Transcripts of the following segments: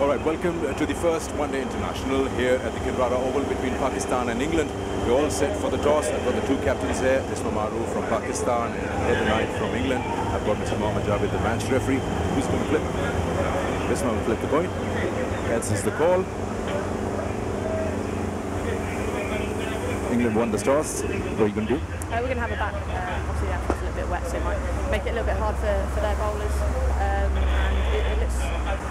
Alright, welcome to the first one-day international here at the Kinrara Oval between Pakistan and England. We're all set for the toss. I've got the two captains here, Isma Maroof from Pakistan, Ed Knight from England. I've got Mr. Mohammad Javed, the match referee. Who's going to flip? Isma will flip the coin. Heads is the call. England won the toss. What are you going to do? We're going to have a back. Obviously, the outfield's a little bit wet, so it might make it a little bit hard for their bowlers. And it looks...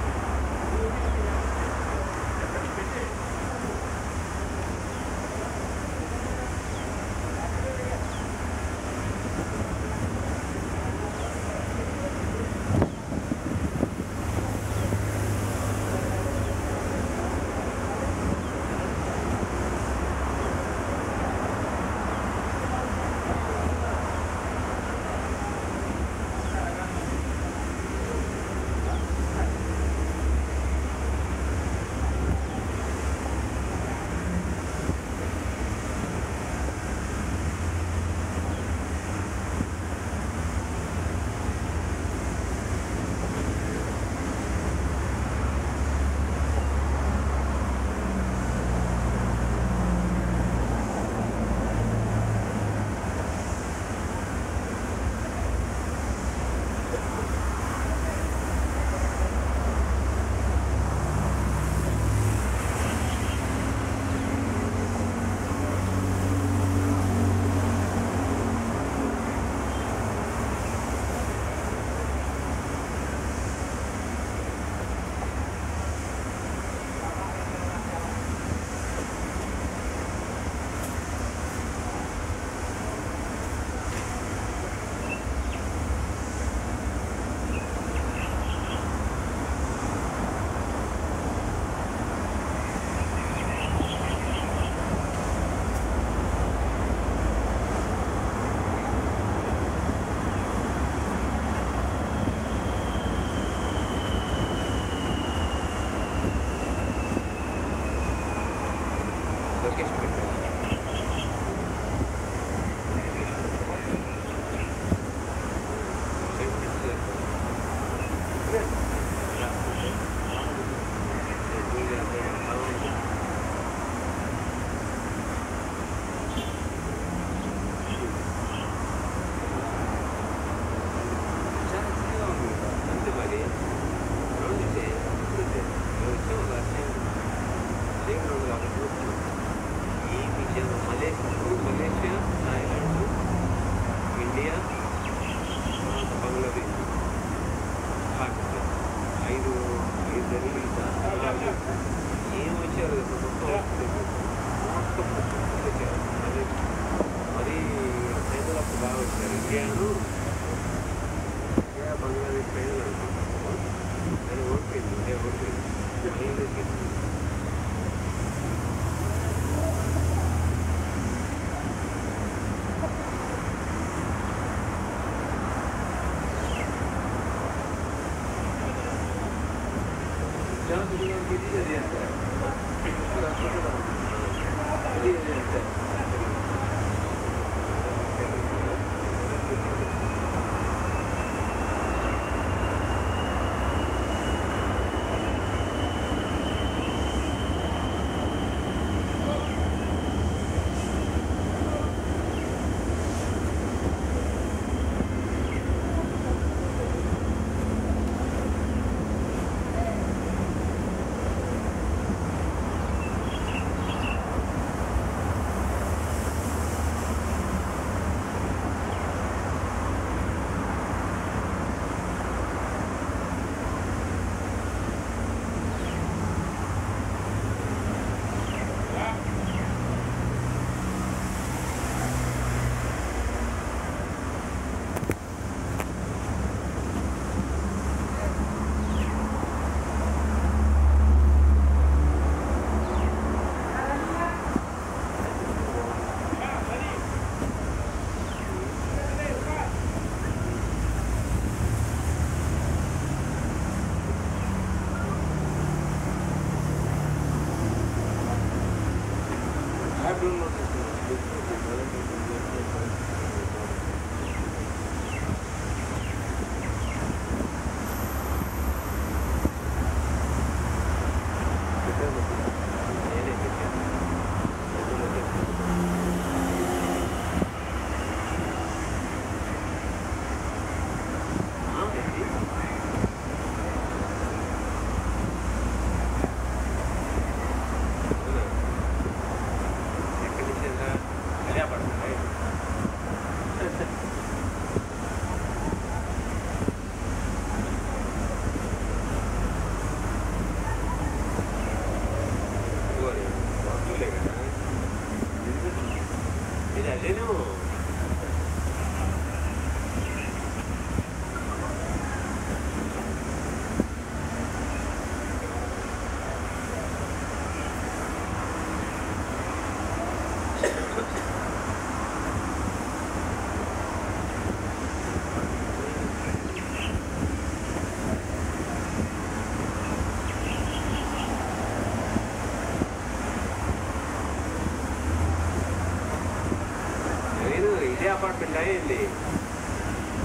apartment అయ్యింది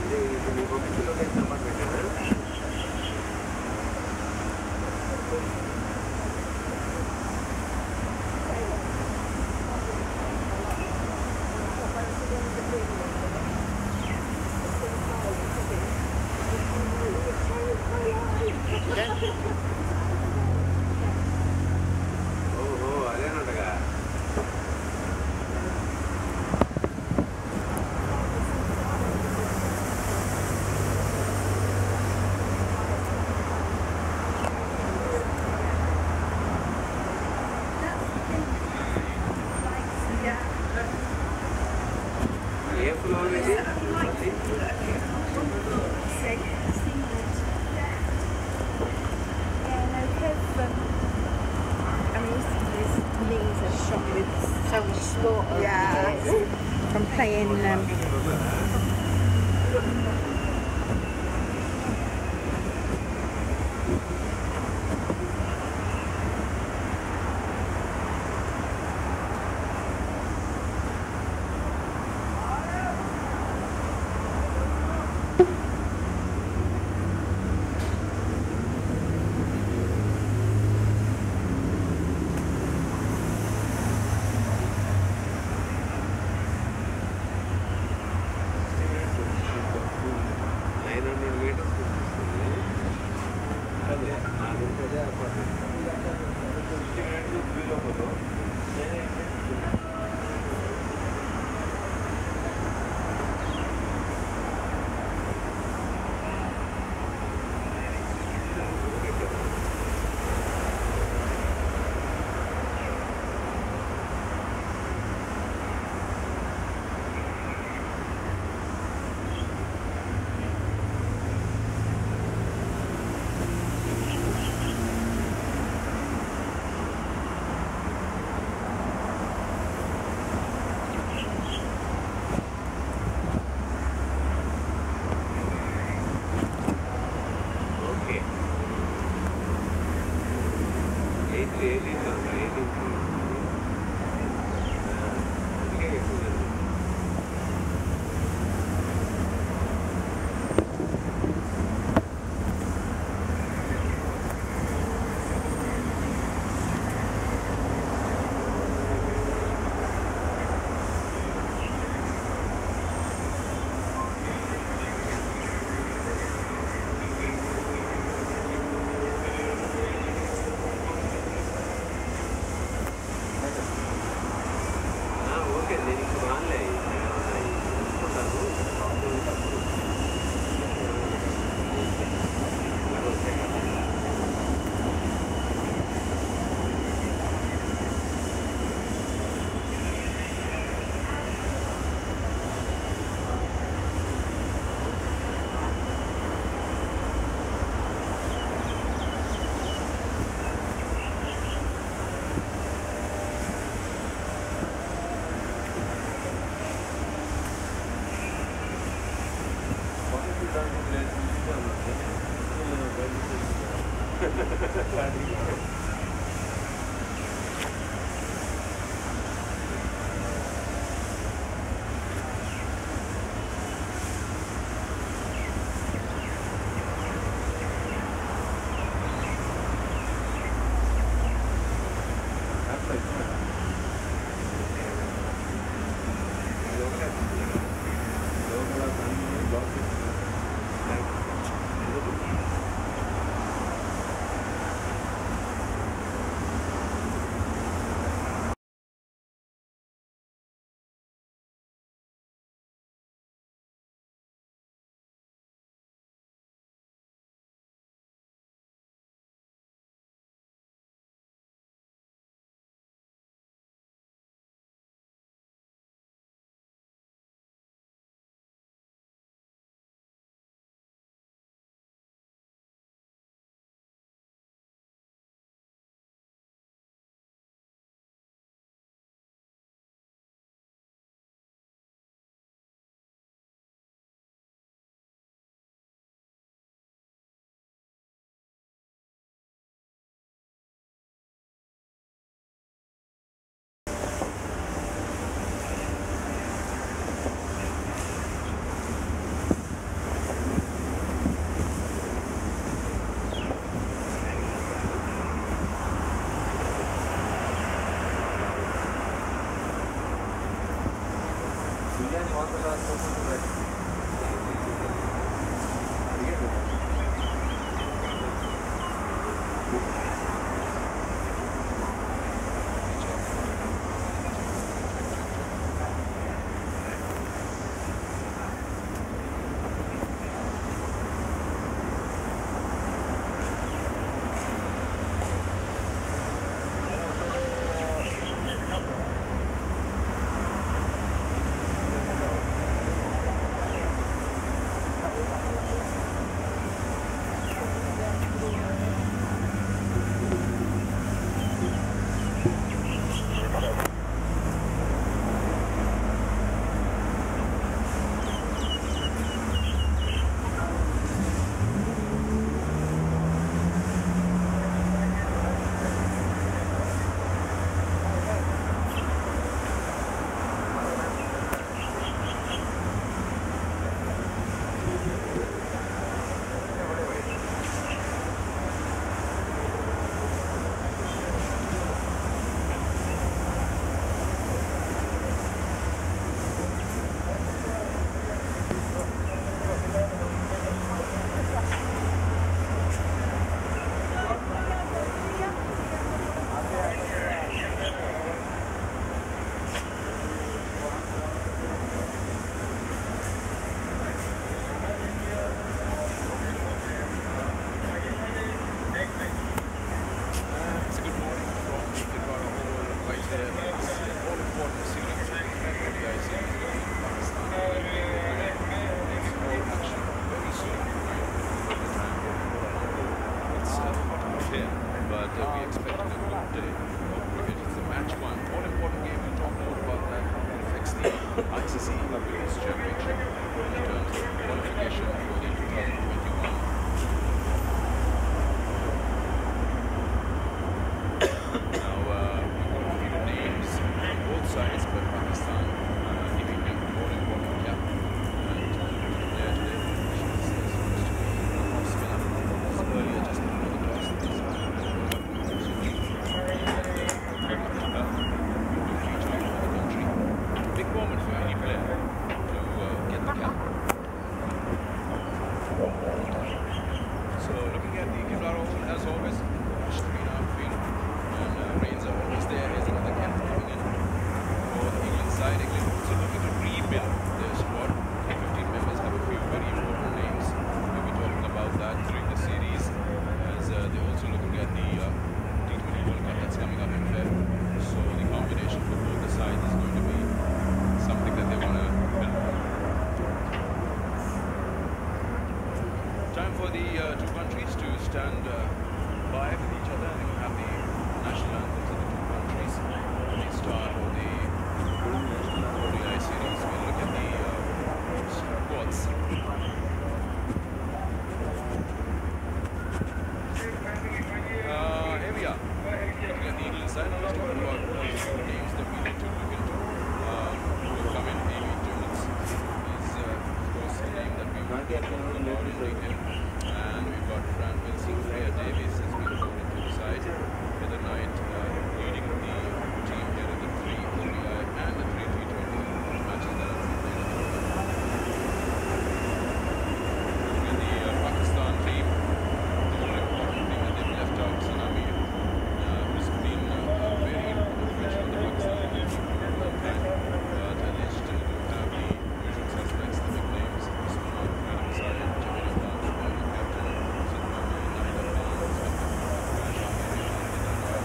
ఇది పంపించులో apartment ఓహో అదేనట్టుగా ఏ floor ఇది So much sport from playing ICC Women's Championship in terms of qualification for the 2021. Now, we've got names on both sides, but Pakistan giving them more important gap. And there today, she's supposed to be spinner. Earlier, just before the toss, big moment for any player to get the cap. So looking at the Kuala Lumpur as always, screen outfield, and rains are always there. Here's another cap coming in for the England side. England also looking to rebuild their squad. 15 members have a few very important names. We'll be talking about that during the series, as they're also looking at the T20 World Cup that's coming up in February. So the combination for both the sides is going to be something that they want to build. Time for the two countries to stand by with each other, and we have the national anthems of the two countries. The start of the ODI series. We'll look at the squads. Here we are. Looking at the England side, I was talking about names that we need to look into. We'll come in. Amy Jones is, of course, a name that we will talk about in detail. And we've got Fran Wilson, Freya Davies has been called into the side for the night, leading the team here in the 3 ODI and the 3 T20 matches that have been played. In the Pakistan team, the only important thing that they've left out Sanami, who's been very influential in the Pakistan team for a long time, but they still do have the usual suspects, the big names, Usman, Freedom Side, Jamila Khan, the captain, Sidmama, Naida Khan,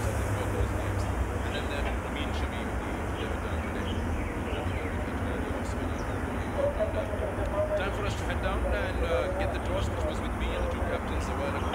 they've got those names. And then there Amin Shamim, the down today. Time for us to head down and get the toss, which was with me and the two captains a while ago.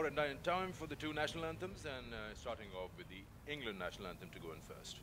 All right, now time for the two national anthems, and starting off with the England national anthem to go in first.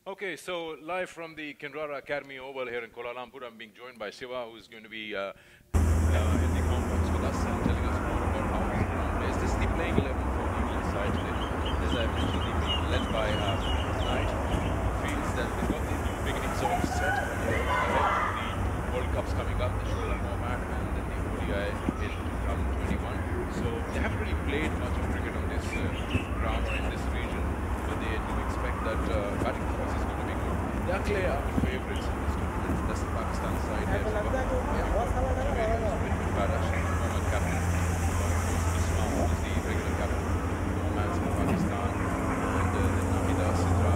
Okay, so live from the Kinrara Academy Oval here in Kuala Lumpur, I'm being joined by Siva, who's going to be in the complex with us and telling us more about how this ground plays. This is the playing 11 for the England side today. As I mentioned, they're being led by tonight. Feels that they've got the beginning zone set ahead of the World Cups coming up, the shoulder format, and then the ODI in 2021. So they haven't really played much of cricket on this ground or in this region, but they do expect that batting force is going to be good. They are clear favourites in this tournament. That's the Pakistan side here. So captain. Islam is the regular captain. Nomads from Pakistan. And then Namida, Sidra,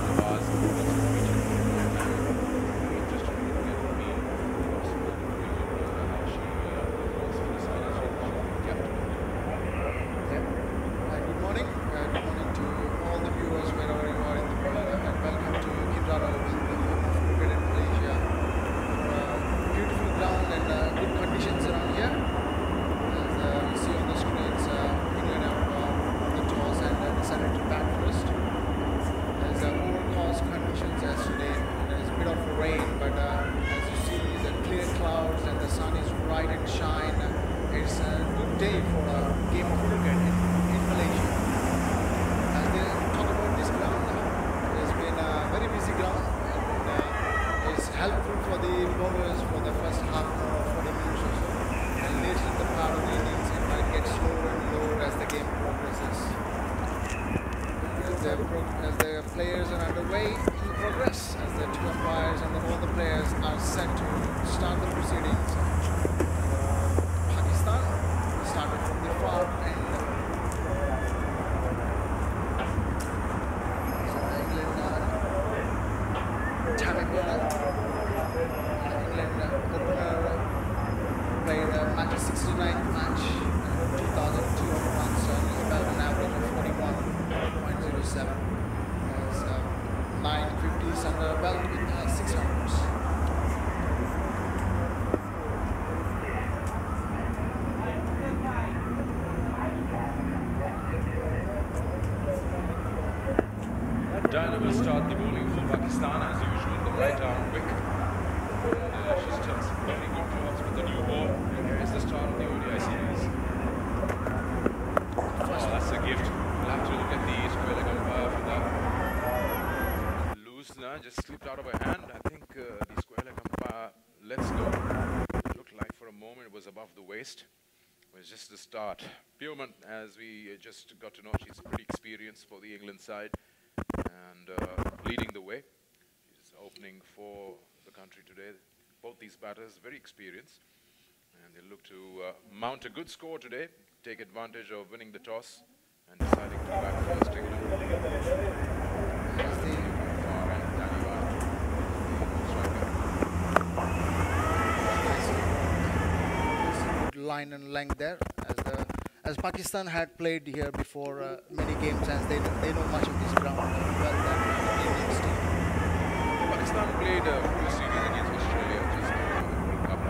Nawaz, just to get the mean. How she was for the side as captain. Good morning. Good morning to all the viewers wherever you are in the world, and welcome to Kinrara Oval, the home of cricket in Malaysia. Beautiful ground and good conditions around here. As you see on the screens, England have won the toss and decided to bat first. There's overcast conditions yesterday. There's a bit of rain, but as you see, the clear clouds and the sun is bright and shine. It's a good day for a game of cricket in Malaysia. As they talk about this ground, it's been a very busy ground, and it's helpful for the bowlers for the first half or 40 minutes or so. And later in the part of the innings, it might get slower and lower as the game progresses. As the players are underway in progress, as the two umpires and all the players are set to start the proceedings. Pakistan started from the far end. So England England opener played a match 69th match, 2,200 runs, so he's about an average of 41.07. There's 950s under the belt with 600s. Diana will start the bowling for Pakistan as usual, the right arm wick. And she's done some very good jobs with the new ball. And here is the start of the ODI series. Oh, that's a gift. We'll have to look at the square leg umpire for that. Loose now, just slipped out of her hand. I think the square leg umpire lets go. It looked like for a moment it was above the waist. It was just the start. Pearman, as we just got to know, she's pretty experienced for the England side. And leading the way. She's opening for the country today. Both these batters very experienced, and they look to mount a good score today, take advantage of winning the toss and deciding to bat first. England. line and length there, as Pakistan had played here before many games, and they know much of this ground well than the Indian team. Pakistan played a few series against Australia just in the World Cup.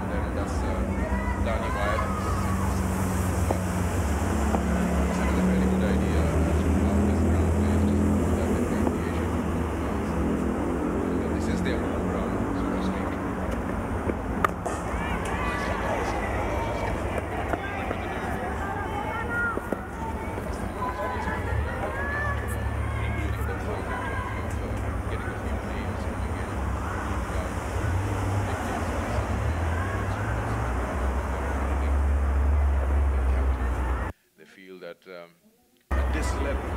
Then that's Dani Wyatt. It's a very good idea how this ground plays, just that they play the Asian grounds. This is their home ground, so to speak. At this level,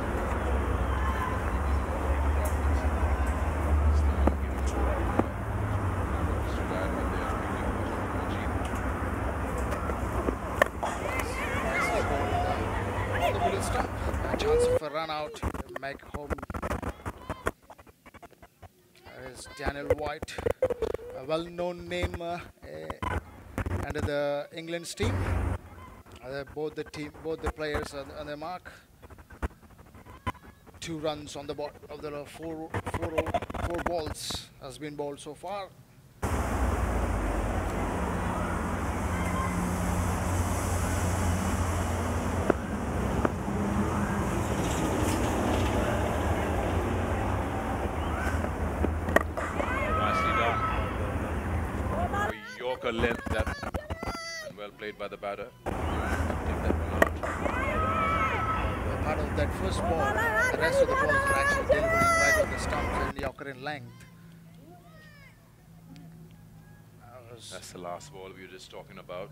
a chance of a run out, make home. Is Daniel White, a well-known name under the England's team. Both the players are on the mark. 2 runs on the board of the four balls has been bowled so far. nicely done. A Yorker length that, and well played by the batter. Take that one out. Part of that first ball, the rest of the balls are actually delivering right on the stumps and Yorker in length. That's the last ball we were just talking about.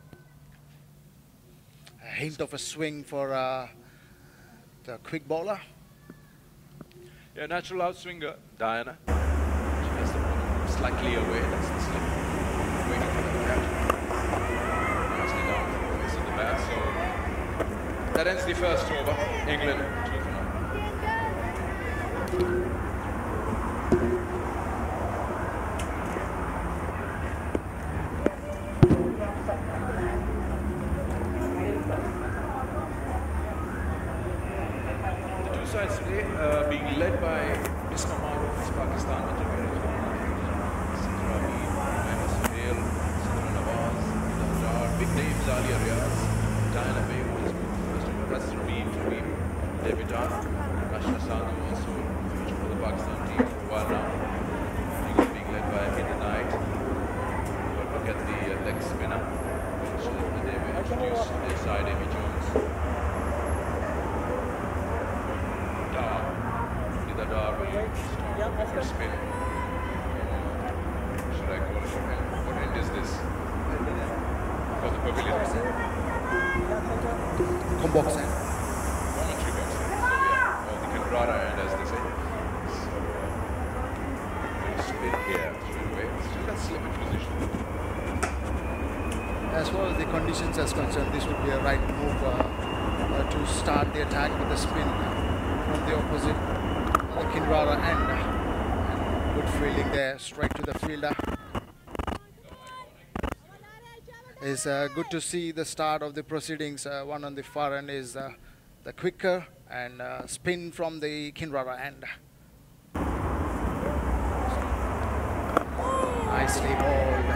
A hint of a swing for the quick bowler. Yeah, natural outswinger, Diana. She has the ball slightly away. That's the slip. Waiting for the catch. Nicely down. This is the bat. So that ends the first over. England 2 for 9. The two sides today being led by Mr. Maruf, Pakistan. Big names, Ali Riyaz, Diana Bay was first over. That's Rabeen, Devitan, Rashna Sandhu also featured for the Pakistan team for a while now. England being led by In the Night. But look at the leg spinner. So they will introduce their side, Amy Jones. Dar. Nida Dar will start for spin. Should I call it? What end is this? For the pavilion. Combox end. Commentary box end. So yeah, or the Kinrara end as they say. So spin here straight away. Still that slippage position. As far as the conditions as concerned, this would be a right move to start the attack with the spin from the opposite, the Kinrara end. And good fielding there, straight to the fielder. It's good to see the start of the proceedings. One on the far end is the quicker and spin from the Kinrara end. Nicely bowled,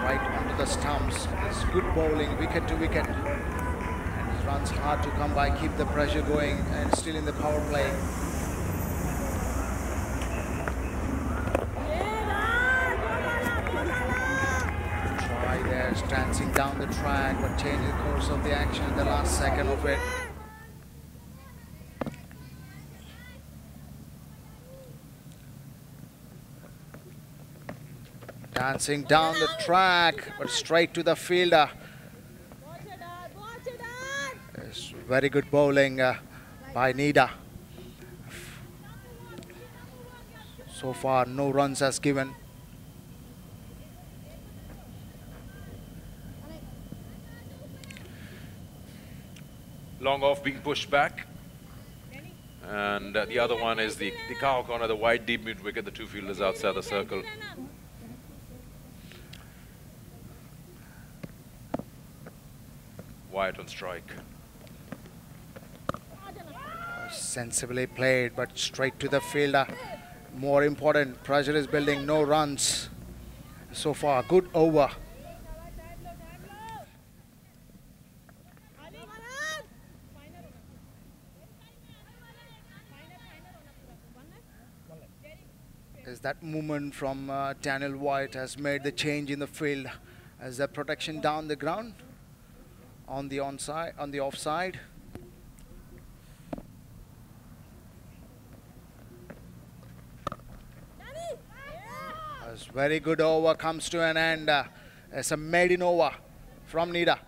right onto the stumps. It's good bowling, wicket to wicket. And he runs hard to come by, keep the pressure going, and still in the power play. Dancing down the track, but changing the course of the action in the last second of it. Dancing down the track, but straight to the fielder. It's very good bowling by Nida. So far, no runs as given. Long off being pushed back. And the other one is the cow corner, the wide deep mid wicket, the 2 fielders outside the circle. White on strike. Sensibly played, but straight to the fielder. More important, pressure is building, no runs so far. Good over. As that movement from Daniel White has made the change in the field, as the protection down the ground on the onside, on the offside. As very good over comes to an end. As a maiden over from Nida.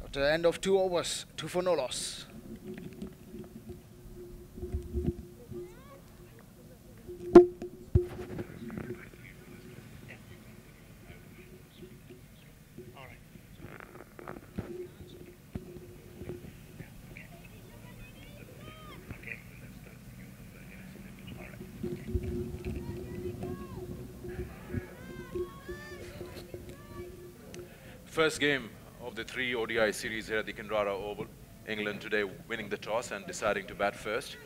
At the end of 2 overs, 2 for no loss. First game of the 3 ODI series here at the Kinrara Oval. England today winning the toss and deciding to bat first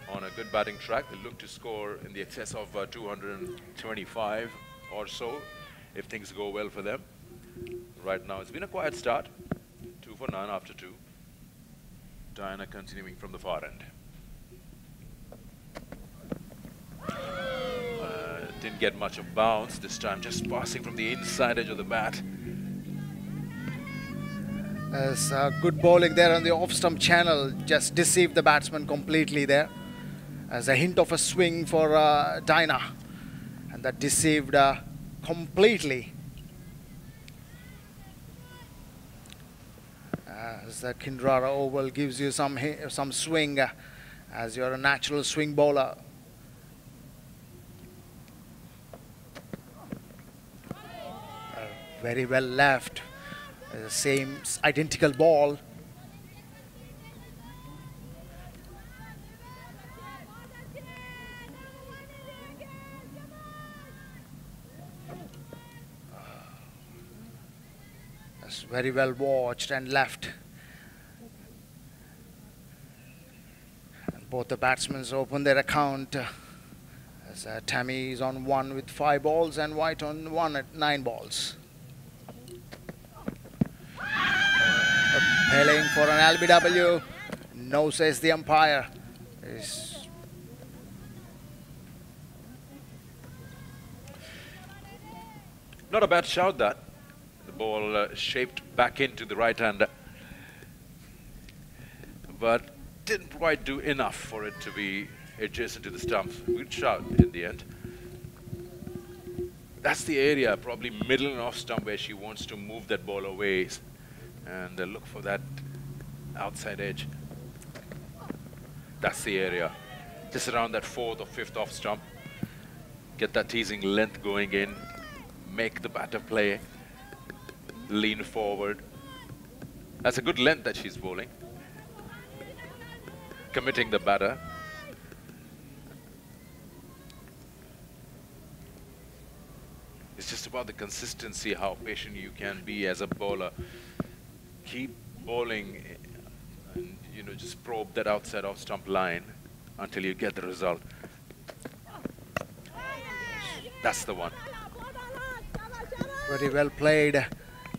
on a good batting track. They look to score in the excess of 225 or so if things go well for them. Right now it's been a quiet start. 2 for none after 2. Diana continuing from the far end. Didn't get much of bounce this time, just passing from the inside edge of the bat. As good bowling there on the off-stump channel, just deceived the batsman completely there. As a hint of a swing for Dinah, and that deceived completely. As the Kinrara Oval gives you some swing, as you're a natural swing bowler. Very well left. Same identical ball. That's very well watched and left. And both the batsmen open their account. As Tammy is on 1 with 5 balls and White on 1 at 9 balls. Hailing for an LBW. No, says the umpire. Not a bad shout that. The ball shaped back into the right hander. But didn't quite do enough for it to be adjacent to the stumps. Good shout in the end. That's the area, probably middle and off stump, where she wants to move that ball away. And look for that outside edge. That's the area. Just around that 4th or 5th off stump. Get that teasing length going in. Make the batter play. Lean forward. That's a good length that she's bowling. Committing the batter. It's just about the consistency, how patient you can be as a bowler. Keep bowling and, you know, just probe that outside off stump line until you get the result. That's the one. Very well played.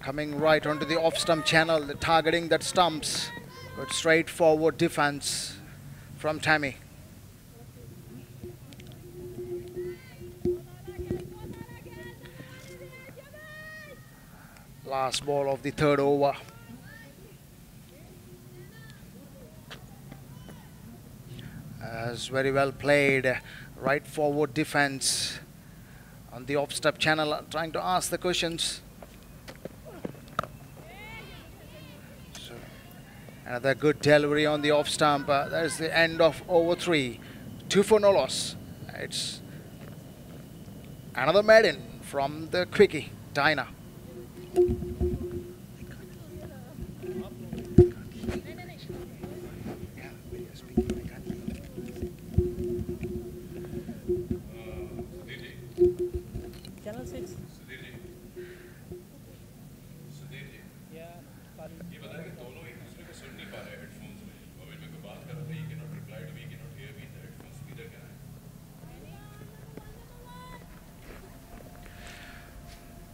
Coming right onto the off stump channel, targeting that stumps. Good straightforward defense from Tammy. Last ball of the 3rd over. As very well played, right forward defense on the off step channel, trying to ask the questions. So, another good delivery on the off stump. That is the end of over 3. 2 for no loss. It's another maiden from the quickie, Dinah. Channel 6. Yeah.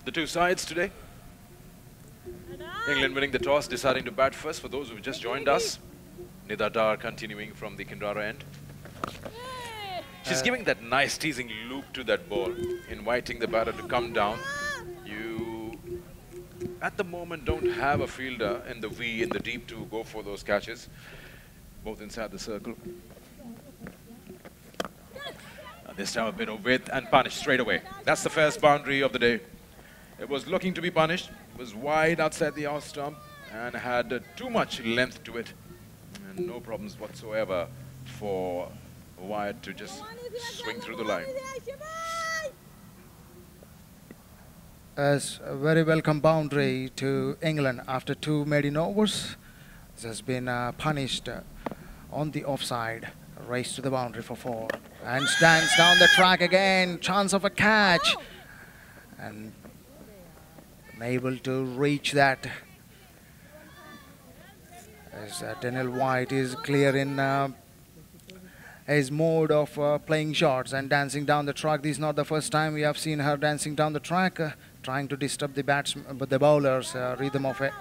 The two sides today. England winning the toss, deciding to bat first. For those who've just joined us, Nida Dar continuing from the Kinrara end. She's giving that nice teasing loop to that ball, inviting the batter to come down. You, at the moment, don't have a fielder in the V, in the deep to go for those catches, both inside the circle. This time a bit of width and punished straight away. That's the first boundary of the day. It was looking to be punished. It was wide outside the off stump and had too much length to it. And no problems whatsoever for Wyatt to just swing through the line. As a very welcome boundary to England after 2 maiden overs. This has been punished on the offside. Race to the boundary for 4. And stands down the track again. Chance of a catch. And unable to reach that. As Daniel White is clear in his mode of playing shots and dancing down the track. This is not the first time we have seen her dancing down the track, trying to disturb the the bowlers' rhythm of it.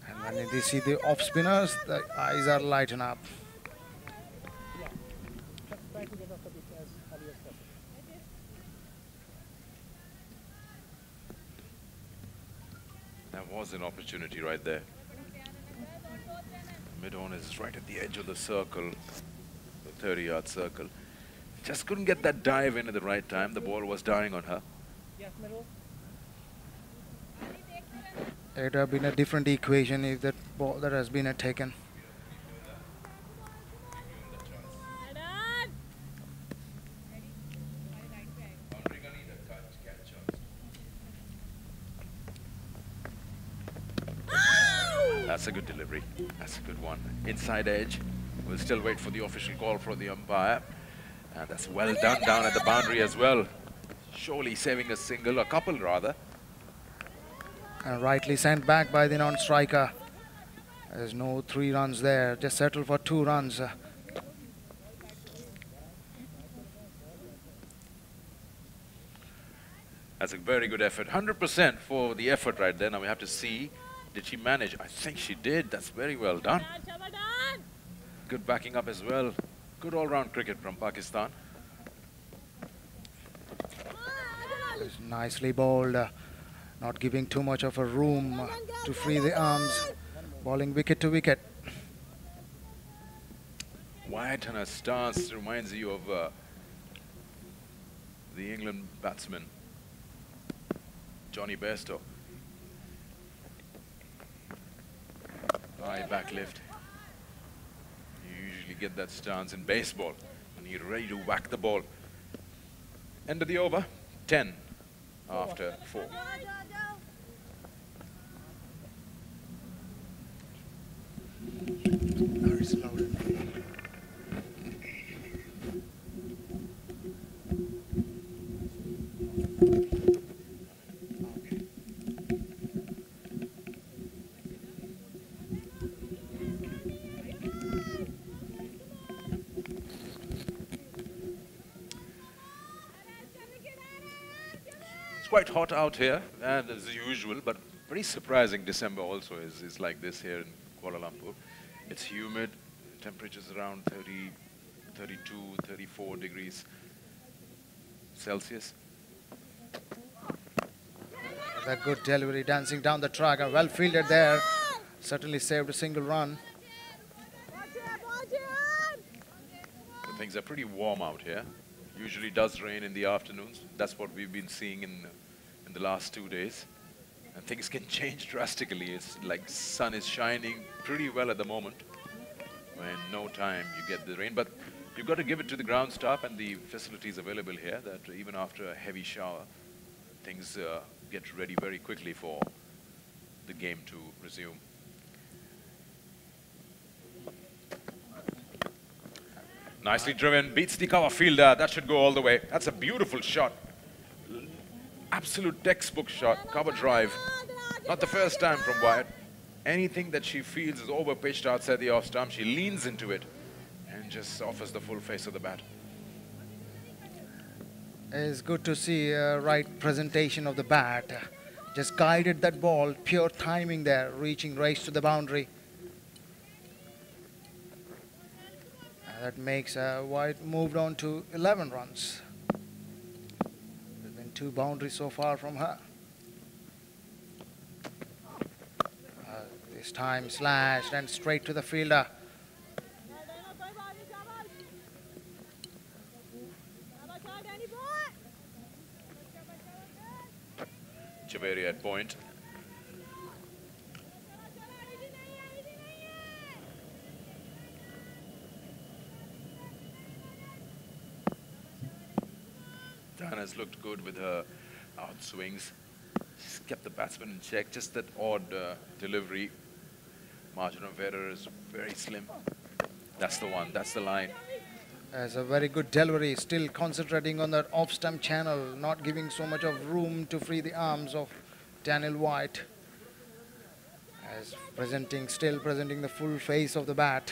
And when they see the off spinners, the eyes are lighting up. That was an opportunity right there. Mid-on is right at the edge of the circle, the 30-yard circle. Just couldn't get that dive in at the right time. The ball was dying on her. It would have been a different equation if that ball that has been taken. That's a good delivery. That's a good one. Inside edge. We'll still wait for the official call from the umpire. And that's well done down at the boundary as well. Surely saving a single, a couple rather. And rightly sent back by the non-striker. There's no 3 runs there. Just settle for 2 runs. That's a very good effort. 100% for the effort right there. Now we have to see. Did she manage? I think she did. That's very well done. Good backing up as well. Good all-round cricket from Pakistan. It's nicely bowled, not giving too much of a room to free the arms. Bowling wicket to wicket. Wyatt and her stance reminds you of the England batsman, Johnny Bairstow. High back lift. You usually get that stance in baseball when you're ready to whack the ball. End of the over, 10 after 4. Quite hot out here, and as usual, but very surprising. December also is like this here in Kuala Lumpur. It's humid, temperatures around 30, 32, 34 degrees Celsius. A good delivery, dancing down the track, and well fielded there. Certainly saved a single run. The things are pretty warm out here. Usually does rain in the afternoons. That's what we've been seeing in the last 2 days. And things can change drastically. It's like sun is shining pretty well at the moment. In no time you get the rain. But you've got to give it to the ground staff and the facilities available here that even after a heavy shower, things get ready very quickly for the game to resume. Nicely driven, beats the cover fielder. That should go all the way. That's a beautiful shot. Absolute textbook shot, cover drive. Not the first time from Wyatt. Anything that she feels is over-pitched outside the off stump, she leans into it and just offers the full face of the bat. It's good to see right presentation of the bat. Just guided that ball, pure timing there, reaching race to the boundary. That makes White moved on to 11 runs. There's been 2 boundaries so far from her. This time slashed and straight to the fielder. Chaveri at point. Diana's looked good with her out swings. She's kept the batsman in check. Just that odd delivery. Margin of error is very slim. That's the one. That's the line. As a very good delivery, still concentrating on that off-stump channel, not giving so much of room to free the arms of Daniel White. As still presenting the full face of the bat.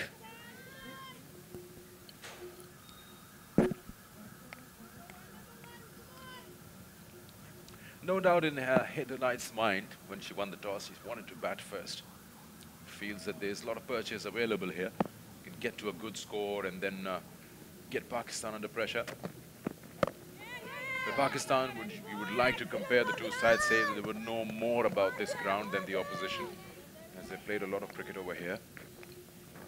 No doubt in her Hedonite's mind, when she won the toss, she wanted to bat first. Feels that there's a lot of purchase available here. You can get to a good score and then get Pakistan under pressure. The Pakistan we would like to compare the two sides, say that they would know more about this ground than the opposition, as they played a lot of cricket over here.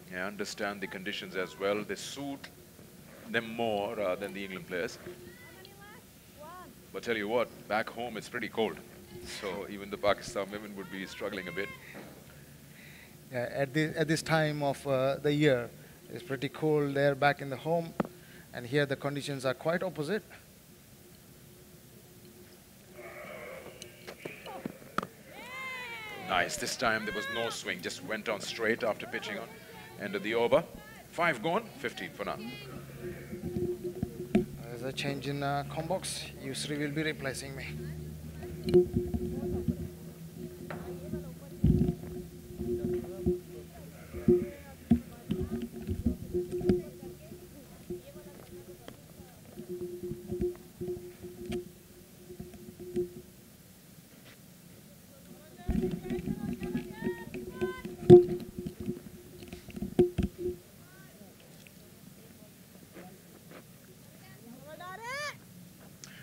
They understand the conditions as well. They suit them more than the England players. But tell you what, back home it's pretty cold. So even the Pakistan women would be struggling a bit. Yeah, at this time of the year, it's pretty cold there back in the home. And here the conditions are quite opposite. Nice. This time there was no swing. Just went on straight after pitching on. End of the over. 5 gone, 15 for now. There's a change in combox. Yusri will be replacing me.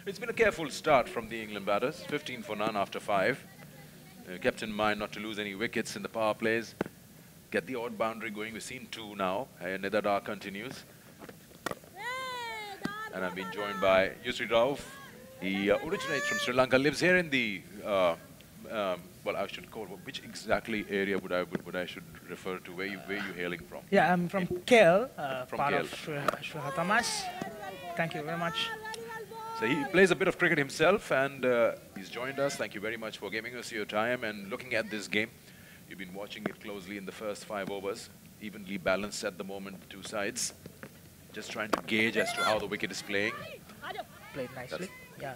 It's been a careful start from the England batters. 15 for none after 5. Kept in mind not to lose any wickets in the power plays. Get the odd boundary going. We've seen 2 now. Nidadar continues. And I've been joined by Yusri Rauf. He originates from Sri Lanka, lives here in the, well, I should call, which exactly area would I should refer to? Where you hailing from? Yeah, I'm from KL, From part KL. of Sri Hatamas. Thank you very much. So he plays a bit of cricket himself, and he's joined us. Thank you very much for giving us your time and looking at this game. You've been watching it closely in the first 5 overs. Evenly balanced at the moment, the two sides. Just trying to gauge as to how the wicket is playing. Played nicely. Yeah.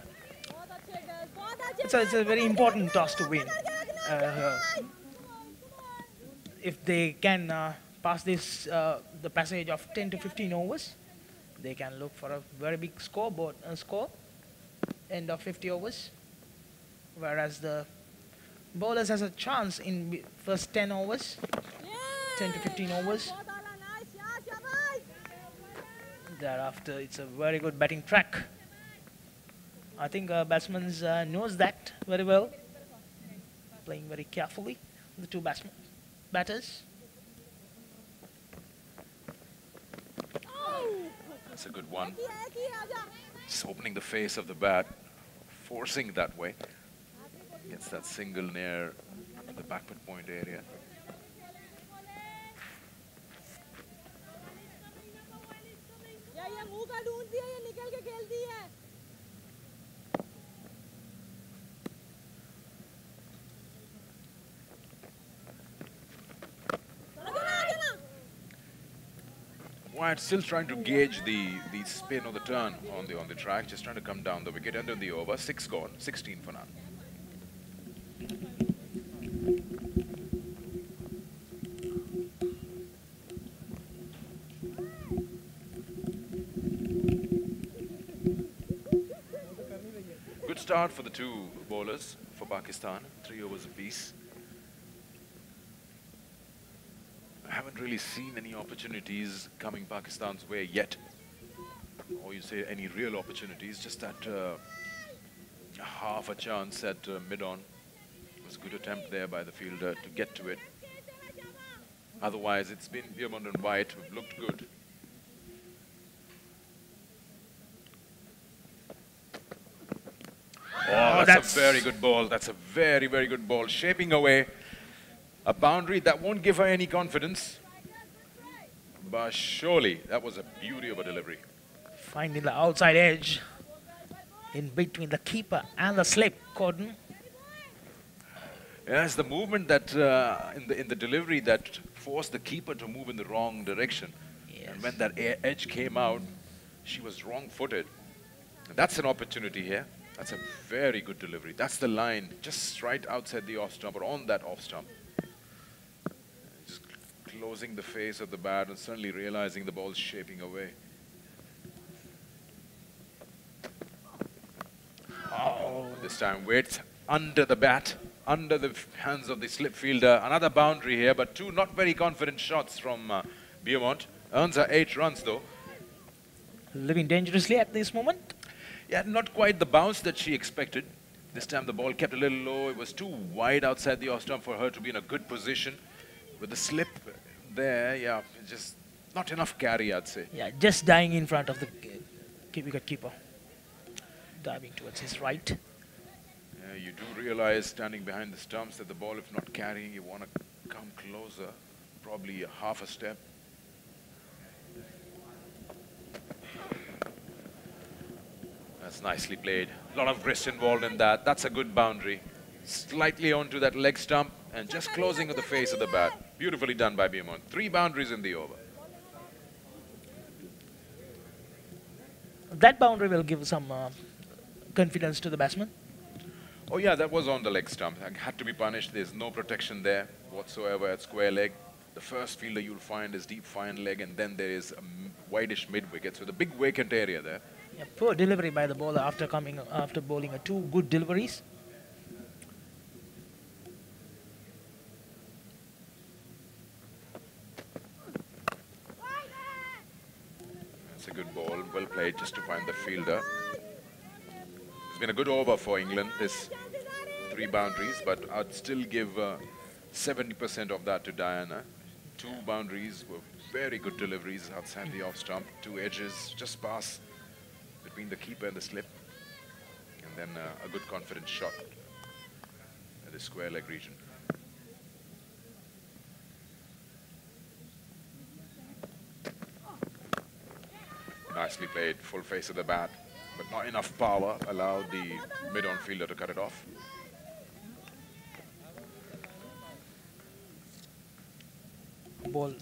It's a very important toss to win. If they can pass this the passage of 10 to 15 overs, they can look for a very big score, end of 50 overs. Whereas the bowlers has a chance in first 10 overs, 10 to 15 overs. Thereafter, it's a very good batting track. I think batsmen knows that very well. Playing very carefully, the two batters. That's a good one. Just opening the face of the bat, forcing that way. Gets that single near the backward point area. White still trying to gauge the spin or the turn on the track, just trying to come down the wicket, end of the over. 6 gone, 16 for none. start for the two bowlers for Pakistan, 3 overs apiece. I haven't really seen any opportunities coming Pakistan's way yet. Or you say any real opportunities, just that half a chance at mid-on. It was a good attempt there by the fielder to get to it. Otherwise, it's been Beermont and White who've looked good. Oh, that's a very good ball. That's a very, very good ball. Shaping away a boundary that won't give her any confidence. But surely that was a beauty of a delivery. Finding the outside edge in between the keeper and the slip cordon. Yes, the movement that in the delivery that forced the keeper to move in the wrong direction. Yes. And when that edge came out, she was wrong-footed. And that's an opportunity here. That's a very good delivery. That's the line, just right outside the off stump or on that off stump. Just closing the face of the bat and suddenly realizing the ball's shaping away. Oh, this time Waits under the bat, under the hands of the slip fielder. Another boundary here, but two not very confident shots from Beermont. Earns her 8 runs though. Living dangerously at this moment. Yeah, not quite the bounce that she expected. This time the ball kept a little low. It was too wide outside the off stump for her to be in a good position. With the slip there, yeah, just not enough carry, I'd say. Yeah, just dying in front of the wicket keeper. Diving towards his right. Yeah, you do realize standing behind the stumps that the ball, if not carrying, you want to come closer, probably a half a step. That's nicely played. A lot of wrist involved in that. That's a good boundary. Slightly onto that leg stump and just closing of the face of the bat. Beautifully done by Beermont. 3 boundaries in the over. That boundary will give some confidence to the batsman. Oh yeah, that was on the leg stump. It had to be punished. There's no protection there whatsoever at square leg. The first fielder you'll find is deep fine leg, and then there is a wideish mid wicket. So the big vacant area there. Yeah, poor delivery by the bowler after bowling 2 good deliveries. That's a good ball, well played just to find the fielder. It's been a good over for England, this 3 boundaries, but I'd still give 70% of that to Diana. 2 boundaries were very good deliveries outside the off stump, 2 edges, just pass between the keeper and the slip, and then a good confident shot at the square leg region. Nicely played, full face of the bat, but not enough power allowed the mid-on fielder to cut it off. Ball.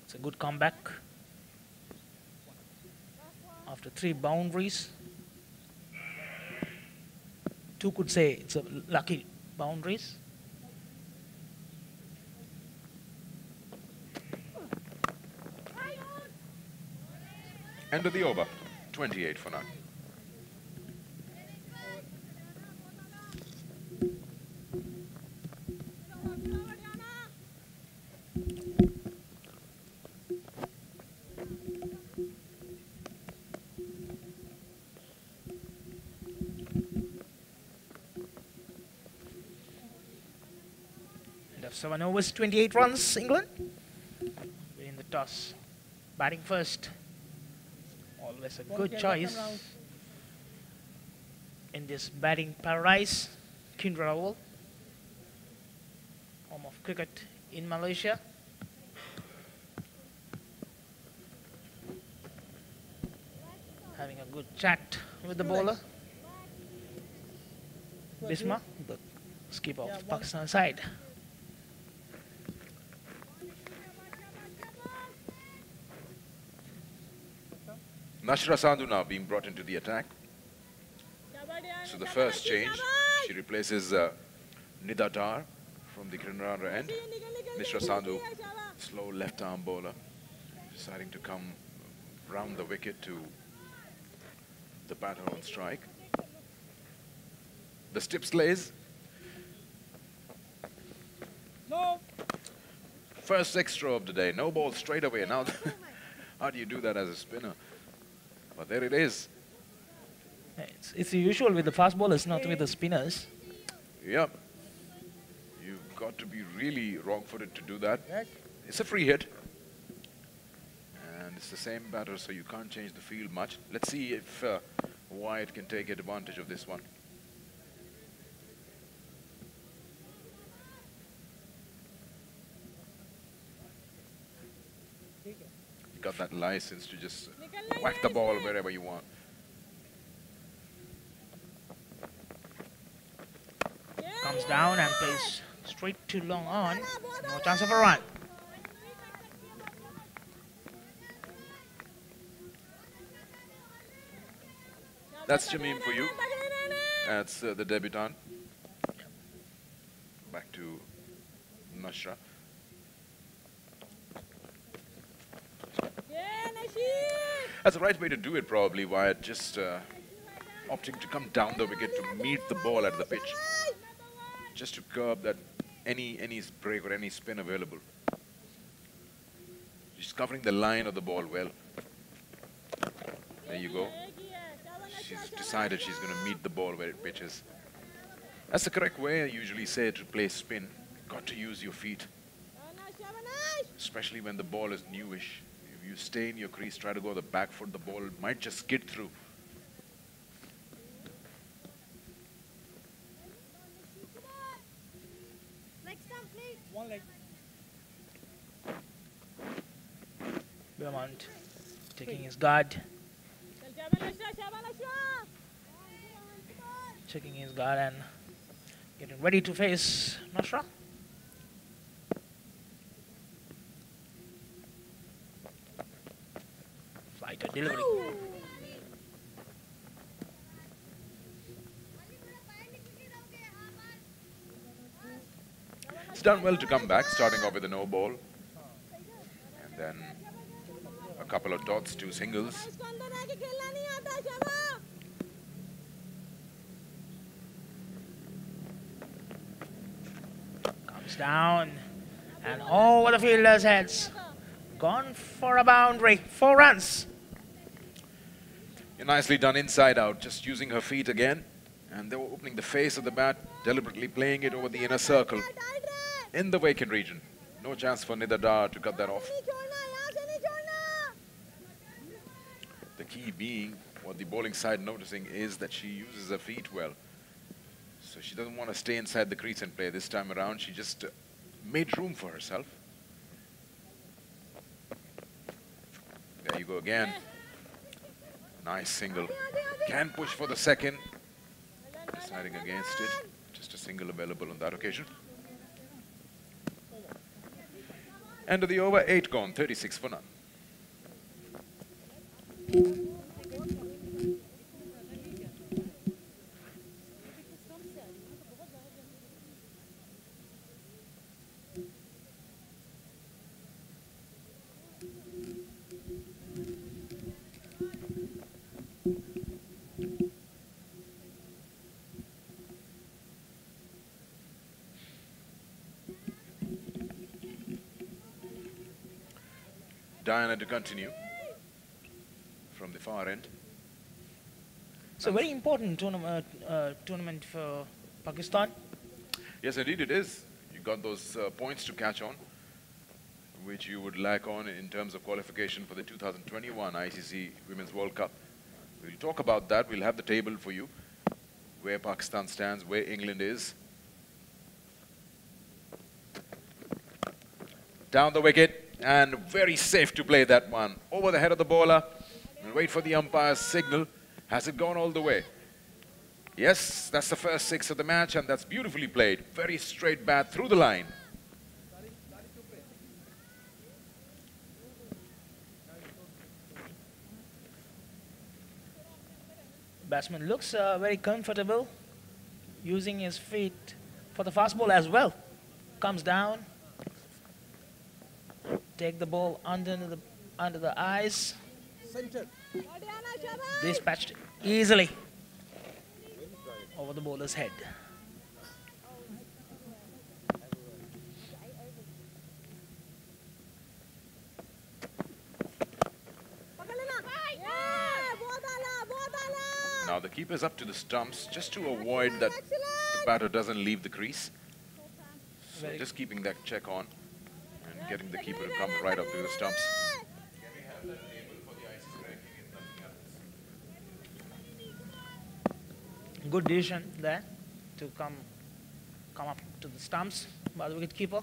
It's a good comeback after 3 boundaries. 2 could say it's a lucky boundaries. End of the over, 28 for now. End of 7 overs, 28 runs, England. Winning the toss. Batting first. Always a good choice in this batting paradise, Kindra Oval, home of cricket in Malaysia. Having a good chat with the bowler, Bisma, the skipper of Pakistan side. Nashra Sandhu now being brought into the attack. So the first change, she replaces Nida Dar from the Grenada end. Nashra Sandhu, slow left arm bowler. deciding to come round the wicket to the batter on strike. The stip slays. No. First extra of the day, no ball straight away. Now, how do you do that as a spinner? But there it is. It's the usual with the fast bowlers, not with the spinners. Yep. You've got to be really wrong-footed to do that. It's a free hit. And it's the same batter, so you can't change the field much. Let's see if Wyatt can take advantage of this one. You got that license to just whack the ball wherever you want. Comes down and plays straight too long on. No chance of a run. That's Jamim for you. That's the debutant. Back to Nashra. That's the right way to do it, probably, Wyatt. Just opting to come down the wicket to meet the ball at the pitch. Just to curb that any break or any spin available. She's covering the line of the ball well. There you go. She's decided she's going to meet the ball where it pitches. That's the correct way I usually say to play spin. Got to use your feet. Especially when the ball is newish. If you stay in your crease, try to go the back foot, the ball might just skid through. One leg. Beaumont taking his guard. Checking his guard and getting ready to face Nashra. Flight or delivery. It's done well to come back, starting off with a no ball. And then a couple of dots, 2 singles. Comes down and over the fielder's heads. Gone for a boundary. 4 runs. Nicely done inside out, just using her feet again. And they were opening the face of the bat, deliberately playing it over the inner circle. In the vacant region. No chance for Nidada to cut that off. The key being, what the bowling side noticing is that she uses her feet well. So she doesn't want to stay inside the crease and play. This time around, she just made room for herself. There you go again. Nice single. Can push for the second. Deciding against it. Just a single available on that occasion. End of the over, 8 gone, 36 for none. Diana to continue from the far end. It's a very important tournament for Pakistan. Yes, indeed it is. You got those points to catch on, which you would lack on in terms of qualification for the 2021 ICC Women's World Cup. We'll talk about that. We'll have the table for you, where Pakistan stands, where England is. Down the wicket. And very safe to play that one. Over the head of the bowler. And wait for the umpire's signal. Has it gone all the way? Yes, that's the first 6 of the match, and that's beautifully played. Very straight bat through the line. Batsman looks very comfortable, using his feet for the fast ball as well. Comes down. Take the ball under the under the eyes. Dispatched easily over the bowler's head. Now the keeper's up to the stumps just to avoid that the batter doesn't leave the crease. So just keeping that check on and getting the keeper to come right up to the stumps. Good decision there to come up to the stumps by the wicketkeeper.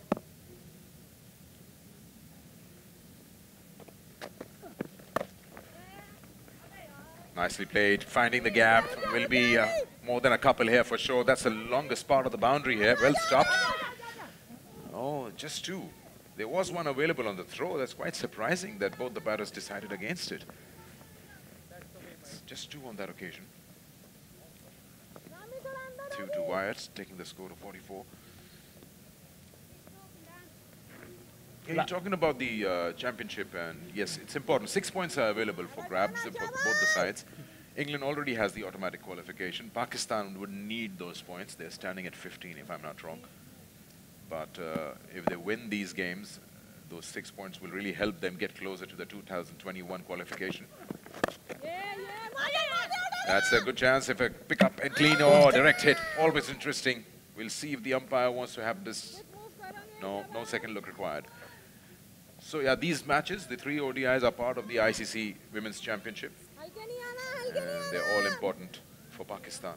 Nicely played, finding the gap. Will be more than a couple here for sure. That's the longest part of the boundary here. Well stopped. Oh, just two. There was one available on the throw. That's quite surprising that both the batters decided against it. It's just two on that occasion. 2 to Wyatt, taking the score to 44. Yeah, you're talking about the championship, and yes, it's important. 6 points are available for grabs for both the sides. England already has the automatic qualification. Pakistan would need those points. They're standing at 15, if I'm not wrong. But if they win these games, those 6 points will really help them get closer to the 2021 qualification. That's a good chance if a pick up and clean or direct hit. Always interesting. We'll see if the umpire wants to have this. No second look required. So yeah, these matches, the 3 ODIs are part of the ICC Women's Championship. And they're all important for Pakistan.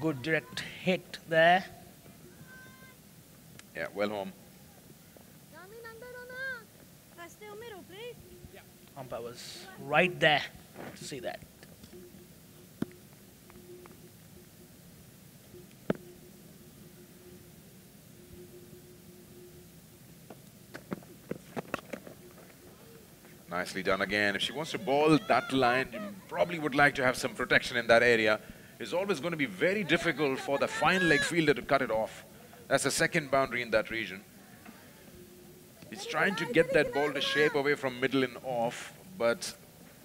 Good direct hit there. Yeah, well home. Umpire was right there to see that. Nicely done again. If she wants to bowl that line, you probably would like to have some protection in that area. It's always going to be very difficult for the fine leg fielder to cut it off. That's the second boundary in that region. He's trying to get that ball to shape away from middle and off, but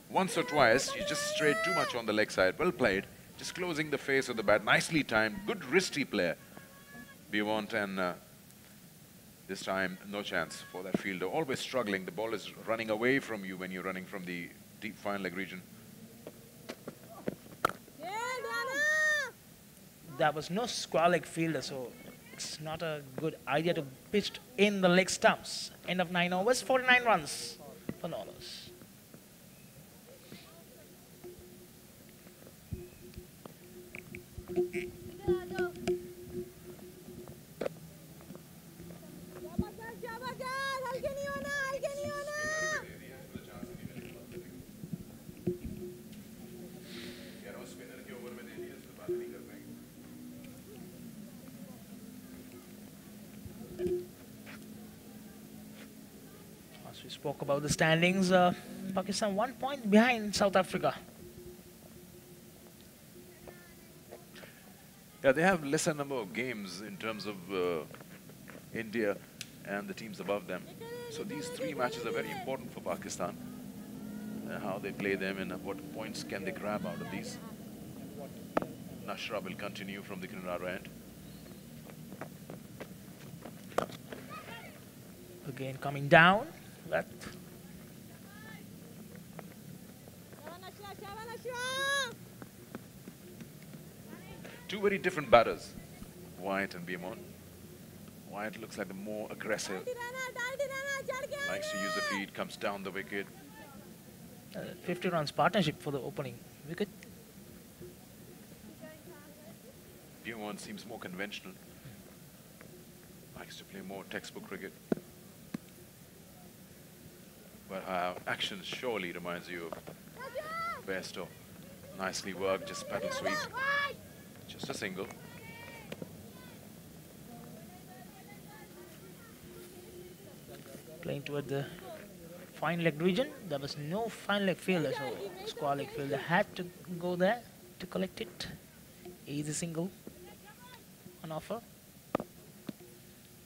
once or twice, he just strayed too much on the leg side. Well played. Just closing the face of the bat. Nicely timed. Good wristy player. Bivant, and this time, no chance for that fielder. Always struggling. The ball is running away from you when you're running from the deep fine leg region. There was no square leg fielder, so it's not a good idea to pitch in the leg stumps. End of 9 overs, 49 runs for Northers. As we spoke about the standings, Pakistan 1 point behind South Africa. Yeah, they have lesser number of games in terms of India and the teams above them. So these 3 matches are very important for Pakistan. How they play them and what points can they grab out of these. Nashra will continue from the Kinrara end. Again coming down. That two very different batters, Wyatt and Bimon. Wyatt looks like the more aggressive. Likes to use the feet, comes down the wicket. 50 runs partnership for the opening wicket. Bimon seems more conventional. Likes to play more textbook cricket. But her action surely reminds you of Bairstow. Nicely worked, just pedal sweep. Just a single. Playing toward the fine leg region. There was no fine leg fielder, so square leg fielder had to go there to collect it. Easy single on offer.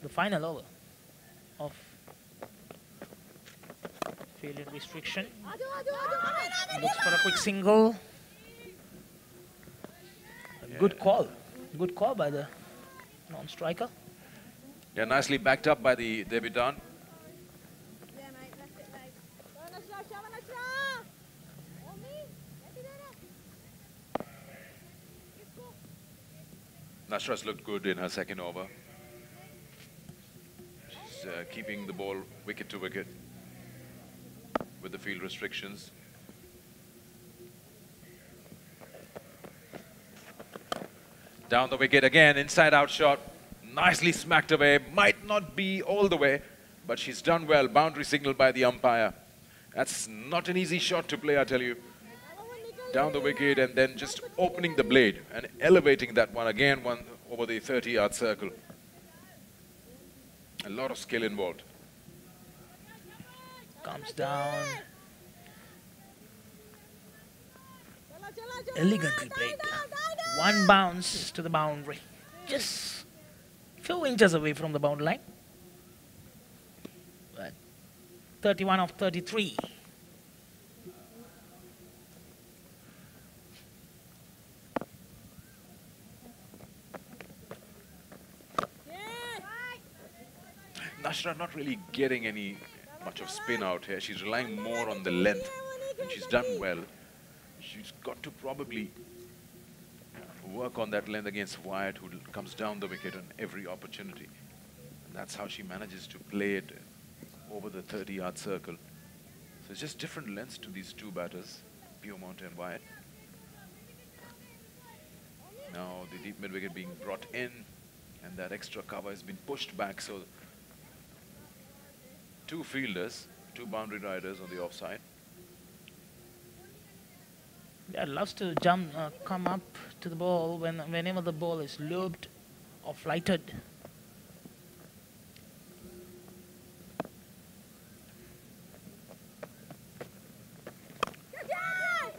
The final over. of fielding restriction. Looks for a quick single. Good call. Good call by the non-striker. Yeah, nicely backed up by the debutant. Nashra's looked good in her second over. She's keeping the ball wicket to wicket with the field restrictions. Down the wicket again, inside out shot. Nicely smacked away. Might not be all the way, but she's done well. Boundary signal by the umpire. That's not an easy shot to play, I tell you. Down the wicket and then just opening the blade and elevating that one again, one over the 30-yard circle. A lot of skill involved. Comes down. Elegantly played. One bounce to the boundary. Just a few inches away from the boundary line. But 31 of 33. Nashra not really getting any much of spin out here. She's relying more on the length, and she's done well. She's got to probably work on that length against Wyatt, who comes down the wicket on every opportunity. And that's how she manages to play it over the 30-yard circle. So it's just different lengths to these two batters, Beaumont and Wyatt. Now the deep mid wicket being brought in, and that extra cover has been pushed back, so two fielders, two boundary riders on the offside. Yeah, loves to jump, come up to the ball whenever the ball is looped or flighted.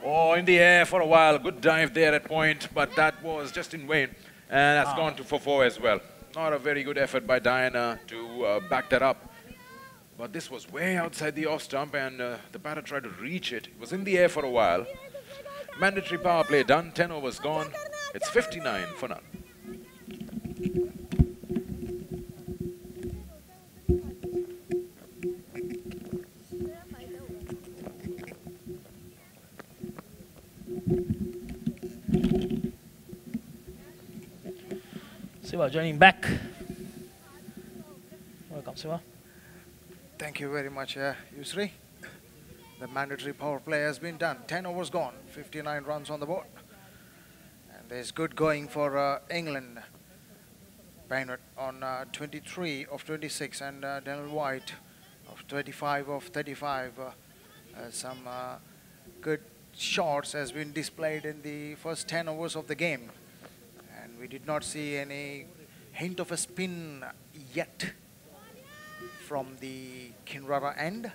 Oh, in the air for a while. Good dive there at point, but that was just in vain. And that's gone to 4 as well. Not a very good effort by Diana to back that up. But this was way outside the off stump, and the batter tried to reach it. It was in the air for a while. Mandatory power play done, 10 overs gone. It's 59 for none. Siva joining back. Welcome, Siva. Thank you very much, Yusri. The mandatory power play has been done. 10 overs gone, 59 runs on the board. And there's good going for England. Bennett on 23 of 26 and Daniel White of 25 of 35. Some good shots has been displayed in the first 10 overs of the game. And we did not see any hint of a spin yet from the Kinrara end,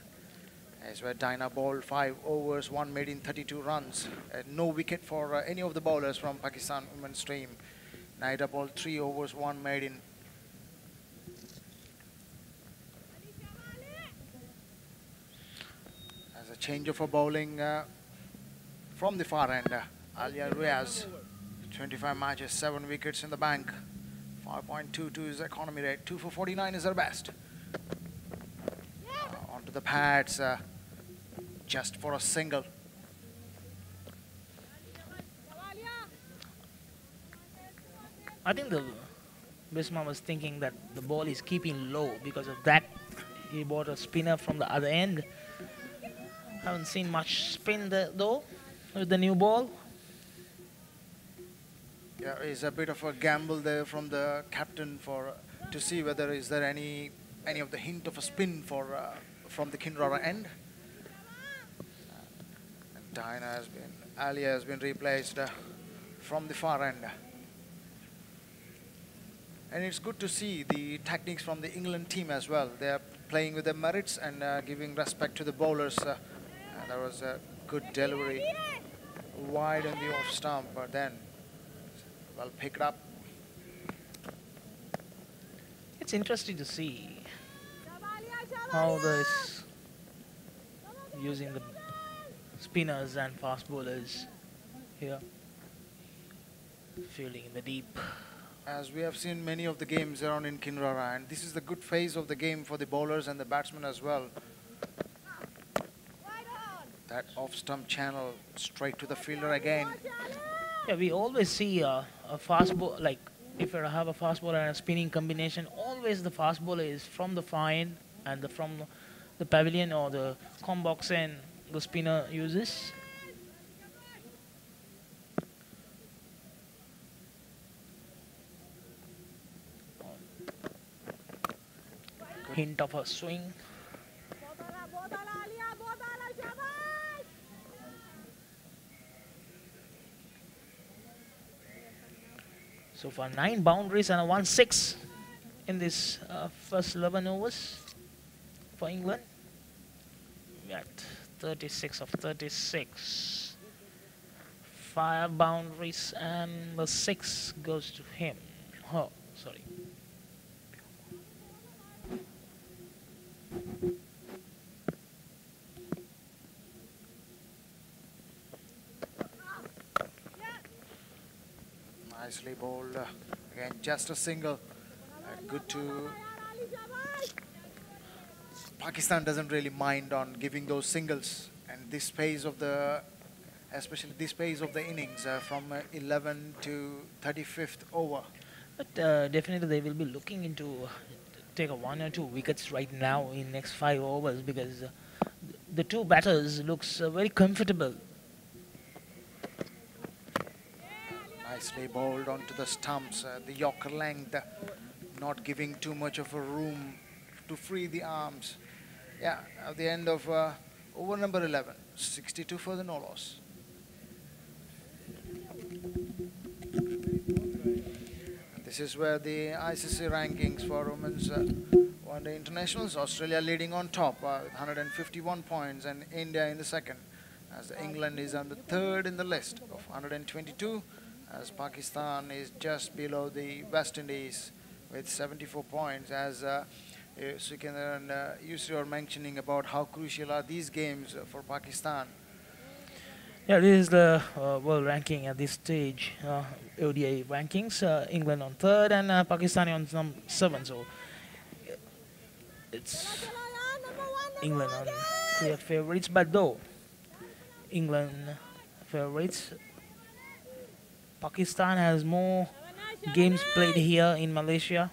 as where Dinah bowled 5 overs, 1 made in 32 runs. No wicket for any of the bowlers from Pakistan women's team. Naida bowled 3 overs, 1 made in. As a change of a bowling from the far end, Alia Riaz, 25 matches, 7 wickets in the bank. 5.22 is the economy rate. 2 for 49 is her best. Onto the pads, just for a single. I think the Bisma was thinking that the ball is keeping low. Because of that, he bought a spinner from the other end. Haven't seen much spin there, though with the new ball. Yeah, it's a bit of a gamble there from the captain for to see whether is there any of the hint of a spin for from the Kinrara end. And Diana has been, Alia has been replaced from the far end. And it's good to see the techniques from the England team as well. They are playing with their merits and giving respect to the bowlers. There was a good delivery wide on the off stump, but then well picked up. It's interesting to see how this using the spinners and fast bowlers here, fielding in the deep. As we have seen many of the games around in Kinrara, and this is the good phase of the game for the bowlers and the batsmen as well. That off-stump channel straight to the fielder again. Yeah, we always see a fast ball, like if you have a fast bowler and a spinning combination, always the fast bowler is from the fine and from the pavilion or the com box and the spinner uses. Hint of a swing. So far 9 boundaries and a 1-6 in this first 11 overs for England. We at 36 of 36. 5 boundaries and the 6 goes to him. Oh, sorry. Nicely bowled. Again, just a single. Good to... Pakistan doesn't really mind on giving those singles. And this phase of the... especially this phase of the innings from 11 to 35th over. But definitely they will be looking into take a 1 or 2 wickets right now in next 5 overs because the two batters looks very comfortable. Nicely bowled onto the stumps, the Yorker length, not giving too much of a room to free the arms. Yeah, at the end of over number 11, 62 for the no loss. This is where the ICC rankings for women's one-day internationals. Australia leading on top with 151 points and India in the second, as England is on the third in the list of 122. As Pakistan is just below the West Indies with 74 points. As Sikandar and Yusri are mentioning about how crucial are these games for Pakistan. Yeah, this is the world ranking at this stage, ODI rankings. England on 3rd and Pakistan on 7th. So it's England on clear favorites, but though England favorites, Pakistan has more games played here in Malaysia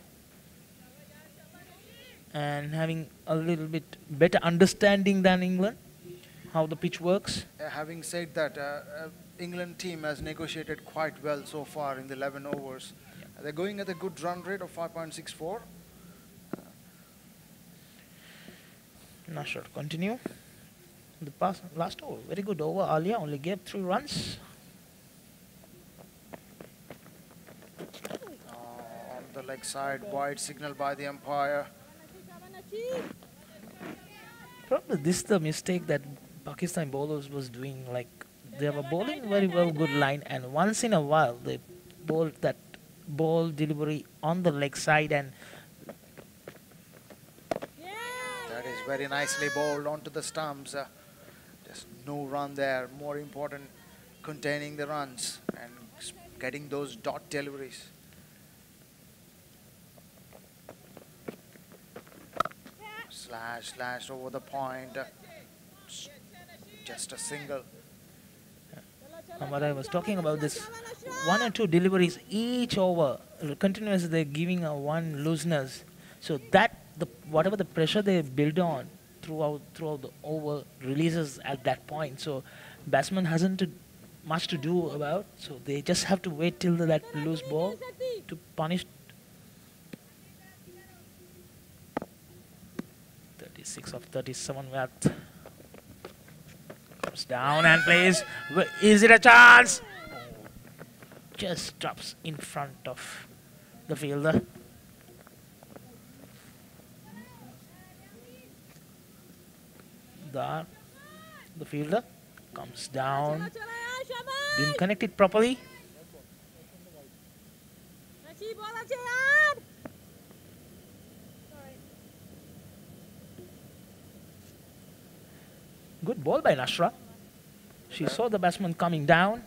and having a little bit better understanding than England how the pitch works. Having said that, England team has negotiated quite well so far in the 11 overs. They're going at a good run rate of 5.64. Not sure. Continue. The last over, very good over. Alia only gave 3 runs. On the leg side, wide signal by the umpire. Probably this is the mistake that Pakistan bowlers was doing. Like they were bowling very well, good line, and once in a while they bowled that ball delivery on the leg side, and that is very nicely bowled onto the stumps. Just no run there. More important, containing the runs and getting those dot deliveries. Slash over the point. Just a single. what I was talking about, this 1 or 2 deliveries each over, continuously they're giving a one looseness. So that whatever the pressure they build on throughout the over releases at that point. So batsman hasn't much to do about. So they just have to wait till that loose ball to punish. 36 of 37 Watt comes down and plays. Is it a chance? Oh, just drops in front of the fielder. The fielder comes down, didn't connect it properly. Good ball by Nashra. She saw the batsman coming down.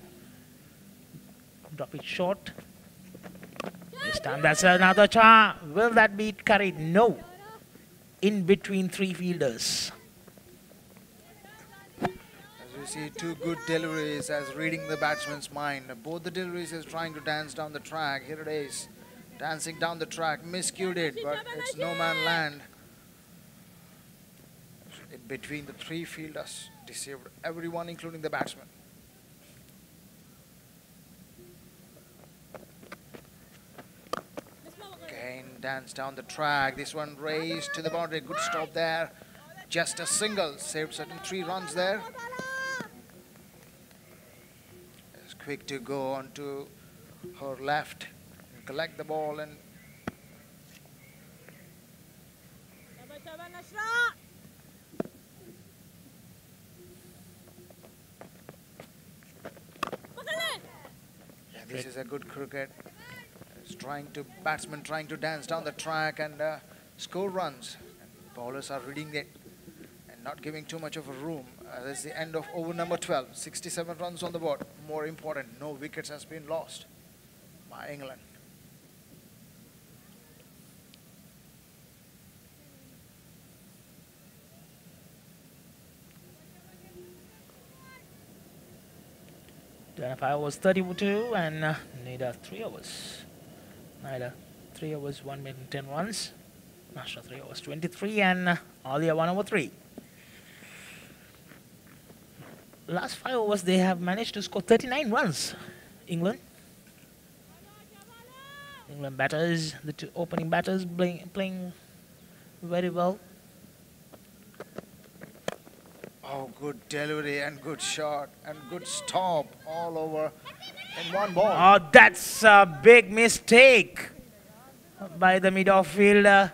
Drop it short. This time that's another chance. Will that be carried? No. In between three fielders. As we see, two good deliveries as reading the batsman's mind. Both the deliveries is trying to dance down the track. Here it is. Dancing down the track. Miscued it, but it's no man land. In between the three fielders. Deceived everyone, including the batsman. Again, dance down the track. This one raised to the boundary. Good stop there. Just a single. Saved certain 3 runs there. Is quick to go on to her left and collect the ball and this is a good cricket. It's batsman trying to dance down the track and score runs. And bowlers are reading it and not giving too much of a room. That's the end of over number 12. 67 runs on the board. More important, no wickets has been lost by England. If I was 32 and neither 3 overs. Neither 3 overs, 1 minute 10 runs. Nashra 3 overs 23 and Alia 1 over 3. Last 5 overs they have managed to score 39 runs. England batters, the 2 opening batters playing very well. Oh, good delivery and good shot and good stop all over in one ball. Oh, that's a big mistake by the midfielder.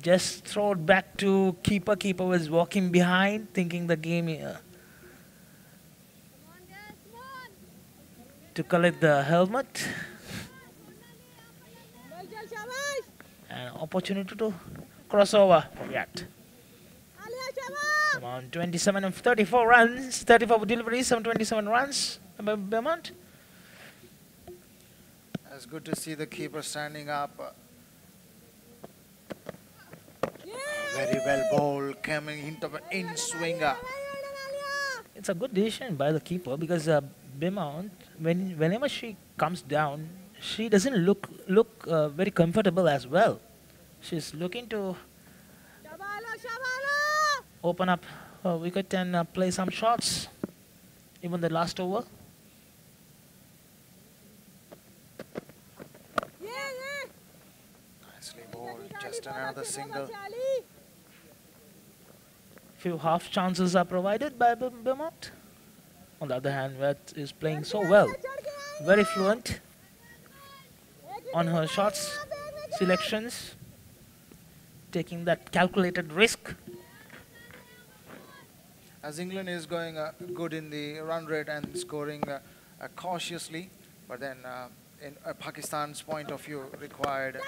Just throw it back to keeper. Keeper was walking behind, thinking the game to collect the helmet. An opportunity to cross over. Forget. Come on, 27 and 34 runs, 34 deliveries, 727 runs by Beaumont. It's good to see the keeper standing up. Very well bowled, coming into an in-swinger. It's a good decision by the keeper because Beaumont, whenever she comes down, she doesn't look very comfortable as well. She's looking to open up her wicket and play some shots, even the last over. Nicely bowled, just another single. Few half chances are provided by Beaumont. On the other hand, Wet is playing so well, very fluent on her shots selections, taking that calculated risk. As England is going good in the run rate and scoring cautiously, but then in Pakistan's point of view required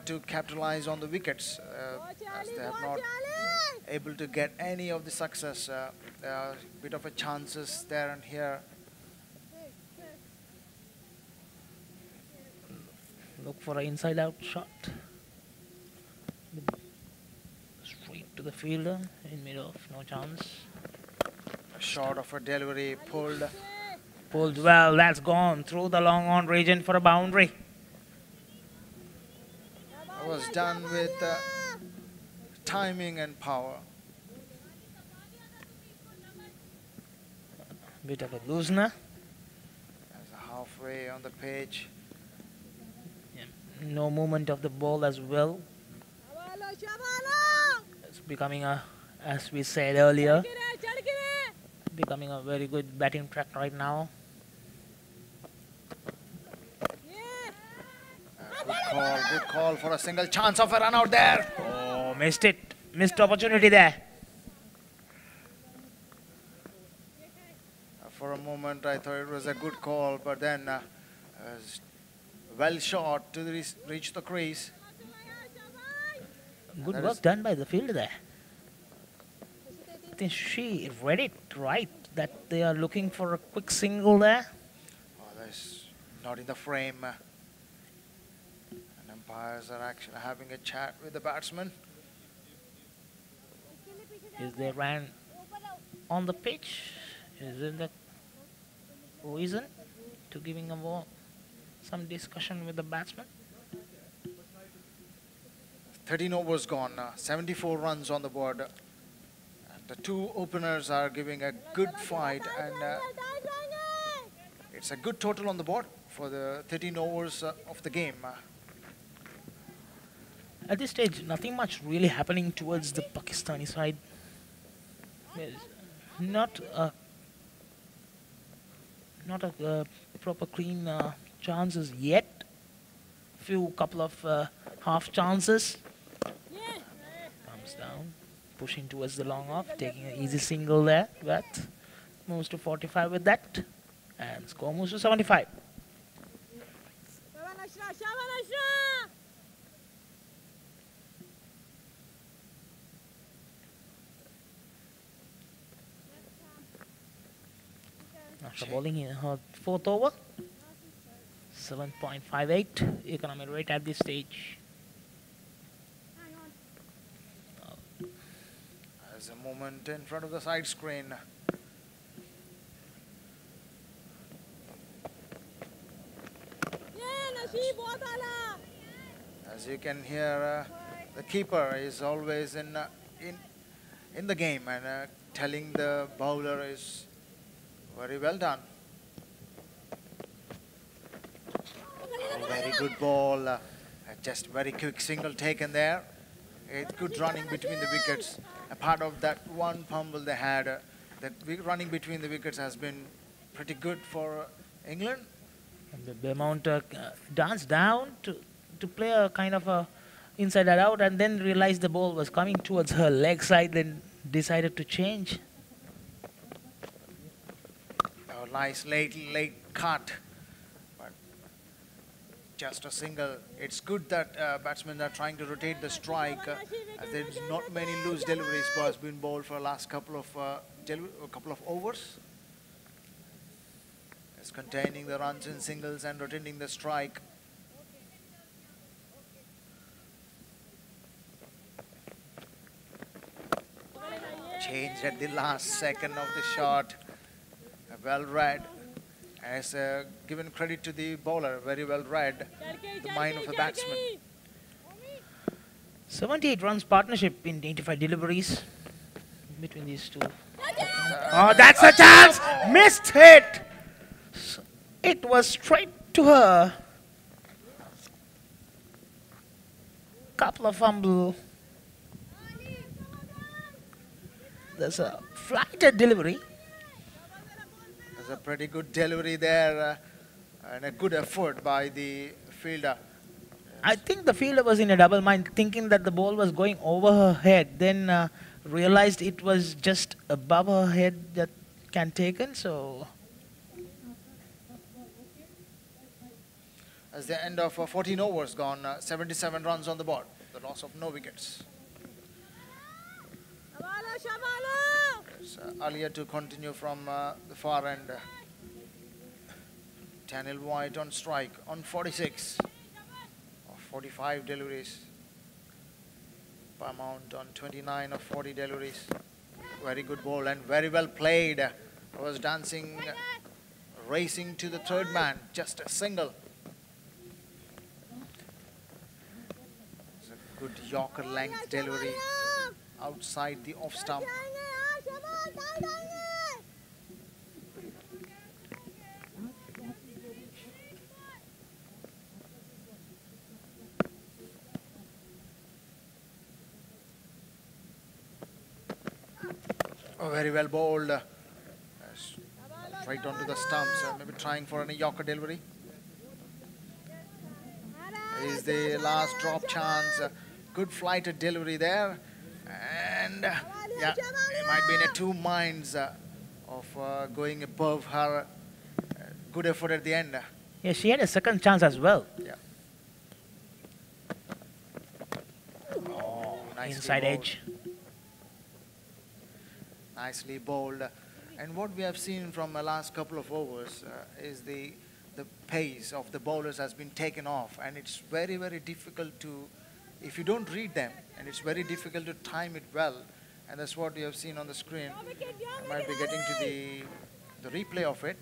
to capitalize on the wickets as they have not able to get any of the success. Bit of a chances there and here. Look for an inside out shot. Straight to the fielder in mid off, no chance. Short of a delivery pulled. Pulled well, that's gone through the long on region for a boundary. It was done with timing and power. Bit of a loosener. As halfway on the page. No movement of the ball as well. It's becoming a, as we said earlier, becoming a very good batting track right now. Good call for a single chance of a run out there. Oh, missed it. Missed opportunity there. For a moment I thought it was a good call, but then well shot to reach the crease. Good work done by the fielder there. I think she read it right that they are looking for a quick single there. Oh, that's not in the frame. And umpires are actually having a chat with the batsman. Is they ran on the pitch? Is it the reason to giving a ball? Some discussion with the batsman? 13 overs gone, 74 runs on the board. And the two openers are giving a good fight, and it's a good total on the board for the 13 overs of the game. At this stage, nothing much really happening towards the Pakistani side. There's not a proper clean chances yet. Couple of half chances. Comes down, pushing towards the long off, taking an easy single there. But moves to 45 with that, and score moves to 75. After bowling in her fourth over, 7.58 economic rate at this stage. There's a moment in front of the side screen. As you can hear, the keeper is always in the game, and telling the bowler is very well done. Very good ball. Just very quick single taken there. It's good running between the wickets. A part of that one fumble they had, that running between the wickets has been pretty good for England. And the amount danced down to play a kind of a inside and out, and then realized the ball was coming towards her leg side, then decided to change. A nice late cut, but just a single. It's good that batsmen are trying to rotate the strike, as there's not many loose deliveries has been bowled for the last couple of overs. It's containing the runs in singles and rotating the strike. Changed at the last second of the shot. Well read. As given credit to the bowler, very well read the mind of the batsman. 78 runs partnership in 85 deliveries between these two. Oh, that's a chance! Missed it! It was straight to her. Couple of fumble. There's a flighted delivery. There's a pretty good delivery there, and a good effort by the fielder. I think the fielder was in a double mind, thinking that the ball was going over her head, then realized it was just above her head that can taken, so... As the end of 14 overs gone, 77 runs on the board, the loss of no wickets. Earlier to continue from the far end. Daniel White on strike on 46 of 45 deliveries. Paramount on 29 of 40 deliveries. Very good ball and very well played. Was dancing, racing to the third man, just a single. It's a good Yorker length delivery outside the off stump. Oh, very well bowled. Right onto the stumps, maybe trying for a Yorker delivery. Is the last drop chance. Good flighted delivery there. And yeah, it might be in a two minds of going above her. Good effort at the end. Yeah, she had a second chance as well. Yeah. Nicely inside bowled. edge. Nicely bowled. And what we have seen from the last couple of overs is the pace of the bowlers has been taken off, and it's very, very difficult to, if you don't read them, and it's very difficult to time it well, and that's what you have seen on the screen. I might be getting to the replay of it.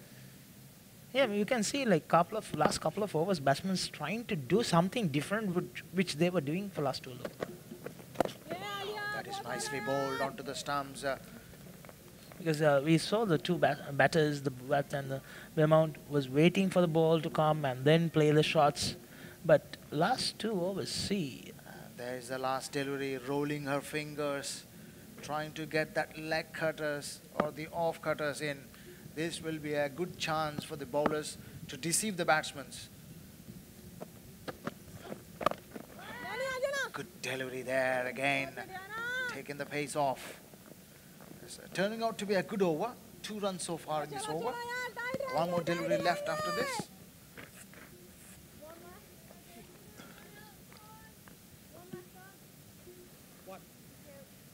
Yeah, you can see like last couple of overs, batsmen trying to do something different, which they were doing for last 2 overs. That is nicely bowled onto the stumps. Because we saw the two batters, the bat and the Vermount, was waiting for the ball to come and then play the shots. But last 2 overs, see. There's the last delivery, rolling her fingers, trying to get that leg cutters or the off cutters in. This will be a good chance for the bowlers to deceive the batsmen. Good delivery there again, taking the pace off. It's turning out to be a good over. 2 runs so far in this over. 1 more delivery left after this.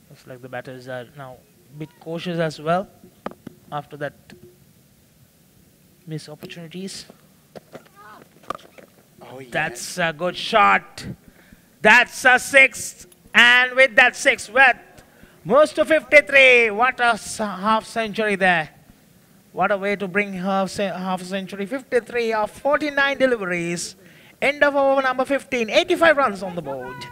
Looks like the batters are now a bit cautious as well after that missed opportunities. Oh, yes. That's a good shot. That's a 6. And with that 6, with moves to 53. What a half century there. What a way to bring half century. 53 of 49 deliveries. End of over number 15. 85 runs on the board.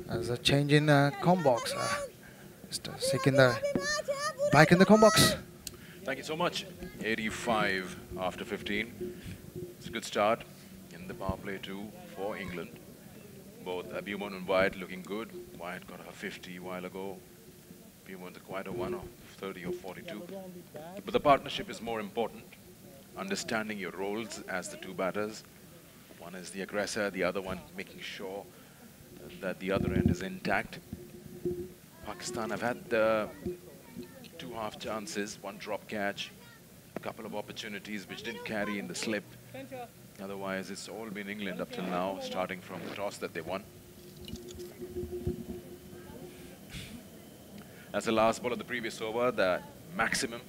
There's a change in com box. Mr. Sikindar back in the com box. Thank you so much. 85 after 15. It's a good start in the power play too for England. Both Beaumont and Wyatt looking good. Wyatt got her 50 a while ago. Beaumont quite a one of 30 or 42. But the partnership is more important. Understanding your roles as the 2 batters. One is the aggressor, the other one making sure that the other end is intact. Pakistan have had 2 half chances, 1 drop catch, a couple of opportunities which didn't carry in the slip. Otherwise, it's all been England up till now, starting from the toss that they won. That's the last ball of the previous over, the maximum.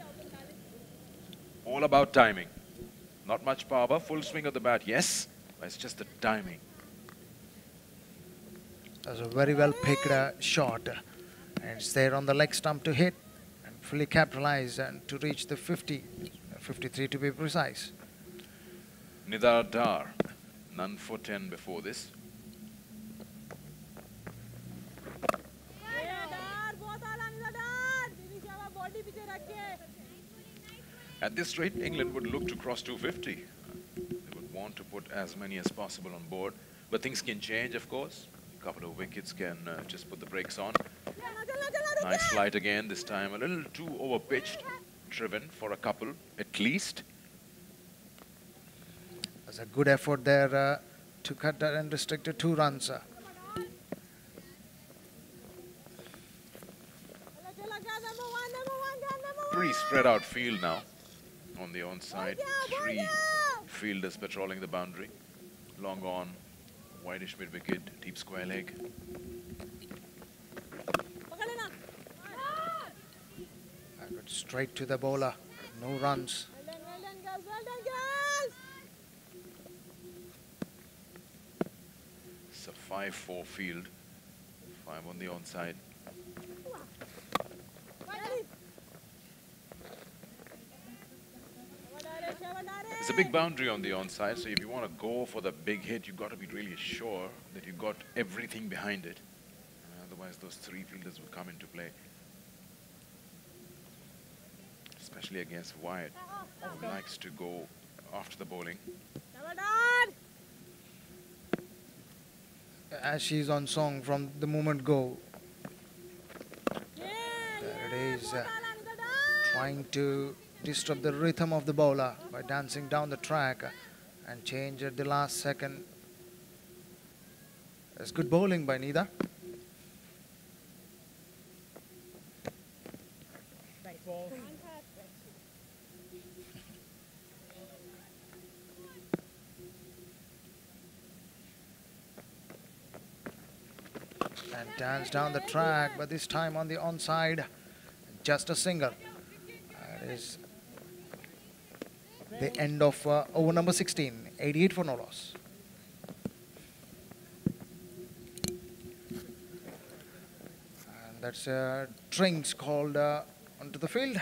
All about timing. Not much power, full swing of the bat, yes, but it's just the timing. That's a very well picked shot. And it's there on the leg stump to hit and fully capitalize and to reach the 50, 53 to be precise. Nidar Dar, none for 10 before this. At this rate, England would look to cross 250. They would want to put as many as possible on board. But things can change, of course. A couple of wickets can just put the brakes on. Nice flight again, this time a little too over-pitched, driven for a couple at least. There's a good effort there to cut that and restrict to 2 runs. Pretty spread out field now on the onside. 3 fielders patrolling the boundary. Long on, whitish mid-wicket, deep square leg. Straight to the bowler, no runs. It's a 5-4 field, 5 on the onside. It's a big boundary on the onside, so if you want to go for the big hit, you've got to be really sure that you've got everything behind it. Otherwise, those 3 fielders will come into play. Especially against Wyatt, who likes to go after the bowling. As she's on song from the moment go. There it is, trying to disrupt the rhythm of the bowler by dancing down the track and change at the last second. That's good bowling by Nida. And dance down the track, but this time on the onside, just a single. That is the end of over number 16, 88 for no loss. And that's drinks called onto the field.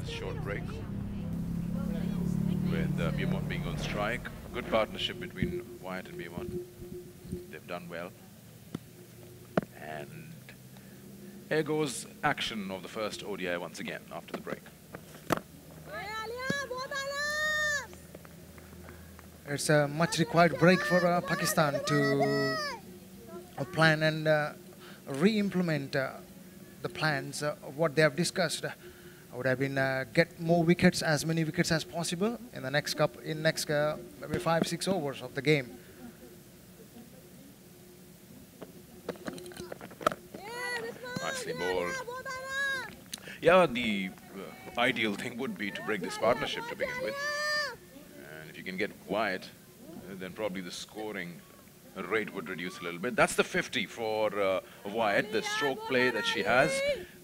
Short break with Beaumont being on strike. Good partnership between Wyatt and Beaumont. They've done well. And here goes action of the first ODI once again after the break. It's a much required break for Pakistan to plan and re-implement the plans of what they have discussed. Would have been get more wickets, as many wickets as possible in the next maybe 5-6 overs of the game. Nicely bowled. Yeah, the ideal thing would be to break this partnership to begin with. And if you can get quiet, then probably the scoring rate would reduce a little bit. That's the 50 for Wyatt, the stroke play that she has.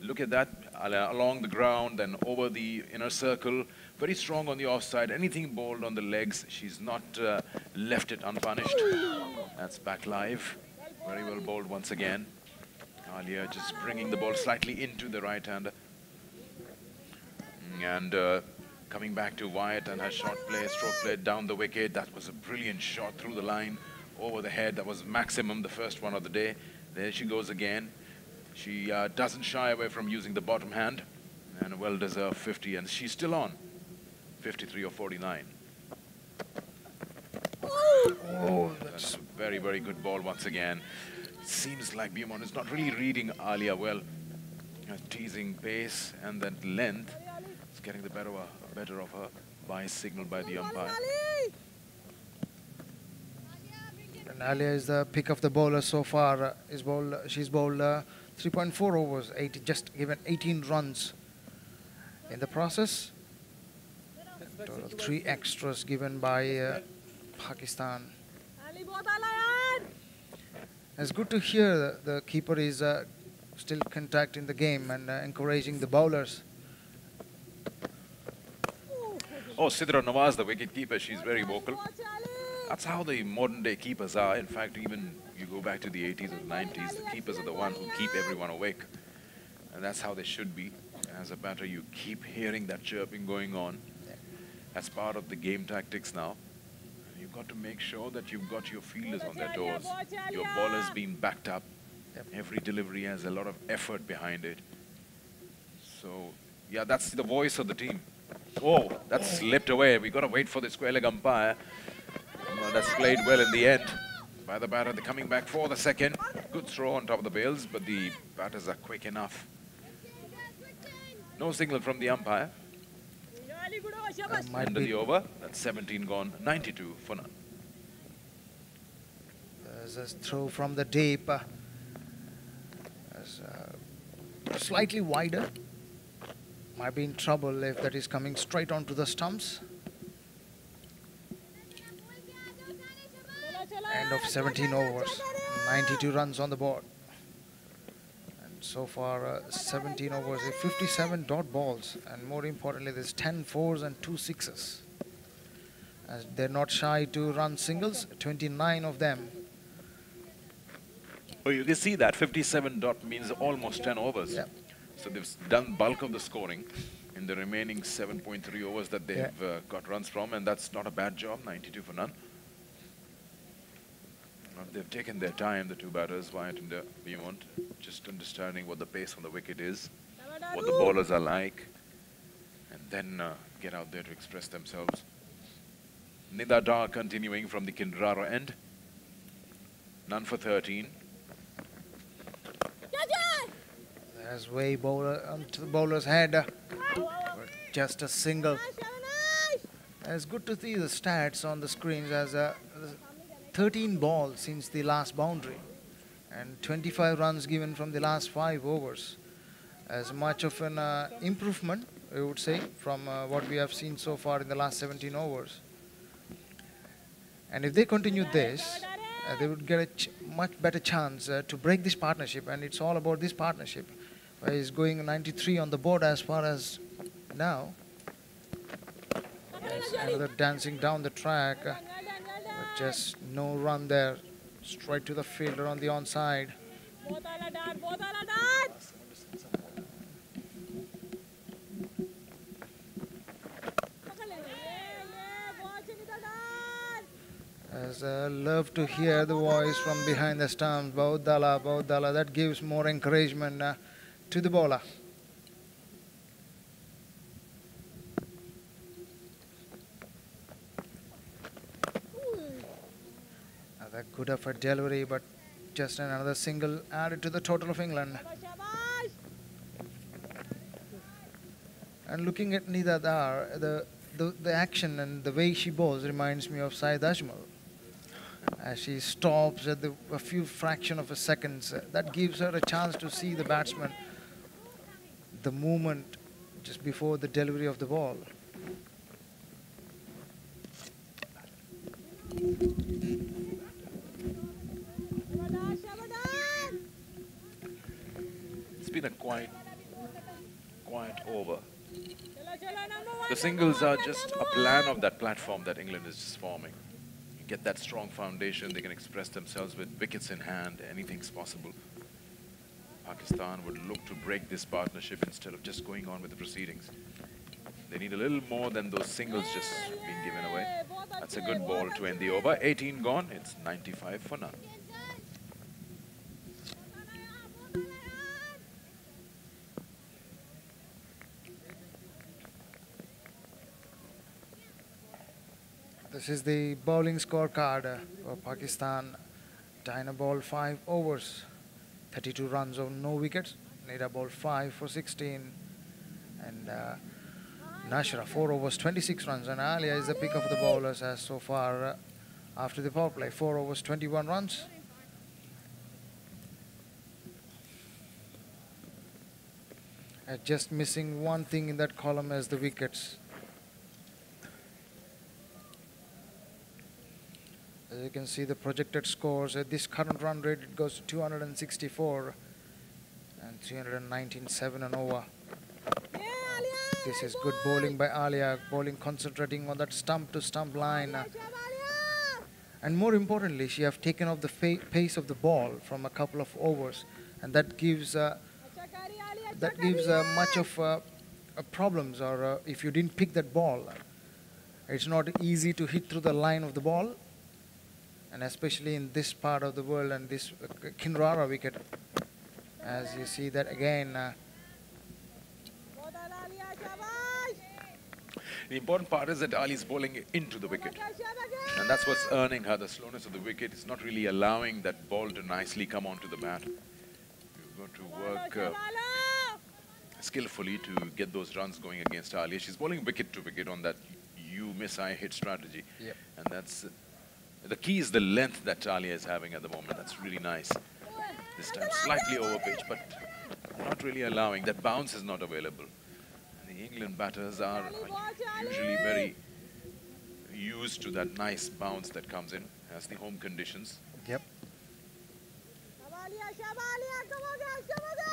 Look at that, along the ground, then over the inner circle. Very strong on the offside. Anything bowled on the legs, she's not left it unpunished. That's back live. Very well bowled once again. Alia just bringing the ball slightly into the right-hander. And coming back to Wyatt and her shot play, stroke play down the wicket. That was a brilliant shot through the line, over the head. That was maximum, the first one of the day. There she goes again. She doesn't shy away from using the bottom hand. And a well-deserved 50, and she's still on. 53 or 49. Oh, that's a very, very good ball once again. Seems like Beaumont is not really reading Alia well. Teasing pace and then length. It's getting the better of her by signal by the umpire. And Alia is the pick of the bowler so far. She's bowled 3.4 overs, just given 18 runs in the process. Total 3 extras given by Pakistan. It's good to hear the keeper is still contacting the game and encouraging the bowlers. Oh, Sidra Nawaz, the wicket keeper, she's very vocal. That's how the modern day keepers are. In fact, even you go back to the 80s or 90s, the keepers are the one who keep everyone awake. And that's how they should be. As a batter, you keep hearing that chirping going on. That's part of the game tactics now. You've got to make sure that you've got your fielders on their toes. Your ballers being backed up. Every delivery has a lot of effort behind it. So, yeah, that's the voice of the team. Oh, that slipped away. We've got to wait for the square leg umpire. Well, that's played well in the end by the batter. They're coming back for the second. Good throw on top of the bails, but the batters are quick enough. No signal from the umpire. End of the over. That's 17 gone. 92 for none. There's a throw from the deep. Slightly wider. Might be in trouble if that is coming straight onto the stumps. End of 17 overs. 92 runs on the board. And so far, 17 overs, 57 dot balls. And more importantly, there's 10 fours and 2 sixes. As they're not shy to run singles, 29 of them. Oh, you can see that 57 dot means almost 10 overs. Yep. So they've done bulk of the scoring in the remaining 7.3 overs that they've got runs from, and that's not a bad job. 92 for none. They've taken their time, the two batters, Wyatt and Beaumont, just understanding what the pace on the wicket is, what the bowlers are like, and then get out there to express themselves. Nida Dar continuing from the Kinrara end. None for 13. There's way bowler onto the bowler's head. Just a single. It's good to see the stats on the screens as 13 balls since the last boundary and 25 runs given from the last 5 overs. As much of an improvement, I would say, from what we have seen so far in the last 17 overs. And if they continue this, they would get a much better chance to break this partnership, and it's all about this partnership. He's going 93 on the board as far as now. There's another dancing down the track, but just no run there. Straight to the fielder on the onside. As I love to hear the voice from behind the stumps, Baudala, Baudala. That gives more encouragement to the bowler. Another good effort delivery, but just another single added to the total of England. And looking at Nida Dar, the action and the way she bowls reminds me of Saeed Ajmal. As she stops at a few fraction of a seconds, that gives her a chance to see the batsman, the movement just before the delivery of the ball. It's been a quiet over. The singles are just a plan of that platform that England is just forming. You get that strong foundation, they can express themselves with wickets in hand, anything's possible. Pakistan would look to break this partnership instead of just going on with the proceedings. They need a little more than those singles just being given away. That's a good ball to end the over. 18 gone, it's 95 for none. This is the bowling scorecard for Pakistan. Diana bowled 5 overs, 32 runs on no wickets. Nida bowled 5 for 16. And Nashra 4 overs, 26 runs. And Alia is the pick of the bowlers as so far after the power play. 4 overs, 21 runs. Just missing one thing in that column as the wickets. As you can see the projected scores at this current run rate, it goes to 264 and 319.7 and over. This is good bowling by Alia, bowling concentrating on that stump to stump line. And more importantly, she have taken off the pace of the ball from a couple of overs, and that gives much of problems, or if you didn't pick that ball, it's not easy to hit through the line of the ball. And especially in this part of the world and this Kinrara wicket, as you see that again. The important part is that Ali is bowling into the wicket. And that's what's earning her the slowness of the wicket. It's not really allowing that ball to nicely come onto the bat. You've got to work skillfully to get those runs going against Ali. She's bowling wicket to wicket on that you miss, I hit strategy. Yep. And that's... the key is the length that Alia is having at the moment. That's really nice. This time slightly over pitch, but not really allowing. That bounce is not available. And the England batters are usually very used to that nice bounce that comes in as the home conditions. Yep.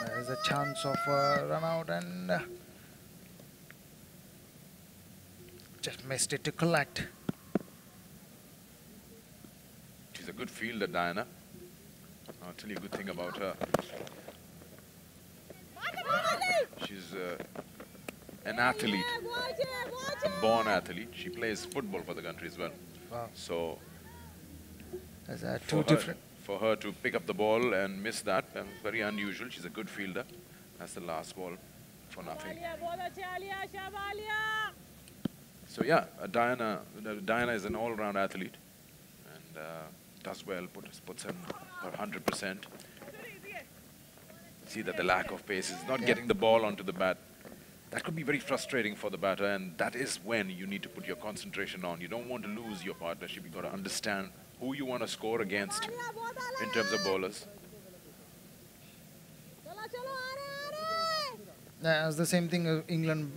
There's a chance of a run out and just missed it to collect. She's a good fielder, Diana. I'll tell you a good thing about her. She's an athlete, a born athlete. She plays football for the country as well. Wow. So There's two different. For her to pick up the ball and miss that, very unusual. She's a good fielder. That's the last ball for nothing. So yeah, Diana is an all-round athlete and does well, puts in her 100%. See that the lack of pace is not getting the ball onto the bat. That could be very frustrating for the batter, and that is when you need to put your concentration on. You don't want to lose your partnership. You've got to understand who you want to score against in terms of bowlers. It's the same thing England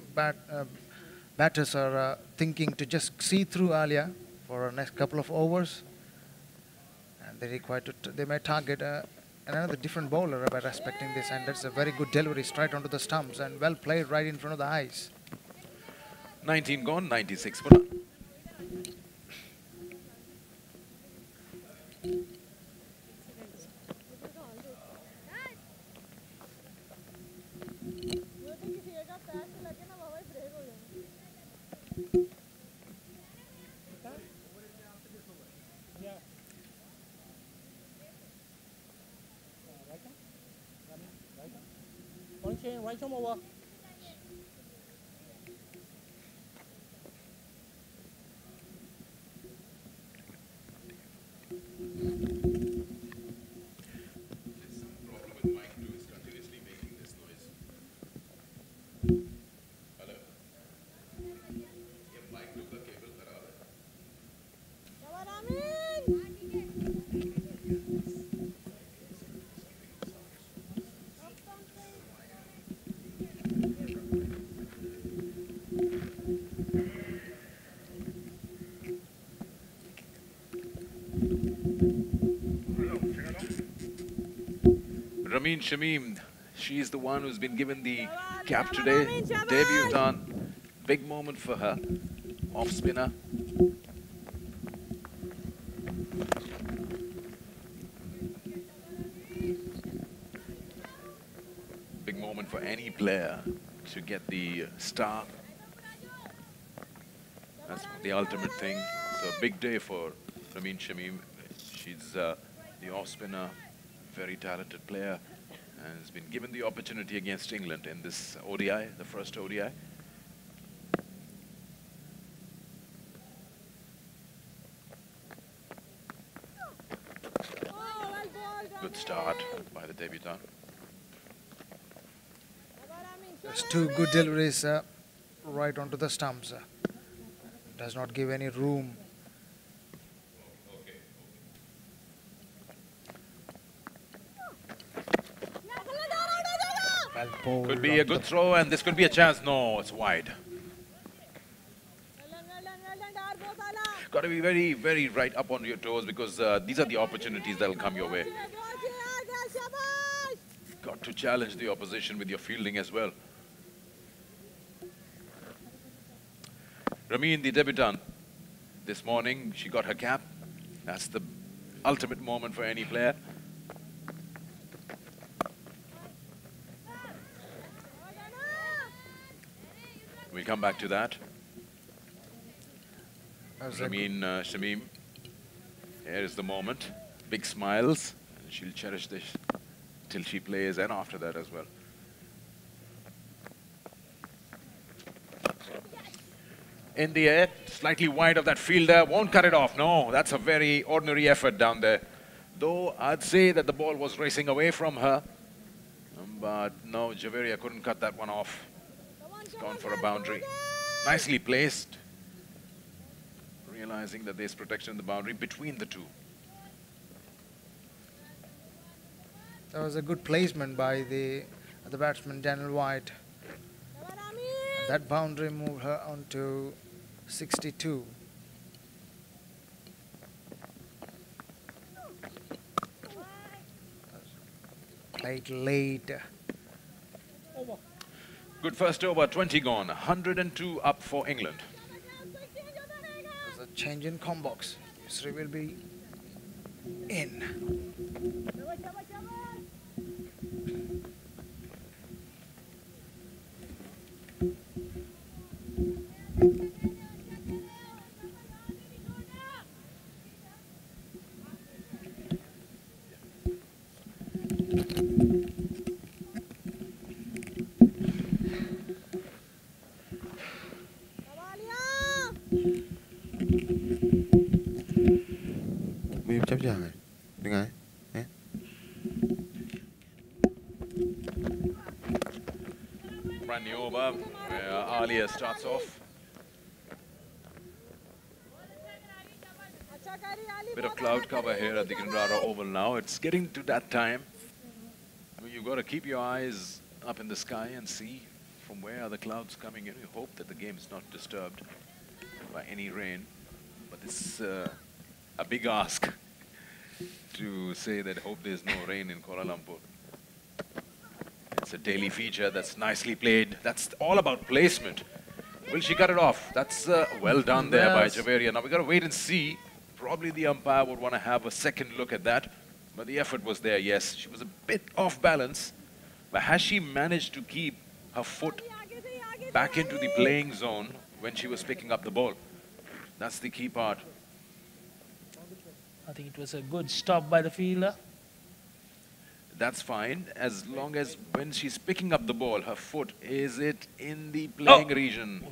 batters are thinking, to just see through Alia for the next couple of overs. And they require they may target another different bowler by respecting this, and that's a very good delivery straight onto the stumps and well played right in front of the eyes. 19 gone, 96 for none. Ramin Shamim, she's the one who's been given the cap today. Debutant. Big moment for her. Off spinner. Big moment for any player to get the star. That's the ultimate thing. So a big day for Ramin Shamim. She's the off spinner. Very talented player, and has been given the opportunity against England in this ODI, the first ODI. Good start by the debutant. There's two good deliveries right onto the stumps. Does not give any room. Could be a good throw, and this could be a chance. No, it's wide. Got to be very, very right up on your toes, because these are the opportunities that'll come your way. Got to challenge the opposition with your fielding as well. Ramin, the debutant, this morning, she got her cap. That's the ultimate moment for any player. We'll come back to that. Ramin Shamim, here is the moment. Big smiles, and she'll cherish this till she plays, and after that as well. In the air, slightly wide of that fielder, won't cut it off. No, that's a very ordinary effort down there. Though I'd say that the ball was racing away from her, but no, Javeria couldn't cut that one off. Gone for a boundary. Nicely placed. Realizing that there's protection in the boundary between the two. That was a good placement by the batsman Daniel White. And that boundary moved her on to 62. Played late. Good first over, 20 gone, 102 up for England. There's a change in combox. Sri will be in. chấp giờ rồi. Đừng ấy. Brand new over where Alia starts off. Bit of cloud cover here at the Kinrara Oval now. It's getting to that time. I mean, you've got to keep your eyes up in the sky and see from where are the clouds coming in. You hope that the game is not disturbed by any rain. But it's a big ask to say that hope there's no rain in Kuala Lumpur. It's a daily feature that's nicely played. That's all about placement. Will she cut it off? That's well done there by Javeria. Now we've got to wait and see. Probably the umpire would want to have a second look at that. But the effort was there, yes. She was a bit off balance. But has she managed to keep her foot back into the playing zone when she was picking up the ball? That's the key part. I think it was a good stop by the fielder. That's fine, as long as when she's picking up the ball, her foot, is it in the playing region?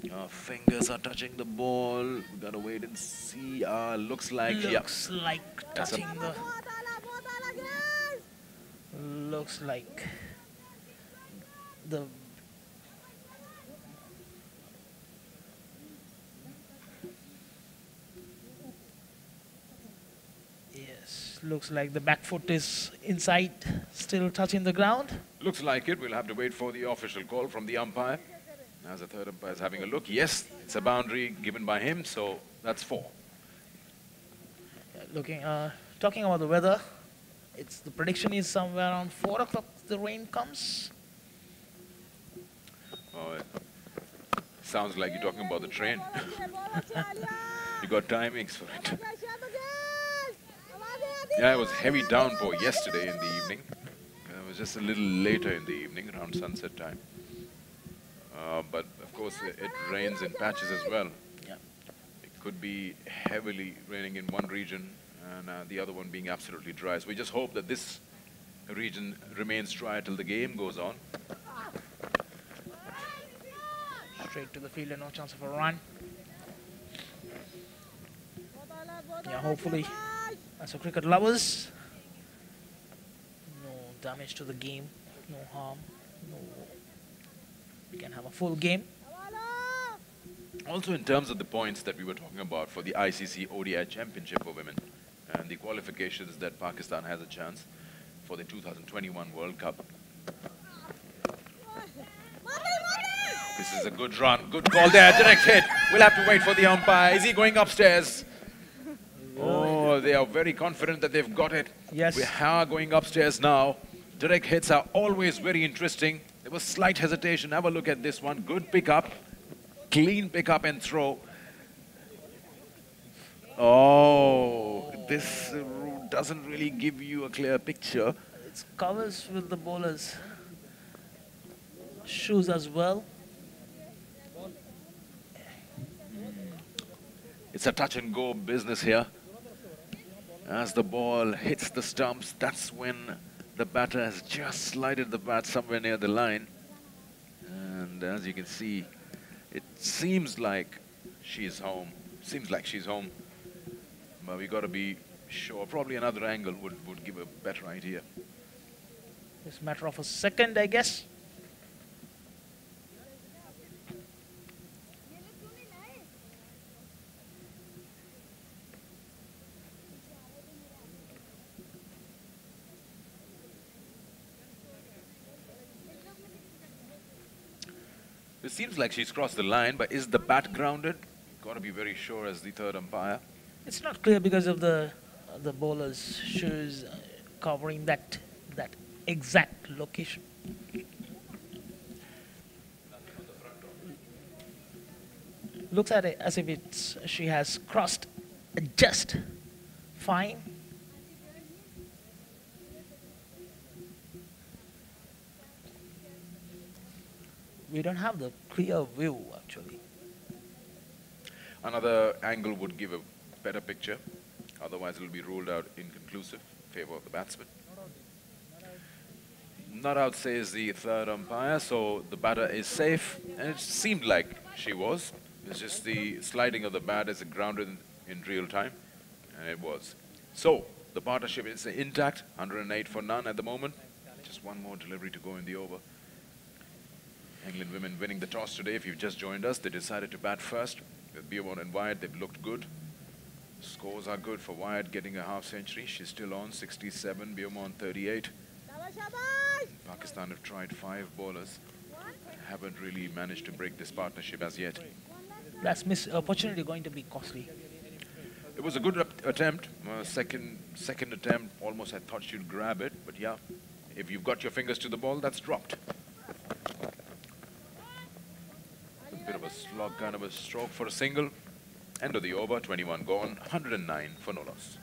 Her fingers are touching the ball. We gotta wait and see. Looks like, Like touching the... Looks like the... Looks like the back foot is inside, still touching the ground. Looks like it. We'll have to wait for the official call from the umpire. As the third umpire is having a look. Yes, it's a boundary given by him, so that's 4. Talking about the weather, the prediction is somewhere around 4 o'clock the rain comes. Oh, it sounds like you're talking about the train. You got timings for it. Yeah, it was heavy downpour yesterday in the evening. It was just a little later in the evening, around sunset time. But of course, it rains in patches as well. Yeah. It could be heavily raining in one region and the other one being absolutely dry. So we just hope that this region remains dry till the game goes on. Straight to the field and no chance of a run. Yeah, hopefully, as for cricket lovers, no damage to the game, no harm, we can have a full game. Also in terms of the points that we were talking about for the ICC ODI Championship for women and the qualifications that Pakistan has a chance for the 2021 World Cup. This is a good run, good call there, direct hit. We'll have to wait for the umpire. Is he going upstairs? Oh, they are very confident that they've got it. Yes. We are going upstairs now. Direct hits are always very interesting. There was slight hesitation. Have a look at this one. Good pickup. Clean pickup and throw. Oh, this doesn't really give you a clear picture. It covers with the bowler's shoes as well. It's a touch and go business here. As the ball hits the stumps, that's when the batter has just slided the bat somewhere near the line. And as you can see, it seems like she's home. Seems like she's home. But we got to be sure. Probably another angle would give a better idea. It's a matter of a second, I guess. It seems like she's crossed the line, but is the bat grounded? Got to be very sure as the third umpire. It's not clear because of the bowler's shoes covering that exact location. Looks at it as if she has crossed just fine. We don't have the clear view actually. Another angle would give a better picture. Otherwise, it will be ruled out inconclusive in favor of the batsman. Not out, says the third umpire, so the batter is safe. And it seemed like she was. It's just the sliding of the bat is grounded in real time. And it was. So, the partnership is intact. 108 for none at the moment. Just one more delivery to go in the over. England women winning the toss today. If you've just joined us, they decided to bat first. With Beermont and Wyatt, they've looked good. Scores are good for Wyatt getting a half century. She's still on 67, Beermont 38. Pakistan have tried 5 bowlers. Haven't really managed to break this partnership as yet. That's missed opportunity going to be costly. It was a good attempt. Second attempt, almost I thought she'd grab it. But yeah, if you've got your fingers to the ball, that's dropped. A bit of a slog, kind of a stroke for a single. End of the over, 21 gone, 109 for no loss.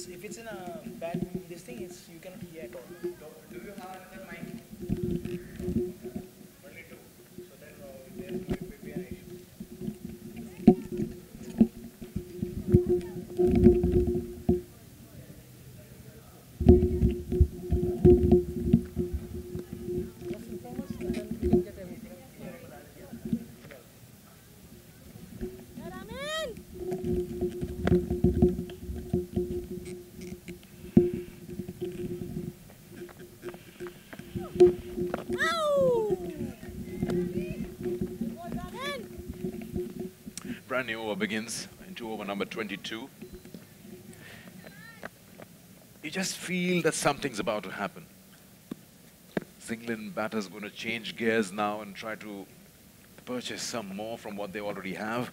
If it's in a bad this thing, you cannot hear at all. Do you have another mic? Only 2. So then there will be an issue. Brand new over begins into over number 22. You just feel that something's about to happen. Is England batters going to change gears now and try to purchase some more from what they already have?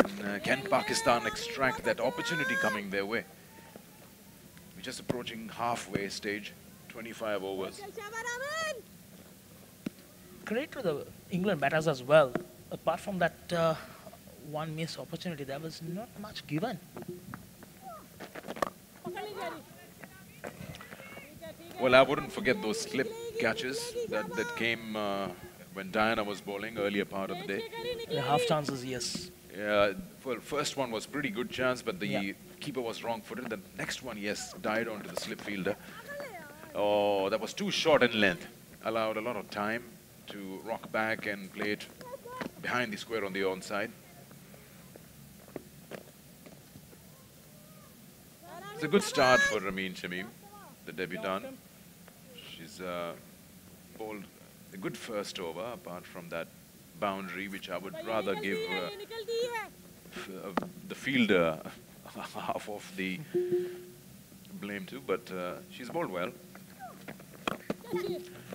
And can Pakistan extract that opportunity coming their way? We're just approaching halfway stage, 25 overs. Credit to the England batters as well. Apart from that one missed opportunity, there was not much given. Well, I wouldn't forget those slip catches that came when Diana was bowling earlier part of the day. The half chances, yes. Yeah, well, first one was pretty good chance, but the keeper was wrong-footed. The next one, yes, died onto the slip fielder. Oh, that was too short in length. Allowed a lot of time to rock back and play it behind the square on the onside. It's a good start for Ramin Shamim, the debutant. She's bowled a good first over, apart from that boundary, which I would rather give the fielder half of the blame to, but she's bowled well.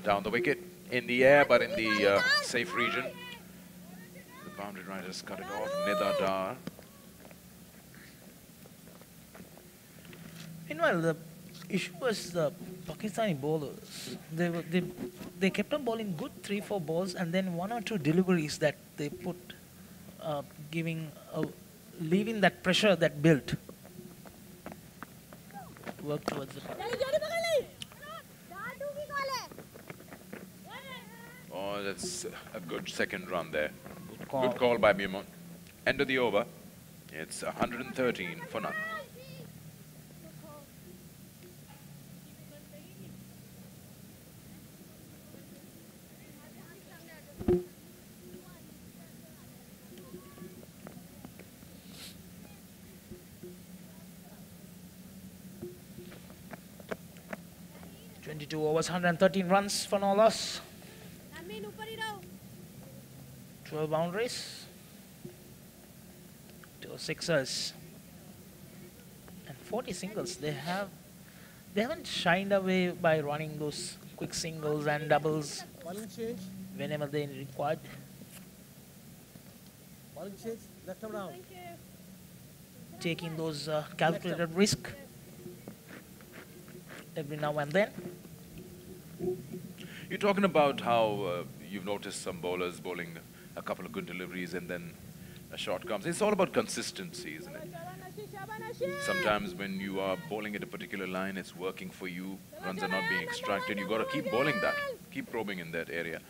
Down the wicket, in the air, but in the safe region. The boundary riders cut it off. Nida Dar. Meanwhile, the issue was the Pakistani bowlers. They kept on bowling good 3-4 balls, and then 1 or 2 deliveries that they put, leaving that pressure that built. Work towards the. Oh, that's a good second run there. Good call by Mimon. End of the over. It's 113 for none. Overs, 113 runs for no loss. 12 boundaries, 2 sixers, and 40 singles. They haven't shined away by running those quick singles and doubles whenever they required. Taking those calculated risk every now and then. You're talking about how you've noticed some bowlers bowling a couple of good deliveries and then a shot comes. It's all about consistency, isn't it? Sometimes when you are bowling at a particular line, it's working for you, runs are not being extracted. You've got to keep bowling that, keep probing in that area.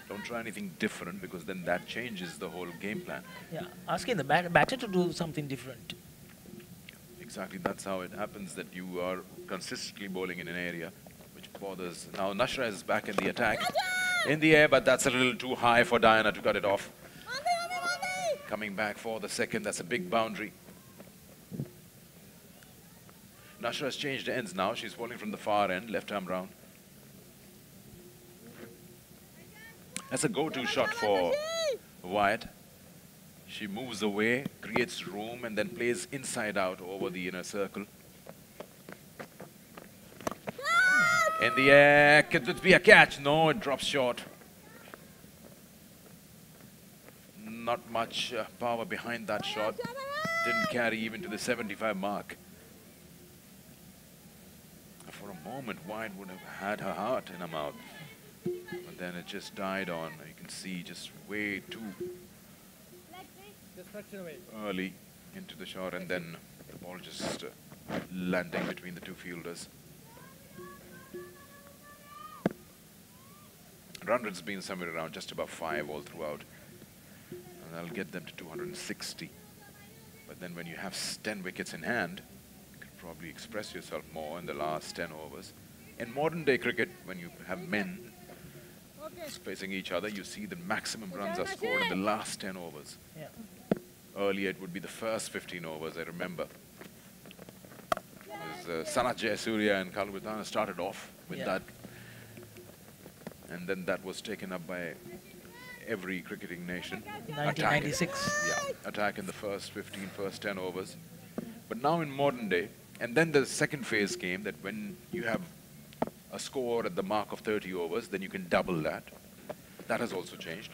Don't try anything different, because then that changes the whole game plan. Yeah, asking the batter to do something different. Exactly, that's how it happens, that you are consistently bowling in an area which bothers. Now Nashra is back in the attack. In the air, but that's a little too high for Diana to cut it off. Coming back for the second, that's a big boundary. Nashra has changed ends now. She's bowling from the far end, left arm round. That's a go-to shot for Wyatt. She moves away, creates room, and then plays inside out over the inner circle. In the air, could it be a catch? No, it drops short. Not much power behind that shot. Didn't carry even to the 75 mark. For a moment, Wyatt would have had her heart in her mouth. But then it just died on. You can see just way too early into the shot, and then the ball just landing between the two fielders. Run rate's been somewhere around just above 5 all throughout. And that'll get them to 260. But then when you have 10 wickets in hand, you can probably express yourself more in the last 10 overs. In modern day cricket, when you have men facing each other, you see the maximum runs are scored in the last 10 overs. Yeah. Earlier it would be the first 15 overs, I remember. Sanat Jayasuriya and Kalubitana started off with that and then that was taken up by every cricketing nation. In 1996. Attack in the first 10 overs. But now in modern day, and then the second phase came that when you have a score at the mark of 30 overs, then you can double that. That has also changed.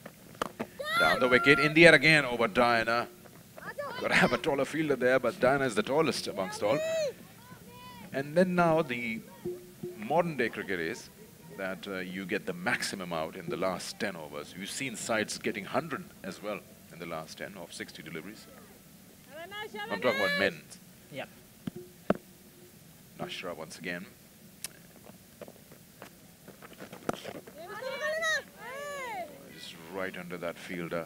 Down the wicket, in the air again over Diana. Got to have a taller fielder there, but Diana is the tallest amongst all. And then now the modern day cricket is that you get the maximum out in the last 10 overs. We've seen sides getting 100 as well in the last 10 of 60 deliveries. I'm talking about men. Yeah. Nashra once again. Just right under that fielder,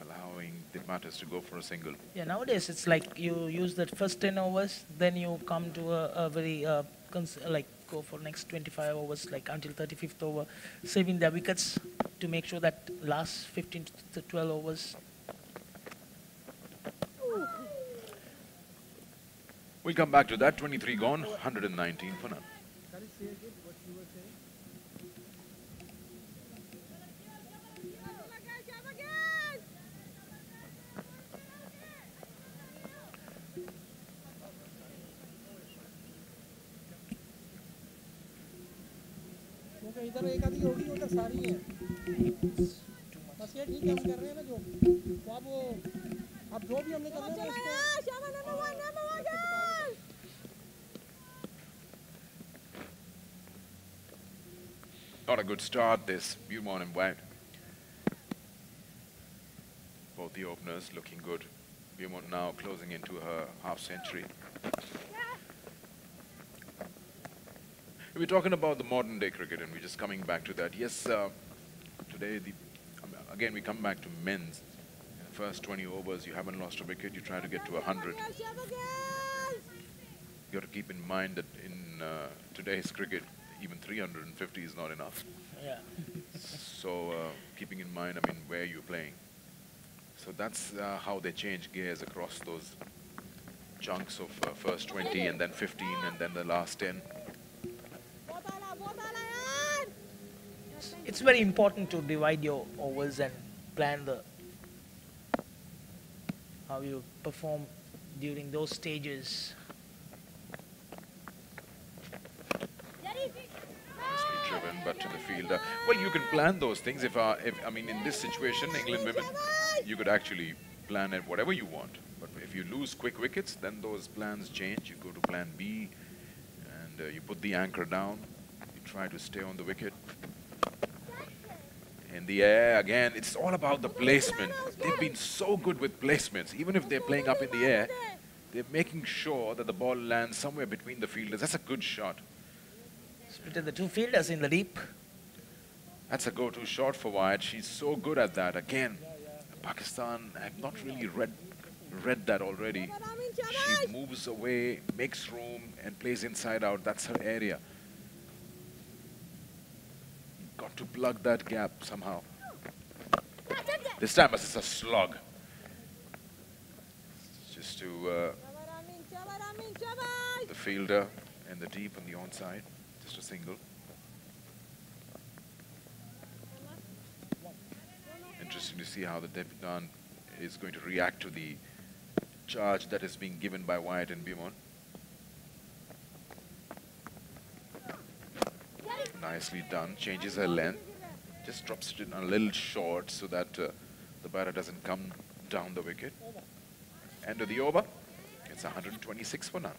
allowing the batters to go for a single. Yeah, nowadays it's like you use that first 10 overs, then you come to a very, like go for next 25 overs, like until 35th over, saving their wickets to make sure that last 15 to 12 overs. We'll come back to that. 23 gone, 119 for none. इधर एक आधी होगी उधर सारी है बस ये ठीक है हम कर रहे हैं ना जो अब जो भी हमने करना है Not a good start this, Beaumont and White. Both the openers looking good. Beaumont now closing into her half century. We're talking about the modern day cricket and we're just coming back to that. Yes, today, again we come back to men's. In the first 20 overs, you haven't lost a wicket, you try to get to 100. You got to keep in mind that in today's cricket, even 350 is not enough. Yeah. So keeping in mind, I mean, where you're playing. So that's how they change gears across those chunks of first 20 and then 15 and then the last 10. It's very important to divide your overs and plan how you perform during those stages. Nicely driven, but to the fielder. Well, you can plan those things. If I mean, in this situation, England women, you could actually plan it whatever you want. But if you lose quick wickets, then those plans change. You go to plan B, and you put the anchor down. You try to stay on the wicket. In the air, again, it's all about the placement. They've been so good with placements. Even if they're playing up in the air, they're making sure that the ball lands somewhere between the fielders. That's a good shot. Split the two fielders in the deep. That's a go-to shot for Wyatt. She's so good at that. Again, Pakistan have not really read that already. She moves away, makes room, and plays inside out. That's her area. Got to plug that gap somehow. This time it's a slog. Just to the fielder and the deep on the onside. Just a single. Interesting to see how the debutant is going to react to the charge that is being given by Wyatt and Beaumont. Nicely done. Changes her length. Just drops it in a little short so that the batter doesn't come down the wicket. End of the over. It's 126 for none.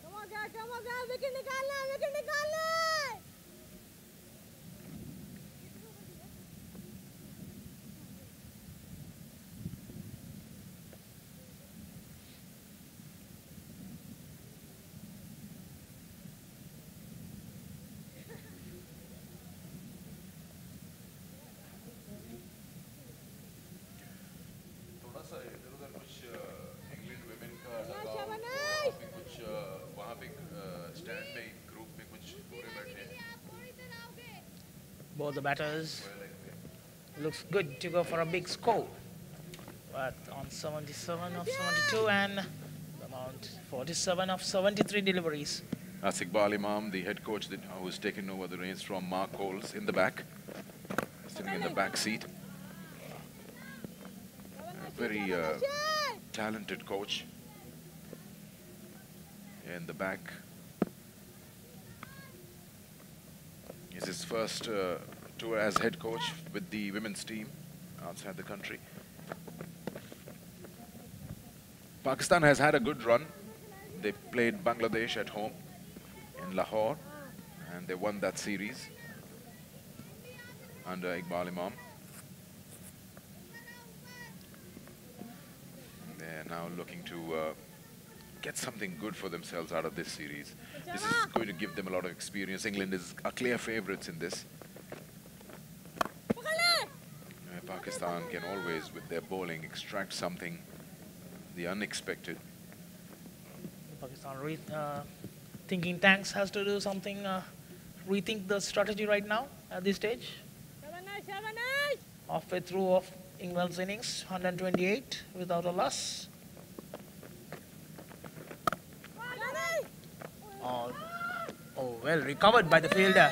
Come on, guys. Wicket nikalna, wicket nikalna. Both the batters looks good to go for a big score. on 77 of 72 and amount 47 of 73 deliveries. That's Iqbal Imam, the head coach who's taken over the reins from Mark Coles in the back, sitting in the back seat. A very talented coach in the back. It's his first tour as head coach with the women's team outside the country. Pakistan has had a good run. They played Bangladesh at home in Lahore and they won that series under Iqbal Imam. They're now looking to get something good for themselves out of this series. This is going to give them a lot of experience. England is a clear favourites in this. Pakistan can always, with their bowling, extract something, the unexpected. Pakistan thinking tanks has to do something, rethink the strategy right now at this stage. Halfway through of England's innings, 128 without a loss. Oh, well recovered by the fielder.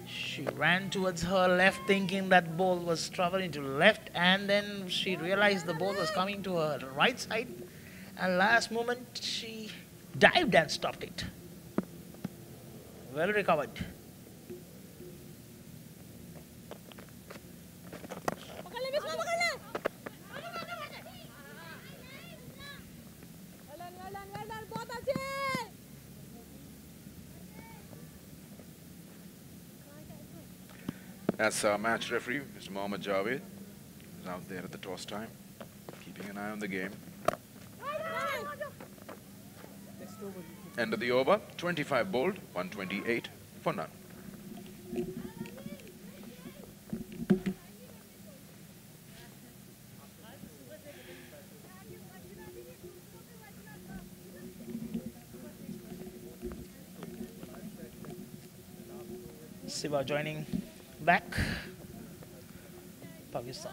She ran towards her left thinking that ball was traveling to left, and then she realized the ball was coming to her right side, and last moment she dived and stopped it. Well recovered. That's our match referee, Mr. Mohammad Javed, who's out there at the toss time, keeping an eye on the game. End of the over, 25 bowled, 128 for none. Siva joining back. Pakistan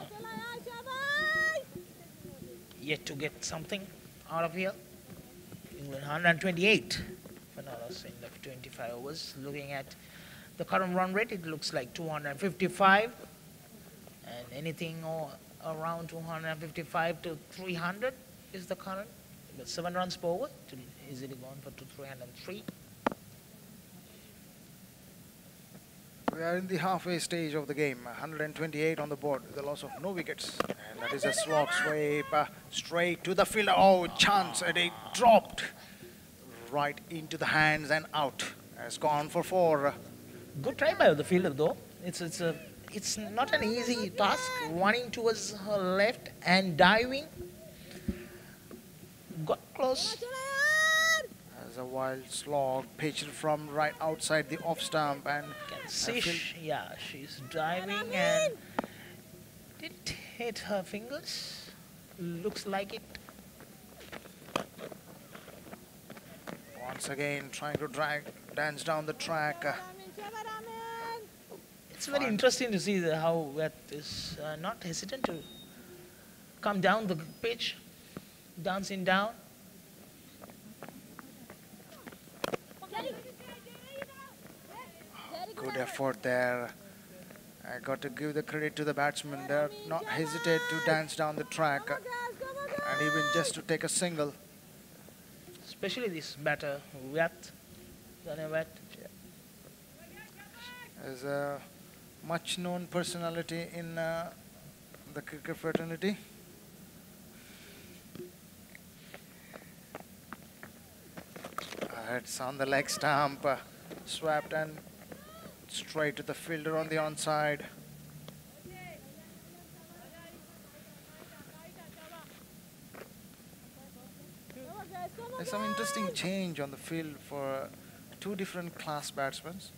yet to get something out of here. England 128 for now in the 25 overs. Looking at the current run rate, it looks like 255, and anything around 255 to 300 is the current. But 7 runs per over, easily gone for 303. We are in the halfway stage of the game. 128 on the board with the loss of no wickets. And that is a slog sweep straight to the fielder. Oh, chance, and it dropped right into the hands and out. Has gone for 4. Good try by the fielder though. It's not an easy task running towards her left and diving. Got close. As a wild slog pitched from right outside the off stump, and can see she's diving and did hit her fingers. Looks like it. Once again trying to dance down the track. It's very interesting to see how that is not hesitant to come down the pitch, dancing down. Good effort there. I got to give the credit to the batsman. They're not hesitate to dance down the track and even just to take a single. Especially this batter, Wet. As a much known personality in the cricket fraternity. It's on the leg stump, swept and straight to the fielder on the onside. There's some interesting change on the field for 2 different class batters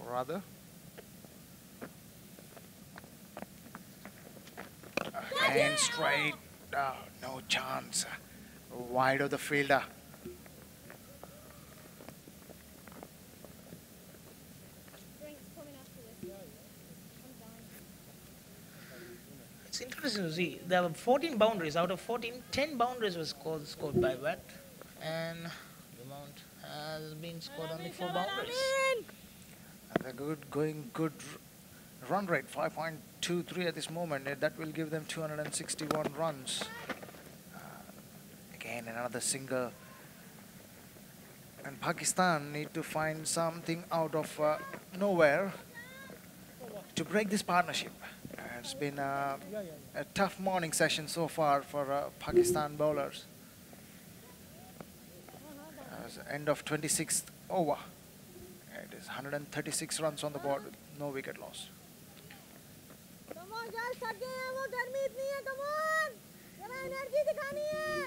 rather. Again straight, no chance, wide of the fielder. interesting to see. There were 14 boundaries. Out of 14, 10 boundaries were scored by Wet, and Dumont has been scored only 4 boundaries. And they're going good run rate, 5.23 at this moment. That will give them 261 runs. Again, another single. And Pakistan need to find something out of nowhere to break this partnership. It's been a tough morning session so far for Pakistan bowlers. End of 26th over. It is 136 runs on the board with no wicket loss. Come on, guys, थक गए हैं वो गर्मी इतनी है, come on, जरा energy दिखानी है.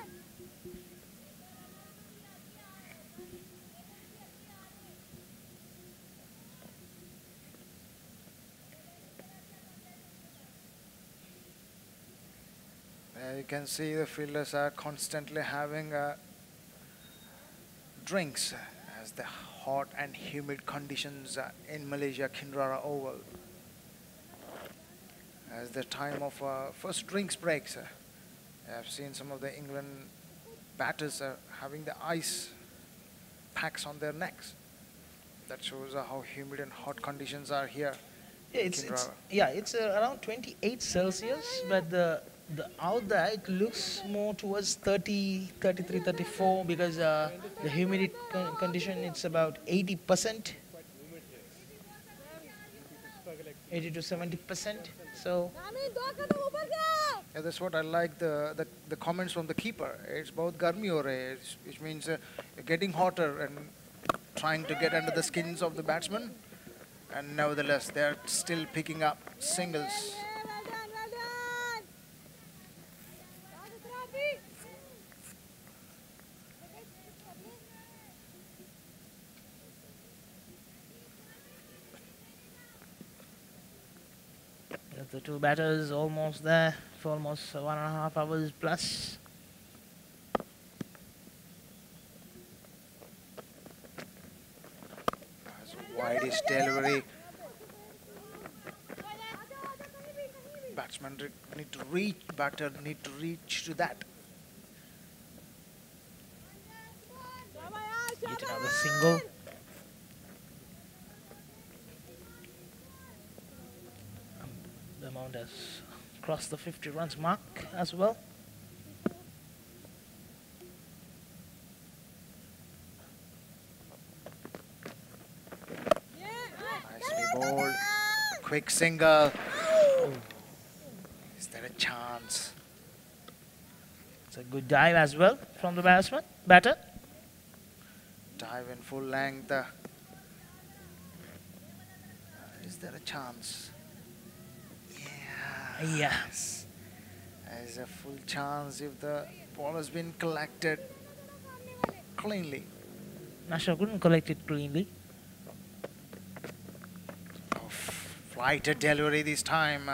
You can see the fielders are constantly having drinks as the hot and humid conditions in Malaysia Kinrara Oval. As the time of first drinks breaks, I've seen some of the England batters having the ice packs on their necks. That shows how humid and hot conditions are here. It's around 28 Celsius, but the out there it looks more towards 30, 33, 34 because the humidity condition it's about 80%, 80 to 70%. So yeah, that's what I like the comments from the keeper. It's both garmi ho rahe, which means getting hotter and trying to get under the skins of the batsmen, and nevertheless they're still picking up singles. the two batters almost there for almost 1.5 hours plus. Widest delivery. Batsman need to reach, batter need to reach to that. Get another single. The amount has crossed the 50 runs mark as well. Nicely bowled. Quick single. Is there a chance? It's a good dive as well from the batter. Dive in full length. Is there a chance? Yes. There's a full chance if the ball has been collected cleanly. Nasha couldn't collect it cleanly. Oh, flighted delivery this time.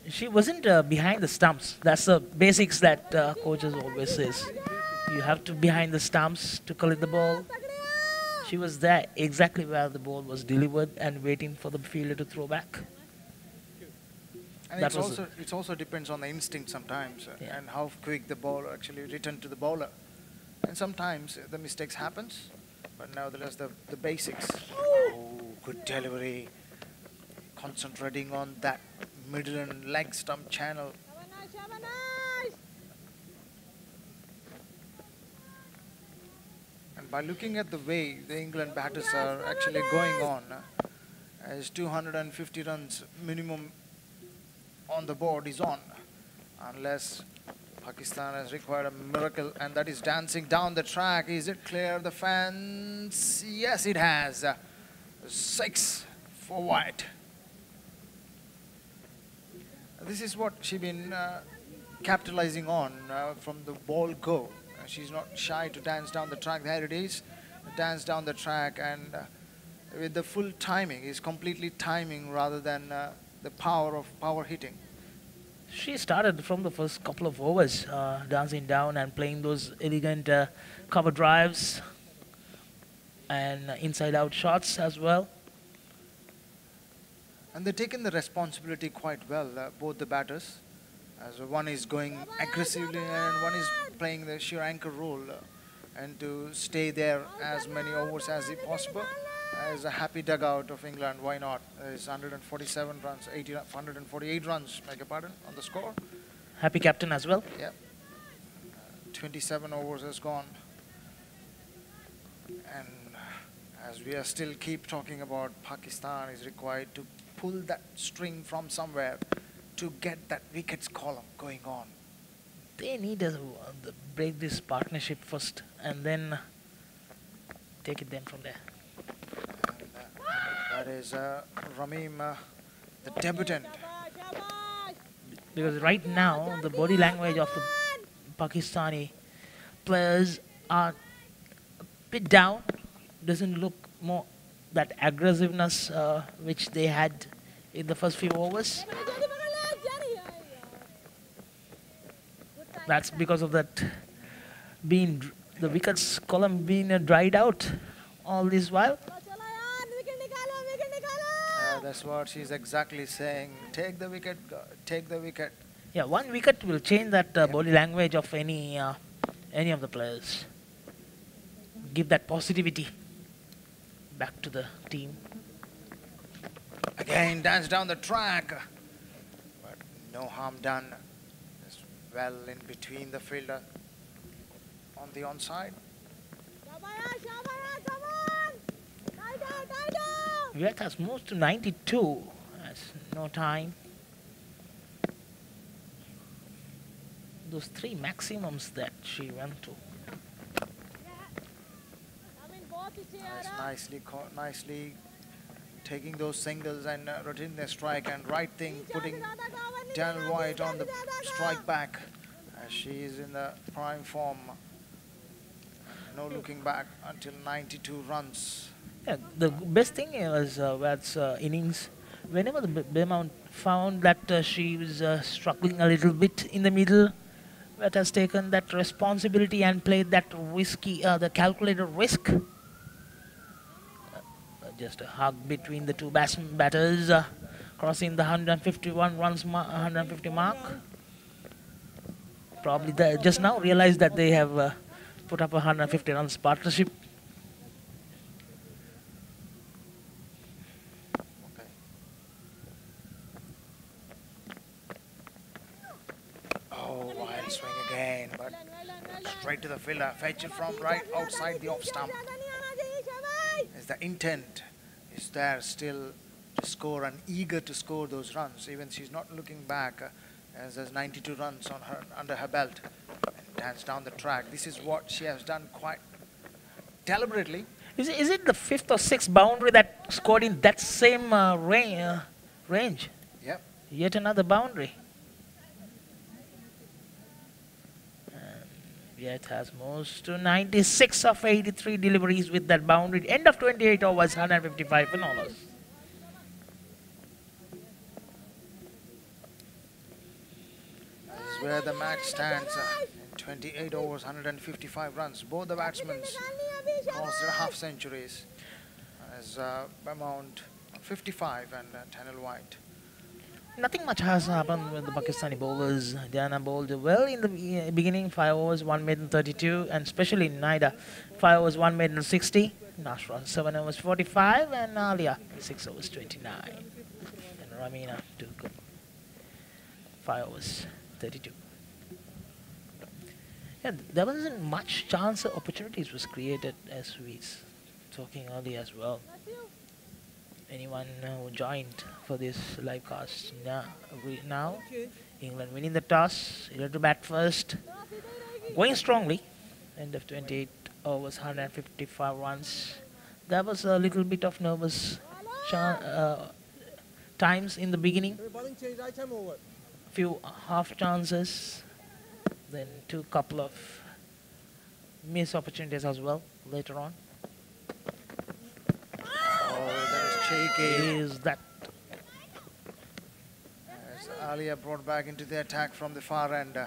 She wasn't behind the stumps. That's the basics that coaches always says. You have to behind the stumps to collect the ball. She was there exactly where the ball was delivered and waiting for the fielder to throw back. And it also depends on the instinct sometimes and how quick the ball actually returned to the bowler. And sometimes the mistakes happens, but nevertheless the basics. Oh, good delivery. Concentrating on that middle and leg stump channel. And by looking at the way the England batters are actually going on, as 250 runs minimum on the board is on, unless Pakistan has required a miracle, and that is dancing down the track. Is it clear the fence? Yes, it has. 6 for White. This is what she's been capitalizing on from the ball go. She's not shy to dance down the track. There it is, dance down the track, and with the full timing, is completely timing rather than the power hitting. She started from the first couple of overs, dancing down and playing those elegant cover drives and inside-out shots as well. And they've taken the responsibility quite well, both the batters. As one is going aggressively and one is playing the sheer anchor role and to stay there as many overs as is possible. As a happy dugout of England, why not? There's 147 runs, 148 runs, beg your pardon, on the score. Happy captain as well. Yeah. 27 overs has gone. And as we are still keep talking about, Pakistan is required to pull that string from somewhere to get that wickets column going on. They need to break this partnership first and then take it then from there. And that is Ramim, the debutant. Because right now, the body language of the Pakistani players are a bit down. Doesn't look more that aggressiveness which they had in the first few overs. That's because of that being the wickets column being dried out all this while. That's what she's exactly saying. Take the wicket, take the wicket. Yeah, one wicket will change that body language of any of the players. Give that positivity back to the team. Again, dance down the track. But no harm done. It's well in between the fielder on the onside. Viet has moved to 92. That's no time. Those three maximums that she went to. That's nicely taking those singles and rotating their strike, and right thing, putting Daniel White on the strike back as she is in the prime form. No looking back until 92 runs. Yeah, the best thing was Viet's innings. Whenever the Beaumont found that she was struggling a little bit in the middle, Viet has taken that responsibility and played that risky, the calculated risk. Just a hug between the two batters, crossing the 151 runs 150 mark. Probably just now realized that they have put up a 150 runs partnership. Okay. Oh, wild swing again, but straight to the fielder. Fetch it from right outside the off stump. As the intent is there still to score and eager to score those runs. Even she's not looking back as there's 92 runs on her under her belt. And dance down the track. This is what she has done quite deliberately. Is it the fifth or sixth boundary that scored in that same range? Yep. Yet another boundary. Viet has moved to 96 of 83 deliveries with that boundary. End of 28 overs, 155 in all. This is where the match stands. In 28 overs, 155 runs. Both the batsmen crossed their half centuries. As Beaumont 55 and Daniel White. Nothing much has happened with the Pakistani bowlers. Diana bowled well in the beginning, 5 overs, 1 made in 32, and especially Naida, 5 overs, 1 made in 60. Nashra, 7 overs, 45, and Alia, 6 overs, 29. And Ramina took 5 overs, 32. Yeah, there wasn't much chance of opportunities was created as we talking earlier as well. Anyone who joined for this live cast now, England winning the toss, England to bat first, going strongly, end of 28 overs, 155 runs. There was a little bit of nervous times in the beginning, few half chances, then couple of missed opportunities as well later on. Is that as Alia brought back into the attack from the far end.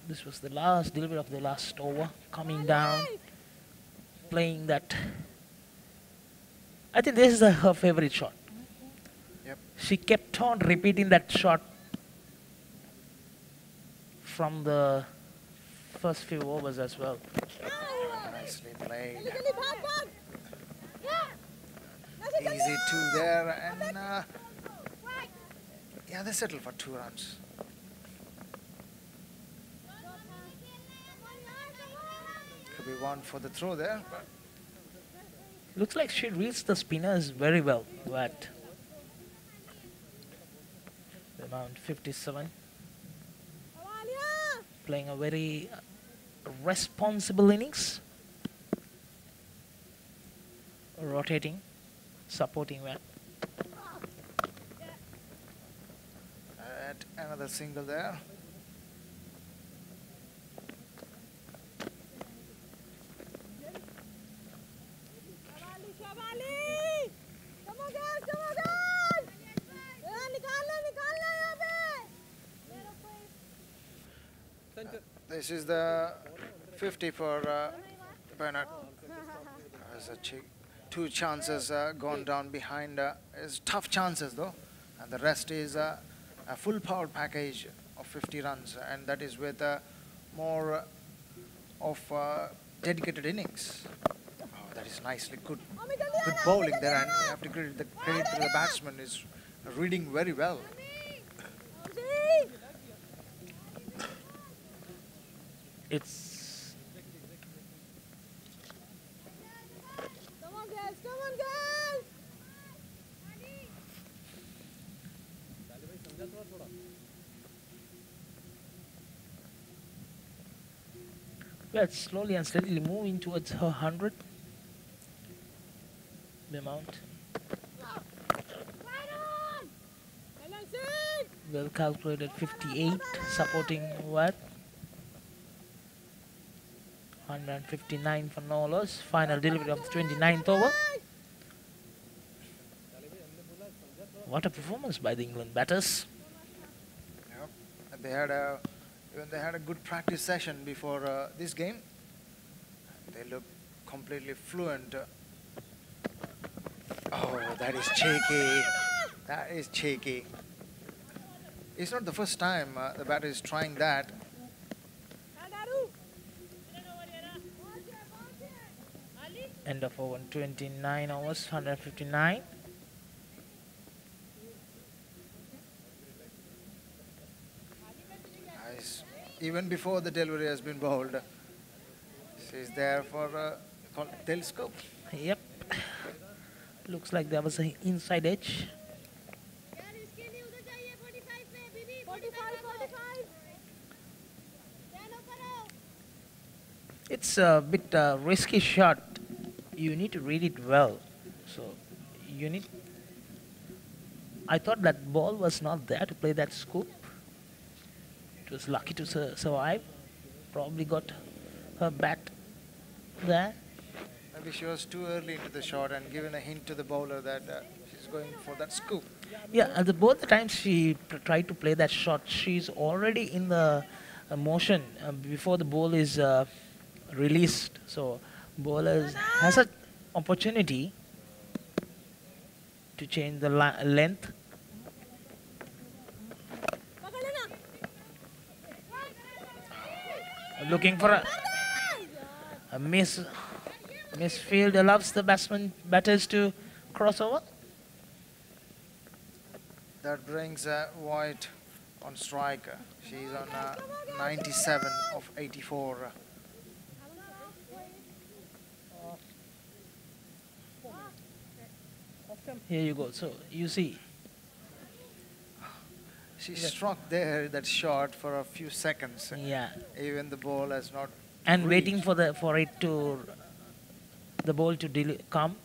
This was the last delivery of the last over, coming down playing that. I think this is her favorite shot. Yep. She kept on repeating that shot from the first few overs as well. Nicely played. Easy two there, and yeah, they settle for 2 runs. Could be one for the throw there, but Looks like she reads the spinners very well. But around 57, playing a very responsible innings, rotating, supporting well. another single there. This is the 50 for Bernard. Has two chances gone down behind. It's tough chances though, and the rest is a full power package of 50 runs, and that is with more of dedicated innings. Oh, that is nicely good bowling there, and you have to credit the batsman is reading very well. It's Come on, girls! we are slowly and steadily moving towards her 100. The amount. Well calculated 58, supporting what? 159 for no loss. Final delivery of the 29th over. What a performance by the England batters. Yep. And they had a good practice session before this game. They look completely fluent. Oh, that is cheeky. That is cheeky. It's not the first time the batter is trying that. End of over 29 overs, 159. Nice. Even before the delivery has been bowled, she's there for called telescope. Yep. Looks like there was an inside edge. It's a bit risky shot. You need to read it well. So you need. I thought that ball was not there to play that scoop. It was lucky to survive. Probably got her bat there. Maybe she was too early into the shot and given a hint to the bowler that she's going for that scoop. Yeah, and both the times she tried to play that shot, she's already in the motion before the ball is released. So bowler has an opportunity to change the length. Looking for a misfield allows the batters to cross over. That brings White on strike. She's on 97 of 84. Here you go. So you see, she struck there that shot for a few seconds. yeah, Even the ball has not. and reached. waiting for the ball to come.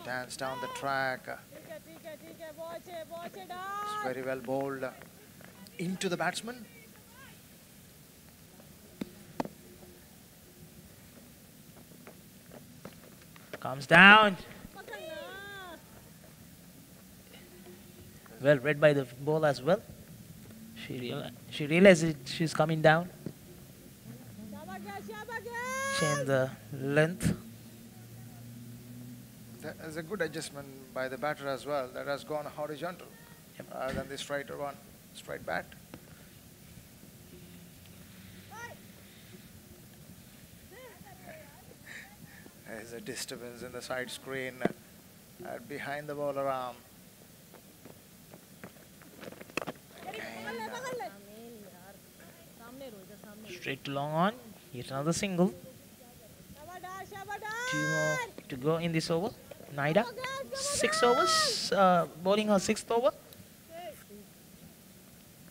Dance down the track. It's very well bowled into the batsman. Comes down. Well read by the ball as well. She realized she's coming down. change the length. That is a good adjustment by the batter as well. That has gone horizontal rather than the straighter one, straight bat. There's a disturbance in the side screen behind the bowler arm. Straight to long on. Here's another single. 2 more to go in this over. Naida, 6 overs, bowling her 6th over.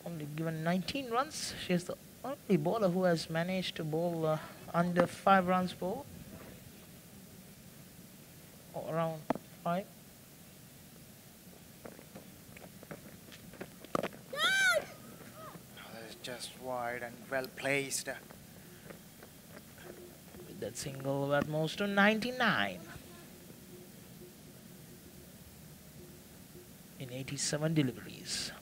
Only given 19 runs. She's the only bowler who has managed to bowl under 5 runs per, or around 5. That's just wide and well placed. With that single that moves to 99. In 87 deliveries.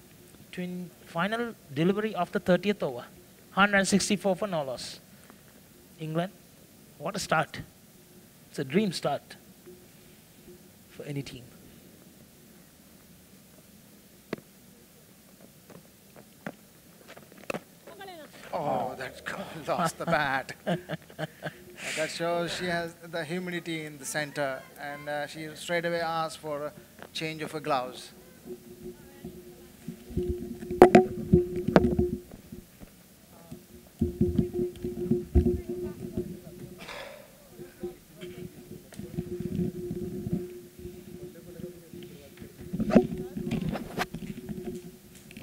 Final delivery of the 30th over. 164 for no loss. England, what a start. It's a dream start for any team. Oh, that lost the bat. That shows she has the humidity in the center, and she straight away asked for a change of her gloves.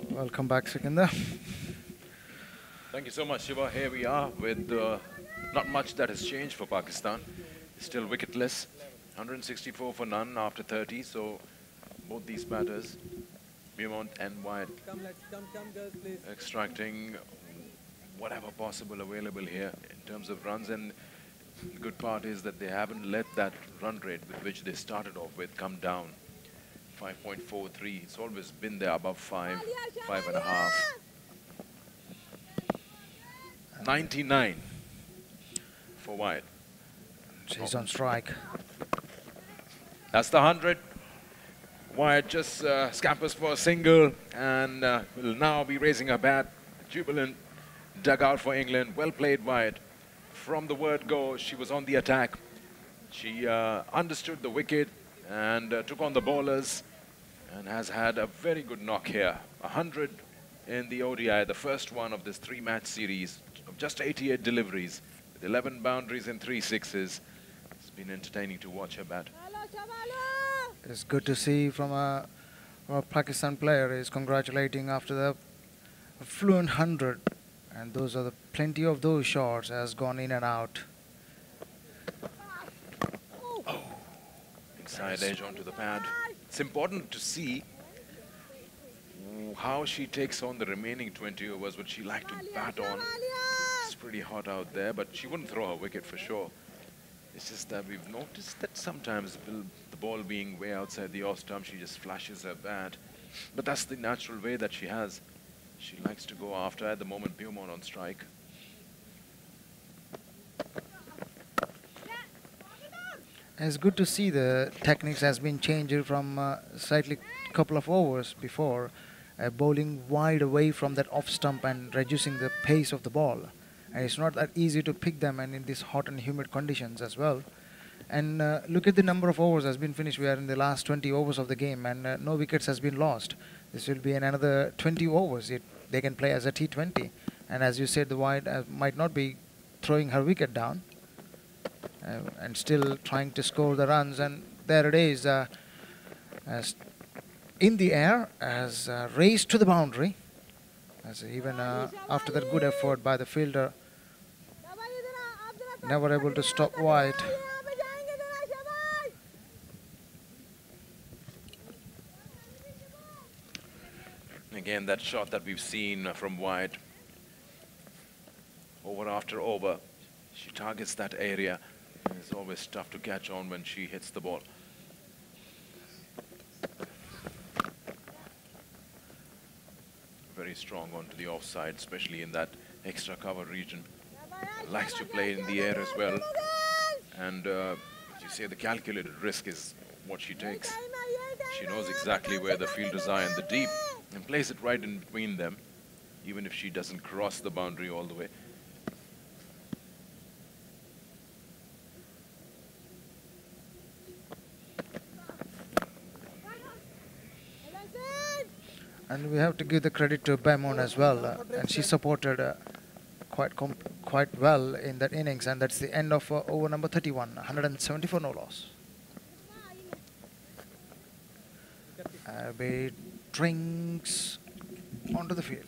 Welcome back, Sikandar. Thank you so much, Shiva. Here we are with not much that has changed for Pakistan. Still wicketless. 164 for none after 30. So both these batters, Beaumont and Wyatt, extracting whatever possible available here in terms of runs. And the good part is that they haven't let that run rate with which they started off with come down. 5.43. It's always been there above 5, 5.5. 99 for Wyatt. She's on strike. That's the 100. Wyatt just scampers for a single and will now be raising her bat. Jubilant dugout for England. Well played, Wyatt. From the word go, she was on the attack. She understood the wicket and took on the bowlers and has had a very good knock here. 100 in the ODI, the first one of this 3-match series of just 88 deliveries with 11 boundaries and 3 sixes. It's been entertaining to watch her bat. It's good to see from a Pakistan player is congratulating after the fluent 100, and those are the plenty of those shots has gone in and out. Inside edge onto the pad. It's important to see how she takes on the remaining 20 overs, what she like to bat on. It's pretty hot out there, but she wouldn't throw her wicket for sure. It's just that we've noticed that sometimes the ball being way outside the off stump, she just flashes her bat. But that's the natural way that she has. She likes to go after, at the moment, Beaumont on strike. It's good to see the techniques has been changed from slightly couple of overs before, bowling wide away from that off stump and reducing the pace of the ball. And it's not that easy to pick them, and in these hot and humid conditions as well. And look at the number of overs has been finished. We are in the last 20 overs of the game, and no wickets has been lost. This will be another 20 overs. They can play as a T20. And as you said, the White might not be throwing her wicket down. And still trying to score the runs, and there it is, as in the air, as raised to the boundary, as even after that good effort by the fielder, never able to stop White. Again, that shot that we've seen from White, over after over, she targets that area. It's always tough to catch on when she hits the ball. Very strong onto the offside, especially in that extra cover region. likes to play in the air as well. And as you say, the calculated risk is what she takes. She knows exactly where the fielders are in the deep and plays it right in between them, even if she doesn't cross the boundary all the way. And we have to give the credit to Baimon as well, and she supported quite well in that innings, and that's the end of over number 31, 174 no loss. Abby drinks onto the field.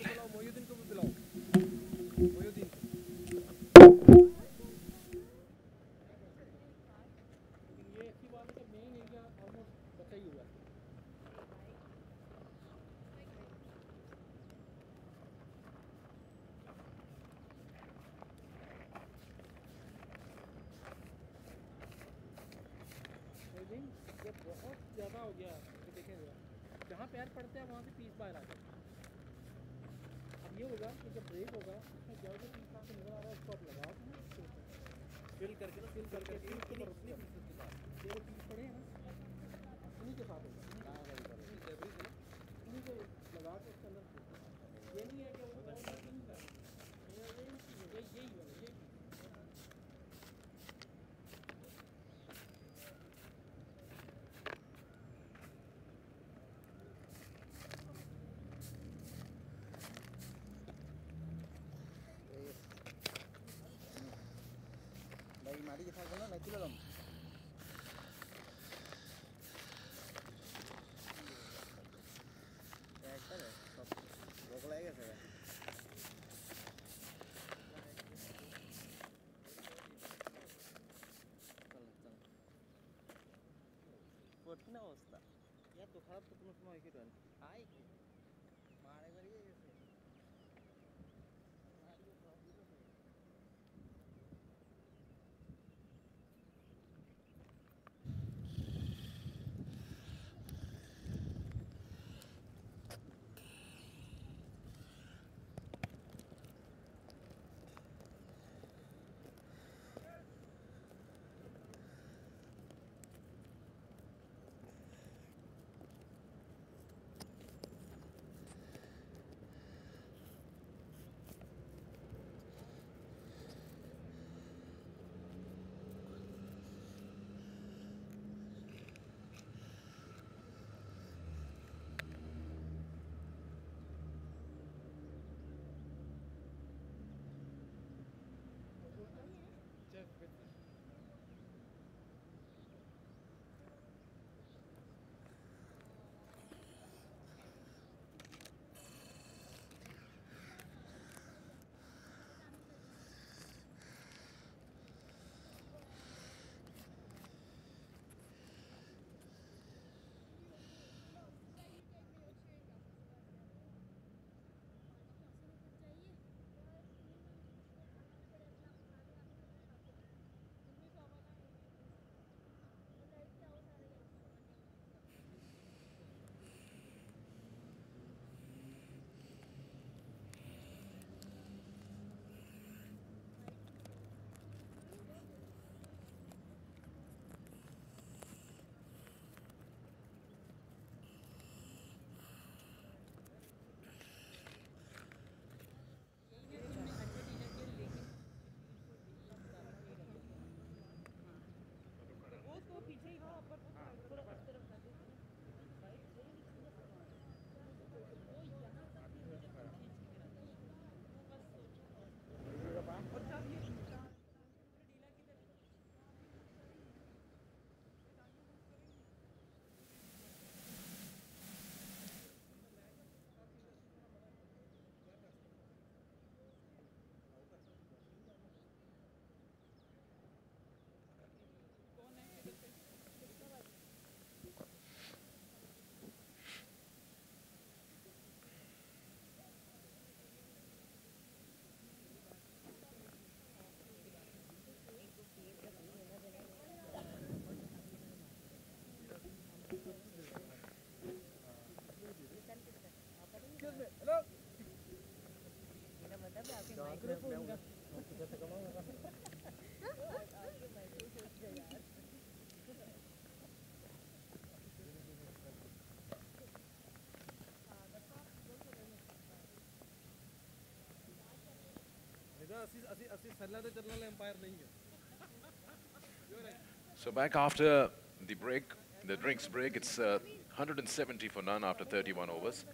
So back after the break, the drinks break, it's 170 for none after 31 overs.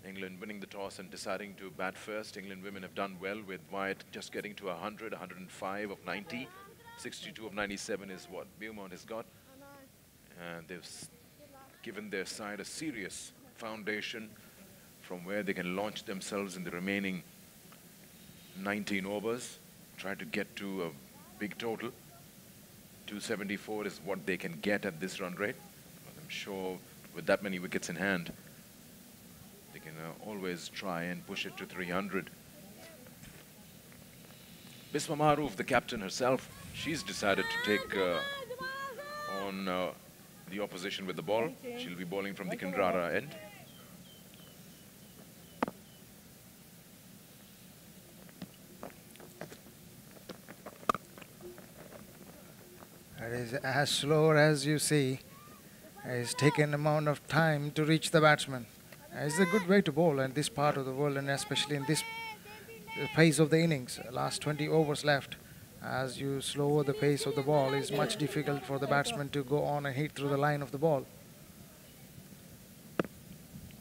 England winning the toss and deciding to bat first. England women have done well with Wyatt just getting to 100, 105 of 90. 62 of 97 is what Beaumont has got. And they've given their side a serious foundation from where they can launch themselves in the remaining 19 overs. Try to get to a big total. 274 is what they can get at this run rate. But I'm sure with that many wickets in hand, they can always try and push it to 300. Bisma Maroof, the captain herself, she's decided to take on the opposition with the ball. She'll be bowling from the Kinrara end. It is as slow as you see. It's taken an amount of time to reach the batsman. It's a good way to bowl in this part of the world, and especially in this phase of the innings. Last 20 overs left. As you slow the pace of the ball, it's much difficult for the batsman to go on and hit through the line of the ball.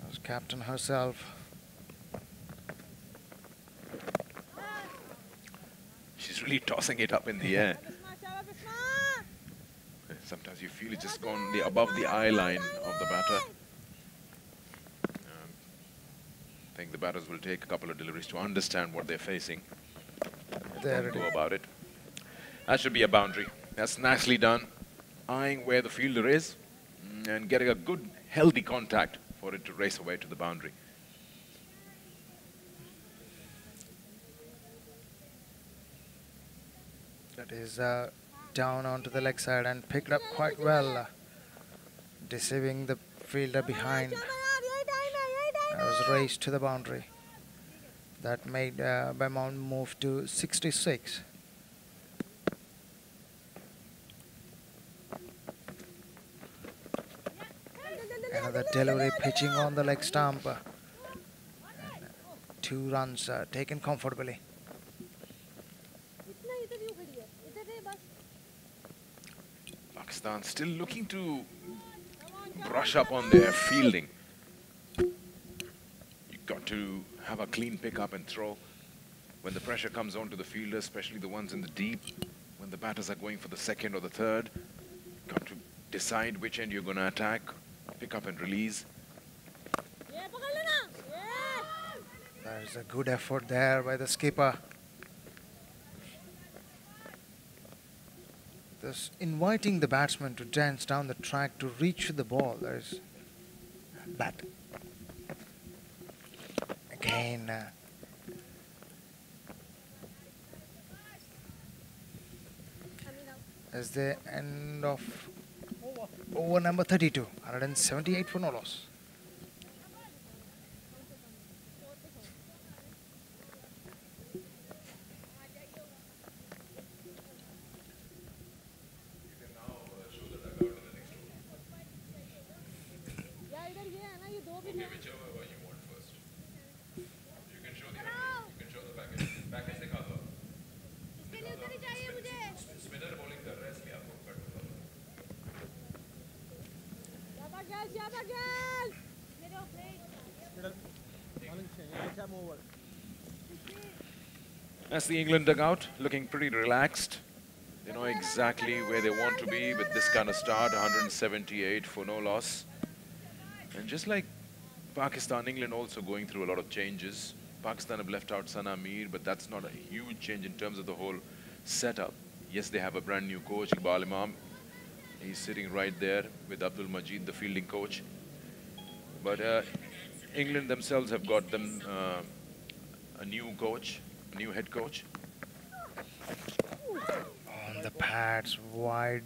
As captain herself. She's really tossing it up in the air. Sometimes you feel it's just gone above the eye line of the batter. I think the batters will take a couple of deliveries to understand what they're facing. There it Go is. about it. That should be a boundary. That's nicely done. Eyeing where the fielder is and getting a good, healthy contact for it to race away to the boundary. That is down onto the leg side and picked up quite well, deceiving the fielder behind. That was raced to the boundary. That made Beaumont move to 66. Another delivery pitching on the leg stump. And 2 runs taken comfortably. Pakistan still looking to brush up on their fielding. You've got to have a clean pick up and throw. When the pressure comes on to the fielder, especially the ones in the deep, when the batters are going for the second or the third, you've got to decide which end you're going to attack, pick up and release. There's a good effort there by the skipper. Thus inviting the batsman to dance down the track to reach the ball. There's bat. Again. As the end of over number 32, 178 for no loss. That's the England dugout, looking pretty relaxed. They know exactly where they want to be with this kind of start, 178 for no loss. And just like Pakistan, England also going through a lot of changes. Pakistan have left out Sana Mir, but that's not a huge change in terms of the whole setup. Yes, they have a brand new coach, Iqbal Imam. He's sitting right there with Abdul Majid, the fielding coach. But England themselves have got them a new coach, a new head coach. On the pads, wide.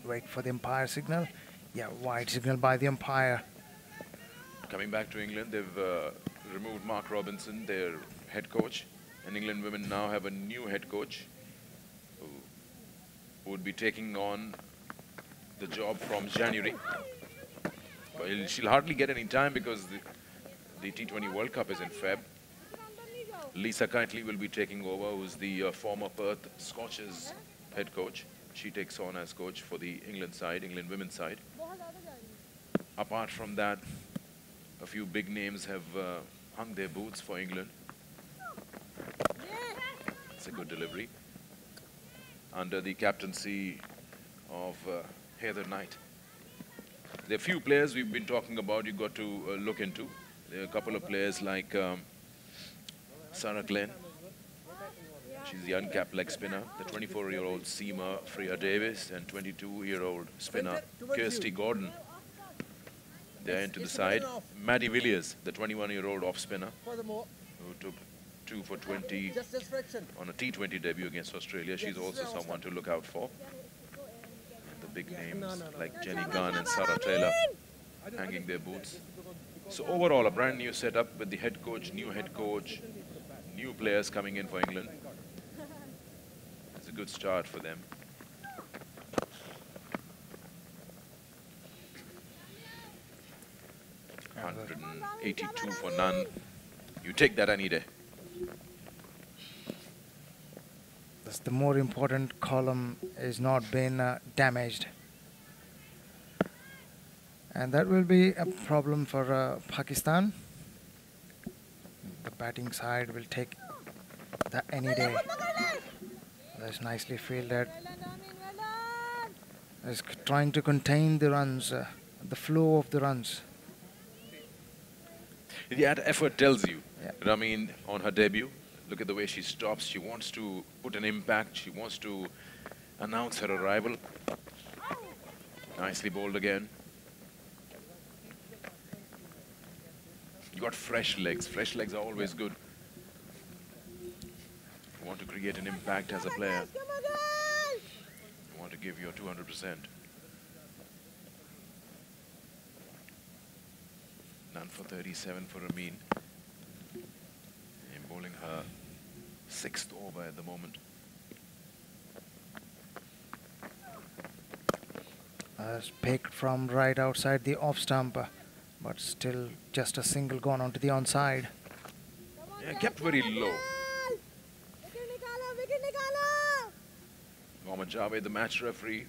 Wait for the umpire signal. Yeah, wide signal by the umpire. Coming back to England, they've removed Mark Robinson, their head coach. And England women now have a new head coach who would be taking on the job from January. Well, she'll hardly get any time because the T20 World Cup is in Feb. Lisa Kitely will be taking over, who's the former Perth Scorchers head coach. She takes on as coach for the England side, England women's side. Apart from that, a few big names have hung their boots for England. It's a good delivery under the captaincy of Heather Knight. There are few players we've been talking about you've got to look into. There are a couple of players like Sarah Glenn. She's the uncapped leg spinner. The 24-year-old seamer Freya Davis and 22-year-old spinner Kirsty Gordon. They're into the side. Maddie Villiers, the 21-year-old off spinner, who took 2 for 20 on a T20 debut against Australia. She's also someone to look out for. And the big names like Jenny Gunn and Sarah Taylor hanging their boots. So overall, a brand new setup with the head coach, new players coming in for England. It's a good start for them. $182 for none. You take that any day. That's the more important column is not been damaged. And that will be a problem for Pakistan. The batting side will take that any day. That's nicely fielded. Is trying to contain the runs, the flow of the runs. That effort tells you. Yeah. I mean, on her debut, look at the way she stops. She wants to put an impact. She wants to announce her arrival. Nicely bowled again. You got fresh legs. Fresh legs are always good. You want to create an impact as a player. You want to give your 200%. None for 37 for Amin. And bowling her 6th over at the moment. Picked from right outside the off stump, but still just a single gone onto the onside. Yeah, kept very low. Mohammad Javed, the match referee,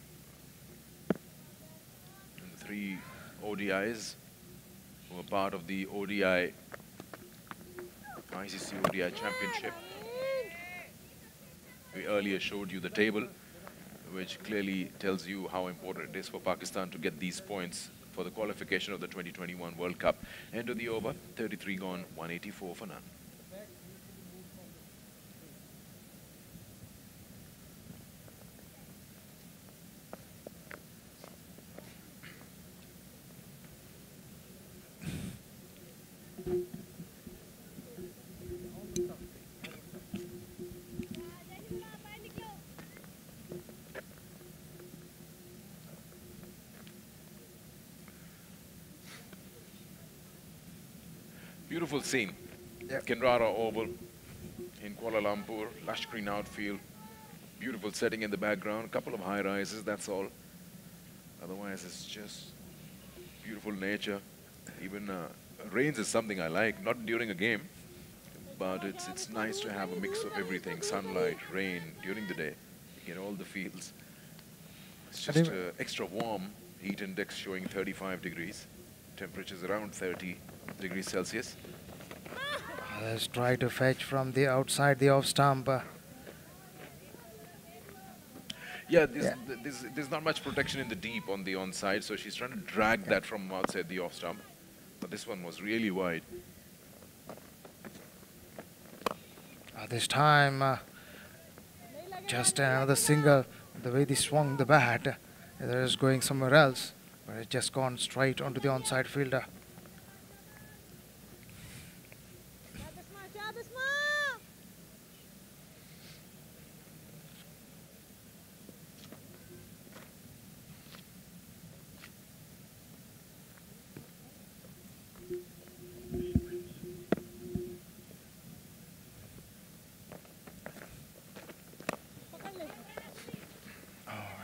and the 3 ODIs who were part of the ODI, ICC ODI Championship. We earlier showed you the table, which clearly tells you how important it is for Pakistan to get these points for the qualification of the 2021 World Cup. End of the over, 33 gone, 184 for none. Beautiful scene. Yep. Kinrara Oval in Kuala Lumpur, lush green outfield, beautiful setting in the background, a couple of high rises, that's all. Otherwise, it's just beautiful nature. Even rains is something I like, not during a game, but it's nice to have a mix of everything, sunlight, rain, during the day. You get all the feels. It's just extra warm, heat index showing 35 degrees, temperatures around 30 degrees Celsius. Let's try to fetch from the outside the off stump. Yeah, there's not much protection in the deep on the onside, so she's trying to drag that from outside the off stump. But this one was really wide. This time, just another single. The way they swung the bat, it is going somewhere else, but it's just gone straight onto the onside fielder.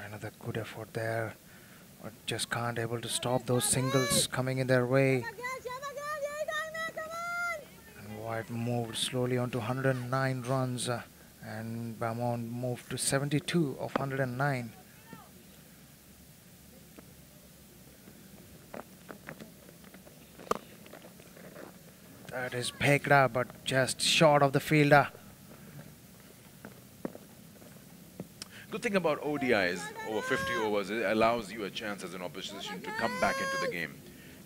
Another good effort there, but just can't able to stop those singles coming in their way. And White moved slowly on to 109 runs and Beaumont moved to 72 of 109. That is Bhekra, but just short of the fielder. Good thing about ODIs over 50 overs, it allows you a chance as an opposition to come back into the game.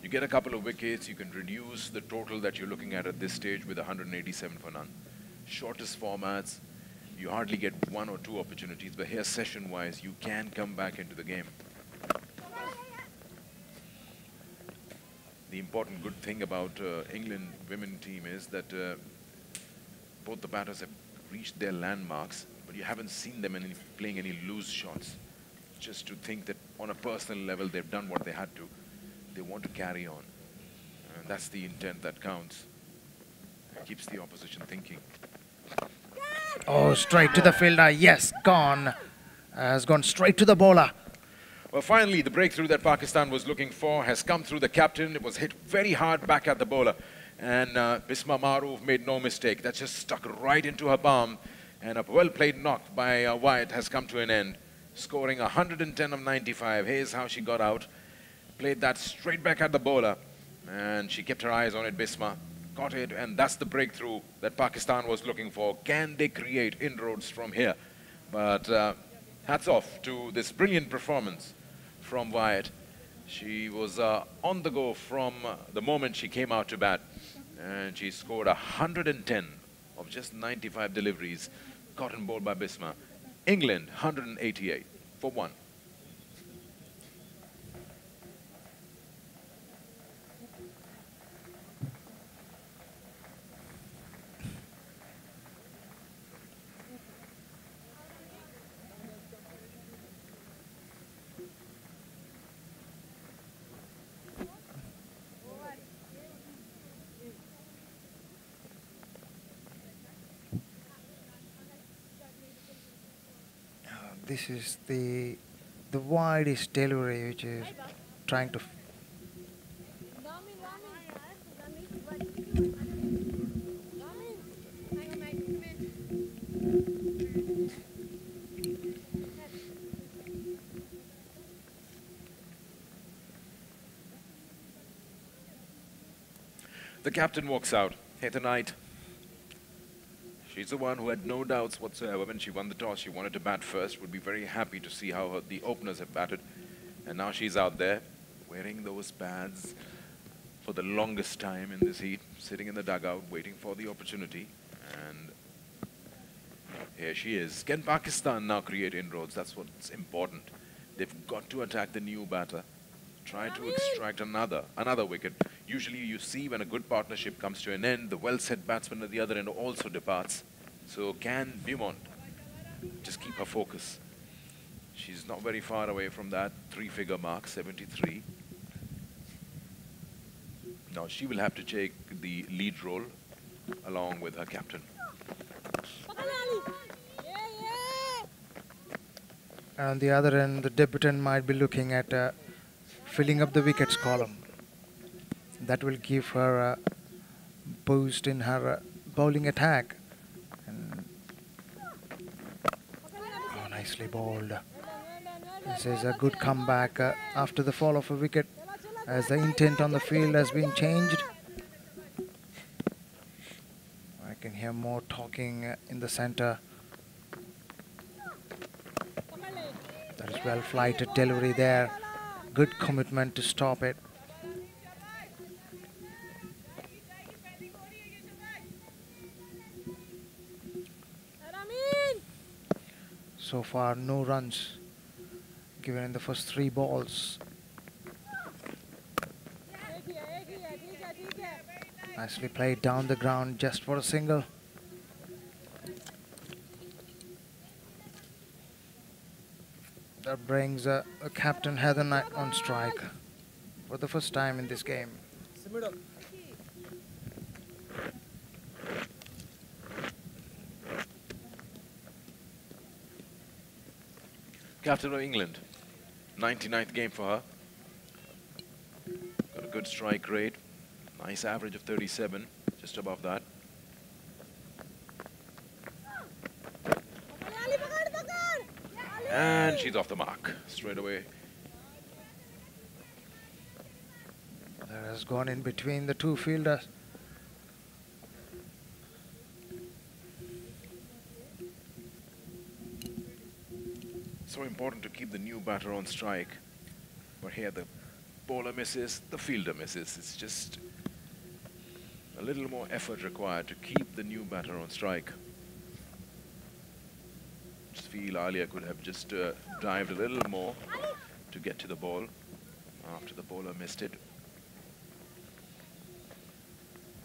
You get a couple of wickets, you can reduce the total that you're looking at this stage with 187 for none. Shortest formats, you hardly get 1 or 2 opportunities, but here session-wise, you can come back into the game. The important good thing about England women team is that both the batters have reached their landmarks, but you haven't seen them playing any loose shots. Just to think that on a personal level, they've done what they had to. They want to carry on. And that's the intent that counts. It keeps the opposition thinking. Oh, straight to the fielder. Yes, gone. Has gone straight to the bowler. Well, finally, the breakthrough that Pakistan was looking for has come through the captain. It was hit very hard back at the bowler. And Bisma Maroof made no mistake. That just stuck right into her palm. And a well-played knock by Wyatt has come to an end. Scoring 110 of 95. Here's how she got out. Played that straight back at the bowler. And she kept her eyes on it, Bisma. Got it, and that's the breakthrough that Pakistan was looking for. Can they create inroads from here? But hats off to this brilliant performance from Wyatt. She was on the go from the moment she came out to bat. And she scored 110 of just 95 deliveries. Cotton bowled by Bisma. England, 188 for 1. This is the widest delivery, which is trying to. The captain walks out. Heather Knight. She's the one who had no doubts whatsoever when she won the toss. She wanted to bat first, would be very happy to see how the openers have batted. And now she's out there wearing those pads for the longest time in this heat, sitting in the dugout, waiting for the opportunity. And here she is. Can Pakistan now create inroads? That's what's important. They've got to attack the new batter. Try to extract another wicket. Usually you see when a good partnership comes to an end, the well-set batsman at the other end also departs. So can Beaumont just keep her focus? She's not very far away from that 3-figure mark, 73. Now she will have to take the lead role along with her captain. On the other end, the debutant might be looking at filling up the wickets column. That will give her a boost in her bowling attack. And oh, nicely bowled. This is a good comeback after the fall of a wicket, as the intent on the field has been changed. I can hear more talking in the center. That is well flighted delivery there. Good commitment to stop it. So far, no runs given in the first 3 balls. Nicely played down the ground just for a single. That brings a captain Heather Knight on strike for the first time in this game. Captain of England, 99th game for her. Got a good strike rate, nice average of 37, just above that. And she's off the mark straight away. That has gone in between the two fielders. So important to keep the new batter on strike. But here the bowler misses, the fielder misses. It's just a little more effort required to keep the new batter on strike. Just feel Alia could have just dived a little more to get to the ball after the bowler missed it.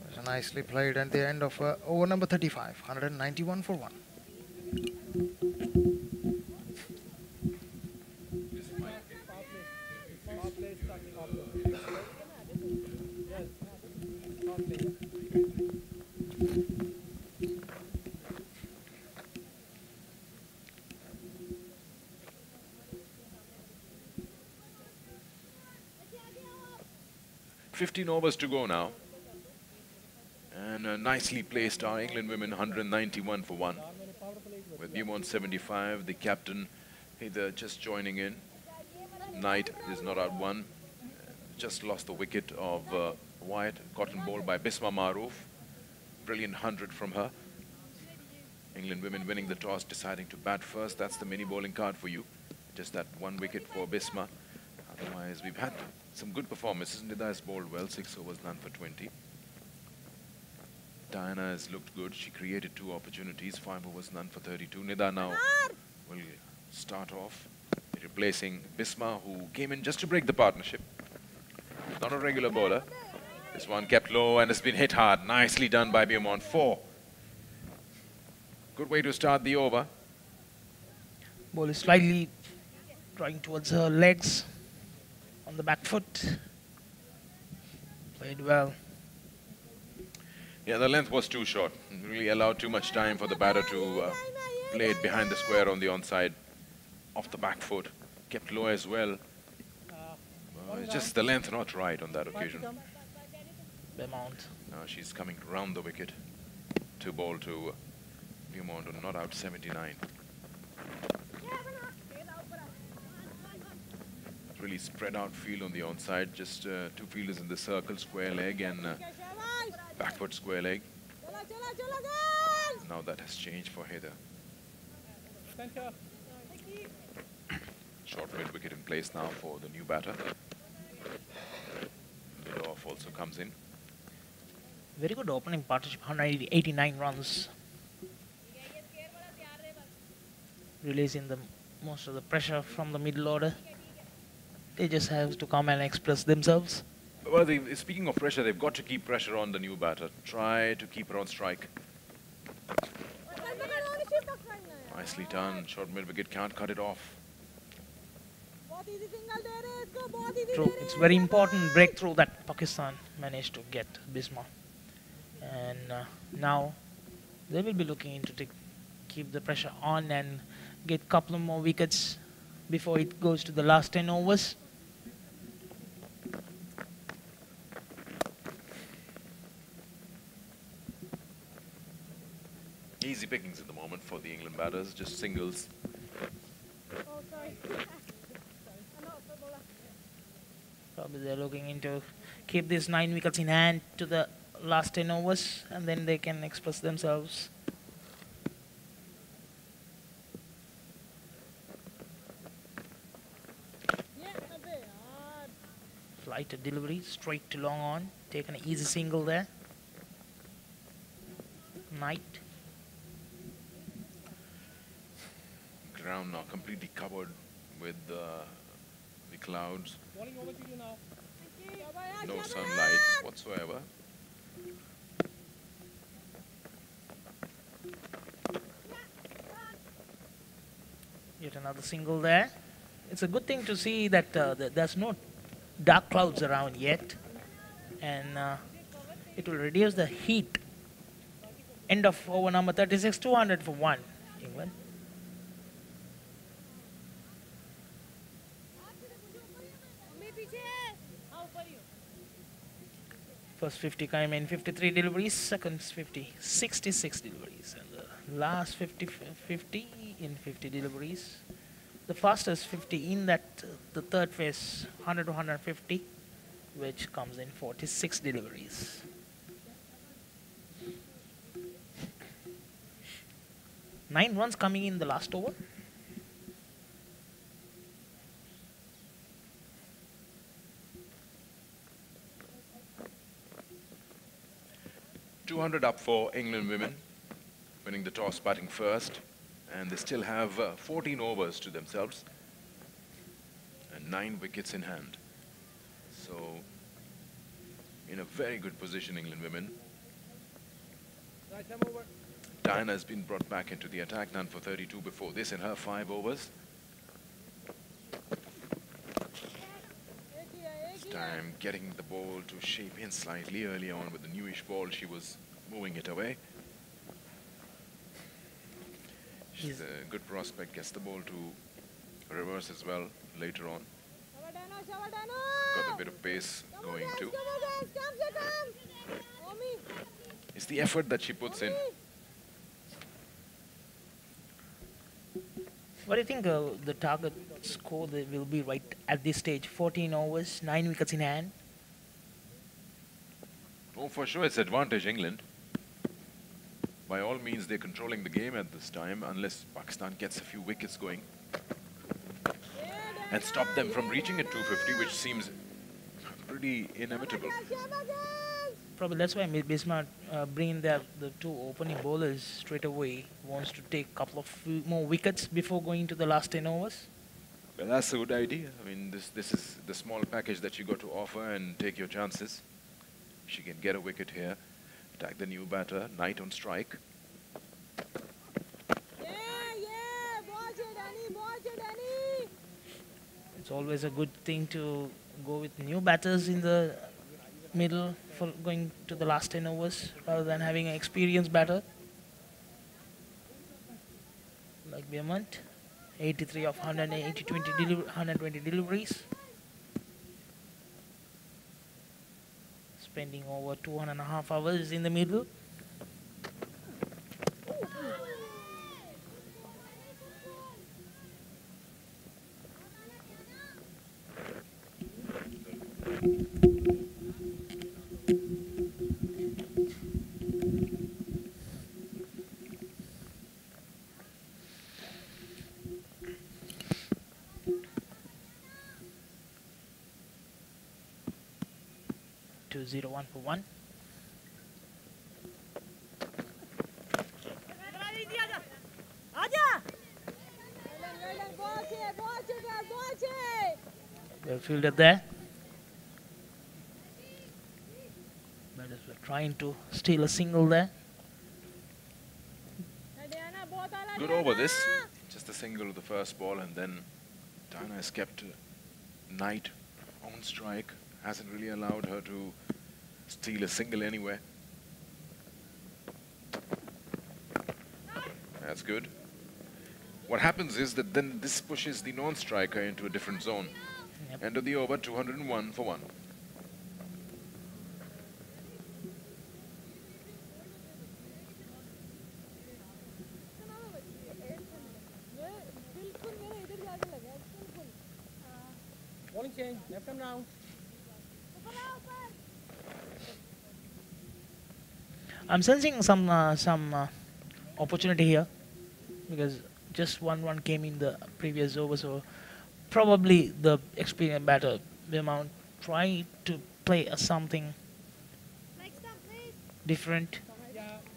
It was nicely played at the end of over number 35, 191 for 1. Overs to go now. And nicely placed our England women, 191 for 1. With Beaumont 75, the captain either just joining in. Knight is not out one. Just lost the wicket of Wyatt. Cotton ball by Bisma Maroof. Brilliant 100 from her. England women winning the toss, deciding to bat first. That's the mini bowling card for you. Just that one wicket for Bisma. Otherwise, we've had some good performances. Nida has bowled well, 6 overs, none for 20. Diana has looked good. She created 2 opportunities, 5 overs, none for 32. Nida now will start off, replacing Bisma, who came in just to break the partnership. Not a regular bowler. This one kept low and has been hit hard. Nicely done by Beaumont. 4. Good way to start the over. Ball is slightly drawing towards her legs on the back foot. Played well. Yeah, the length was too short. Really allowed too much time for the batter to play it behind the square on the onside, off the back foot. Kept low as well. It's just the length not right on that occasion. Beaumont. Now she's coming round the wicket to bowl to Beaumont, and not out 79. Really spread out field on the onside. Just 2 fielders in the circle, square leg and back foot square leg. Now that has changed for Heather. Short mid wicket in place now for the new batter. Mid off also comes in. Very good opening partnership, 189 runs. Releasing most of the pressure from the middle order. They just have to come and express themselves. Well, speaking of pressure, they've got to keep pressure on the new batter. Try to keep her on strike. Nicely done. Short mid wicket, can't cut it off. True. It's very important breakthrough that Pakistan managed to get Bisma. And now they will be looking into to keep the pressure on and get a couple of more wickets before it goes to the last 10 overs. Easy pickings at the moment for the England batters, just singles. Oh, sorry. Probably they're looking into keep these 9 wickets in hand to the last 10 overs, and then they can express themselves. Flight delivery, straight to long on. Taken an easy single there. Knight. Ground now completely covered with the clouds. No sunlight whatsoever. Yet another single there. It's a good thing to see that there's no dark clouds around yet, and it will reduce the heat. End of over number 36, 200 for 1, England. First 50 came in 53 deliveries, second 50, 66 deliveries, and the last 50 in 50 deliveries. the fastest 50 in that the third phase 100 to 150, which comes in 46 deliveries. Nine runs coming in the last over. 200 up for England women, winning the toss, batting first, and they still have 14 overs to themselves and 9 wickets in hand. So, in a very good position, England women. Diana has been brought back into the attack, none for 32 before this in her 5 overs. This time getting the ball to shape in slightly. Early on with the newish ball, she was moving it away. She's a good prospect, gets the ball to reverse as well later on. Got a bit of pace going too. It's the effort that she puts in. What do you think the target score that will be right at this stage? 14 overs, 9 wickets in hand. Oh, for sure it's advantage England. By all means, they're controlling the game at this time, unless Pakistan gets a few wickets going and stop them from reaching at 250, which seems pretty inevitable. Probably that's why Bismarck bringing the two opening bowlers straight away. Wants to take a couple of more wickets before going to the last 10 overs. Well, that's a good idea. I mean, this is the small package that you got to offer and take your chances. She can get a wicket here. Attack the new batter, Knight on strike. It's always a good thing to go with new batters in the middle for going to the last 10 overs rather than having an experienced batter. Like Beaumont, 83 of 120 deliveries. Spending over 2.5 hours in the middle. To 0-1 for 1. Well fielded there. Batters were trying to steal a single there. Good over this. Just a single of the first ball, and then Diana has kept Knight on strike. Hasn't really allowed her to steal a single anywhere. That's good. What happens is that then this pushes the non-striker into a different zone. Yep. End of the over, 201 for 1. Bowling change, left arm round. I'm sensing some opportunity here because just 1 came in the previous over, so probably the experienced batter Beaumont try to play something different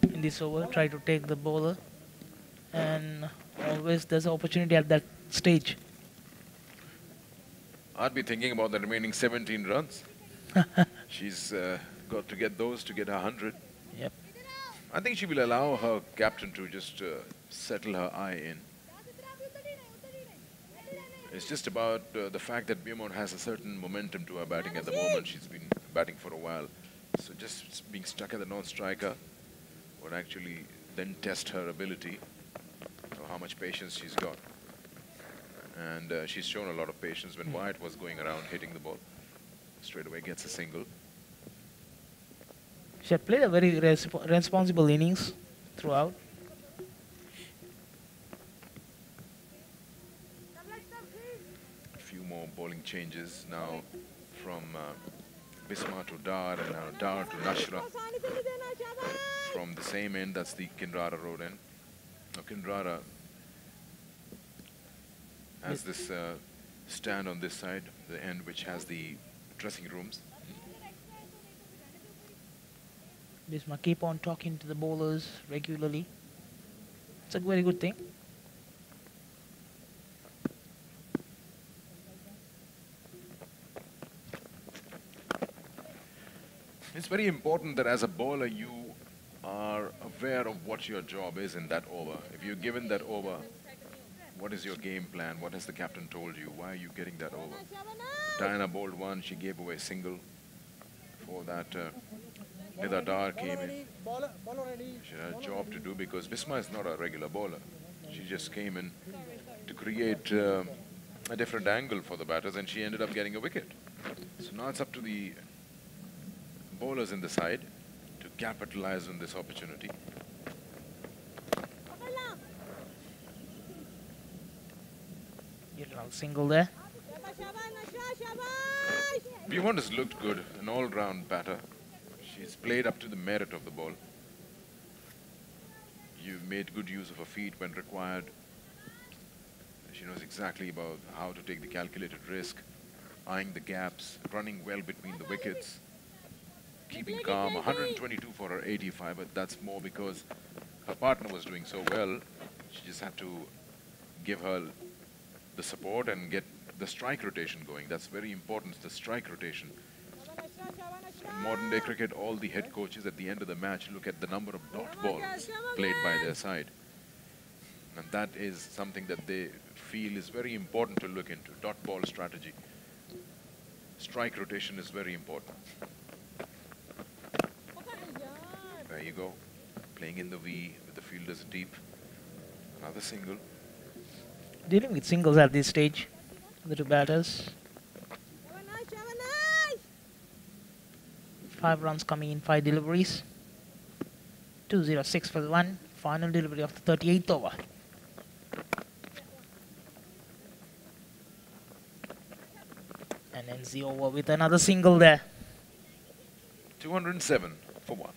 in this over, try to take the bowler, and always there's an opportunity at that stage. I'd be thinking about the remaining 17 runs. She's got to get those to get 100. Yep. I think she will allow her captain to just settle her eye in. It's just about the fact that Beaumont has a certain momentum to her batting at the moment. She's been batting for a while. So just being stuck at the non-striker would actually then test her ability, or how much patience she's got. And she's shown a lot of patience when Wyatt was going around hitting the ball. Straight away gets a single. She had played a very responsible innings throughout. changes now from Bisma to Dar, and now Dar to Nashra. From the same end, that's the Kinrara road end. Now Kinrara has this stand on this side, the end which has the dressing rooms. Bisma keep on talking to the bowlers regularly. It's a very good thing. It's very important that as a bowler you are aware of what your job is in that over. If you're given that over, what is your game plan? What has the captain told you? Why are you getting that over? Diana bowled one, she gave away a single. Before that, Nida Dar came in. She had a job to do because Bisma is not a regular bowler. She just came in to create a different angle for the batters, and she ended up getting a wicket. So now it's up to the bowlers in the side to capitalize on this opportunity. Little single there. Bhuvan has looked good, an all-round batter. She's played up to the merit of the ball. You've made good use of her feet when required. She knows exactly about how to take the calculated risk, eyeing the gaps, running well between the wickets, keeping calm. 122 for her 85, but that's more because her partner was doing so well. She just had to give her the support and get the strike rotation going. That's very important, the strike rotation. In modern day cricket, all the head coaches at the end of the match look at the number of dot balls played by their side. And that is something that they feel is very important to look into. Dot ball strategy. Strike rotation is very important. There you go. Playing in the V with the fielders deep. Another single. Dealing with singles at this stage, the two batters. 5 runs coming in 5 deliveries. 206 for the one. Final delivery of the 38th over. And ends the over with another single there. 207 for 1.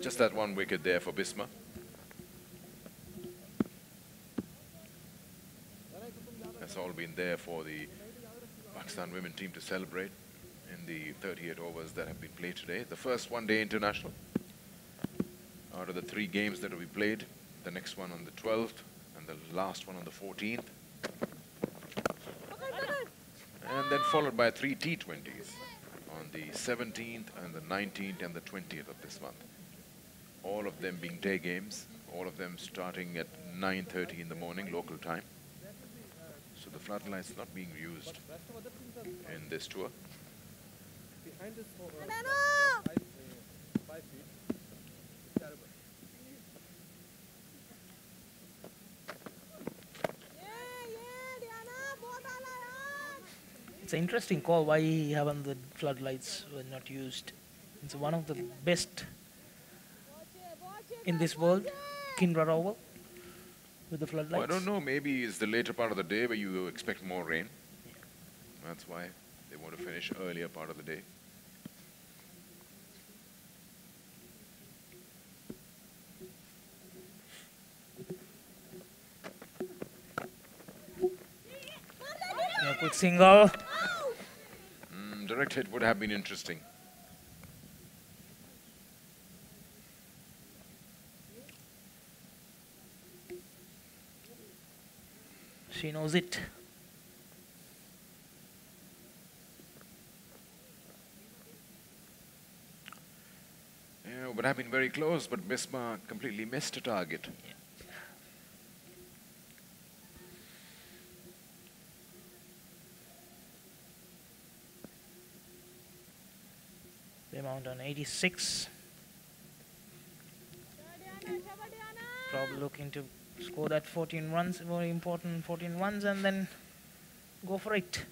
Just that one wicket there for Bisma. That's all been there for the Pakistan women team to celebrate in the 38 overs that have been played today. The first one-day international out of the 3 games that will be played. The next one on the 12th and the last one on the 14th. And then followed by 3 T20s on the 17th and the 19th and the 20th of this month. All of them being day games, all of them starting at 9:30 in the morning local time. So the floodlights not being used in this tour. It's an interesting call why haven't the floodlights were not used. It's one of the best in this world, Kinrara Oval, with the floodlights. Well, I don't know, maybe it's the later part of the day where you expect more rain. That's why they want to finish earlier part of the day. Yeah, quick single. Direct hit would have been interesting. She knows it. Yeah, would have been very close, but Bisma completely missed a target. Came out on 86. Probably looking to score that 14 runs, very important 14 runs, and then go for it.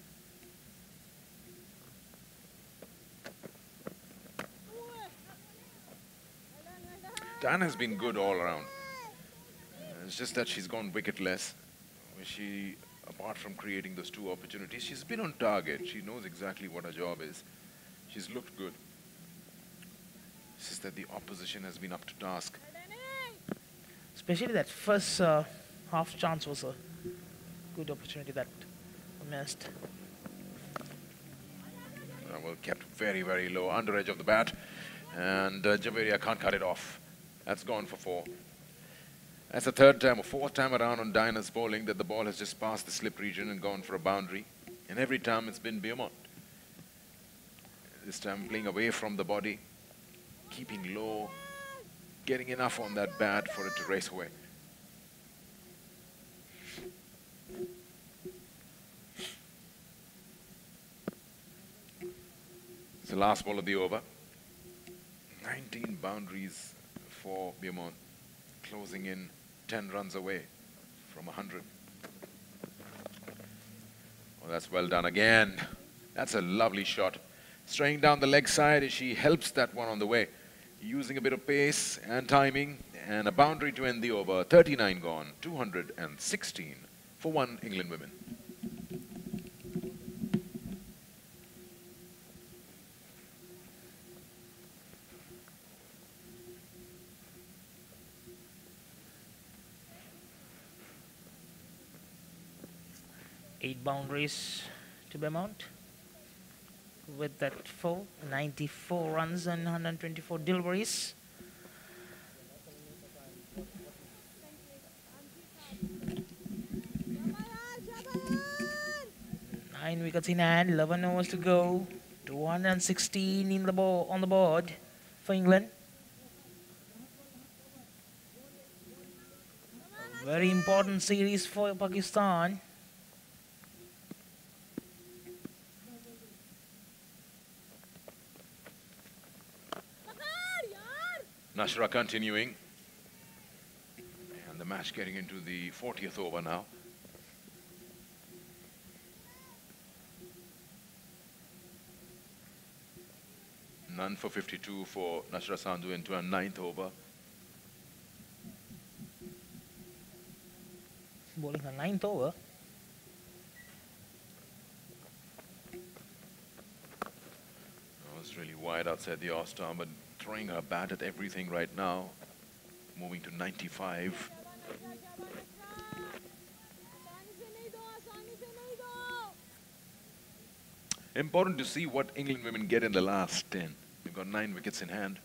Diana has been good all around. It's just that she's gone wicketless. She, apart from creating those two opportunities, she's been on target. She knows exactly what her job is. She's looked good. It's just that the opposition has been up to task. Especially that first half chance was a good opportunity that missed. Well, kept very, very low, under edge of the bat. And Javeria can't cut it off. That's gone for 4. That's the third time or fourth time around on Diana's bowling that the ball has just passed the slip region and gone for a boundary. And every time it's been Beaumont. This time playing away from the body, keeping low, getting enough on that bat for it to race away. It's the last ball of the over. 19 boundaries for Beaumont, closing in 10 runs away from 100. Oh, that's well done again. That's a lovely shot. Straying down the leg side, she helps that one on the way. Using a bit of pace and timing, and a boundary to end the over. 39 gone, 216 for 1 England women. Eight boundaries to Beaumont. With that 94 runs and 124 deliveries. Nine wickets in hand, 11 overs to go. 216 in the ball on the board for England. A very important series for Pakistan. Nashra continuing. And the match getting into the 40th over now. None for 52 for Nashra Sandhu into a 9th over. Bowling a 9th over. Oh, it's really wide outside the off-stump, but throwing her bat at everything right now. Moving to 95. Important to see what England women get in the last 10. We've got 9 wickets in hand.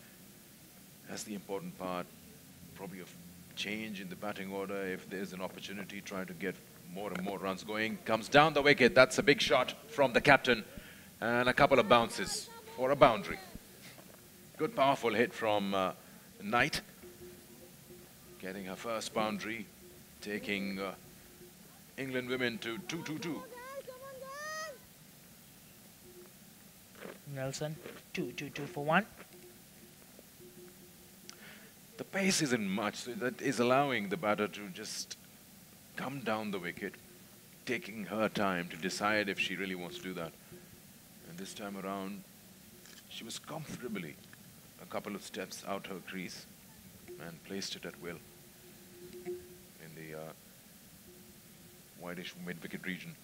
That's the important part. Probably a change in the batting order if there's an opportunity, trying to get more and more runs going. Comes down the wicket. That's a big shot from the captain. And a couple of bounces for a boundary. Good powerful hit from Knight. Getting her first boundary. Taking England women to 2-2-2. Nelson, 2-2-2 for 1. The pace isn't much, so that is allowing the batter to just come down the wicket, taking her time to decide if she really wants to do that. And this time around, she was comfortably a couple of steps out her crease and placed it at will in the wideish mid-wicket region.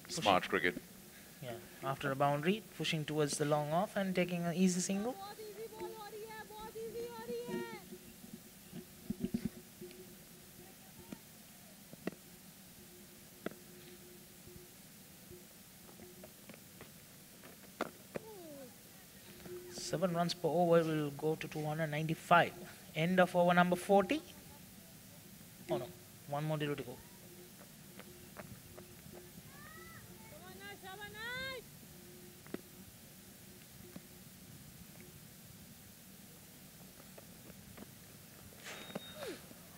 Smart cricket. Yeah, after a boundary, pushing towards the long off and taking an easy single. Seven runs per over will go to 295. End of over number 40. Oh no, one more delivery to go.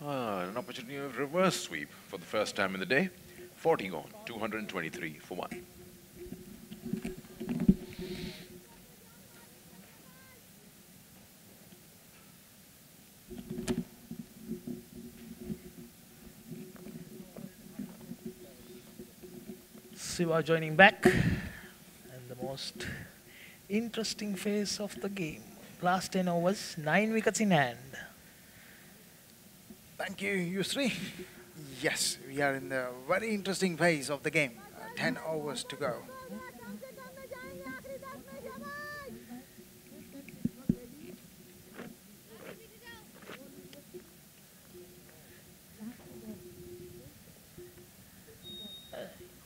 An opportunity of reverse sweep for the first time in the day. 40 gone, 223 for 1. Siva joining back, and the most interesting phase of the game. Last 10 overs, 9 wickets in hand. Thank you, Yusri. Yes, we are in the very interesting phase of the game. 10 overs to go.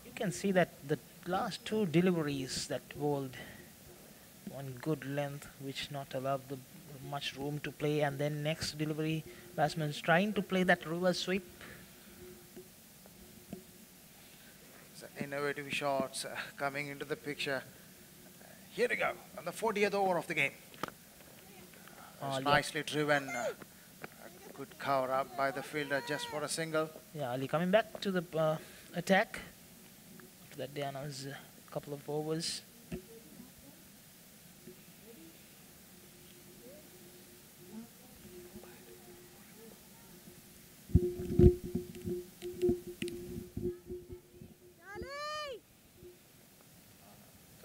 You can see that the last 2 deliveries that bowled one good length, which not allowed the much room to play, and then next delivery, batsman's trying to play that reverse sweep. So innovative shots coming into the picture. Here we go, on the 40th over of the game. Nicely driven. A good cover up by the fielder just for a single. Yeah, Ali coming back to the attack. After that, they announced a couple of overs.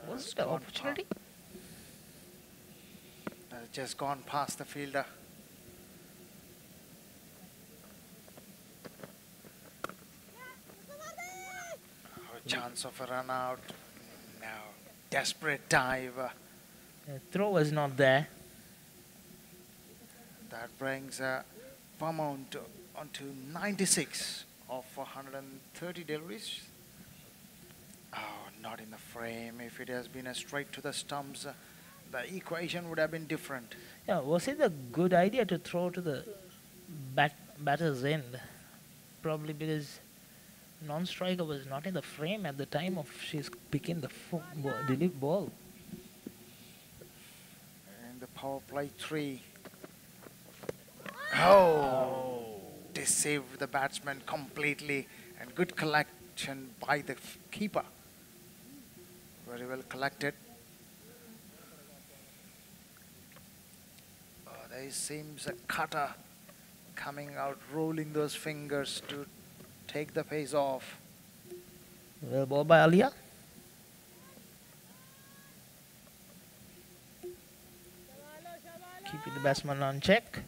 Was the opportunity? Just gone past the fielder. Chance of a run out. Now, desperate dive. The throw was not there. That brings Paramount onto 96 of 130 deliveries. Oh, not in the frame. If it has been a straight to the stumps, the equation would have been different. Yeah, was it a good idea to throw to the batter's end? Probably because non-striker was not in the frame at the time of she's picking the delete ball. And the power play 3. Oh! Deceived the batsman completely, and good collection by the keeper. Very well collected. Oh, there seems a cutter coming out, rolling those fingers to take the pace off. Well ball by Alia. Keeping the batsman on check.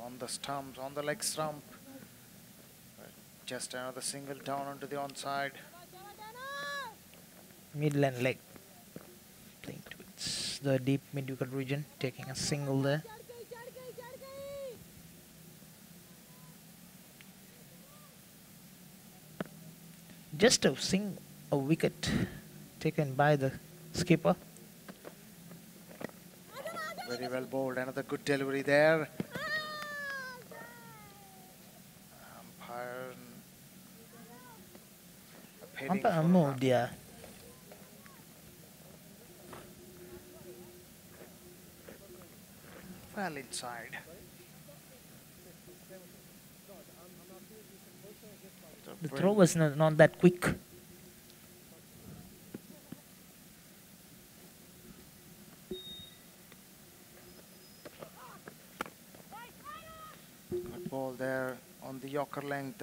On the stumps, on the leg stump. Just another single down onto the onside. Middle and leg. Playing towards the deep mid-wicket region, taking a single there. Just a wicket taken by the skipper. Very well bowled. Another good delivery there. Umpire moved, yeah. Well inside. The throw was not that quick. Good ball there on the Yorker length,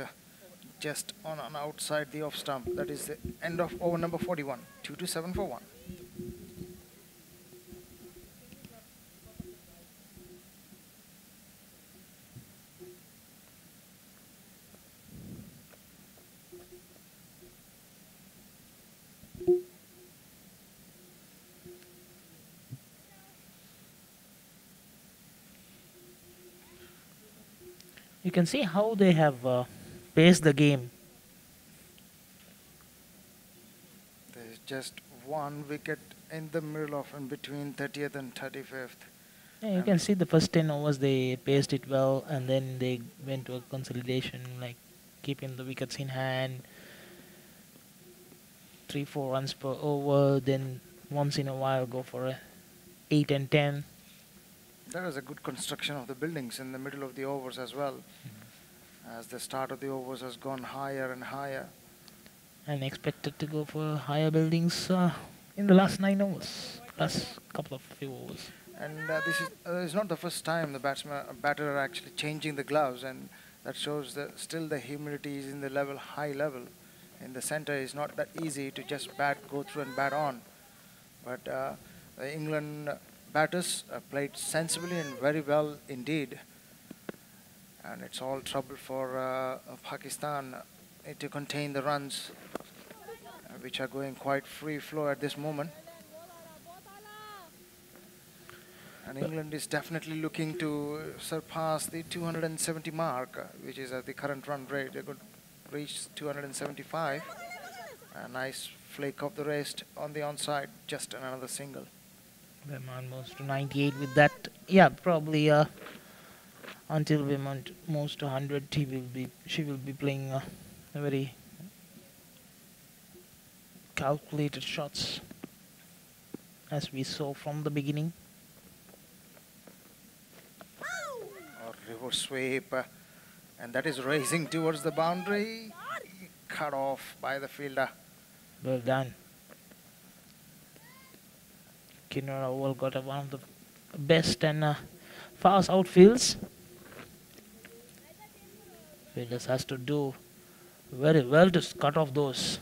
just on outside the off stump. That is the end of over number 41. 2-7 for 1. You can see how they have paced the game. There's just one wicket in the middle of in between 30th and 35th. Yeah, you can see the first 10 overs they paced it well, and then they went to a consolidation, like keeping the wickets in hand. 3-4 runs per over, then once in a while go for a 8 and 10. There is a good construction of the buildings in the middle of the overs as well, as the start of the overs has gone higher and higher. And expected to go for higher buildings in the last 9 overs, plus a couple of few overs. And this is not the first time the batter are actually changing the gloves, and that shows that still the humidity is in the high level. In the center, it's not that easy to just go through and bat on. But the England batters played sensibly and very well indeed. And it's all trouble for Pakistan to contain the runs, which are going quite free flow at this moment. And England is definitely looking to surpass the 270 mark, which is at the current run rate. They could reach 275. A nice flake of the wrist on the onside, just another single. Vermont moves to 98 with that. Yeah, probably until Vermont moves to 100, she will be playing a very calculated shots, as we saw from the beginning. Reverse sweep, and that is racing towards the boundary. Cut off by the fielder. Well done. Kinroa Oval got one of the best and fast outfields. Fielders has to do very well to cut off those.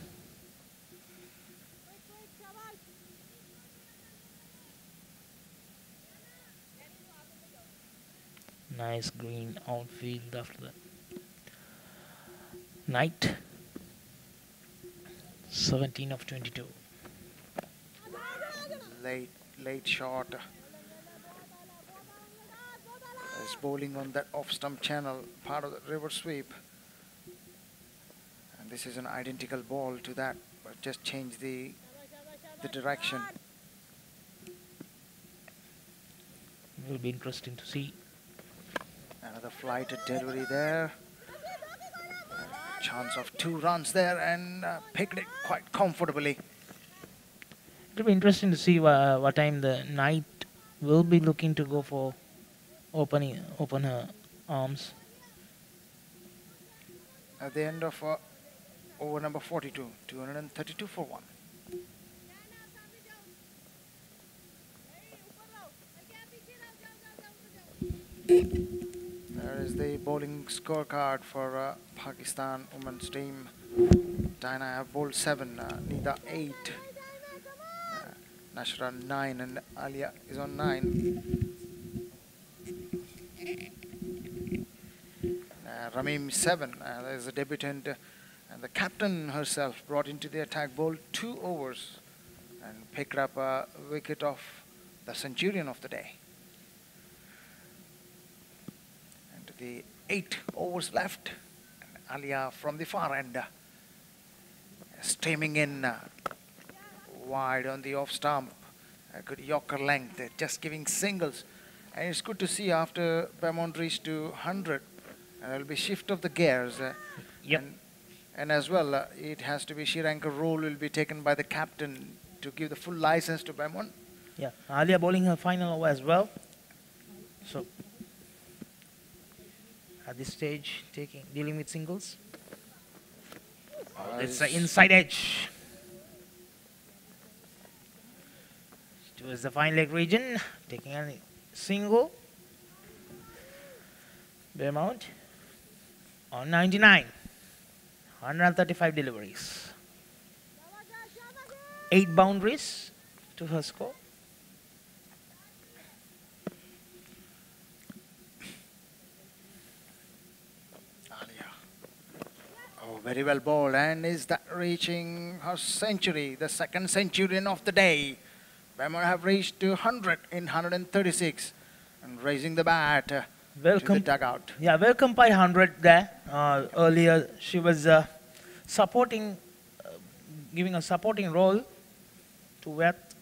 Nice green outfield after that. Knight, 17 of 22. Late shot. Is bowling on that off-stump channel, part of the reverse sweep. And this is an identical ball to that, but just change the direction. It will be interesting to see. Another flighted delivery there. Chance of 2 runs there, and picked it quite comfortably. It will be interesting to see what time the Knight will be looking to go for open her arms. At the end of over number 42, 232 for 1. There is the bowling scorecard for Pakistan women's team. Diana have bowled 7, Nida 8, Nashra 9, and Alia is on 9. Ramim 7, there is a debutant, and the captain herself brought into the attack, bowled 2 overs and picked up a wicket off the centurion of the day. And the 8 overs left, and Alia from the far end, streaming in wide on the off stump, a good Yorker length, just giving singles. And it's good to see after Beaumont reached to 100, there will be shift of the gears. Yep. And as well, it has to be sheer anchor role will be taken by the captain to give the full license to Beaumont. Yeah, Alia bowling her final over as well. So at this stage, dealing with singles. It's an inside edge. Towards the fine leg region, taking a single. Beaumont on 99, 135 deliveries, 8 boundaries to her score. Alia. Oh, very well bowled, and is that reaching her century, the second centurion of the day. Beaumont have reached to 100 in 136 and raising the bat. Welcome, to the dugout. Yeah, welcome by 100 there. Earlier she was supporting, giving a supporting role to Wet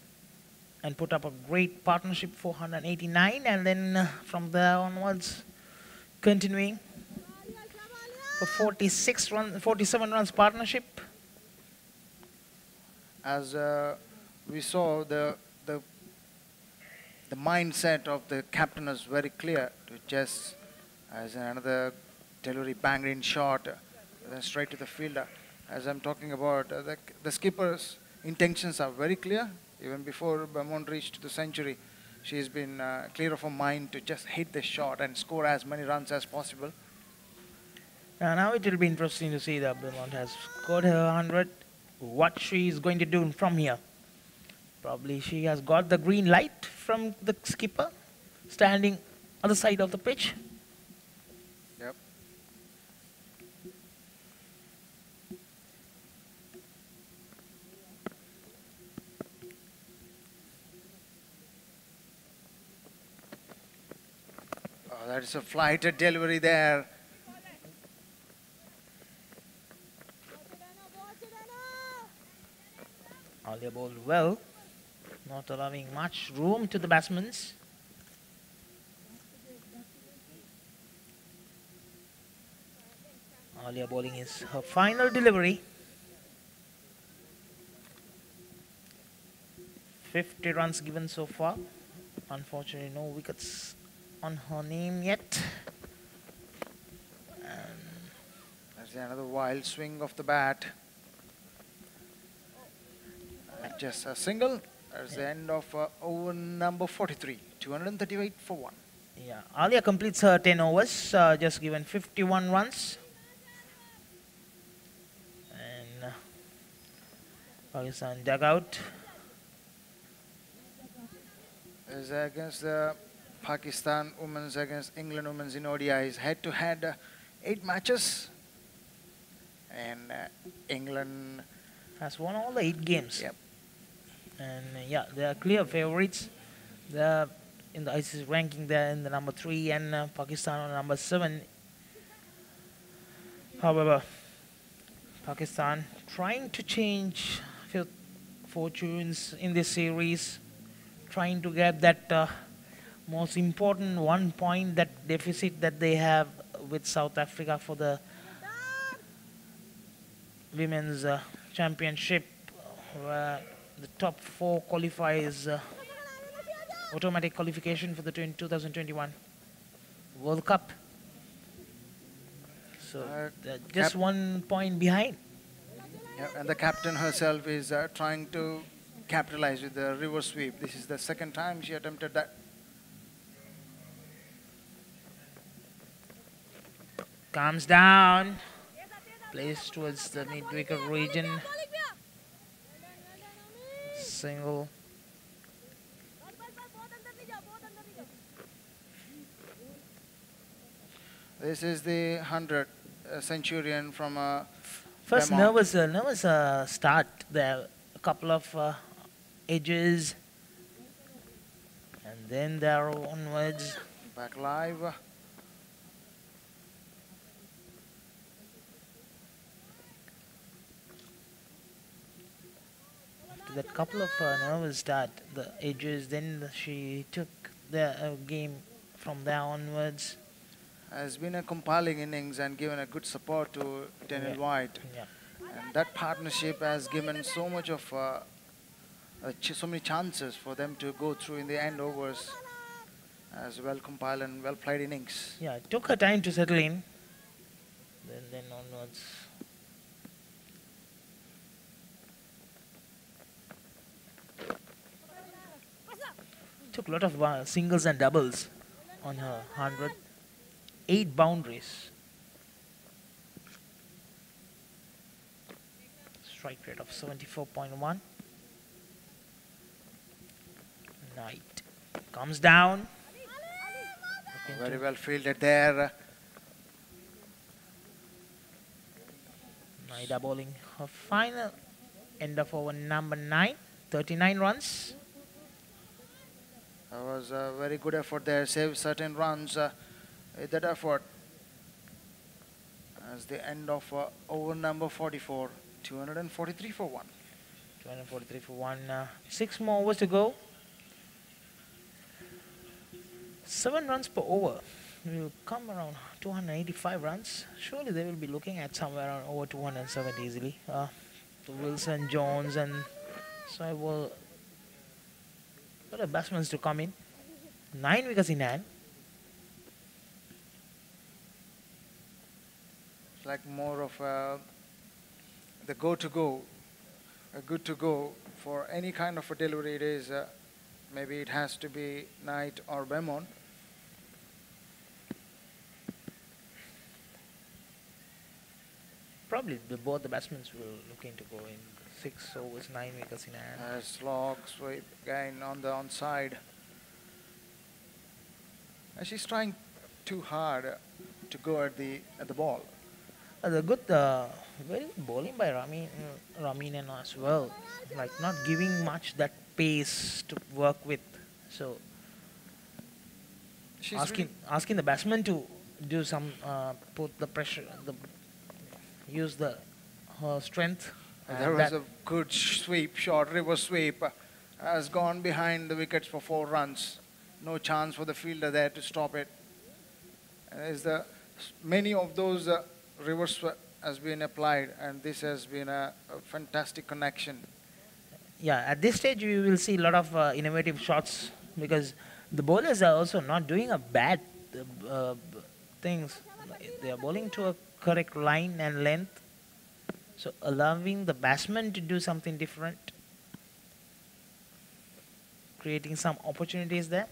and put up a great partnership for 189, and then from there onwards continuing for 47 runs partnership. as we saw the mindset of the captain is very clear to just as another delivery banged in shot, then straight to the fielder. As I'm talking about, the skipper's intentions are very clear. Even before Beaumont reached the century, she's been clear of her mind to just hit the shot and score as many runs as possible. Now it will be interesting to see that Beaumont has scored her 100. What she is going to do from here. Probably she has got the green light from the skipper, standing other side of the pitch. Yep. Oh, that is a flighted delivery there. Alia bowled well, not allowing much room to the batsmen. Alia bowling is her final delivery. 50 runs given so far. Unfortunately, no wickets on her name yet. And There's another wild swing of the bat. Just a single. That's the end of over number 43. 238 for 1. yeah, Alia completes her 10 overs, just given 51 runs. And Pakistan dugout. Is against the Pakistan women's against England women's in ODIs. Head to head, 8 matches. And England Has won all the 8 games. Yep. And yeah, they are clear favorites. They're in the ICC ranking, they're in the number 3 and Pakistan on number 7. However, Pakistan trying to change fortunes in this series, trying to get that most important 1 point, that deficit that they have with South Africa for the women's championship, where the top 4 qualifies automatic qualification for the 2021 World Cup. So they're just 1 point behind. Yeah, and the captain herself is trying to capitalize with the reverse sweep. This is the second time she attempted that. Comes down, plays towards the mid-wicket region. Single. This is the 100 centurion from First Beaumont. nervous start there. A couple of edges, and then they're onwards. Back live. After that couple of nervous start, the edges, then she took the game from there onwards. Has been a compiling innings and given a good support to Daniel White. Yeah. And that partnership has given so much of so many chances for them to go through in the end overs as well compiled and well played innings. Yeah, it took her time to settle in. Then onwards. Took a lot of singles and doubles on her 100. 8 boundaries. Strike rate of 74.1. Knight comes down. Very well fielded there. Naida bowling her final end of over number 9. 39 runs. That was a very good effort there. Saved certain runs with that effort. As the end of over number 44. 243 for 1. 243 for 1. 6 more overs to go. 7 runs per over. Will come around 285 runs. Surely they will be looking at somewhere around over 270 easily. The Wilson, Jones and So I will for the batsmen to come in. 9 wickets in hand. It's like more of the good to go for any kind of a delivery. It is maybe it has to be Knight or Bemon. Probably both the batsmen will looking to go in 6 overs, 9 wickets in hand. Slog sweep again on the onside. And she's trying too hard to go at the ball. The good, very good bowling by Ramin as well. Like not giving much that pace to work with. So She's asking the batsman to do some put the pressure, use the her strength. There was a good sweep, short reverse sweep, has gone behind the wickets for 4 runs. No chance for the fielder there to stop it. Many of those reverse has been applied, and this has been a fantastic connection. Yeah, at this stage we will see a lot of innovative shots because the bowlers are also not doing a bad things. They are bowling to a correct line and length. So allowing the batsman to do something different, creating some opportunities there.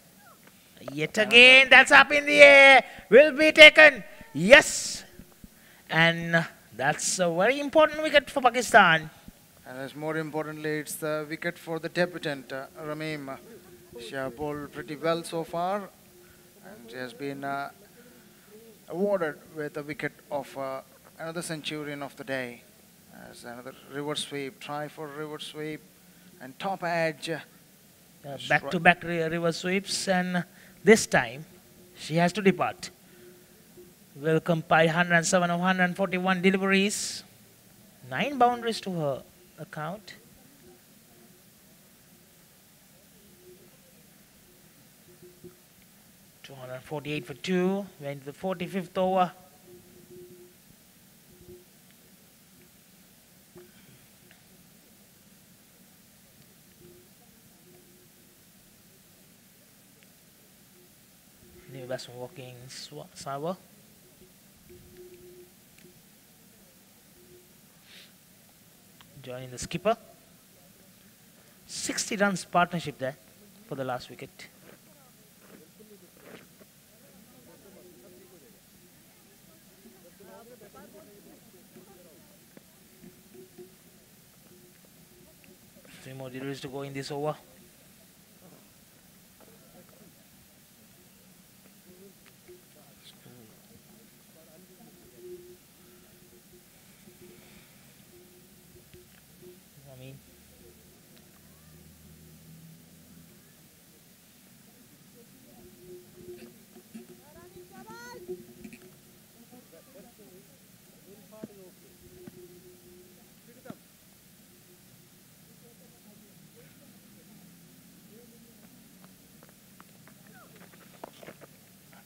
Yet again, that's up in the air, will be taken. Yes, and that's a very important wicket for Pakistan. And as more importantly, it's the wicket for the debutant, Ramim. She has bowled pretty well so far, and she has been awarded with a wicket of another centurion of the day. As another reverse sweep, try for reverse sweep, and top edge. Back-to-back reverse sweeps, and this time she has to depart. Will compile 107 of 141 deliveries, 9 boundaries to her account. .248 for 2, went to the 45th over. New batsman walking Sawa. Joining the skipper. 60 runs partnership there for the last wicket. Three more deliveries to go in this over.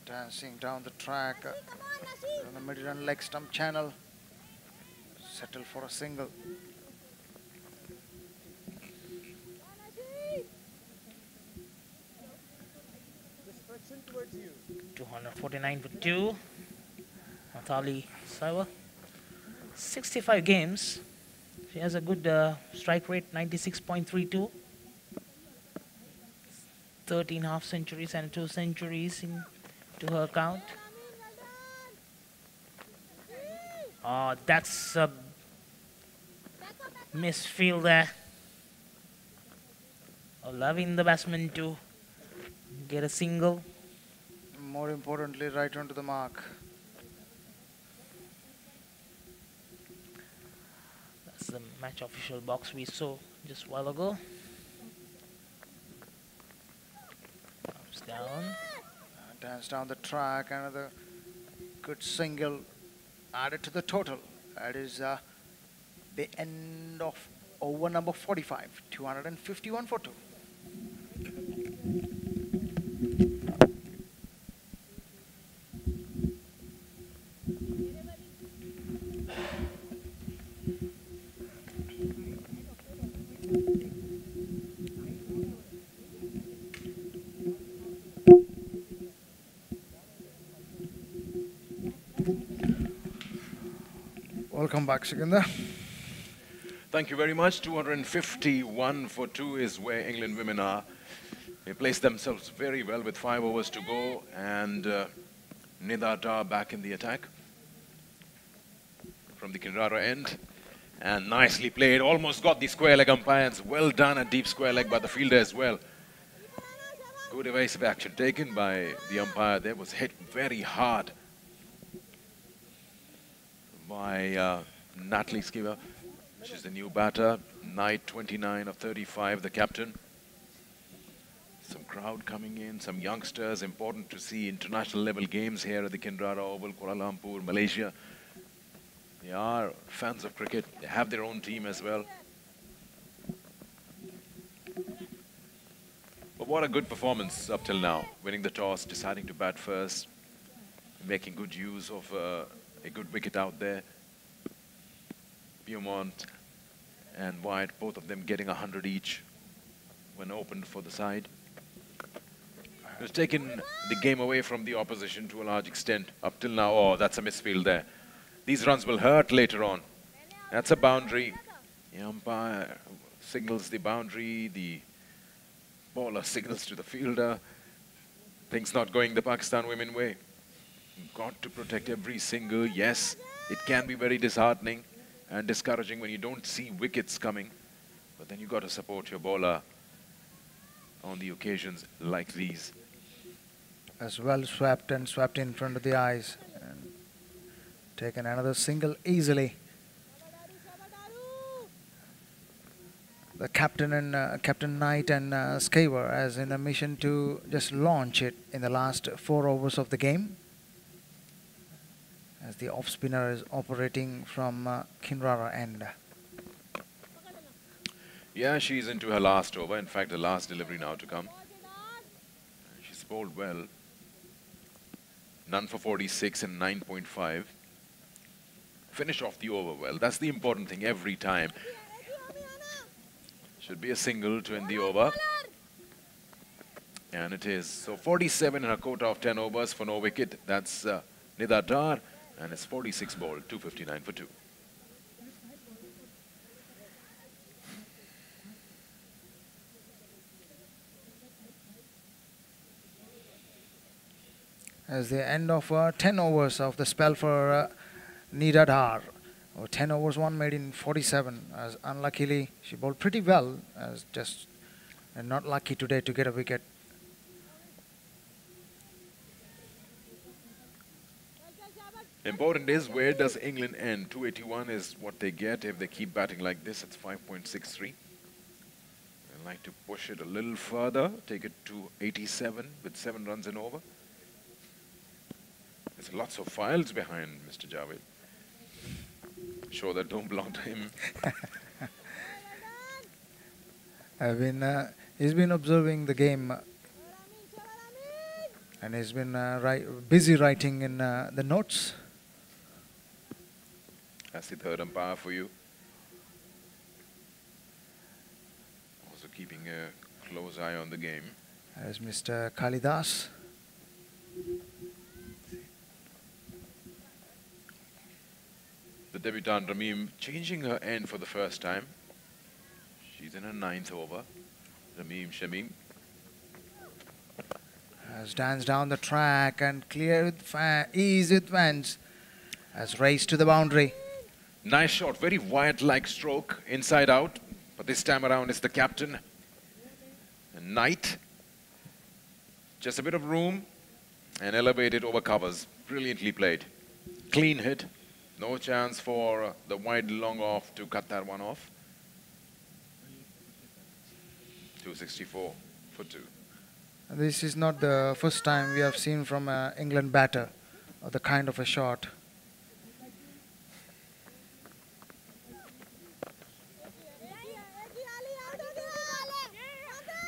Dancing down the track on the mid-run leg stump channel. Settle for a single. Towards you. 249 for 2. Nathali Saiwa. 65 games. She has a good strike rate, 96.32. 13 half centuries and 2 centuries to her account. Oh, that's a misfield there. Allowing the batsman to get a single. More importantly, right onto the mark. That's the match official box we saw just a while ago. Comes down. Dance down the track, another good single added to the total. That is the end of over number 45, 251 for 2. Welcome back, Sikandar. Thank you very much. 251 for 2 is where England women are. They placed themselves very well with 5 overs to go, and Nida Dar back in the attack from the Kinrara end. And nicely played, almost got the square leg umpires. Well done, a deep square leg by the fielder as well. Good evasive action taken by the umpire there, was hit very hard by Natalie Skiver. She's the new batter, Knight, 29 of 35, the captain. Some crowd coming in, some youngsters. Important to see international level games here at the Kinrara Oval, Kuala Lumpur, Malaysia. They are fans of cricket. They have their own team as well. But what a good performance up till now. Winning the toss, deciding to bat first, making good use of a good wicket out there. Beaumont and White, both of them getting 100 each when opened for the side. It was taken the game away from the opposition to a large extent up till now. Oh, that's a misfield there. These runs will hurt later on. That's a boundary. The umpire signals the boundary. The bowler signals to the fielder. Things not going the Pakistan women way. You've got to protect every single. Yes, it can be very disheartening and discouraging when you don't see wickets coming. But then you've got to support your bowler on the occasions like these. As well swept and swept in front of the eyes. And taken another single easily. The captain and Captain Knight and Skiver as in a mission to just launch it in the last 4 overs of the game. As the off spinner is operating from Kinrara end. Yeah, she's into her last over. In fact, the last delivery now to come. She's bowled well. None for 46 and 9.5. Finish off the over well. That's the important thing every time. Should be a single to end the over. And it is. So 47 in a quota of 10 overs for no wicket. That's Nida Dar. And it's 46 bowled, 259 for 2. As the end of 10 overs of the spell for Nida Dar. 10 overs, 1 made in 47. As unluckily, she bowled pretty well. As just not lucky today to get a wicket. Important is, where does England end? 281 is what they get if they keep batting like this. It's 5.63. I'd like to push it a little further, take it to 87 with 7 runs and over. There's lots of files behind Mr. Javed. Sure that don't belong to him. He's been observing the game. And he's been busy writing in the notes. That's the third umpire for you. Also keeping a close eye on the game. As Mr. Kalidas. The debutant Ramim changing her end for the first time. She's in her 9th over. Ramim Shamim. As dance down the track and clear with ease with fans. As race to the boundary. Nice shot, very Wyatt-like stroke, inside out. But this time around it's the captain. And Knight. Just a bit of room and elevated over covers. Brilliantly played. Clean hit. No chance for the wide long off to cut that one off. 264 for 2. This is not the first time we have seen from an England batter the kind of a shot.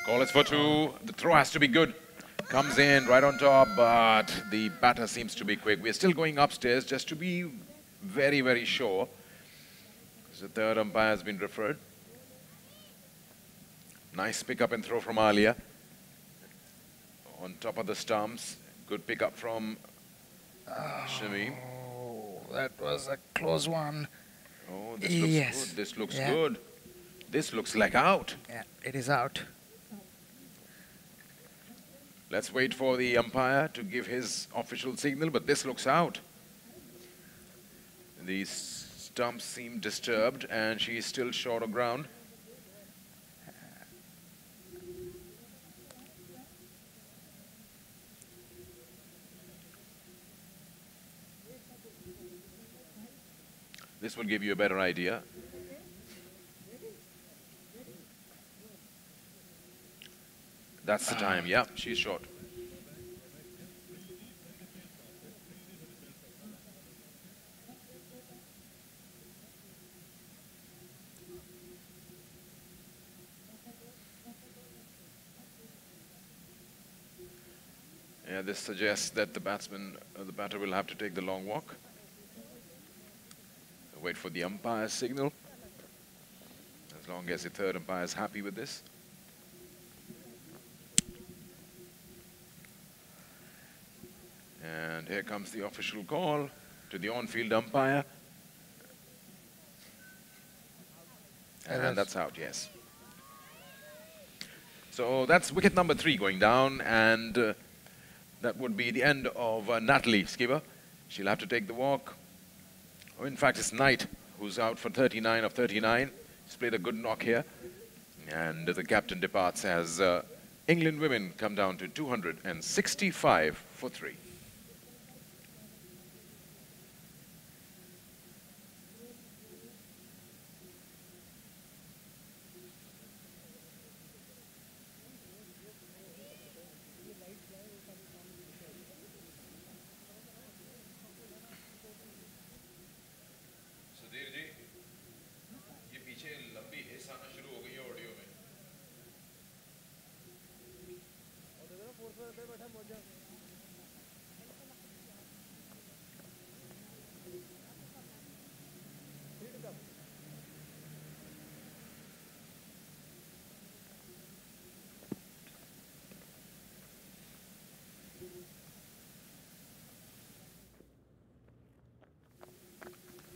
Call is for 2. The throw has to be good. Comes in right on top, but the batter seems to be quick. We're still going upstairs just to be very, very sure. The third umpire has been referred. Nice pick up and throw from Alia. On top of the stumps. Good pick up from Shami. Oh, that was a close one. Oh, this looks Yes. good. This looks Yeah. good. This looks like out. Yeah, it is out. Let's wait for the umpire to give his official signal, but this looks out. The stumps seem disturbed, and she is still short of ground. This will give you a better idea. That's the time, yeah, she's short. Yeah, this suggests that the batter will have to take the long walk. Wait for the umpire's signal. As long as the third umpire is happy with this. And here comes the official call to the on-field umpire. And that's out, yes. So that's wicket number 3 going down, and that would be the end of Natalie Skipper. She'll have to take the walk. Oh, in fact, it's Knight who's out for 39 of 39. He's played a good knock here. And the captain departs as England women come down to 265 for 3.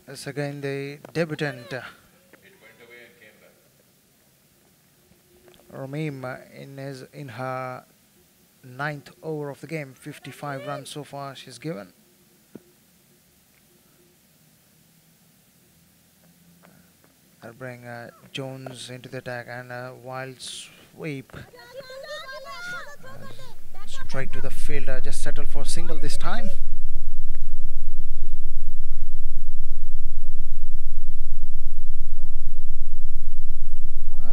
That's again the debutant Romim in her 9th over of the game. 55 runs so far she's given. I'll bring Jones into the attack, and a wild sweep straight to the fielder. Just settled for a single this time.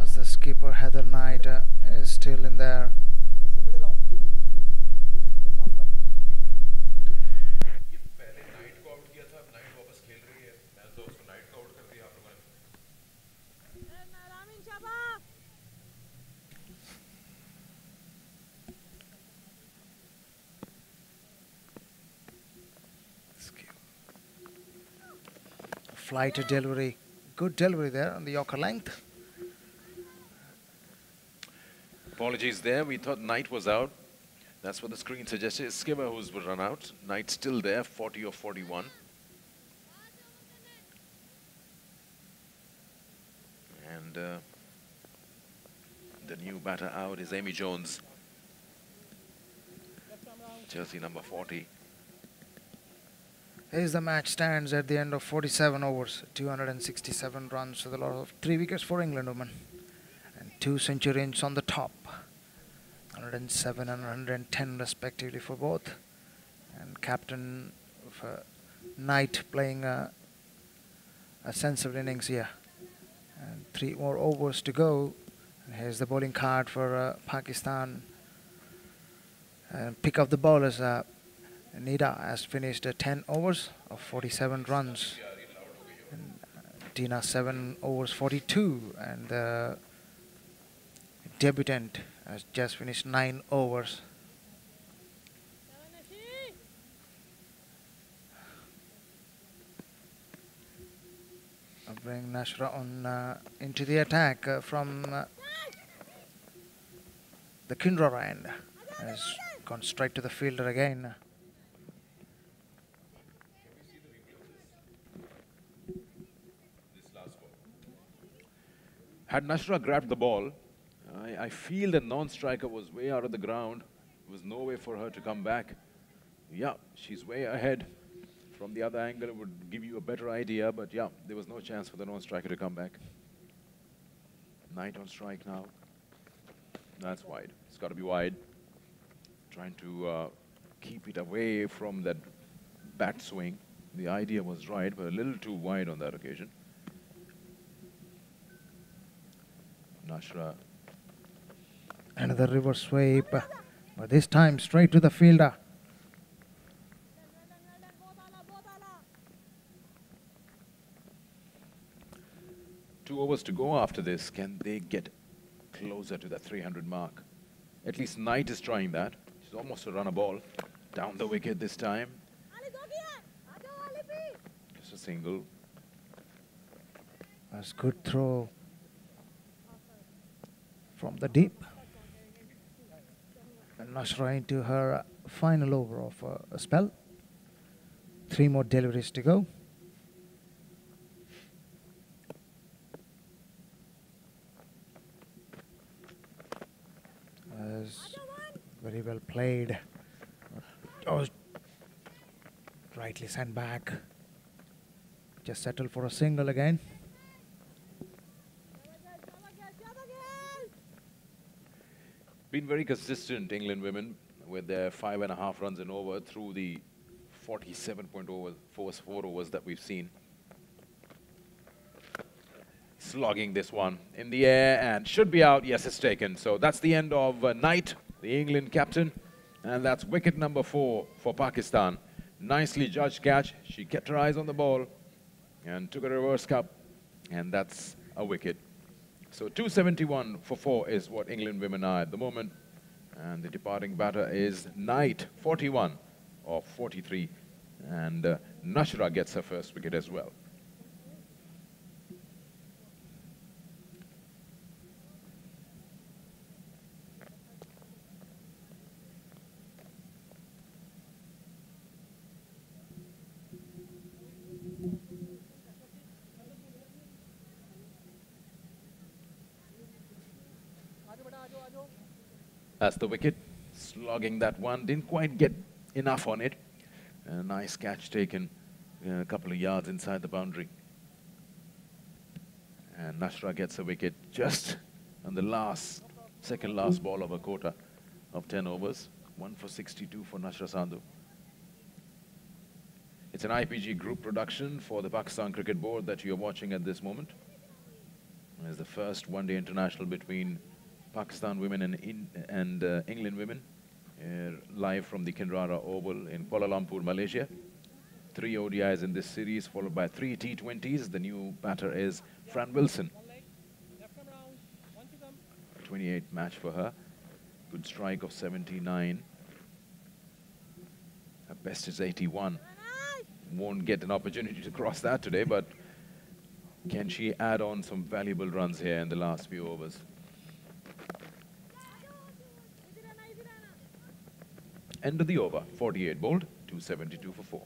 As the skipper Heather Knight is still in there. Flight delivery, good delivery there on the Yorker length. Apologies there, we thought Knight was out. That's what the screen suggested. It's Skipper who's run out. Knight still there, 40 of 41. And the new batter out is Amy Jones. Jersey number 40. As the match stands at the end of 47 overs, 267 runs with a lot of 3 wickets for England women. And 2 centuries on the top, 107 and 110 respectively for both. And captain Knight playing a sensible innings here. And 3 more overs to go. And here's the bowling card for Pakistan. And pick up the bowlers. Nida has finished 10 overs of 47 runs. And Tina 7 overs 42, and the debutant has just finished 9 overs. I'll bring Nashra on into the attack from the Kindra end. Has gone straight to the fielder again. Had Nashra grabbed the ball, I feel the non-striker was way out of the ground. There was no way for her to come back. Yeah, she's way ahead. From the other angle, it would give you a better idea, but yeah, there was no chance for the non-striker to come back. Knight on strike now. That's wide. It's got to be wide. Trying to keep it away from that bat swing. The idea was right, but a little too wide on that occasion. Nashra. Another reverse sweep, but this time straight to the fielder. 2 overs to go after this. Can they get closer to the 300 mark? At least Knight is trying that. She's almost a runner ball. Down the wicket this time. Just a single. That's good throw from the deep. And Nashra into her final over of a spell. 3 more deliveries to go. Very well played. Oh, rightly sent back. Just settled for a single again. Been very consistent, England women, with their 5.5 runs and over through the 47.4 overs that we've seen. Slogging this one in the air and should be out. Yes, it's taken. So that's the end of Knight, the England captain. And that's wicket number 4 for Pakistan. Nicely judged catch. She kept her eyes on the ball and took a reverse cup. And that's a wicket. So 271 for 4 is what England women are at the moment. And the departing batter is Knight, 41 of 43. And Nashra gets her first wicket as well. That's the wicket, slogging that one, didn't quite get enough on it. A nice catch taken a couple of yards inside the boundary. And Nashra gets a wicket just on the second last ball of a quota of 10 overs. 1 for 62 for Nashra Sandhu. It's an IPG group production for the Pakistan Cricket Board that you're watching at this moment. It's the first one-day international between Pakistan women and England women, live from the Kinrara Oval in Kuala Lumpur, Malaysia. 3 ODIs in this series, followed by 3 T20s. The new batter is Fran Wilson. 28 match for her. Good strike of 79. Her best is 81. Won't get an opportunity to cross that today, but can she add on some valuable runs here in the last few overs? End of the over, 48 bowled, 272 for 4.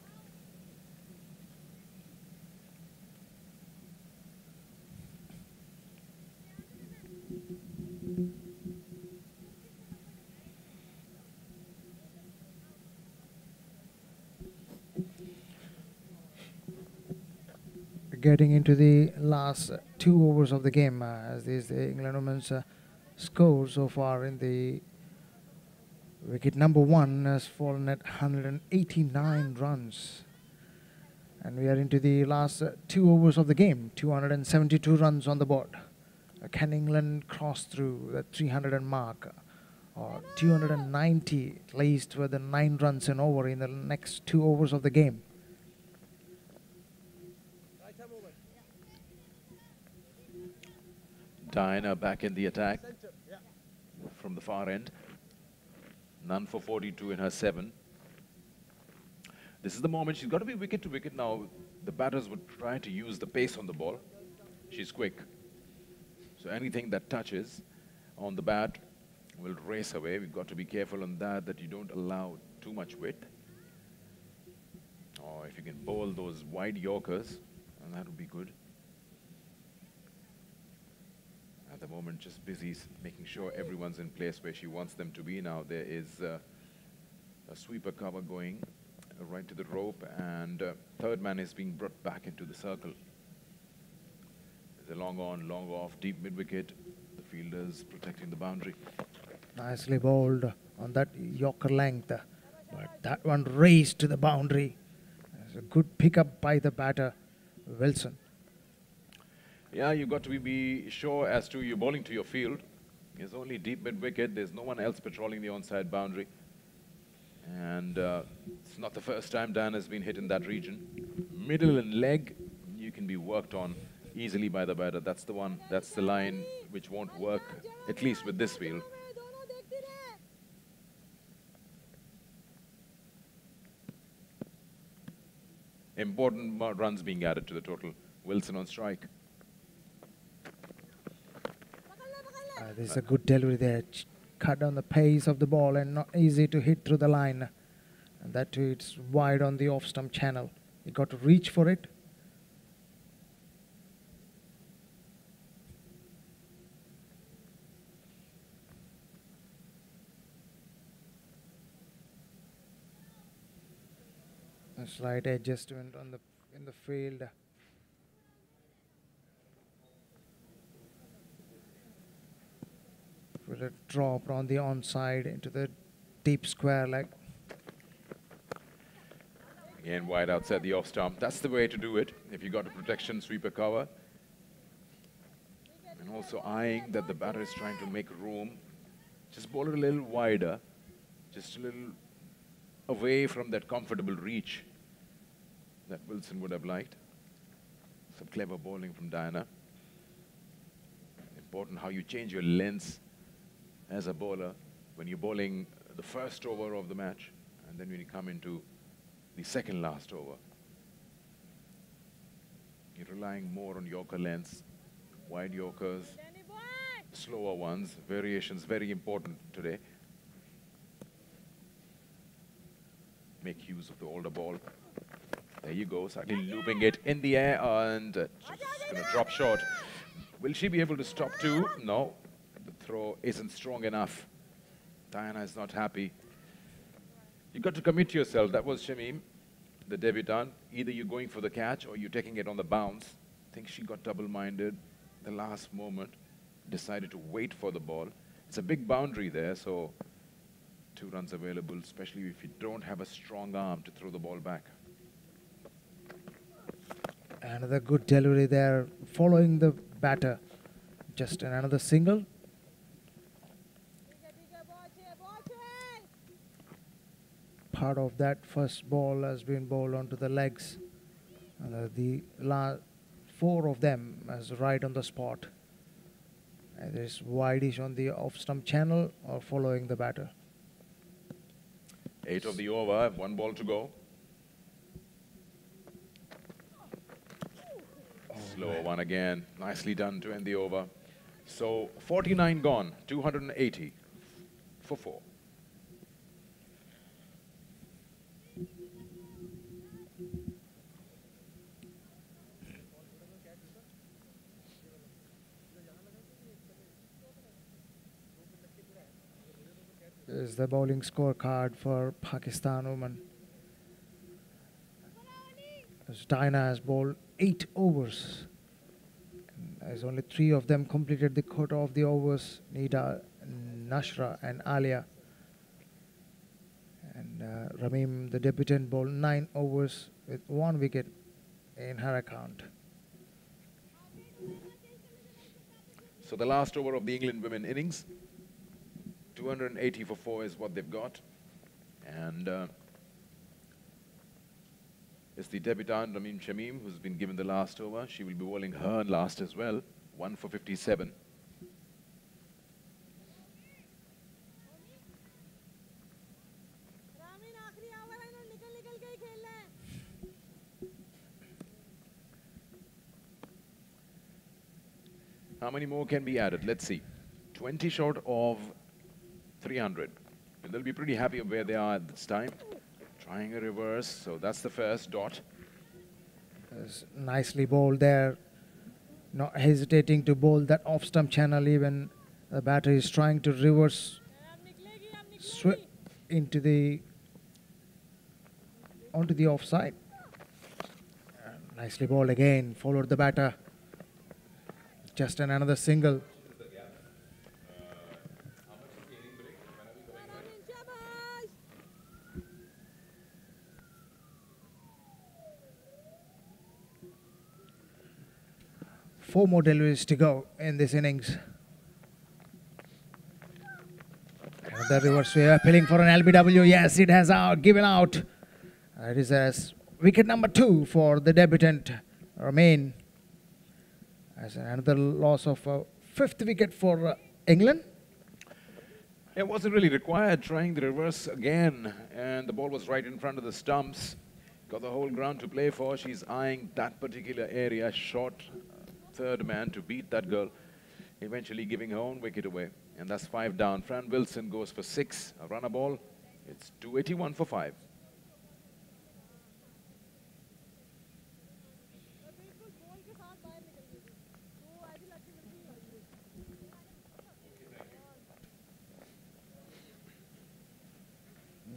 Getting into the last 2 overs of the game, as is the England women's score so far in the wicket number 1 has fallen at 189 runs. And we are into the last 2 overs of the game, 272 runs on the board. Can England cross through the 300 mark, or 290 at least with the 9 runs and over in the next 2 overs of the game? Diana back in the attack from the far end. None for 42 in her 7. This is the moment. She's got to be wicket to wicket now. The batters would try to use the pace on the ball. She's quick. So anything that touches on the bat will race away. We've got to be careful on that you don't allow too much width. Or if you can bowl those wide Yorkers, and that would be good. the moment just busy making sure everyone's in place where she wants them to be. Now there is a sweeper cover going right to the rope, and third man is being brought back into the circle. There's a long on, long off, deep mid-wicket. The fielders protecting the boundary. Nicely bowled on that Yorker length, but that one raced to the boundary. It's a good pickup by the batter, Wilson. Yeah, you've got to be sure as to you're bowling to your field. There's only deep mid-wicket. There's no one else patrolling the onside boundary. And it's not the first time Dan has been hit in that region. Middle and leg, you can be worked on easily by the batter. That's the one, that's the line which won't work, at least with this field. Important runs being added to the total. Wilson on strike. This is a good delivery there. Cut down the pace of the ball and not easy to hit through the line. And that too, it's wide on the off-stump channel. You got to reach for it. A slight adjustment on in the field. With a drop on the onside into the deep square leg. Again, wide outside the off stump. That's the way to do it. If you got a protection sweeper cover. And also eyeing that the batter is trying to make room. Just bowl it a little wider. Just a little away from that comfortable reach that Wilson would have liked. Some clever bowling from Diana. Important how you change your lengths as a bowler when you're bowling the first over of the match, and then when you come into the second last over. You're relying more on Yorker lengths, wide Yorkers, slower ones, variations very important today. Make use of the older ball. There you go, slightly looping it in the air and just going to drop short. Will she be able to stop too? No, the throw isn't strong enough. Diana is not happy. You've got to commit yourself. That was Shamim, the debutant. Either you're going for the catch or you're taking it on the bounce. I think she got double-minded the last moment, decided to wait for the ball. It's a big boundary there, so 2 runs available, especially if you don't have a strong arm to throw the ball back. Another good delivery there, following the batter. Just another single. Part of that first ball has been bowled onto the legs. The last 4 of them as right on the spot. Either it's wide-ish on the off-stump channel or following the batter. 8 of the over, 1 ball to go. Slower one again. Nicely done to end the over. So 49 gone, 280 for 4. This is the bowling scorecard for Pakistan women. As Diana has bowled 8 overs. As only 3 of them completed the quota of the overs. Nida, Nashra and Alia. And Ramim, the debutant, bowled 9 overs with 1 wicket in her account. So the last over of the England women innings. 280 for 4 is what they've got. And it's the debutant, Ramim Shamim, who's been given the last over. She will be bowling her last as well. 1 for 57. How many more can be added? Let's see. 20 short of 300. And they'll be pretty happy of where they are at this time. Trying a reverse, so that's the first dot. Nicely bowled there. not hesitating to bowl that off-stump channel. Even the batter is trying to reverse into the onto the offside. Nicely bowled again, followed the batter. Just another single. Four more deliveries to go in this innings. Another reverse swing, appealing for an LBW. Yes, it has given out. It is as wicket number 2 for the debutant Remain. As another loss of 5th wicket for England. It wasn't really required, trying the reverse again, and the ball was right in front of the stumps. Got the whole ground to play for. She's eyeing that particular area, short third man to beat that girl, eventually giving her own wicket away. And that's 5 down. Fran Wilson goes for 6, a runner ball. It's 281 for 5.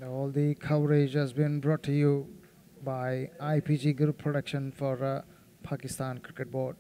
All the coverage has been brought to you by IPG Group Production for Pakistan Cricket Board.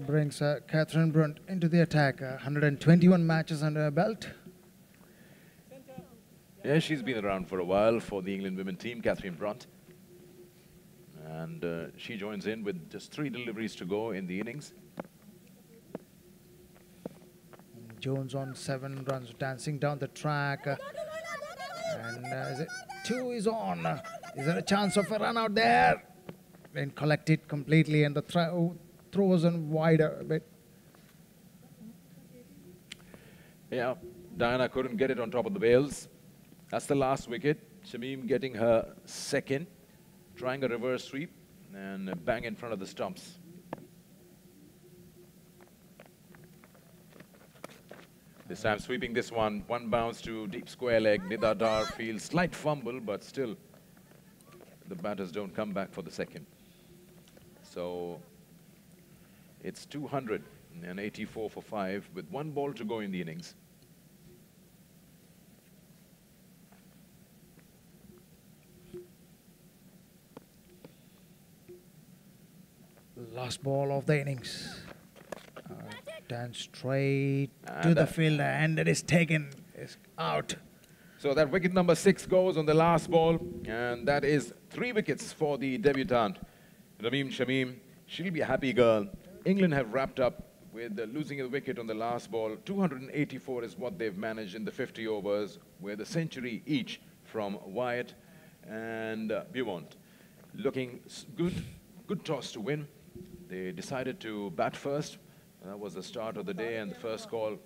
Brings Catherine Brunt into the attack. 121 matches under her belt. Yeah, she's been around for a while for the England women team, Catherine Brunt. And she joins in with just 3 deliveries to go in the innings. Jones on 7 runs, dancing down the track. And is it 2 is on? Is there a chance of a run out there? Then collect it completely, and the throws on wider a bit. Yeah, Diana couldn't get it on top of the bails. That's the last wicket. Shamim getting her 2nd, trying a reverse sweep and bang in front of the stumps. This time sweeping this one bounce to deep square leg. Nida Dar feels slight fumble, but still the batters don't come back for the 2nd. So it's 284 for 5 with 1 ball to go in the innings. Last ball of the innings. Done straight to the fielder, and it is taken. It's out. So that wicket number 6 goes on the last ball, and that is 3 wickets for the debutante, Rameem Shamim. She'll be a happy girl. England have wrapped up with losing a wicket on the last ball. 284 is what they've managed in the 50 overs, with a century each from Wyatt and Beaumont. Looking good. Good toss to win. They decided to bat first. That was the start of the day and the first call,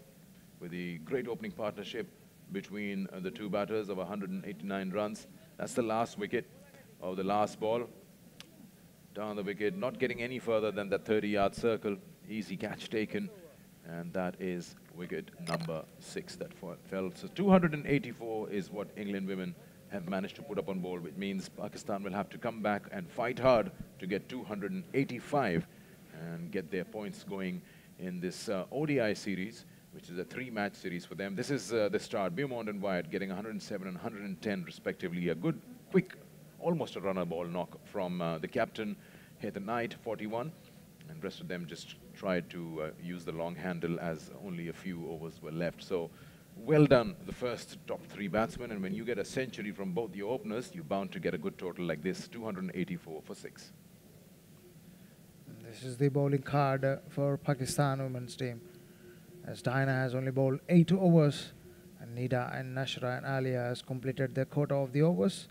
with the great opening partnership between the 2 batters of 189 runs. That's the last wicket of the last ball. Down the wicket, not getting any further than that 30-yard circle. Easy catch taken, and that is wicket number 6 that fell. So 284 is what England women have managed to put up on board, which means Pakistan will have to come back and fight hard to get 285 and get their points going in this ODI series, which is a 3-match series for them. This is the start. Beaumont and Wyatt getting 107 and 110 respectively. A good, quick, almost a runner ball knock from the captain, Heather Knight, 41. And the rest of them just tried to use the long handle as only a few overs were left. So well done, the first top 3 batsmen. And when you get a century from both your openers, you're bound to get a good total like this, 284 for 6. This is the bowling card for Pakistan women's team, as Diana has only bowled 8 overs, and Nida and Nashra and Alia has completed their quota of the overs.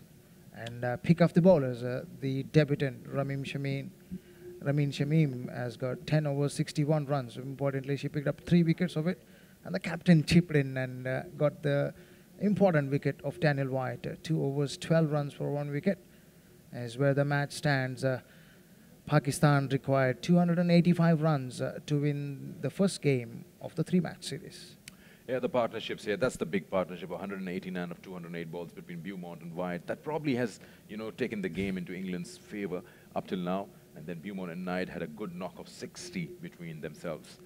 And pick of the bowlers, the debutant Rameem Shamim Ramin Shamim has got 10 overs, 61 runs. Importantly, she picked up 3 wickets of it, and the captain chipped in and got the important wicket of Daniel White. 2 overs, 12 runs for 1 wicket is where the match stands. Pakistan required 285 runs to win the first game of the 3-match series. Yeah, the partnerships here, that's the big partnership, 189 of 208 balls between Beaumont and White. That probably has, taken the game into England's favour up till now. And then Beaumont and Knight had a good knock of 60 between themselves.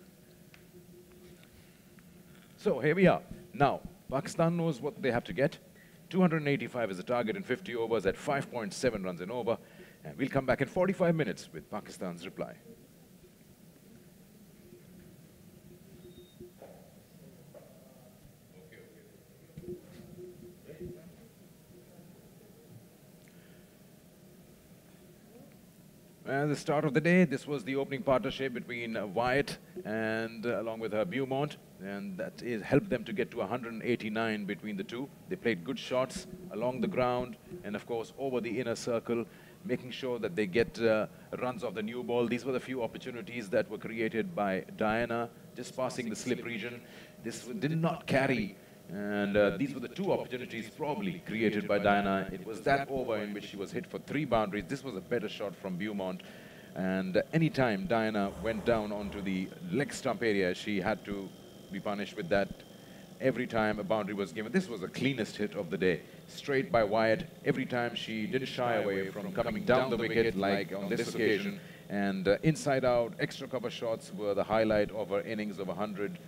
So here we are. Now, Pakistan knows what they have to get. 285 is the target in 50 overs at 5.7 runs and over. And we'll come back in 45 minutes with Pakistan's reply. At the start of the day, this was the opening partnership between Wyatt and along with her Beaumont, and that helped them to get to 189 between the two. They played good shots along the ground and, of course, over the inner circle, making sure that they get runs off the new ball. These were the few opportunities that were created by Diana, just passing the slip region. This did not carry. And these were the 2 opportunities probably created by Diana. It was that over in which she was hit for 3 boundaries. This was a better shot from Beaumont. And any time Diana went down onto the leg stump area, she had to be punished with that. Every time a boundary was given, this was the cleanest hit of the day. Straight by Wyatt. Every time she didn't shy away from coming down the wicket like on this occasion. And inside out, extra cover shots were the highlight of her innings of 100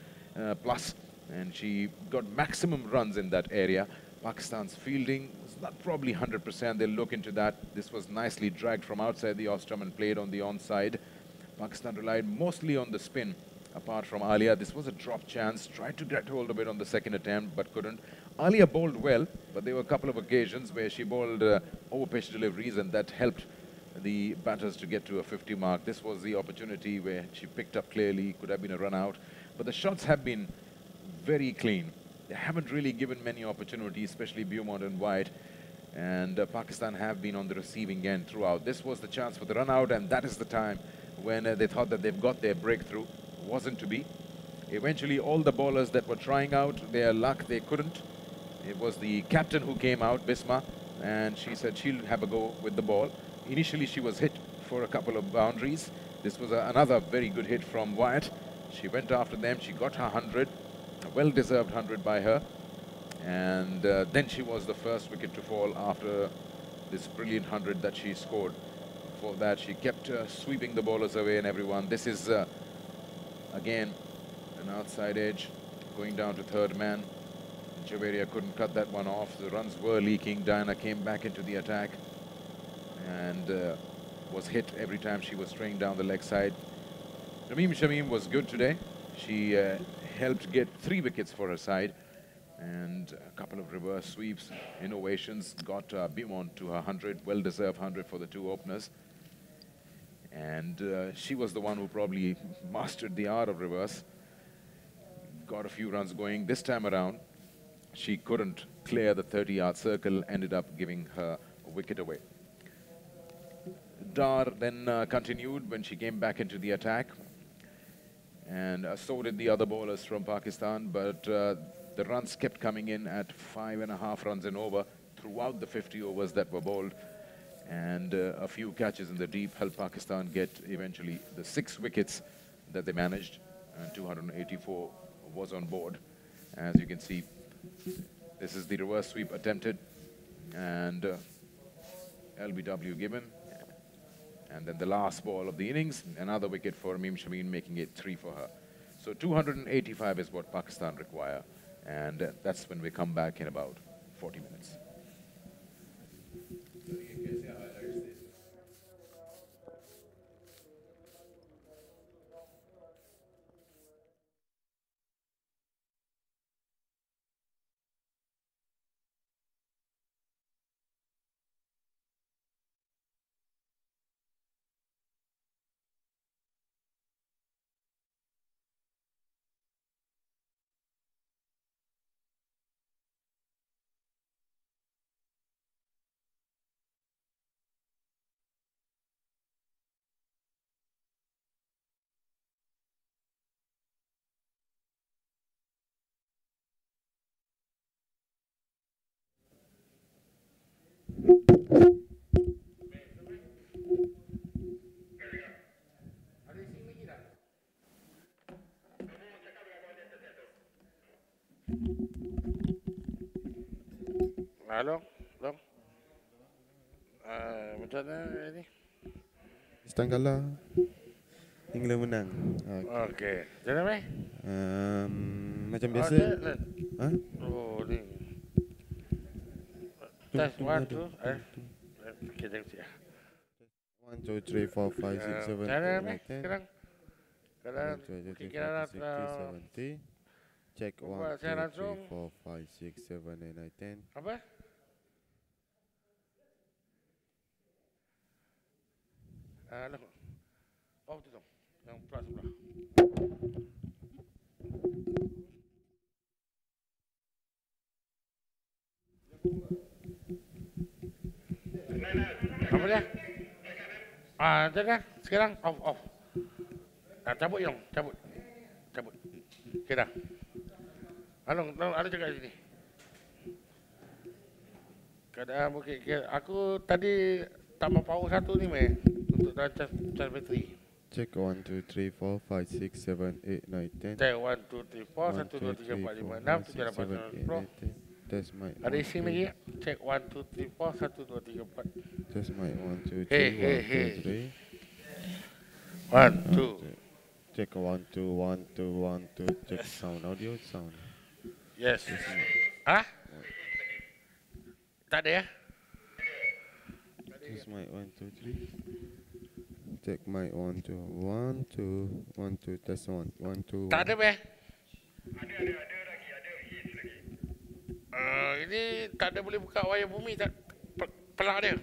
plus. And she got maximum runs in that area. Pakistan's fielding was not probably 100%. They'll look into that. This was nicely dragged from outside the off stump and played on the onside. Pakistan relied mostly on the spin, apart from Alia. This was a drop chance. Tried to get hold of it on the second attempt, but couldn't. Alia bowled well, but there were a couple of occasions where she bowled over-pitch deliveries, and that helped the batters to get to a 50 mark. This was the opportunity where she picked up clearly. Could have been a run out. But the shots have been very clean. They haven't really given many opportunities, especially Beaumont and White. And Pakistan have been on the receiving end throughout. This was the chance for the run out, and that is the time when they thought that they've got their breakthrough. Wasn't to be. Eventually, all the bowlers that were trying out their luck, they couldn't. It was the captain who came out, Bisma, and she said she'll have a go with the ball. Initially, she was hit for a couple of boundaries. This was another very good hit from Wyatt. She went after them. She got her 100. A well-deserved 100 by her, and then she was the first wicket to fall after this brilliant 100 that she scored. For that, she kept sweeping the bowlers away and everyone. This is again an outside edge going down to third man. Javeria couldn't cut that one off. The runs were leaking. Diana came back into the attack and was hit every time she was straying down the leg side. Ramin Shamim was good today. She helped get 3 wickets for her side, and a couple of reverse sweeps, innovations, got Beaumont to her 100, well-deserved 100 for the 2 openers. And she was the one who probably mastered the art of reverse. Got a few runs going. This time around, she couldn't clear the 30-yard circle, ended up giving her a wicket away. Dar then continued when she came back into the attack. And so did the other bowlers from Pakistan, but the runs kept coming in at 5.5 runs and over throughout the 50 overs that were bowled. And a few catches in the deep helped Pakistan get eventually the 6 wickets that they managed, and 284 was on board. As you can see, this is the reverse sweep attempted, and LBW given. And then the last ball of the innings, another wicket for Ramin Shamim, making it 3 for her. So 285 is what Pakistan require, and that's when we come back in about 40 minutes. Halo, Long. Macam mana ni? Stang kalah. England menang. Okey. Macam mana, Meh? Macam biasa. Ha? Oh, ni. Test 1, 2. Okey, tengok sikit. 1, 2, 3, 4, 5, 6, 7, 8, 9, 10. Sekarang. Sekarang. Kira-kira 70. Check 1, 2, 3, 4, 5, 6, 7, 8, 9, 10. Apa? Oh, tu dong. Yang plus sebelah. Apa dia? Macam dah. Sekarang off. Cabut Yong, cabut. Okey dah. Along, ada cakap sini. Keadaan bukit. Aku tadi tambah power satu ni, Meh. Untuk dah charge bateri. Check 1, 2, 3, 4, 5, 6, 7, 8, 9, 10. Check 1, 2, 3, 4, 1, 2, 3, 4, 5, 6, 7, 8, 9, 10. Test mic. Ada isi lagi? Check 1, 2, 3, 4, 1, 2, 3, 4. Test mic 1, 2, 3, 1, 2, 3. 1, 2. Check 1, 2, 1, 2, 1, 2. Check sound, audio sound. Yes. Ah? Tak ada ya? Test mic 1, 2, 3. Check mic 1, 2, 1, 2, 1, 2. Test 1, 1, 2. Tak ada, Beh? Ini tak ada boleh buka wayar bumi tak pelak dia.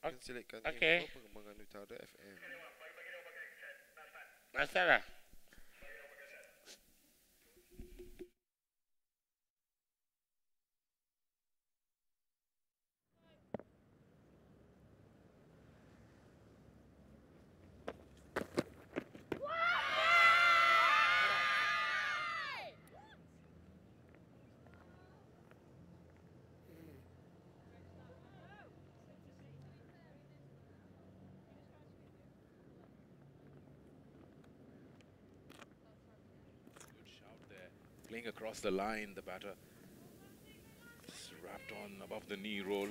Akan selitkan Okey. info pengembangan utara FM. Masalah. Good shout there. Playing across the line, the batter just wrapped on above the knee roll.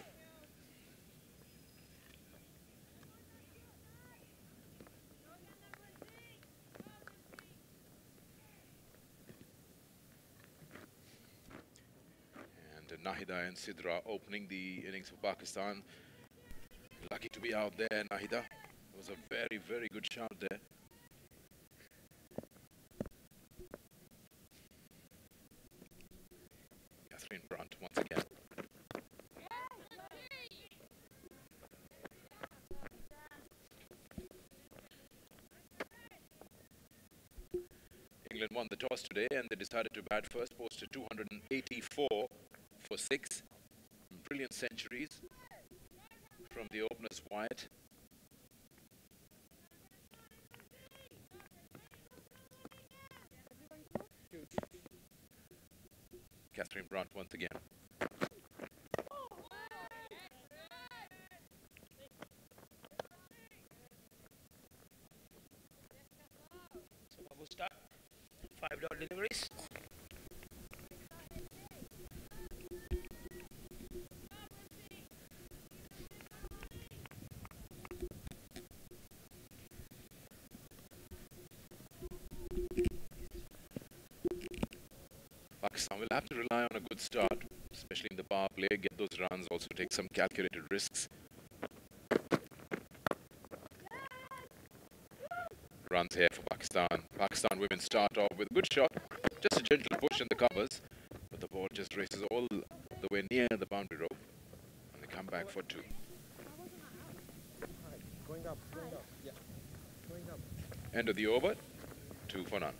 And Nahida and Sidra opening the innings for Pakistan. Lucky to be out there, Nahida. It was a very, very good shot there. Catherine Brunt once again. England won the toss today and they decided to bat first, posted 284 for 6. Brilliant centuries from the openers Wyatt. Catherine Brunt once again. So Babu start. 5 dot deliveries. Pakistan will have to rely on a good start, especially in the power play, get those runs, also take some calculated risks. Runs here for Pakistan. Pakistan women start off with a good shot, just a gentle push in the covers, but the ball just races all the way near the boundary rope, and they come back for 2. Going up, yeah. Going up. End of the over, 2 for none.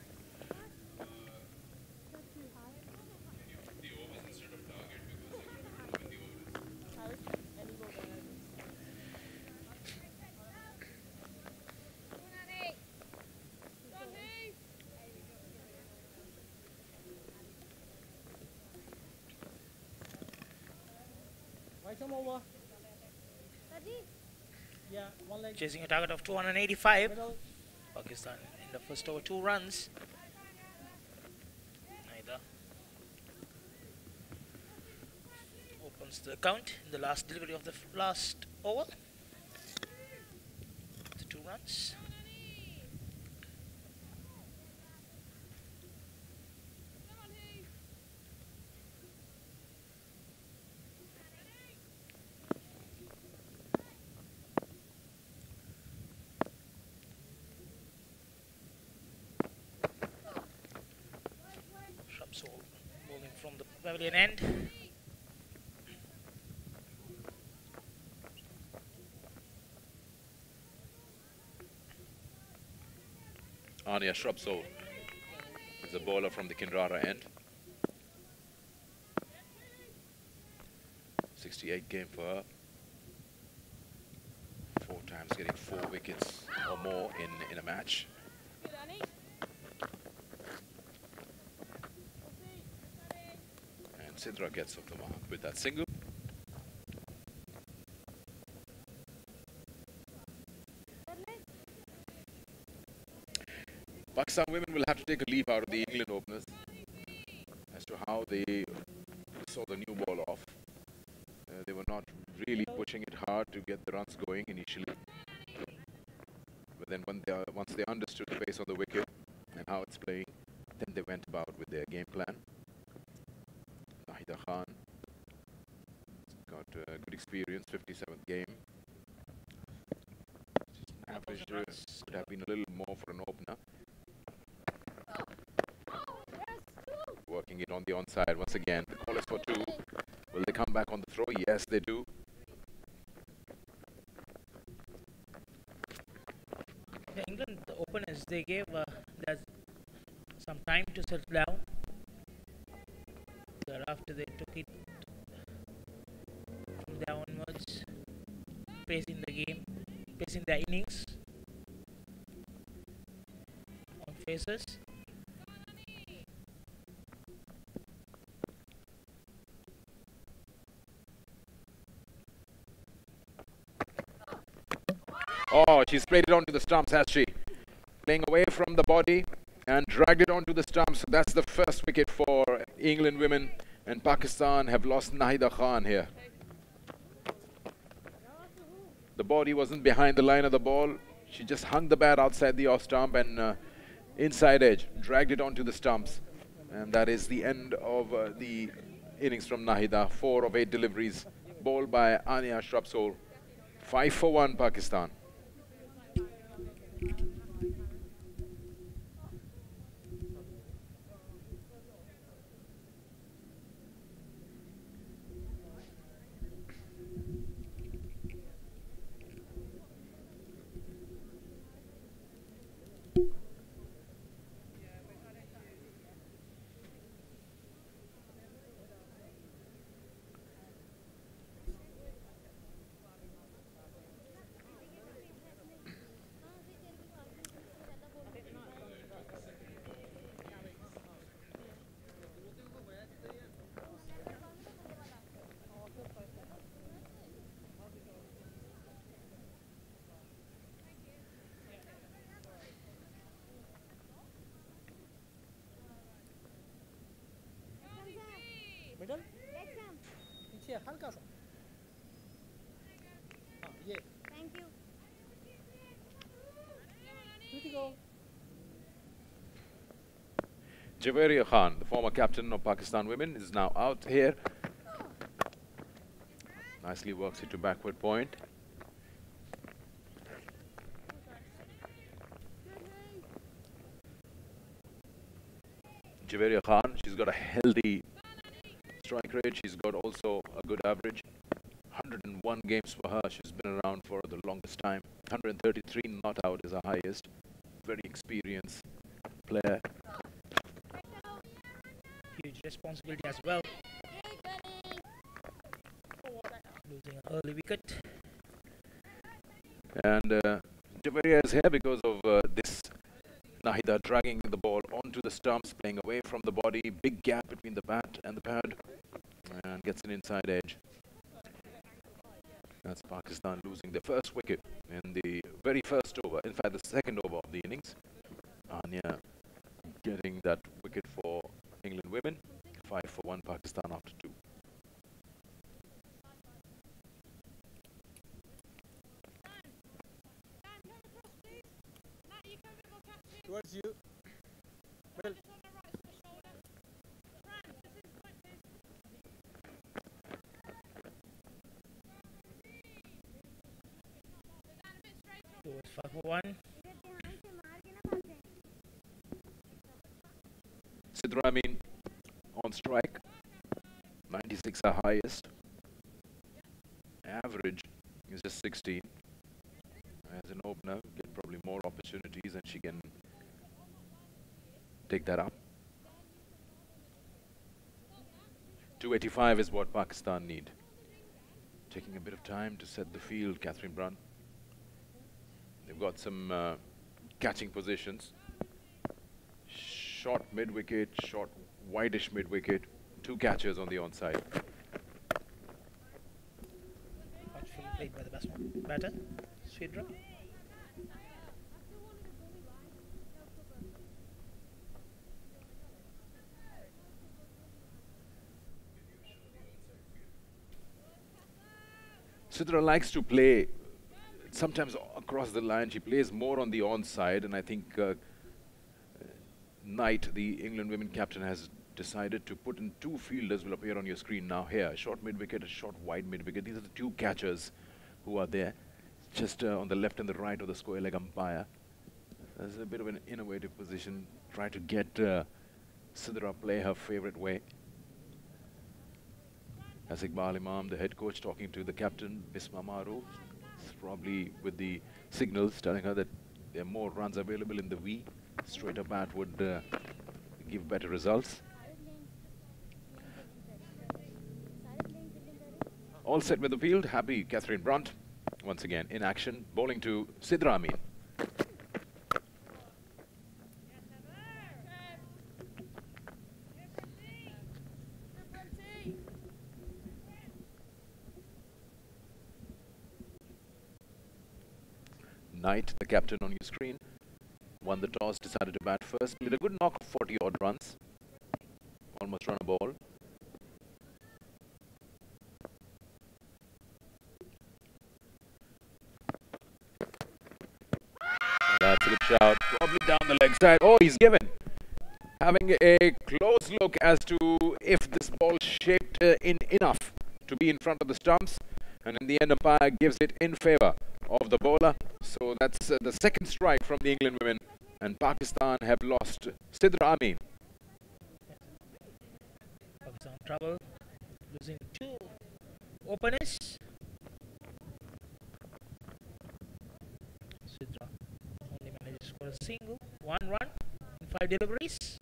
Right some over. Yeah, one leg. Chasing a target of 285. Middle. Pakistan in the first over 2 runs. Neither opens the count in the last delivery of the last over. The 2 runs. Shrubsole bowling from the pavilion end. Anya Shrubsole is a bowler from the Kinrara end. 68 game for her. 4 times getting 4 wickets or more in a match. And Sidra gets off the mark with that single. Pakistan women will have to take a leap out of the England openers as to how they saw the new ball off. They were not really pushing it hard to get the runs going initially. But then once they understood the pace on the wicket and how it's playing, then they went about with their game plan. Nahida Khan got good experience, 57th game. Just an average could have been a little more for an opener. Working it on the onside once again. The call is for 2. Will they come back on the throw? Yes, they do. they gave there's some time to settle down. Thereafter, they took it from there onwards, pacing the game, pacing their innings on faces. Oh, she's played it onto the stumps, has she? Playing away from the body and dragged it onto the stumps. So that's the first wicket for England women, and Pakistan have lost Nahida Khan here. The body wasn't behind the line of the ball. She just hung the bat outside the off stump and inside edge, dragged it onto the stumps. And that is the end of the innings from Nahida. 4 of 8 deliveries, bowled by Ania Shrubsole. 5 for 1 Pakistan. Middle पीछे हल्का सा हाँ ये thank you go. Javeria Khan, the former captain of Pakistan women, is now out here. Nicely works it to backward point. Javeria Khan, she's got a healthy strike rate. She's got also a good average. 101 games for her. She's been around for the longest time. 133 not out is her highest. Very experienced player. Huge responsibility as well. Losing an early wicket. And Javeria is here because of this Nahida dragging the ball onto the stumps, playing away from the body. Big gap between the bat and the pad. And gets an inside edge. That's Pakistan losing their first wicket in the very first over. In fact, the second over of the innings. Anya getting that wicket for England women. 5 for 1 Pakistan after 2. Towards you. Well. Towards 5 for 1. Sidra Amin on strike. 96 her highest. Average is just 16. As an opener, get probably more opportunities and she can take that up. 285 is what Pakistan need. Taking a bit of time to set the field, Catherine Brunn. They've got some catching positions. Short mid-wicket, short widish mid-wicket. 2 catchers on the onside. Thoughtfully played by the batter, Sidra. Sidra likes to play sometimes across the line. She plays more on the onside, and I think Knight, the England women captain, has decided to put in 2 fielders will appear on your screen now here. A short mid-wicket, a short wide mid-wicket. These are the 2 catchers who are there, just on the left and the right of the square leg umpire. There's a bit of an innovative position. Try to get Sidra play her favorite way. As Iqbal Imam, the head coach, talking to the captain, Bisma Maru, probably with the signals telling her that There are more runs available in the V. Straighter bat would give better results. All set with the field. Happy Catherine Brunt once again in action, bowling to Sidra Amin. Knight, the captain on your screen, won the toss, decided to bat first, played a good knock of 40 odd runs, almost run a ball. That's a good shout, probably down the leg side. Oh, he's given. Having a close look as to if this ball shaped in enough to be in front of the stumps, and in the end umpire gives it in favour of the bowler. So that's the second strike from the England women, and Pakistan have lost Sidra Amin. Pakistan trouble, losing 2 openers. Sidra only manages for a single, 1 run in 5 deliveries.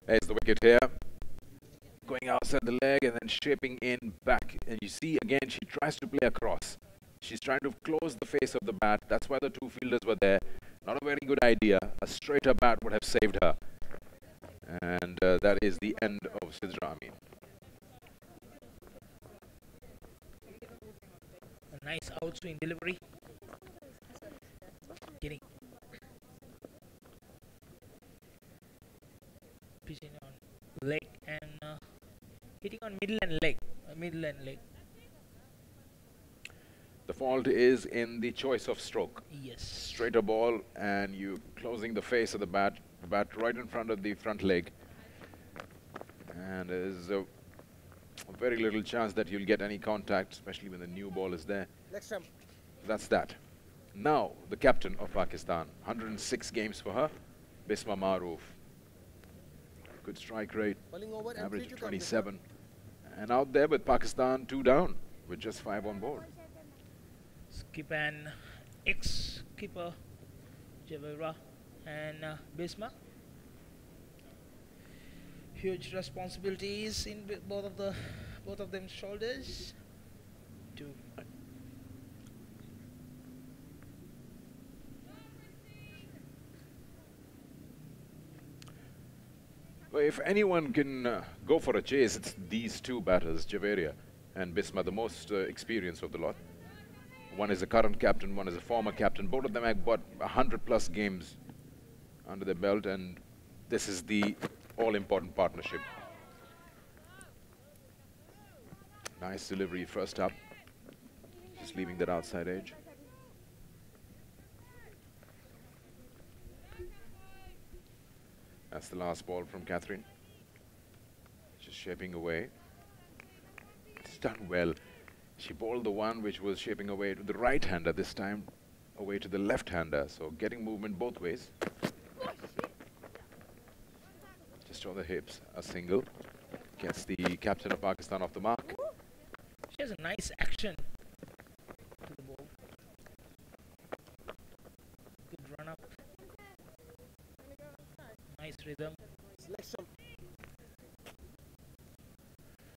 There's the wicket here. Going outside the leg and then shaping in back. And you see again, she tries to play across. She's trying to close the face of the bat. That's why the 2 fielders were there. Not a very good idea. A straighter bat would have saved her. And that is the end of Sidra Amin. A nice outswing delivery. Getting pitching on leg and hitting on middle and leg. The fault is in the choice of stroke. Yes. Straighter ball and you closing the face of the bat right in front of the front leg. And there's a very little chance that you'll get any contact, especially when the new ball is there. Next time. That's that. Now, the captain of Pakistan, 106 games for her, Bisma Maroof. Good strike rate, average of 27. And out there with Pakistan 2 down, with just 5 on board. Skip and ex-skipper Javera and Bisma. Huge responsibilities in both of them's shoulders. Well, if anyone can go for a chase, it's these 2 batters, Javeria and Bisma, the most experienced of the lot. One is a current captain, one is a former captain. Both of them have got 100+ games under their belt, and this is the all-important partnership. Nice delivery first up, just leaving that outside edge. That's the last ball from Catherine. Just shaping away. It's done well. She bowled the one which was shaping away to the right-hander, this time away to the left-hander. So getting movement both ways. Just on the hips, a single. Gets the captain of Pakistan off the mark. She has a nice action to the ball. Good run up. Nice rhythm. Selection.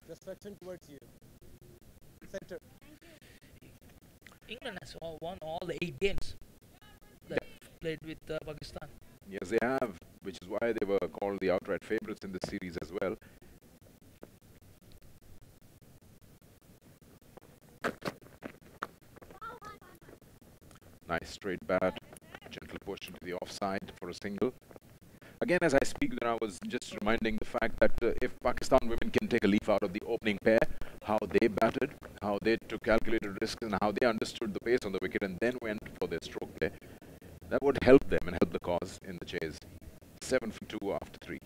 Just action towards you. Center. England has won all the 8 games that played with Pakistan. Yes, they have, which is why they were called the outright favourites in the series as well. Nice straight bat, gentle push into the offside for a single. Again, as I speak, then I was just reminding the fact that if Pakistan women can take a leaf out of the opening pair, how they batted, how they took calculated risks, and how they understood the pace on the wicket and then went for their stroke play, that would help them and help the cause in the chase. 7 for 2 after 3.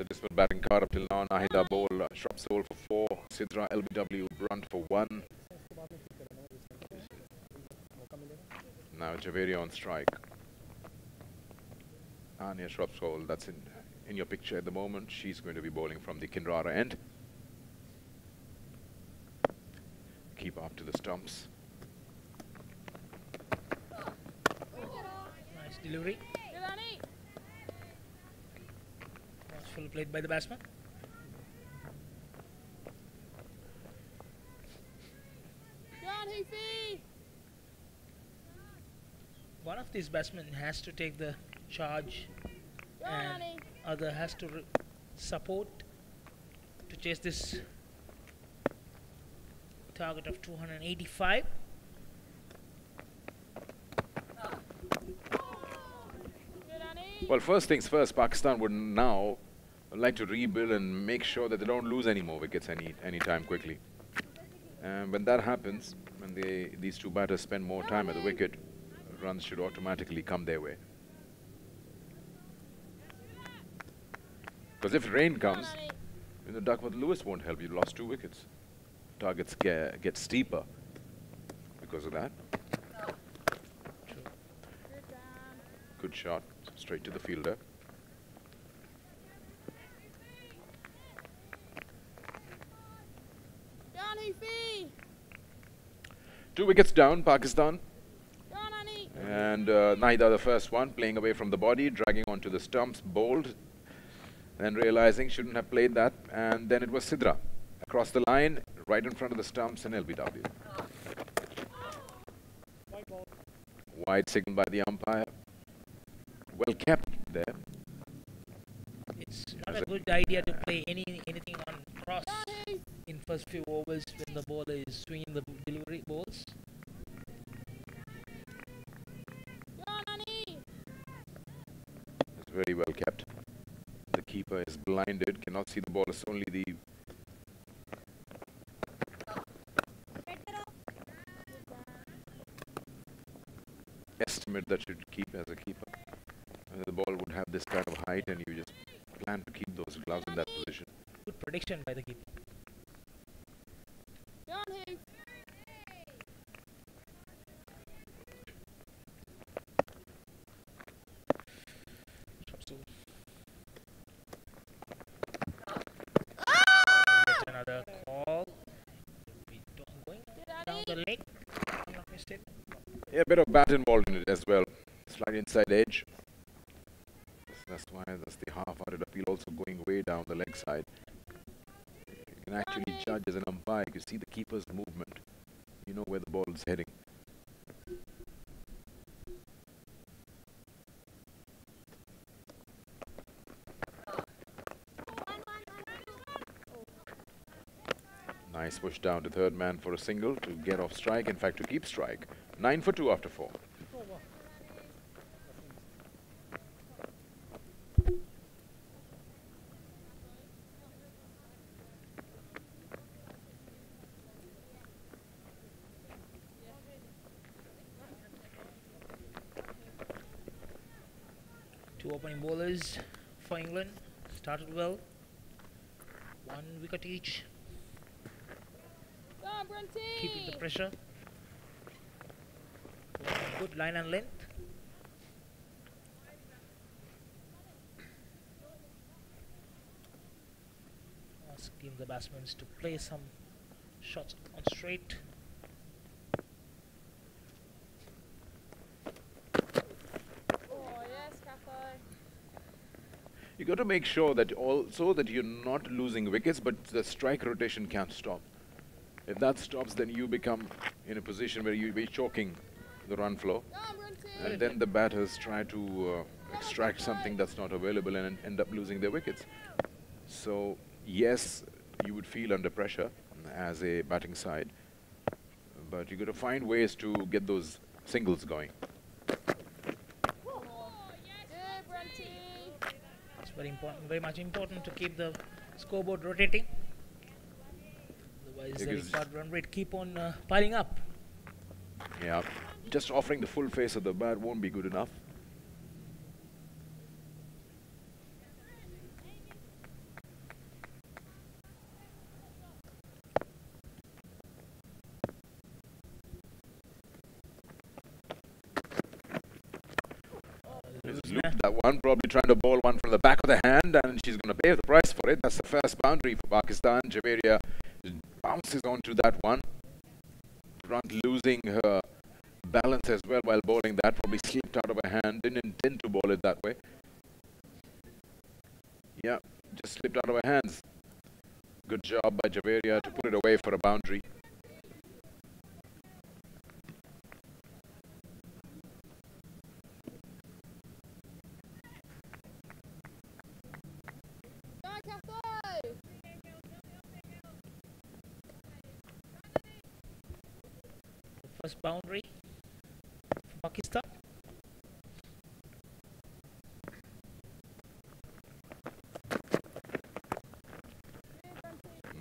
this one batting card up till now. Nahida ball, Shrub Soul for 4, Sidra LBW Brunt for 1. Now Javeri on strike. Anya Shrub Soul, that's in your picture at the moment. She's going to be bowling from the Kinrara end. Keep up to the stumps. Nice delivery. Full played by the batsman. One of these batsmen has to take the charge and other has to support to chase this target of 285. Well, first things first, Pakistan would now like to rebuild and make sure that they don't lose any more wickets any time quickly. And when that happens, when these two batters spend more time at the wicket, runs should automatically come their way. Because if rain comes, Duckworth-Lewis won't help. You lost 2 wickets. Targets get steeper because of that. Good shot, straight to the fielder. Two wickets down, Pakistan. And Nahida, the first one, playing away from the body, dragging onto the stumps, bowled, then realizing shouldn't have played that, and then it was Sidra across the line, right in front of the stumps, and LBW. Wide signal by the umpire. Well kept there. It's not a good idea to play anything on cross in first few overs when the bowler is swinging the delivery balls. It's very well kept. The keeper is blinded, cannot see the ball. It's only the estimate that should keep as a keeper. The ball would have this kind of height and you just plan to keep those gloves in that position. Good prediction by the keeper. Another call. Going down the leg, if I'm not mistaken. Yeah, a bit of bat involved in it as well. Slight inside edge. That's why that's the half-hearted appeal also going way down the leg side. You can actually judge as an umpire. You see the keeper's movement. You know where the ball is heading. Nice push down to third man for a single to get off strike. In fact, to keep strike. 9 for 2 after 4. Two opening bowlers for England. Started well. 1 wicket each. Keeping the pressure. Good line and length. Asking the batsmen to play some shots on straight. You got to make sure that also that you're not losing wickets, but the strike rotation can't stop. If that stops, then you become in a position where you'll be choking the run flow. And then the batters try to extract something that's not available and end up losing their wickets. So, yes, you would feel under pressure as a batting side, but you got to find ways to get those singles going. It's very important, very much important to keep the scoreboard rotating. Otherwise, the required run rate keep on piling up. Yeah, just offering the full face of the bat won't be good enough. looped that one, probably trying to bowl one from the back of the hand, and she's going to pay the price for it. That's the first boundary for Pakistan. Javeria bounces onto that one. Grant losing her balance as well while bowling that, probably slipped out of her hand, didn't intend to bowl it that way. Yeah, just slipped out of her hands. Good job by Javeria to put it away for a boundary. First boundary for Pakistan.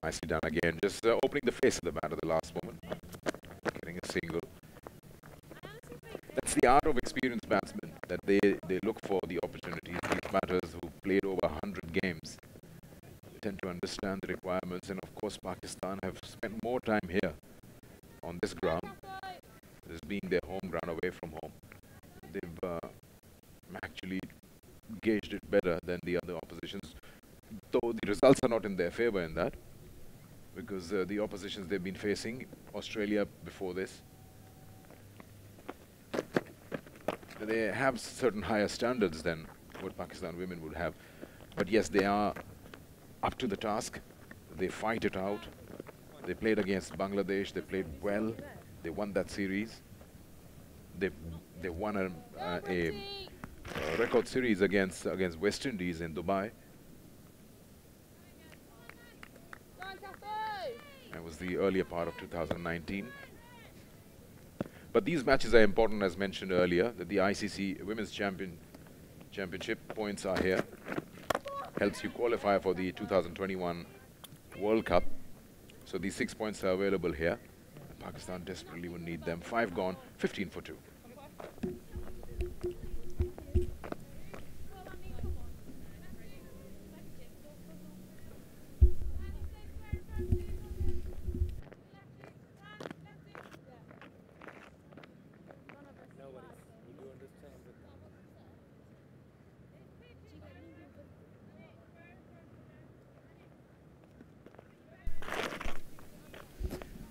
Nicely done again. Just opening the face of the bat at the last moment. Getting a single. That's the art of experienced batsmen, that they look for the opportunities. These batters who played over 100 games tend to understand the requirements, and of course Pakistan have spent more time here on this ground, this being their home ground away from home. They've actually gauged it better than the other oppositions, though the results are not in their favor in that, because the oppositions they've been facing, Australia before this, they have certain higher standards than what Pakistan women would have. But yes, they are up to the task. They fight it out. They played against Bangladesh. They played well. They won that series. They won a record series against West Indies in Dubai. That was the earlier part of 2019. But these matches are important, as mentioned earlier, that the ICC Women's Championship points are here. Helps you qualify for the 2021 World Cup. So these 6 points are available here. Pakistan desperately would need them. 5 gone, 15 for 2.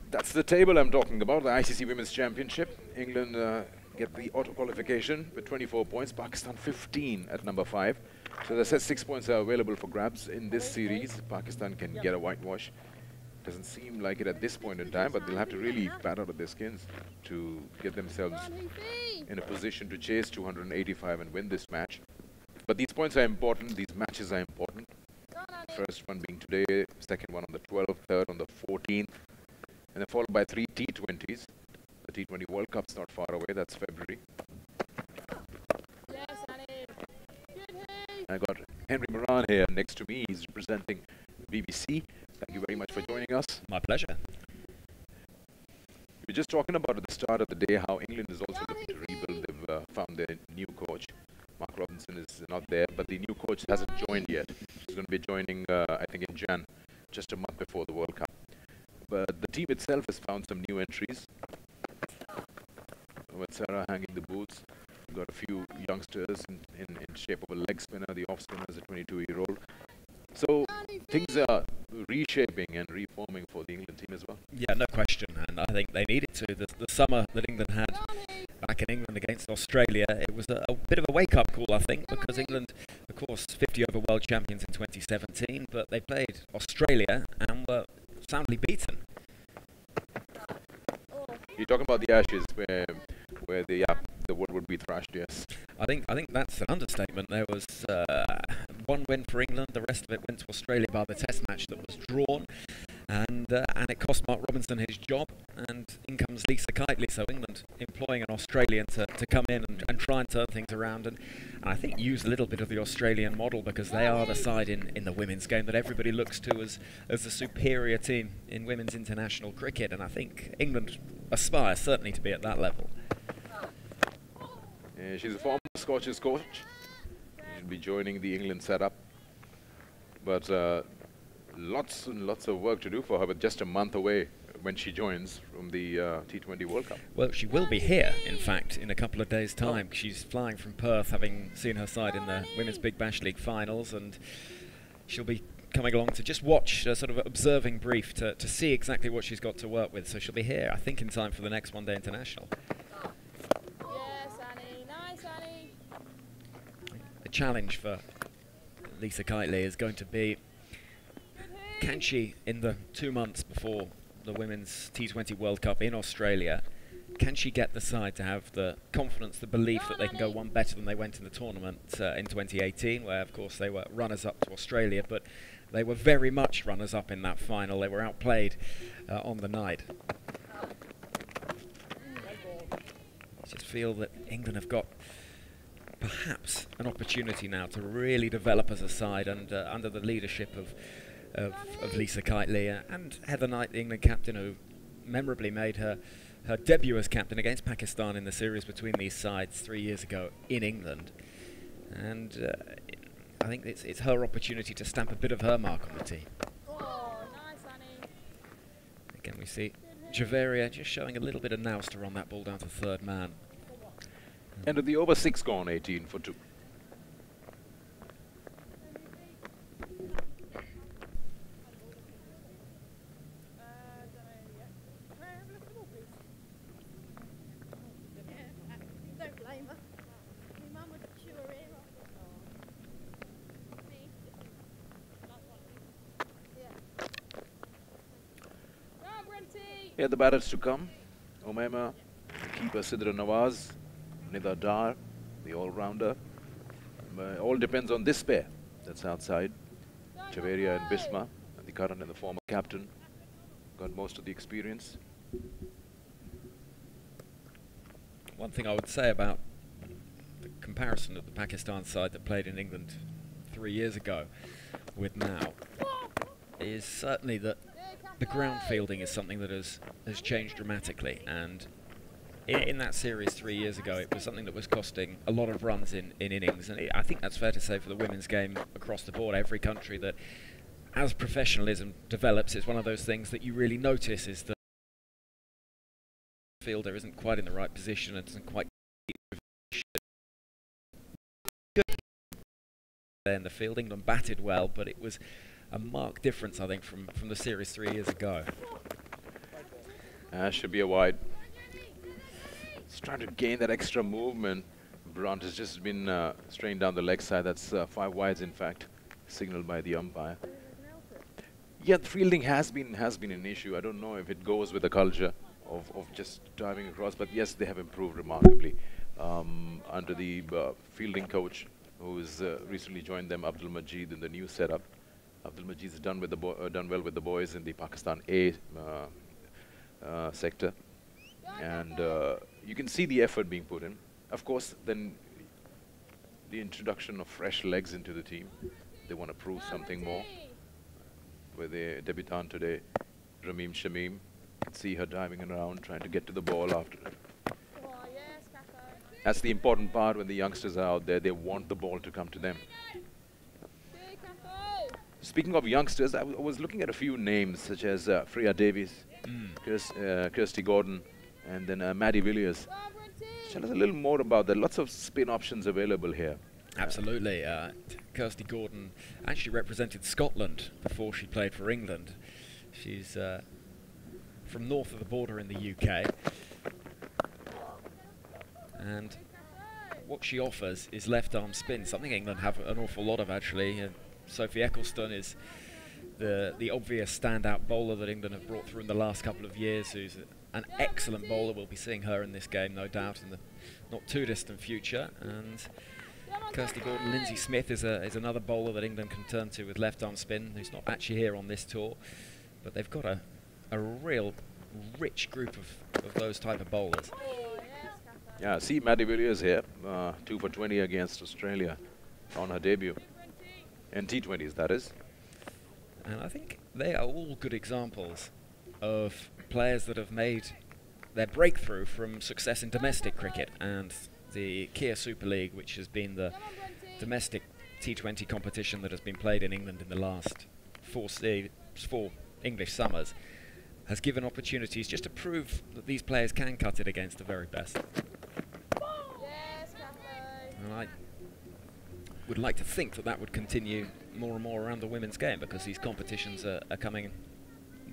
That's the table I'm talking about, the ICC Women's Championship. England get the auto qualification with 24 points, Pakistan 15 at number 5. So as I said, 6 points are available for grabs in this series. Pakistan can get a whitewash. Doesn't seem like it at this point in time, but they'll have to really bat out of their skins to get themselves in a position to chase 285 and win this match. But these points are important, these matches are important. First one being today, second one on the 12th, third on the 14th. And then followed by 3 T20s. The T20 World Cup's not far away, that's February. I got Henry Moran here next to me. He's representing BBC. Thank you very much for joining us. My pleasure. We were just talking about at the start of the day how England is also looking to rebuild. They've found their new coach. Mark Robinson is not there, but the new coach hasn't joined yet. He's going to be joining, I think, in Jan, just a month before the World Cup. But the team itself has found some new entries. With Sarah hanging the boots, we've got a few youngsters in shape of a leg spinner. The off spinner is a 22-year-old. So things are reshaping and reforming for the England team as well. Yeah, no question, and I think they needed to. The summer that England had back in England against Australia, it was a bit of a wake-up call, I think, because England, of course, 50-over world champions in 2017, but they played Australia and were soundly beaten. You're talking about the Ashes, where the wood would be thrashed, yes. I think that's an understatement. There was one win for England, the rest of it went to Australia by the Test match that was drawn, and it cost Mark Robinson his job, and in comes Lisa Kiteley. So England employing an Australian to come in and try and turn things around, and I think use a little bit of the Australian model, because they are the side in the women's game that everybody looks to as the superior team in women's international cricket, and I think England aspire certainly to be at that level. Yeah, she's a former Scottish coach. She'll be joining the England setup. But lots and lots of work to do for her, but just a month away when she joins from the T20 World Cup. Well, she will be here, in fact, in a couple of days' time. She's flying from Perth, having seen her side in the Women's Big Bash League finals, and she'll be coming along to just watch a sort of observing brief to see exactly what she's got to work with. So she'll be here, I think, in time for the next one-day international. Yes, Annie. Nice, Annie. The challenge for Lisa Keightley is going to be, can she, in the 2 months before the Women's T20 World Cup in Australia, can she get the side to have the confidence, the belief that they can go one better than they went in the tournament in 2018, where, of course, they were runners-up to Australia, but they were very much runners-up in that final. They were outplayed on the night. I just feel that England have got perhaps an opportunity now to really develop as a side, and under the leadership of Lisa Keightley and Heather Knight, the England captain, who memorably made her debut as captain against Pakistan in the series between these sides 3 years ago in England. And I think it's her opportunity to stamp a bit of her mark on the team. Oh, nice, Annie. Again, we see Javeria just showing a little bit of nous to run that ball down to third man. End of the over 6 gone, 18 for 2. Don't blame her. My mum would chew her ear off. Here are the batters to come. Umaima, keeper Sidra Nawaz, Nida Dar, the all-rounder. All depends on this pair that's outside. Javeria and Bisma, and the current and the former captain. Got most of the experience. One thing I would say about the comparison of the Pakistan side that played in England 3 years ago with now is certainly that the ground fielding is something that has changed dramatically, and in that series 3 years ago it was something that was costing a lot of runs in innings, and I think that's fair to say for the women's game across the board. Every country that, as professionalism develops, it's one of those things that you really notice is that the fielder isn't quite in the right position and doesn't quite good in the field. England batted well, but it was a marked difference, I think, from the series 3 years ago. Should be a wide. It's trying to gain that extra movement. Brunt has just been strained down the leg side. That's 5 wides, in fact, signaled by the umpire. Yeah, the fielding has been an issue. I don't know if it goes with the culture of just diving across, but yes, they have improved remarkably under the fielding coach who's recently joined them, Abdul Majid, in the new setup. Abdul Majid has done well with the boys in the Pakistan A sector, and you can see the effort being put in. Of course, then the introduction of fresh legs into the team. They want to prove something more. With a debutant today, Rameem Shamim. You can see her diving around, trying to get to the ball after. That's the important part when the youngsters are out there. They want the ball to come to them. Speaking of youngsters, I was looking at a few names such as Freya Davies, Kirsty Gordon, and then Maddie Villiers. Tell us a little more about that. Lots of spin options available here. Absolutely. Kirsty Gordon actually represented Scotland before she played for England. She's from north of the border in the UK. And what she offers is left arm spin, something England have an awful lot of, actually. Sophie Ecclestone is the obvious standout bowler that England have brought through in the last couple of years, who's an excellent bowler. We'll be seeing her in this game, no doubt, in the not too distant future. And Kirsty Gordon, Lindsay Smith is another bowler that England can turn to with left arm spin, who's not actually here on this tour, but they've got a real rich group of those type of bowlers. Yeah, see Maddie Villiers here, 2 for 20 against Australia on her debut. In T20s, that is. And I think they are all good examples of players that have made their breakthrough from success in domestic cricket, and the Kia Super League, which has been the domestic T20 competition that has been played in England in the last 4 English summers, has given opportunities just to prove that these players can cut it against the very best. And I would like to think that that would continue more and more around the women's game, because these competitions are coming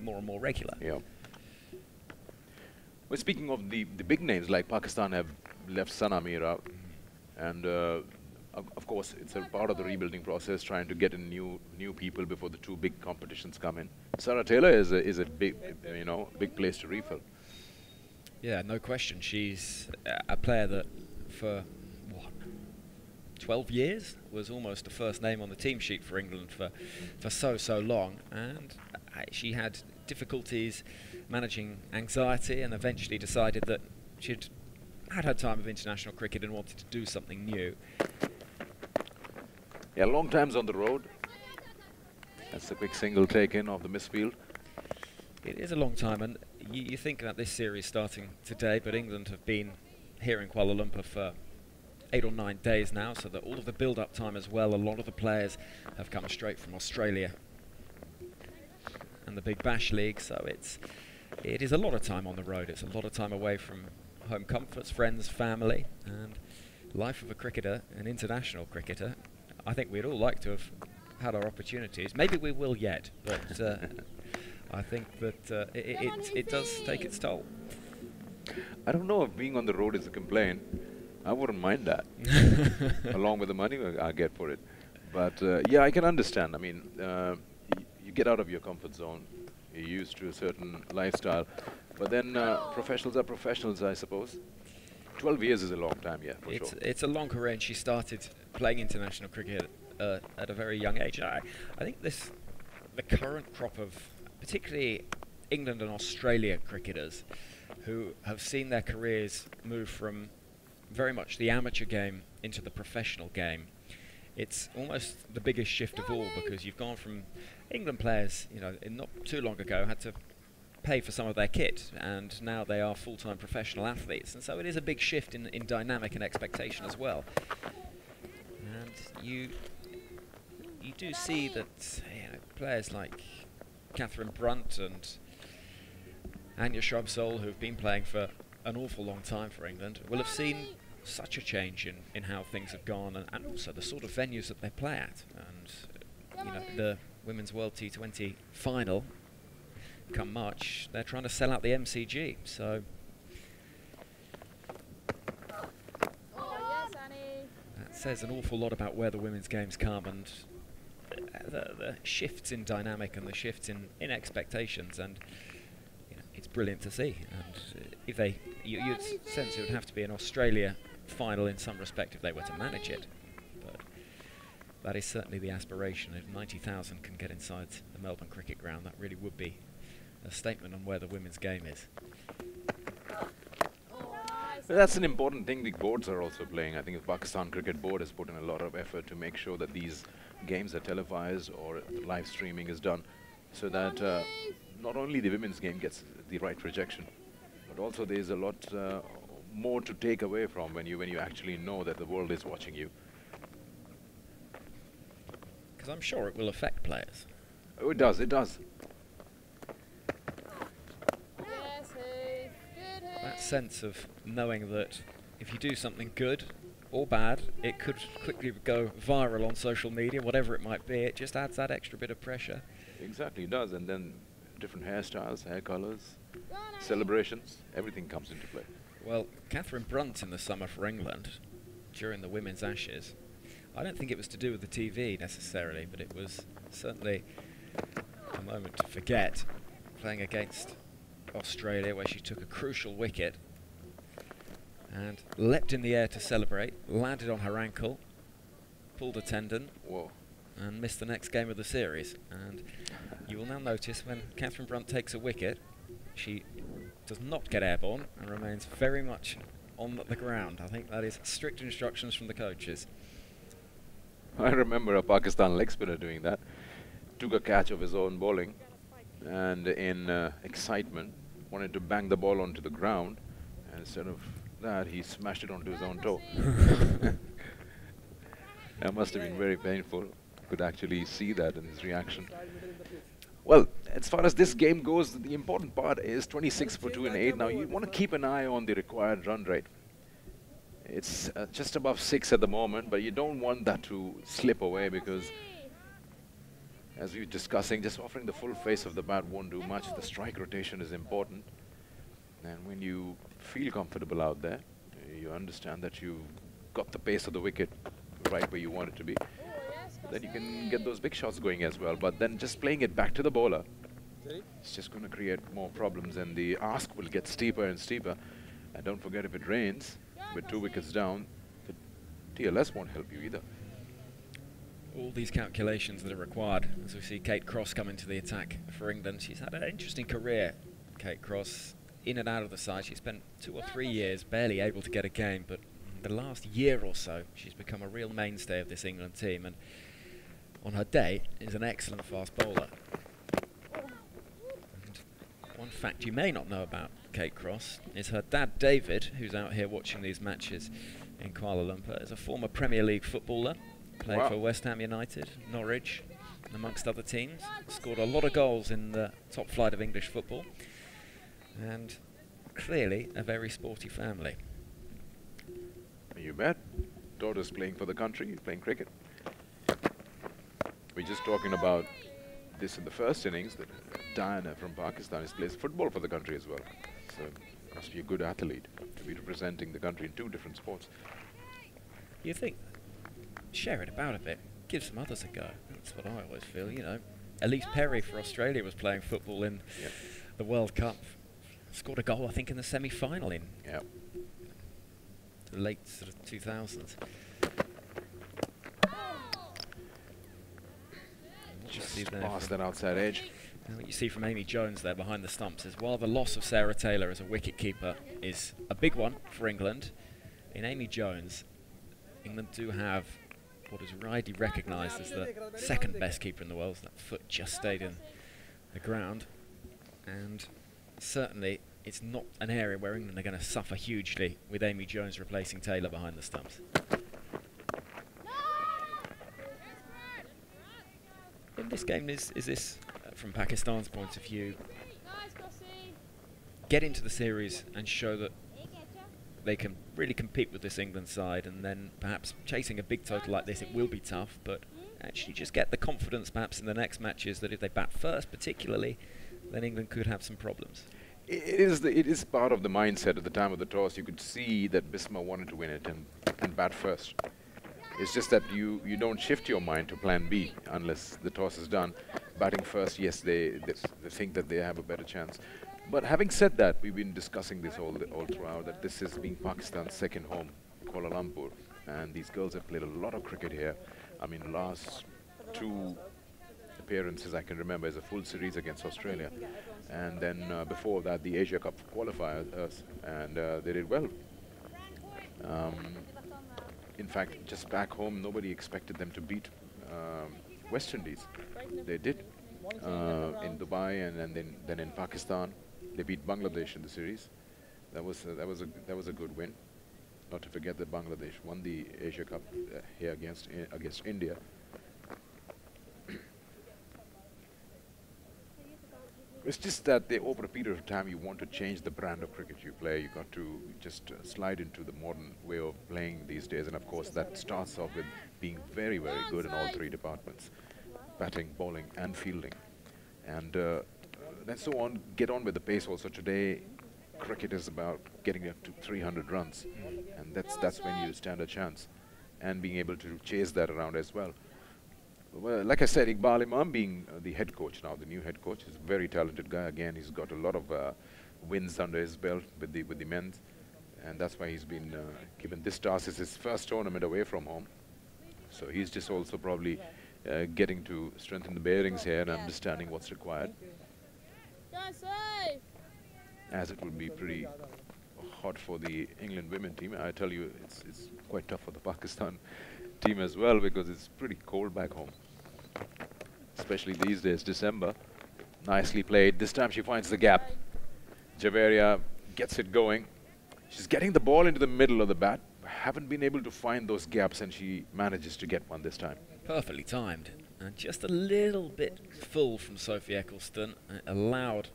more and more regular. Yeah. Well, speaking of the big names, like Pakistan have left Sana Mir out, and of course it's a part of the rebuilding process, trying to get in new people before the two big competitions come in. Sarah Taylor is a big, big place to refill. Yeah, no question. She's a player that for 12 years was almost the first name on the team sheet for England for so long, and she had difficulties managing anxiety, and eventually decided that she'd had her time of international cricket and wanted to do something new. Yeah, long times on the road. That's a quick single taken of the misfield. It is a long time, and you think about this series starting today, but England have been here in Kuala Lumpur for 8 or 9 days now, so that all of the build-up time as well, a lot of the players have come straight from Australia and the Big Bash League, so it is a lot of time on the road. It's a lot of time away from home comforts, friends, family, and life of a cricketer, an international cricketer. I think we'd all like to have had our opportunities. Maybe we will yet, but I think that it does take its toll. I don't know if being on the road is a complaint. I wouldn't mind that, along with the money I get for it. But yeah, I can understand. I mean, you get out of your comfort zone. You're used to a certain lifestyle. But then professionals are professionals, I suppose. 12 years is a long time, yeah, for sure. It's a long career, and she started playing international cricket at a very young age. I think the current crop of particularly England and Australia cricketers who have seen their careers move from very much the amateur game into the professional game. It's almost the biggest shift of all, because you've gone from England players, not too long ago had to pay for some of their kit, and now they are full-time professional athletes, and so it is a big shift in dynamic and expectation as well. And you do see that players like Catherine Brunt and Anya Shrubsole, who've been playing for an awful long time for England, will have seen such a change in how things have gone, and also the sort of venues that they play at. And the Women's World T20 final come March, they're trying to sell out the MCG, so that says an awful lot about where the women's games come, and the shifts in dynamic and the shifts in expectations, and it's brilliant to see. And if you'd sense it would have to be an Australia final in some respect if they were to manage it, but that is certainly the aspiration. If 90,000 can get inside the Melbourne Cricket Ground, that really would be a statement on where the women's game is. That's an important thing the boards are also playing. I think the Pakistan Cricket Board has put in a lot of effort to make sure that these games are televised or live streaming is done, so that not only the women's game gets the right projection, but also there's a lot more to take away from when you actually know that the world is watching you. Because I'm sure it will affect players. Oh, it does, it does. That sense of knowing that if you do something good or bad, it could quickly go viral on social media, whatever it might be. It just adds that extra bit of pressure. Exactly, it does. And then different hairstyles, hair colours, celebrations, everything comes into play. Well, Catherine Brunt in the summer for England, during the Women's Ashes, I don't think it was to do with the TV necessarily, but it was certainly a moment to forget, playing against Australia, where she took a crucial wicket and leapt in the air to celebrate, landed on her ankle, pulled a tendon. Whoa. And missed the next game of the series. And you will now notice when Catherine Brunt takes a wicket, she does not get airborne and remains very much on the ground. I think that is strict instructions from the coaches. I remember a Pakistan leg spinner doing that. Took a catch of his own bowling, and in excitement wanted to bang the ball onto the ground, and instead of that he smashed it onto his own toe. That must have been very painful. Could actually see that in his reaction. Well, as far as this game goes, the important part is 26 for 2 and 8. Now, you want to keep an eye on the required run rate. It's just above 6 at the moment, but you don't want that to slip away because, as we were discussing, just offering the full face of the bat won't do much. The strike rotation is important. And when you feel comfortable out there, you understand that you've got the pace of the wicket right where you want it to be. Then you can get those big shots going as well. But then just playing it back to the bowler, it's just going to create more problems, and the ask will get steeper and steeper. And don't forget, if it rains with 2 wickets down, the TLS won't help you either. All these calculations that are required as we see Kate Cross come into the attack for England. She's had an interesting career, Kate Cross, in and out of the side. She spent 2 or 3 years barely able to get a game, but the last year or so she's become a real mainstay of this England team, and on her day is an excellent fast bowler. And one fact you may not know about Kate Cross is her dad David, who's out here watching these matches in Kuala Lumpur, is a former Premier League footballer, played for West Ham United, Norwich, amongst other teams, scored a lot of goals in the top flight of English football, and clearly a very sporty family. You bet. Daughter's playing for the country, playing cricket. We're just talking about this in the first innings, that Diana from Pakistan plays football for the country as well. So must be a good athlete to be representing the country in 2 different sports. You think, share it about a bit, give some others a go. That's what I always feel, you know. Elise Perry for Australia was playing football in the World Cup. Scored a goal, I think, in the semi-final in the late sort of 2000s. Just past that outside edge. And what you see from Amy Jones there behind the stumps is, while the loss of Sarah Taylor as a wicket-keeper is a big one for England, in Amy Jones, England do have what is widely recognised as the 2nd best keeper in the world. That foot just stayed in the ground, and certainly it's not an area where England are going to suffer hugely with Amy Jones replacing Taylor behind the stumps. In this game, is this, from Pakistan's point of view, get into the series and show that they can really compete with this England side, and then perhaps chasing a big total like this, it will be tough, but actually just get the confidence perhaps in the next matches that if they bat first particularly, then England could have some problems. It is part of the mindset at the time of the toss. You could see that Bisma wanted to win it and bat first. It's just that you don't shift your mind to plan B unless the toss is done. Batting first, yes, they think that they have a better chance. But having said that, we've been discussing this all throughout, that this has been Pakistan's 2nd home, Kuala Lumpur, and these girls have played a lot of cricket here. I mean, last 2 appearances I can remember is a full series against Australia, and then before that the Asia Cup qualifiers, and they did well. In fact, just back home, nobody expected them to beat West Indies. They did in Dubai, and then in Pakistan, they beat Bangladesh in the series. That was a good win. Not to forget that Bangladesh won the Asia Cup here against India. It's just that over a period of time you want to change the brand of cricket you play. You got to just slide into the modern way of playing these days, and of course that starts off with being very, very good in all 3 departments: batting, bowling and fielding. And then so on, get on with the pace also. Today cricket is about getting up to 300 runs, and that's when you stand a chance, and being able to chase that around as well. Well, like I said, Iqbal Imam being the head coach now, the new head coach, is a very talented guy. Again, he's got a lot of wins under his belt with the men's, and that's why he's been given this task. It's his first tournament away from home, so he's just also probably getting to strengthen the bearings here and understanding what's required, as it will be pretty hot for the England women team. I tell you, it's quite tough for the Pakistan team as well, because it's pretty cold back home, especially these days. December. Nicely played. This time she finds the gap. Javeria gets it going. She's getting the ball into the middle of the bat. Haven't been able to find those gaps, and she manages to get one this time. Perfectly timed, And just a little bit full from Sophie Eccleston. It allowed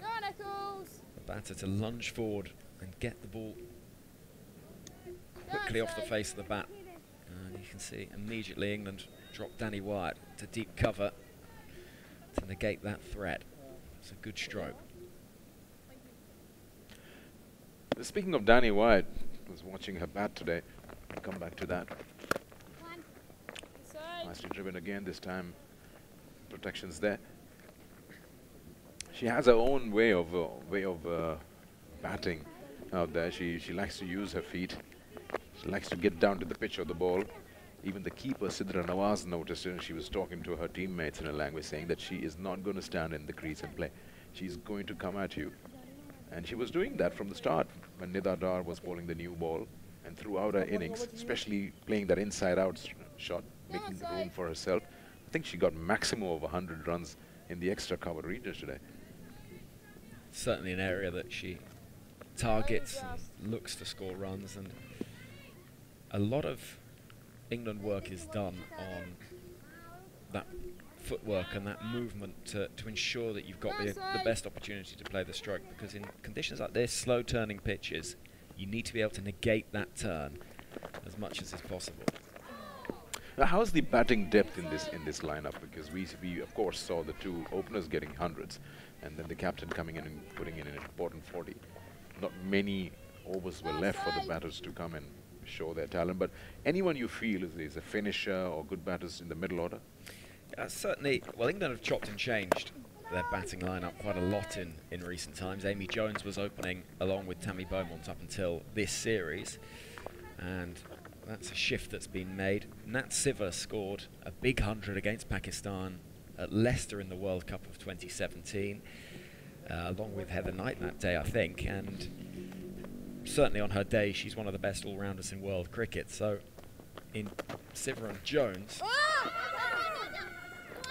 the batter to lunge forward and get the ball quickly off the face of the bat. And you can see immediately England dropped Danny Wyatt to deep cover to negate that threat. It's a good stroke. Speaking of Danny Wyatt, I was watching her bat today. I'll come back to that. Nicely driven again this time. Protections there. She has her own way of batting out there. She likes to use her feet. She likes to get down to the pitch of the ball. Even the keeper, Sidra Nawaz, noticed it, and she was talking to her teammates in a language saying that she is not going to stand in the crease and play. She's going to come at you. And she was doing that from the start when Nida Dar was bowling the new ball, and throughout her innings, especially playing that inside-out shot, making room for herself. I think she got maximum of 100 runs in the extra covered regions today. Certainly an area that she targets and looks to score runs, and a lot of England work is done on that footwork and that movement to ensure that you've got the best opportunity to play the stroke, because in conditions like this, slow turning pitches, you need to be able to negate that turn as much as is possible. Now, how's the batting depth in this lineup? Because we of course saw the two openers getting hundreds, and then the captain coming in and putting in an important 40. Not many overs were left for the batters to come and show their talent. But anyone you feel is a finisher or good batters in the middle order? Certainly. Well, England have chopped and changed their batting lineup quite a lot in recent times. Amy Jones was opening along with Tammy Beaumont up until this series, and that's a shift that's been made. Nat Siva scored a big 100 against Pakistan at Leicester in the World Cup of 2017, along with Heather Knight that day, I think. And certainly on her day, she's one of the best all-rounders in world cricket. So in Siva and Jones...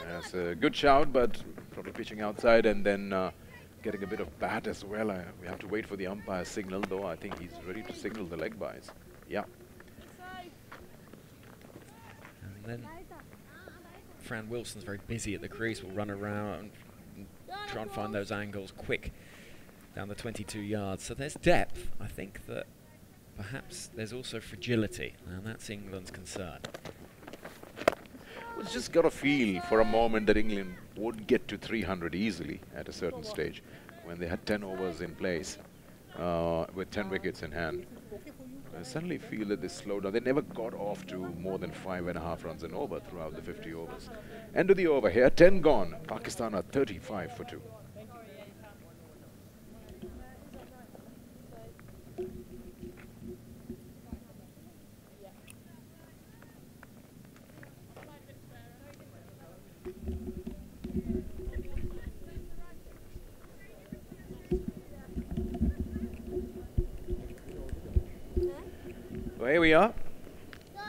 That's a good shout, but probably pitching outside and then getting a bit of bat as well. We have to wait for the umpire signal, though. I think he's ready to signal the leg byes. Yeah. And then Fran Wilson's very busy at the crease. Will run around and try and find those angles quick down the 22 yards. So there's depth. I think that perhaps there's also fragility, and that's England's concern. It's just got a feel for a moment that England would get to 300 easily at a certain stage when they had 10 overs in place with 10 wickets in hand. I suddenly feel that they slowed down. They never got off to more than 5.5 runs an over throughout the 50 overs. End of the over here, 10 gone. Pakistan are 35 for 2. So here we are.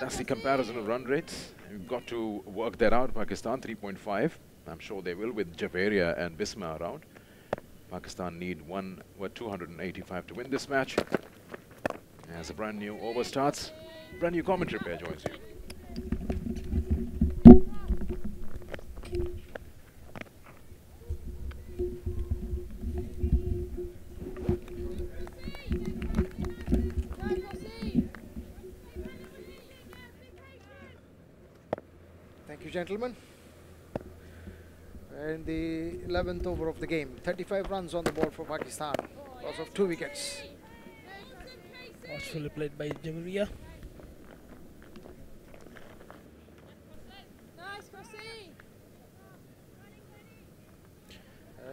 That's the comparison of run rates. You've got to work that out. Pakistan 3.5. I'm sure they will with Javeria and Bisma around. Pakistan need 285 to win this match. As a brand new over starts, brand new commentary pair joins you. Gentlemen, in the 11th over of the game, 35 runs on the board for Pakistan, loss of 2 wickets. Forcefully played by Javeria.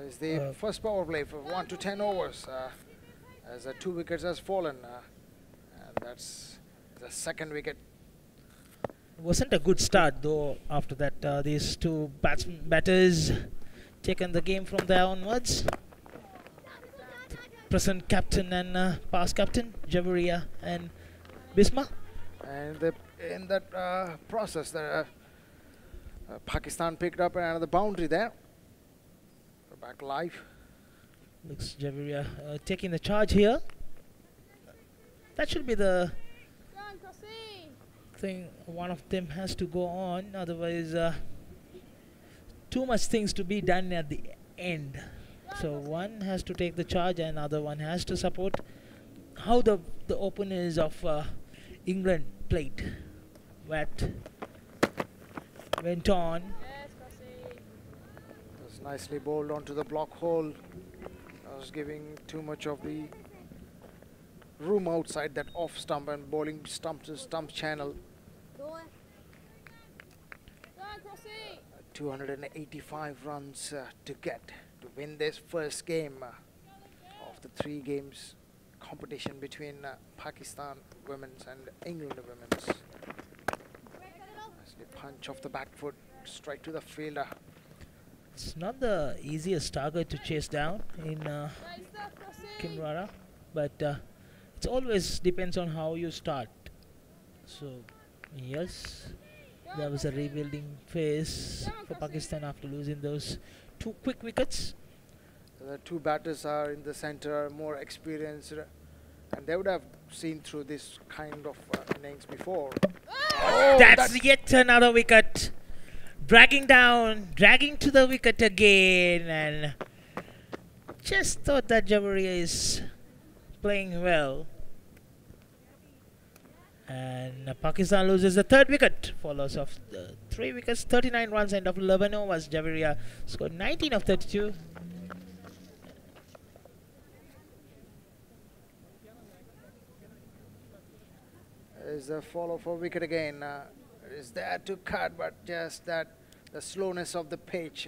Is the first power play for 1 to 10 overs, as 2 wickets has fallen, and that's the second wicket. Wasn't a good start though. After that, these two batters taken the game from there onwards. The present captain and past captain, Javeria and Bisma. And in that process, Pakistan picked up another boundary there. We're back live. Looks Javeria taking the charge here. That should be the thing. One of them has to go on, otherwise too much things to be done at the end. So one has to take the charge and other one has to support. How the openers of England played. Wet went on. It was nicely bowled onto the block hole. I was giving too much of the room outside that off stump and bowling stump to stump channel. 285 runs to get to win this first game of the 3 games competition between Pakistan women's and England women's. As they punch off the back foot straight to the fielder. It's not the easiest target to chase down in Kinrara, but it always depends on how you start. So yes, there was a rebuilding phase for Pakistan after losing those 2 quick wickets. The 2 batters are in the center, more experienced, and they would have seen through this kind of innings before. Oh, that's yet another wicket. Dragging down, dragging to the wicket again, and just thought that Jawaria is playing well. And Pakistan loses the 3rd wicket for loss of 3 wickets, 39 runs, end of 11 overs. Jawaria scored 19 of 32. Is a follow for wicket again. Is there to cut, but just that the slowness of the pitch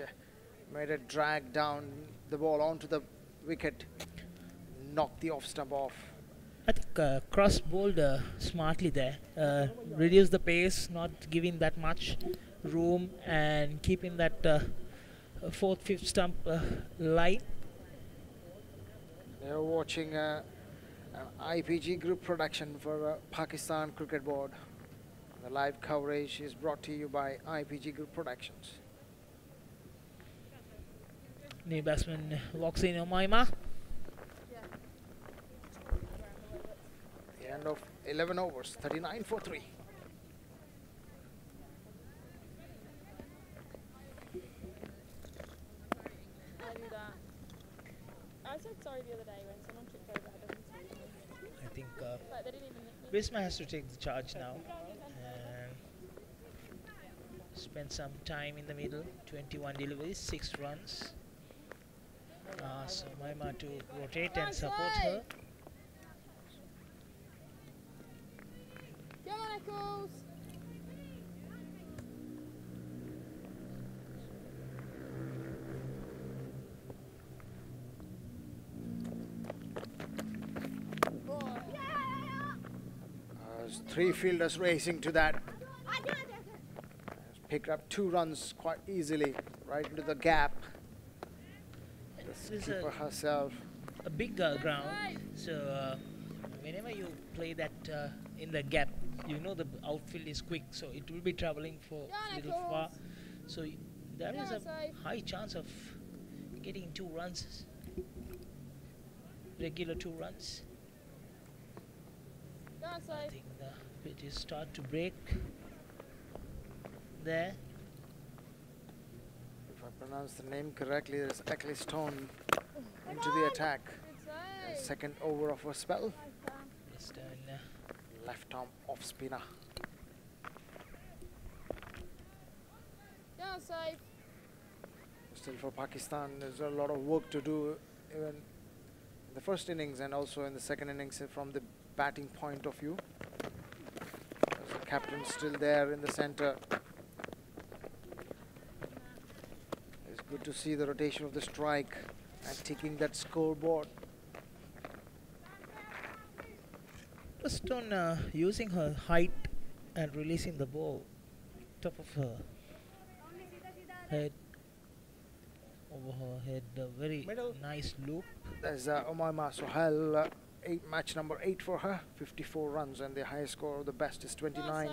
made it drag down the ball onto the wicket, knocked the off stump off. I think cross bowled smartly there. Reduce the pace, not giving that much room, and keeping that 4th, 5th stump light. They're watching an IPG group production for Pakistan Cricket Board. The live coverage is brought to you by IPG Group Productions. New batsman walks in, Omaima. The end of 11 overs, 39 for 3. I said sorry the other day when someone tripped over her doesn't. I think Bisma has to take the charge now and spend some time in the middle. 21 deliveries, 6 runs. So Maima to rotate and support her. Come on, Eccles! There's 3 fielders racing to that. Picked up 2 runs quite easily, right into the gap. This is Keeper herself. a big ground, so whenever you play that in the gap, you know the outfield is quick, so it will be traveling for a little far. So there is a high chance of getting 2 runs, regular 2 runs. I think the pitches start to break there. If I pronounce the name correctly, there's Ecclestone into the attack. The 2nd over of a spell. Left arm off spinner. Still for Pakistan, there's a lot of work to do even in the first innings and also in the second innings from the batting point of view. There's the captain still there in the center. It's good to see the rotation of the strike and ticking that scoreboard. Just on using her height and releasing the ball top of her head, over her head, a very nice loop. There's Umaima Sohail, match number 8 for her, 54 runs, and the highest score of the best is 29.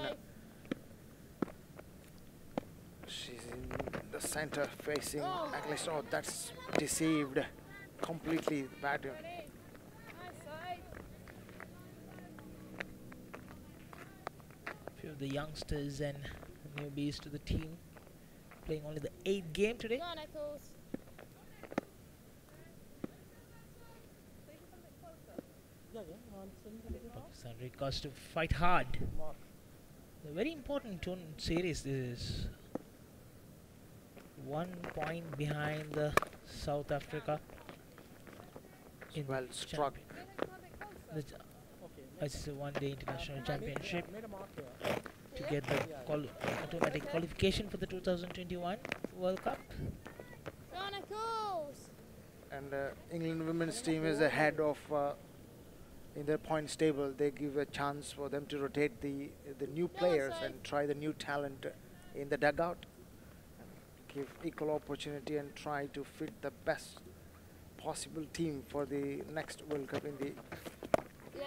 She's in the center facing Agnes. Oh, that's deceived completely. Bad. Few of the youngsters and newbies to the team playing only the 8th game today. Go on, Eccles. Pakistan requires to fight hard. A very important series this is. 1 point behind the South Africa. Well struck. The ICC One-Day International Championship to get the automatic qualification for the 2021 World Cup. Go on, Eccles. And England women's team is ahead of in their points table. They give a chance for them to rotate the new players and try the new talent in the dugout. Give equal opportunity and try to fit the best possible team for the next World Cup in the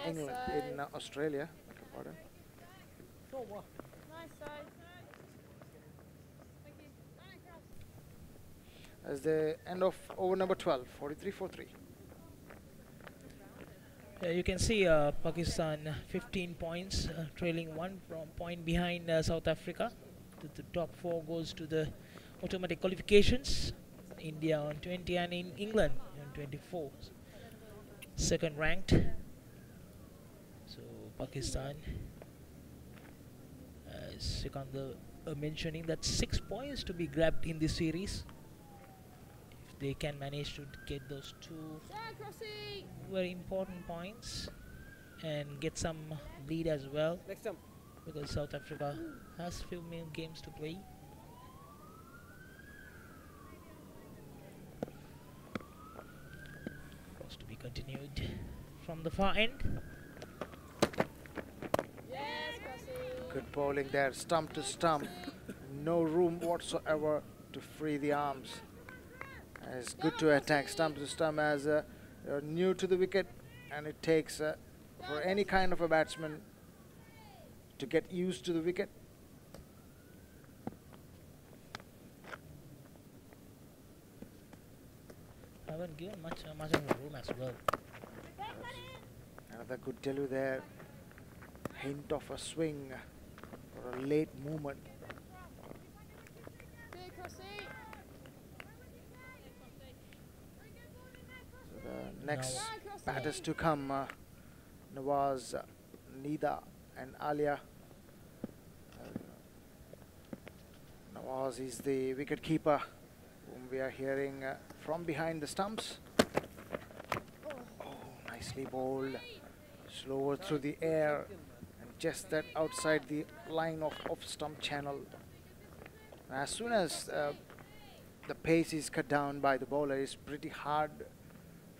England in Australia. Nice side. Thank you. As the end of over number 12, 43-43. You can see Pakistan 15 points, trailing 1 point behind South Africa. The top 4 goes to the automatic qualifications. India on 20 and in England on 24. Second ranked. So Pakistan, as Sikandar mentioning, that 6 points to be grabbed in this series. If they can manage to get those 2 very important points and get some lead as well, because South Africa has few more games to play. Cross to be continued from the far end. Good bowling there, stump to stump. No room whatsoever to free the arms. It's good to attack stump to stump as you're new to the wicket, and it takes for any kind of a batsman to get used to the wicket. I haven't given much of a room as well. Another good delivery there. Hint of a swing or a late movement. So the next batters to come, Nawaz, Nida and Alia. Nawaz is the wicket keeper whom we are hearing from behind the stumps. Oh, nicely bowled. Slower through the air. Just that outside the line of off-stump channel. As soon as the pace is cut down by the bowler, it's pretty hard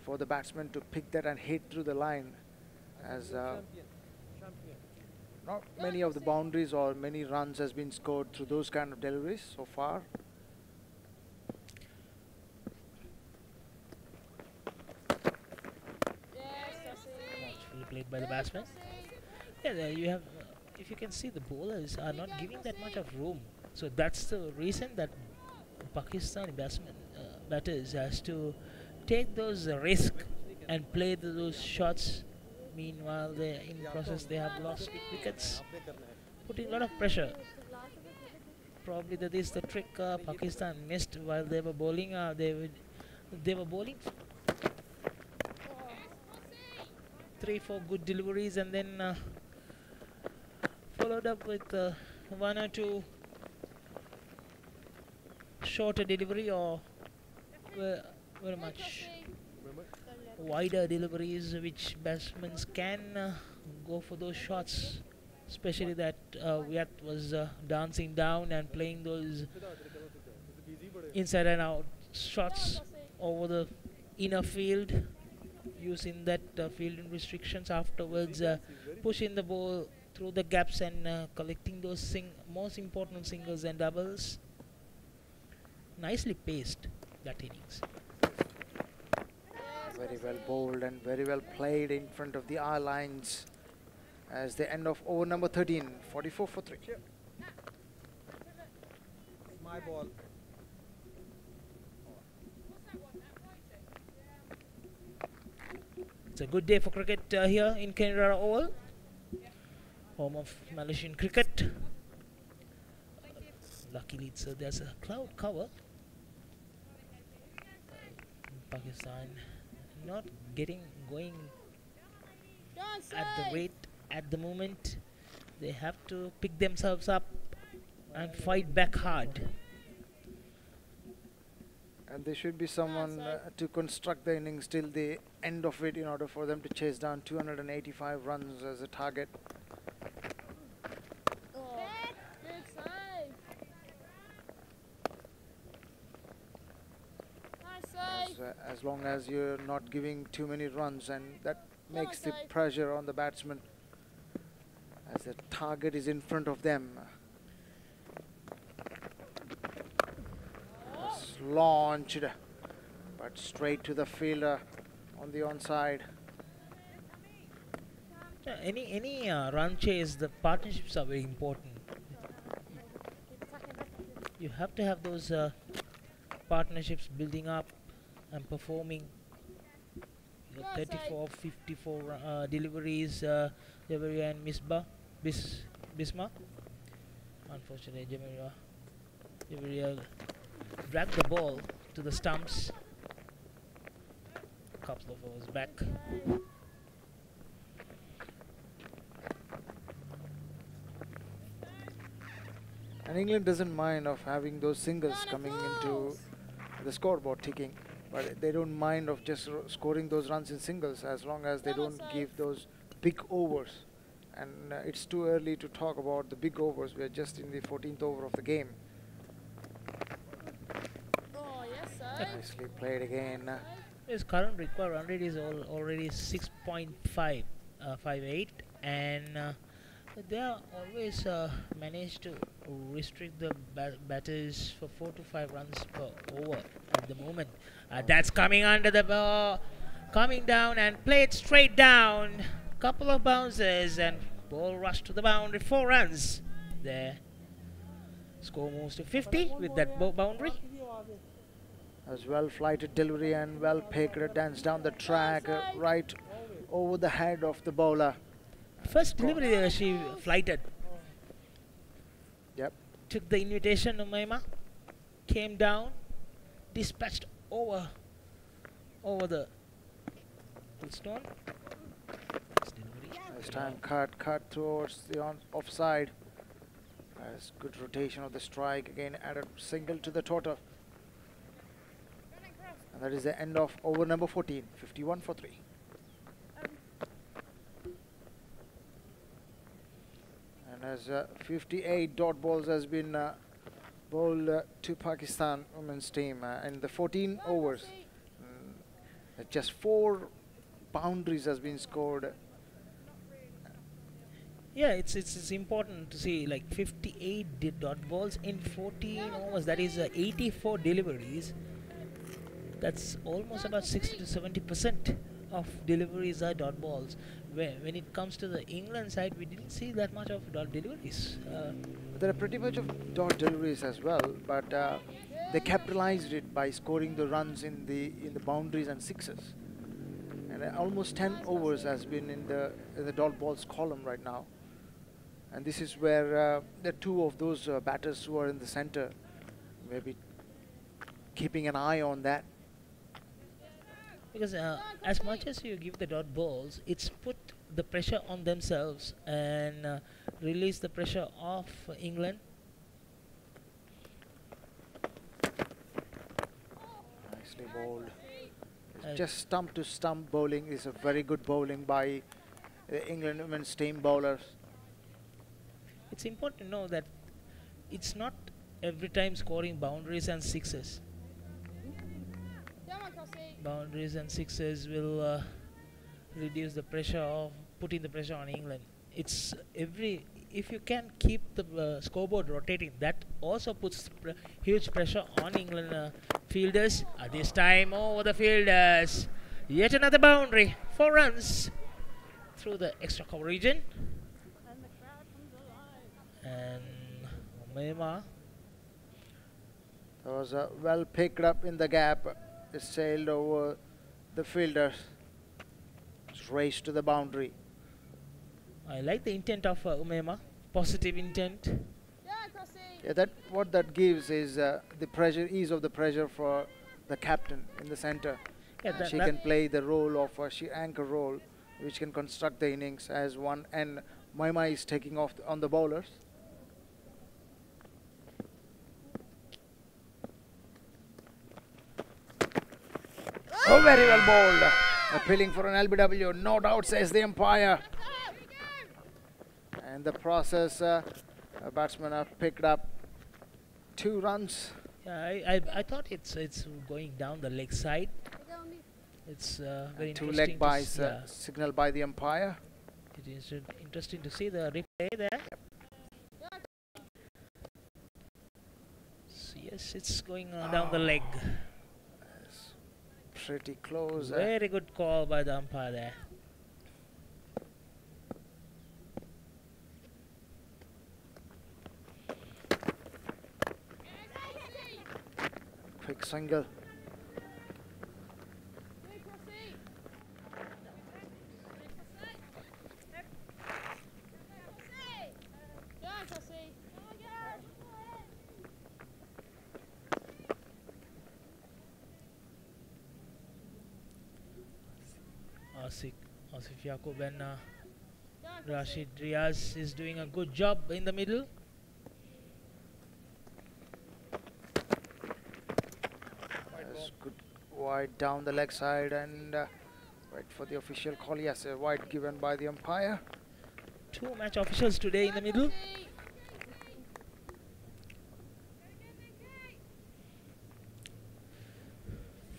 for the batsman to pick that and hit through the line, as not many of the boundaries or many runs has been scored through those kind of deliveries so far. Fully played by the batsman. Yeah, there you have. If you can see, the bowlers are not giving that much of room. So that's the reason that Pakistani batters has to take those risks and play those shots. Meanwhile, in the process they have lost wickets, putting a lot of pressure. Probably that is the trick Pakistan missed while they were bowling. They were bowling 3-4 good deliveries, and then followed up with 1 or 2 shorter delivery, or very much wider deliveries, which batsmen can go for those shots, especially that Viat was dancing down and playing those inside and out shots over the inner field, using that fielding restrictions afterwards, pushing the ball through the gaps and collecting those most important singles and doubles. Nicely paced, that innings. Very well bowled and very well played in front of the eye lines as the end of over number 13, 44-3. My ball. It's a good day for cricket here in Canberra Oval, home of Malaysian cricket. Luckily, there's a cloud cover. Pakistan not going at the rate at the moment. They have to pick themselves up and fight back hard. And there should be someone to construct the innings till the end of it in order for them to chase down 285 runs as a target. As long as you're not giving too many runs, and that makes the pressure on the batsman as the target is in front of them. It's launched, but straight to the fielder on the onside. Yeah, any run chase, the partnerships are very important. You have to have those partnerships building up and performing. You got 34, 54 deliveries, Javaria and Bisma. Unfortunately, Javaria dragged the ball to the stumps. A couple of overs back. And England doesn't mind of having those singles coming into the scoreboard ticking, but they don't mind of just scoring those runs in singles as long as they don't give those big overs. And it's too early to talk about the big overs. We are just in the 14th over of the game. Nicely played again. His current required run rate is already 6.58, and they are always managed to restrict the batters for 4 to 5 runs per over at the moment. That's coming under the ball, coming down and played straight down. Couple of bounces and ball rushed to the boundary. 4 runs there. Score moves to 50 with that boundary. As well flighted delivery and well picked dance down the track right over the head of the bowler. First delivery she flighted. Yep. Took the invitation, Umaima. Came down, dispatched over the stone. This time cut towards the offside. As good rotation of the strike again, added single to the total. And that is the end of over number 14, 51 for 3. And as 58 dot balls has been bowled to Pakistan women's team in the 14 overs. Just 4 boundaries has been scored. Yeah, it's important to see, like 58 dot balls in 14 overs. That is 84 deliveries. That's almost about 60 to 70% of deliveries are dot balls. When it comes to the England side, we didn't see that much of dot deliveries. There are pretty much of dot deliveries as well, but they capitalized it by scoring the runs in the boundaries and sixes. And almost 10 overs has been in the dot balls column right now. And this is where the 2 of those batters who are in the center maybe keeping an eye on that. Because as much as you give the dot balls, it's put the pressure on themselves and release the pressure off England. Nicely bowled. Just stump to stump bowling is a very good bowling by the England women's team bowlers. It's important to know that it's not every time scoring boundaries and sixes. Boundaries and sixes will reduce the pressure of putting the pressure on England. It's if you can keep the scoreboard rotating, that also puts huge pressure on England fielders. This time over the fielders, yet another boundary, 4 runs through the extra cover region. And Umaima. That was well picked up in the gap. It sailed over the fielders. It's raced to the boundary. I like the intent of Umaima. Positive intent. Yeah, that what that gives is the pressure, ease of the pressure for the captain in the center. Yeah, She can play the role of she anchor role, which can construct the innings as one. And Maima is taking off on the bowlers. Oh, very well bowled. Appealing for an LBW, no doubt, says the umpire. And the process, batsmen have picked up 2 runs. Yeah, I thought it's going down the leg side. It's very two interesting. leg buys signaled by the umpire. It is interesting to see the replay there. So yes, it's going down the leg. Pretty close. Very good call by the umpire there. Quick single. Asif Yaqub and Rashid Riaz is doing a good job in the middle. That's good wide down the leg side and wait for the official call. Yes, a wide given by the umpire. 2 match officials today in the middle.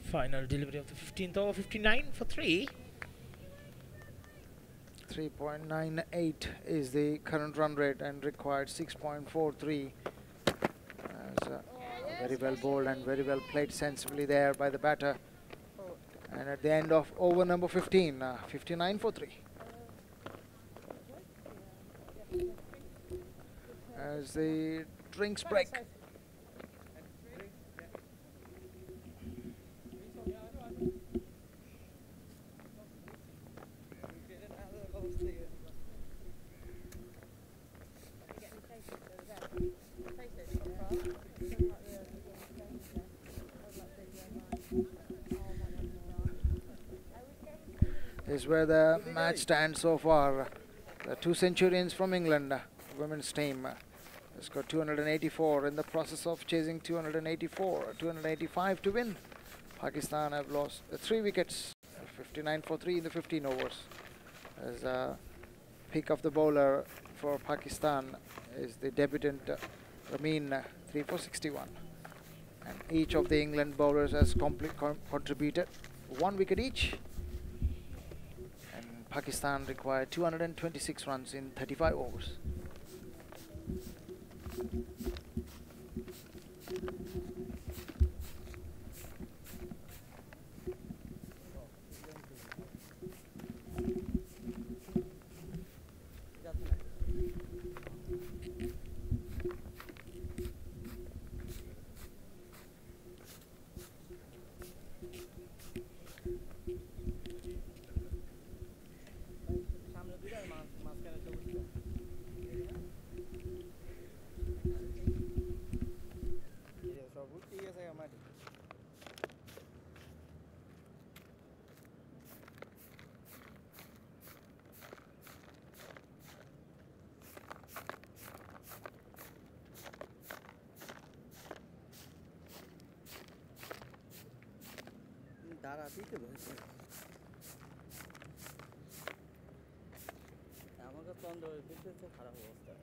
Final delivery of the 15th over, 59 for 3. 3.98 is the current run rate and required 6.43. Very well bowled and very well played sensibly there by the batter. And at the end of over number 15, 59 for 3. As the drinks break. Is where the match stands so far. The 2 centurions from England, women's team, has got 284 in the process of chasing 284, 285 to win. Pakistan have lost 3 wickets, 59 for 3 in the 15 overs. As pick of the bowler for Pakistan is the debutant Ramin, 3 for 61. And each of the England bowlers has contributed 1 wicket each. Pakistan required 226 runs in 35 overs. দাঁড়াতেই তো হয়েছে আমাকে তন্দ্র বিদ্যুৎ খারাপ অবস্থা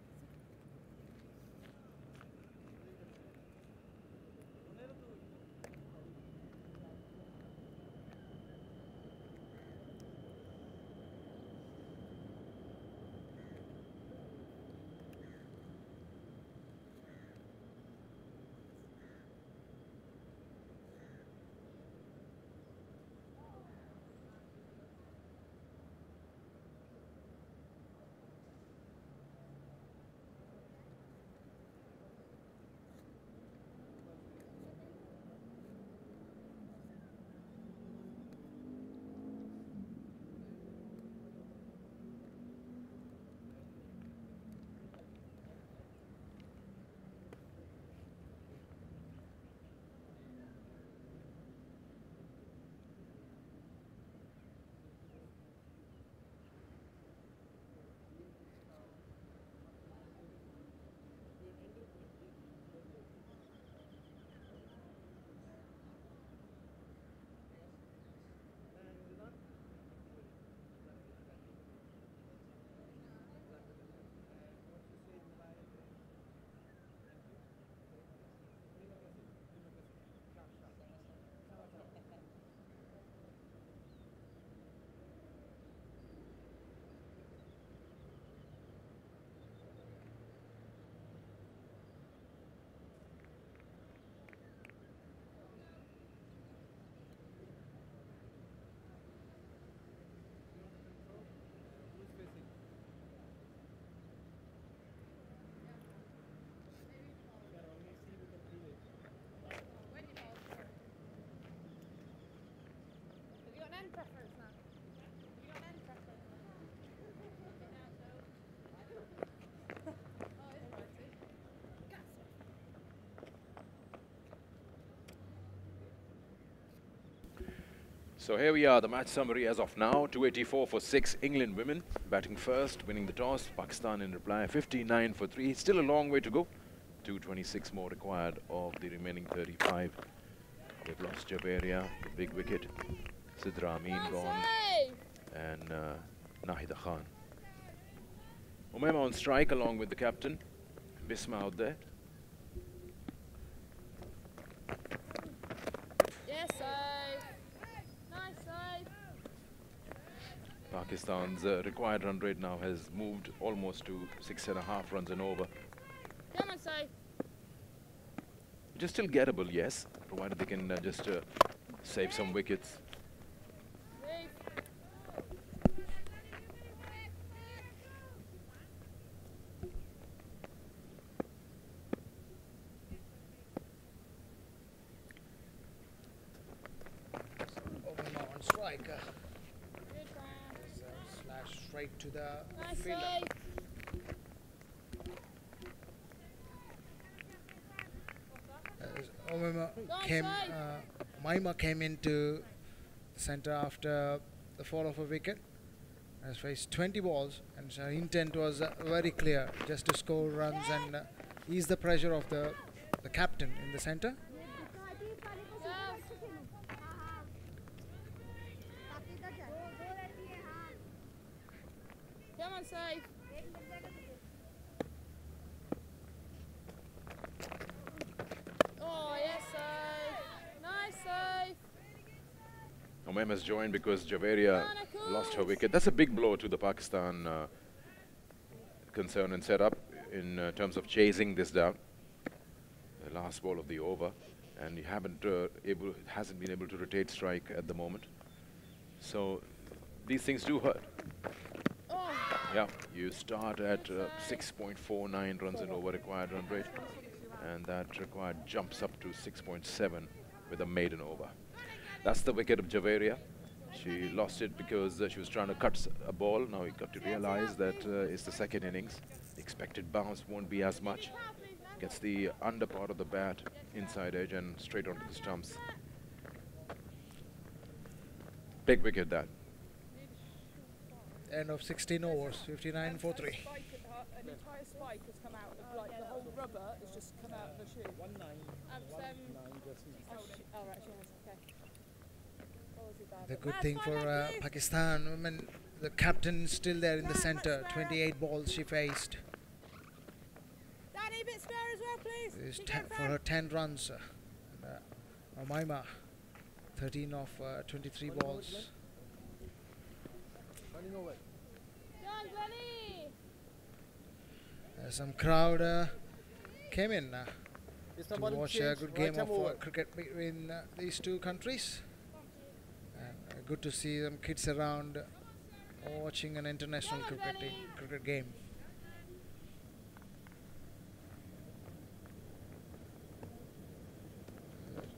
So here we are, the match summary as of now. 284 for 6, England women batting first, winning the toss. Pakistan in reply, 59 for 3. Still a long way to go. 226 more required of the remaining 35. They've lost Javeria, the big wicket. Sidra Amin gone. And Nahida Khan. Umaima on strike along with the captain. Bisma out there. Yes, save. Nice save. Pakistan's required run rate now has moved almost to 6.5 runs and over. Come on, save. Which is still gettable, yes, provided they can just save some wickets. Save. Obama on strike. Slash straight to the Nice fielder. save. Maima came into the centre after the fall of a wicket. Has faced 20 balls, and her intent was very clear, just to score runs and ease the pressure of the captain in the centre. Come on, save. Oh, yes, save. Nice save. Umaima has joined because Javeria lost her wicket. That's a big blow to the Pakistan concern and setup in terms of chasing this down. The last ball of the over, and he hasn't been able to rotate strike at the moment. So these things do hurt. Oh. Yeah, you start at 6.49 runs and over required run rate, and that required jumps up to 6.7 with a maiden over. That's the wicket of Javeria. She lost it because she was trying to cut a ball. Now you got to realize that it's the second innings. The expected bounce won't be as much. Gets the under part of the bat, inside edge, and straight onto the stumps. Big wicket that. End of 16 overs, 59 for 3. An entire spike has come out of, like, the whole rubber has just come out of the shoe. 1-9. Oh, right, she has, okay. The good thing for Pakistan women, the captain still there in the centre. 28 balls she faced. Danny, a bit spare as well, please. For her 10 runs. Umaima, 13 of 23 balls. Running over. Some crowd came in to watch a good game of cricket between these two countries. And good to see them kids around watching an international cricket game.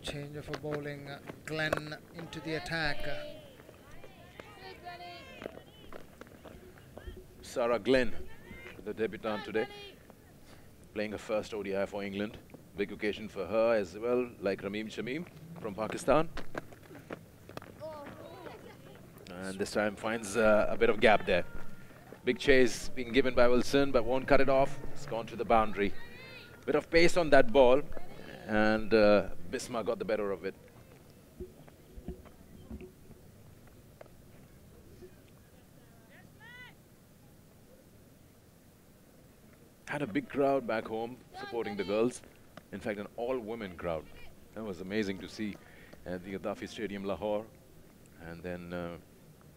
Change of a bowling, Glenn into the attack. Sarah Glenn, the debutant today, playing her first ODI for England. Big occasion for her as well, like Rameem Shamim from Pakistan. And this time finds a bit of gap there. Big chase being given by Wilson, but won't cut it off. It's gone to the boundary. Bit of pace on that ball, and Bisma got the better of it. Had a big crowd back home supporting the girls. In fact, an all-women crowd. That was amazing to see at the Gaddafi Stadium, Lahore. And then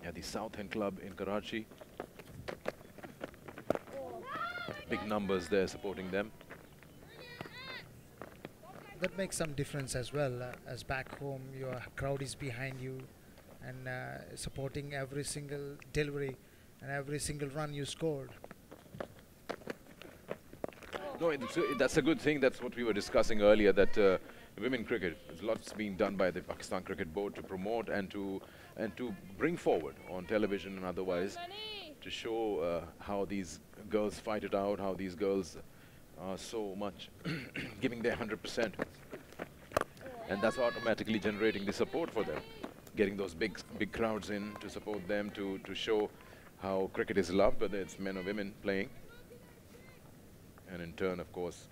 at the South End Club in Karachi. Big numbers there supporting them. That makes some difference as well, as back home your crowd is behind you and supporting every single delivery and every single run you scored. No, that's a good thing. That's what we were discussing earlier, that women cricket. There's lots being done by the Pakistan Cricket Board to promote and to bring forward on television and otherwise to show how these girls fight it out, how these girls are so much giving their 100%. And that's automatically generating the support for them, getting those big crowds in to support them, to show how cricket is loved, whether it's men or women playing. And in turn, of course,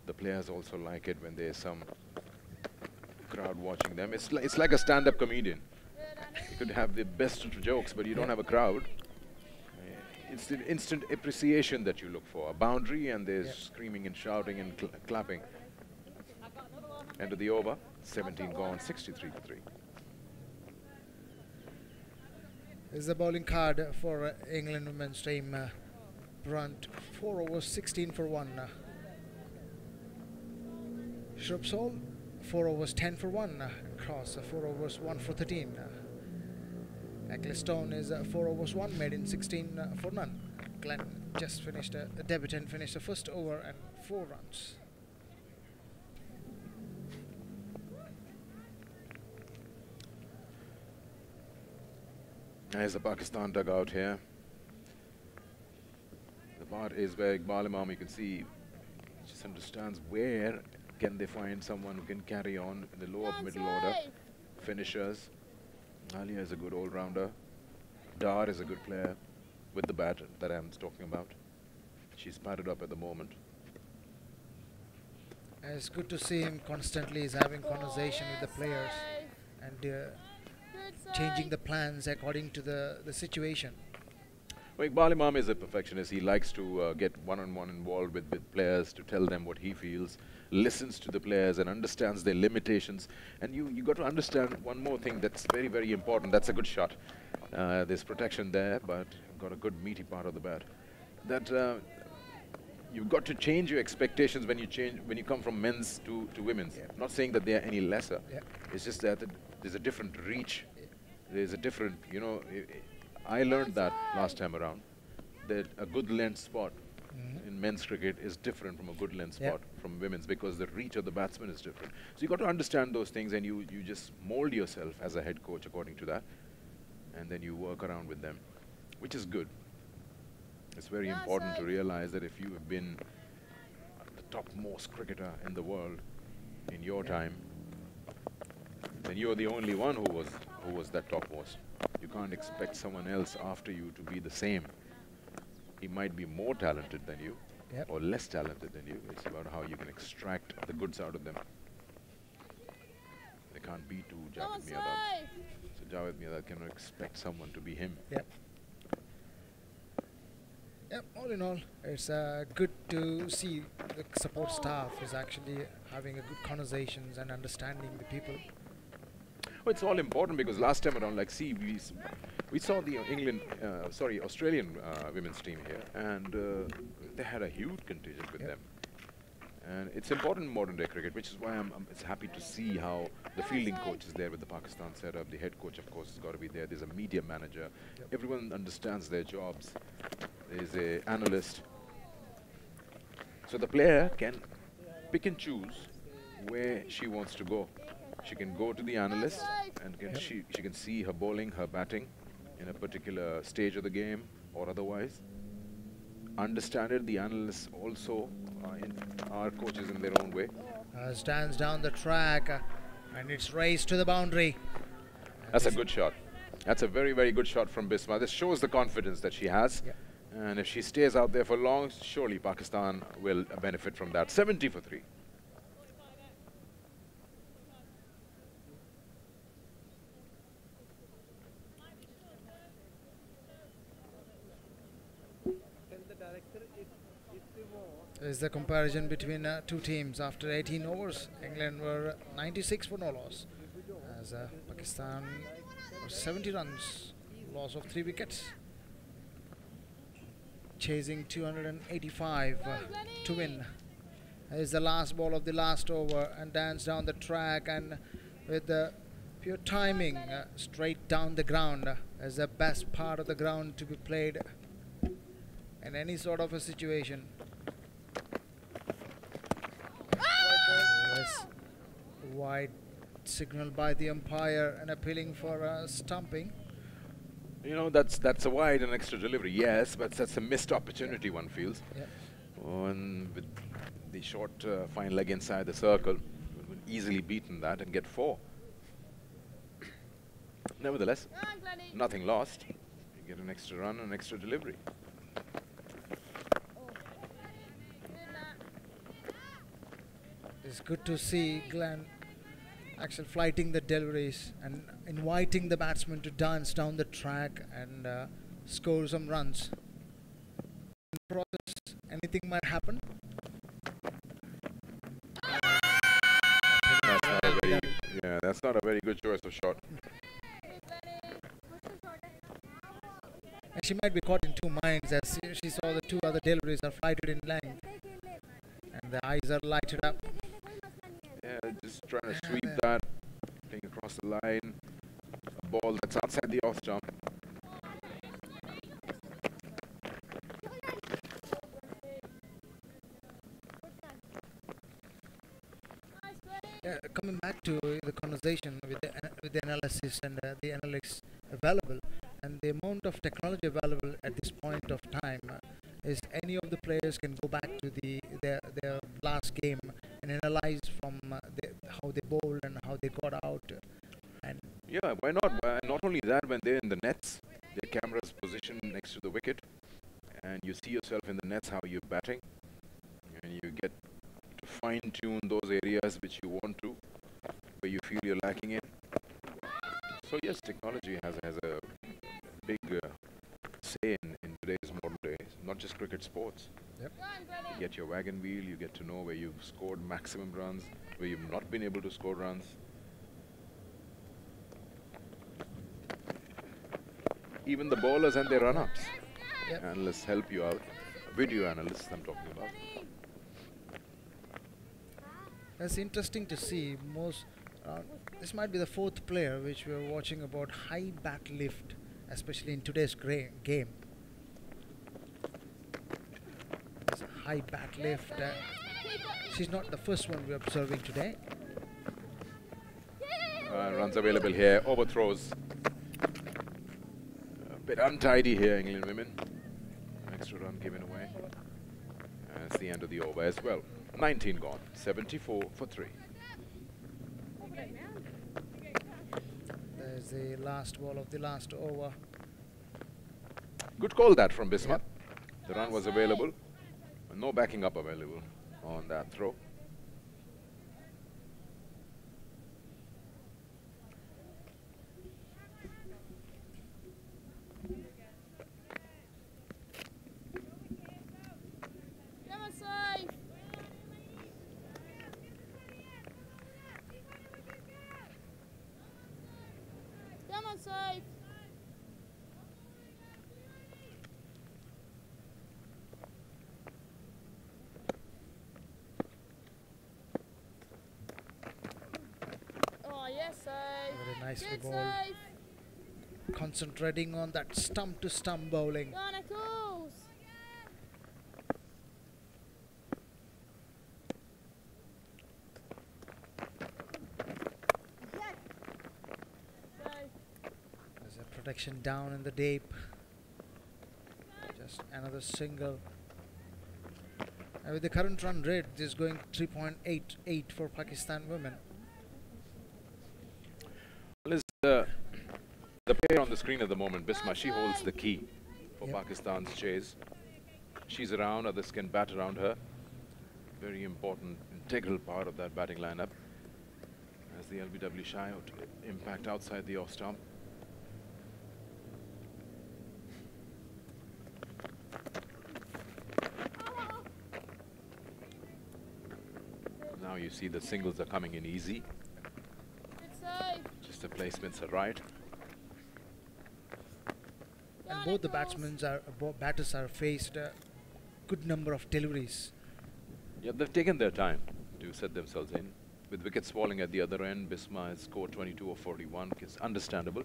the players also like it when there's some crowd watching them. It's like a stand-up comedian. You could have the best of jokes, but you don't have a crowd. It's the instant appreciation that you look for. A boundary, and there's screaming and shouting and clapping. End of the over, 17 gone, 63 for 3. Is the bowling card for England women's team. Brunt, 4 overs, 16 for 1. Shrubsole, 4 overs, 10 for 1. Cross, 4 overs, 1 for 13. Ecclestone is 4 overs, 1, made in 16 for none. Glenn just finished, the debutant finished the first over and 4 runs. There's the Pakistan dugout here. The part is where Iqbal Imam, you can see, just understands where can they find someone who can carry on in the lower middle order. Finishers. Alia is a good all-rounder. Dar is a good player with the bat that I'm talking about. She's padded up at the moment. It's good to see him constantly. He's having conversation with the players and changing the plans according to the situation. Well, Iqbal Imam is a perfectionist. He likes to get one-on-one involved with players to tell them what he feels, listens to the players and understands their limitations. And you got to understand one more thing that's very, very important. That's a good shot. There's protection there, but got a good meaty part of the bat. That you've got to change your expectations when you come from men's to women's. Not saying that they are any lesser. It's just that there's a different reach. There's a different, you know, I learned that last time around, that a good length spot in men's cricket is different from a good length spot from women's, because the reach of the batsman is different. So you got to understand those things, and you just mold yourself as a head coach according to that, and then you work around with them, which is good. It's very important to realize that if you have been the topmost cricketer in the world in your time, then you're the only one who was that topmost. You can't expect someone else after you to be the same. He might be more talented than you or less talented than you. It's about how you can extract the goods out of them. They can't be too Javed Miadad. So Javed Miadad cannot expect someone to be him. All in all, it's good to see the support staff is actually having a good conversations and understanding the people. Well, it's all important because last time around, like, see, we saw the Australian women's team here, and they had a huge contingent with them. And it's important in modern day cricket, which is why I'm happy to see how the fielding coach is there with the Pakistan setup. The head coach, of course, has got to be there. There's a media manager. Everyone understands their jobs. There's an analyst. So the player can pick and choose where she wants to go. She can go to the analyst, and she can see her bowling, her batting in a particular stage of the game or otherwise. Understand it. The analysts also are coaches in their own way. Stands down the track and it's raced to the boundary. That's a good shot. That's a very, very good shot from Bisma. This shows the confidence that she has. And if she stays out there for long, surely Pakistan will benefit from that. 70 for 3. Is the comparison between two teams after 18 overs. England were 96 for no loss, as Pakistan was 70 runs, loss of 3 wickets, chasing 285 to win. Is the last ball of the last over and dance down the track, and with the pure timing straight down the ground as the best part of the ground to be played in any sort of a situation. wide signal by the umpire and appealing for a stumping. You know, that's a wide and extra delivery, yes, but that's a missed opportunity, one feels. Yep. And with the short fine leg inside the circle, would easily beaten that and get 4. Nevertheless, nothing lost. You get an extra run and an extra delivery. It's good to see Glenn actually flighting the deliveries and inviting the batsman to dance down the track and score some runs. In the process, anything might happen. That's not a very good choice of shot. And she might be caught in two minds as she saw the two other deliveries are flighted in length. And the eyes are lighted up. Yeah, just trying to sweep that, playing across the line. A ball that's outside the off jump. Coming back to the conversation with the analysis and the analytics available and the amount of technology available at this point of time is any of the players can go back to their last game and analyze from how they bowled and how they got out. And yeah, why not? Not only that, when they're in the nets, their camera's positioned next to the wicket, and you see yourself in the nets how you're batting, and you get to fine-tune those areas which you want to, where you feel you're lacking in. So yes, technology has a big say in today's modern days, not just cricket, sports. Yep. You get your wagon wheel, you get to know where you've scored maximum runs, where you've not been able to score runs. Even the bowlers and their run-ups. Yep. Analysts help you out. Video analysts I'm talking about. It's interesting to see this might be the fourth player which we are watching about high bat lift, especially in today's game. This high bat lift. She's not the first one we're observing today. Runs available here, overthrows. A bit untidy here, England women. Extra run given away. And it's the end of the over as well. 19 gone, 74 for 3. There's the last ball of the last over. Good call that from Bisma. Yep. The run was available. No backing up available on that throw. Safe. Oh yes, safe. Very nicely bowled. Concentrating on that stump to stump bowling. Barnacles. Protection down in the deep. Just another single. And with the current run rate, this is going 3.88 for Pakistan women. Well, the player on the screen at the moment, Bisma, she holds the key for Pakistan's chase. She's around, others can bat around her. Very important, integral part of that batting lineup. As the LBW shy out, impact outside the off stump. Now you see the singles are coming in easy. Just the placements are right. And both the batters are faced a good number of deliveries. Yeah, they've taken their time to set themselves in. With wickets falling at the other end, Bisma has scored 22 of 41. It's understandable.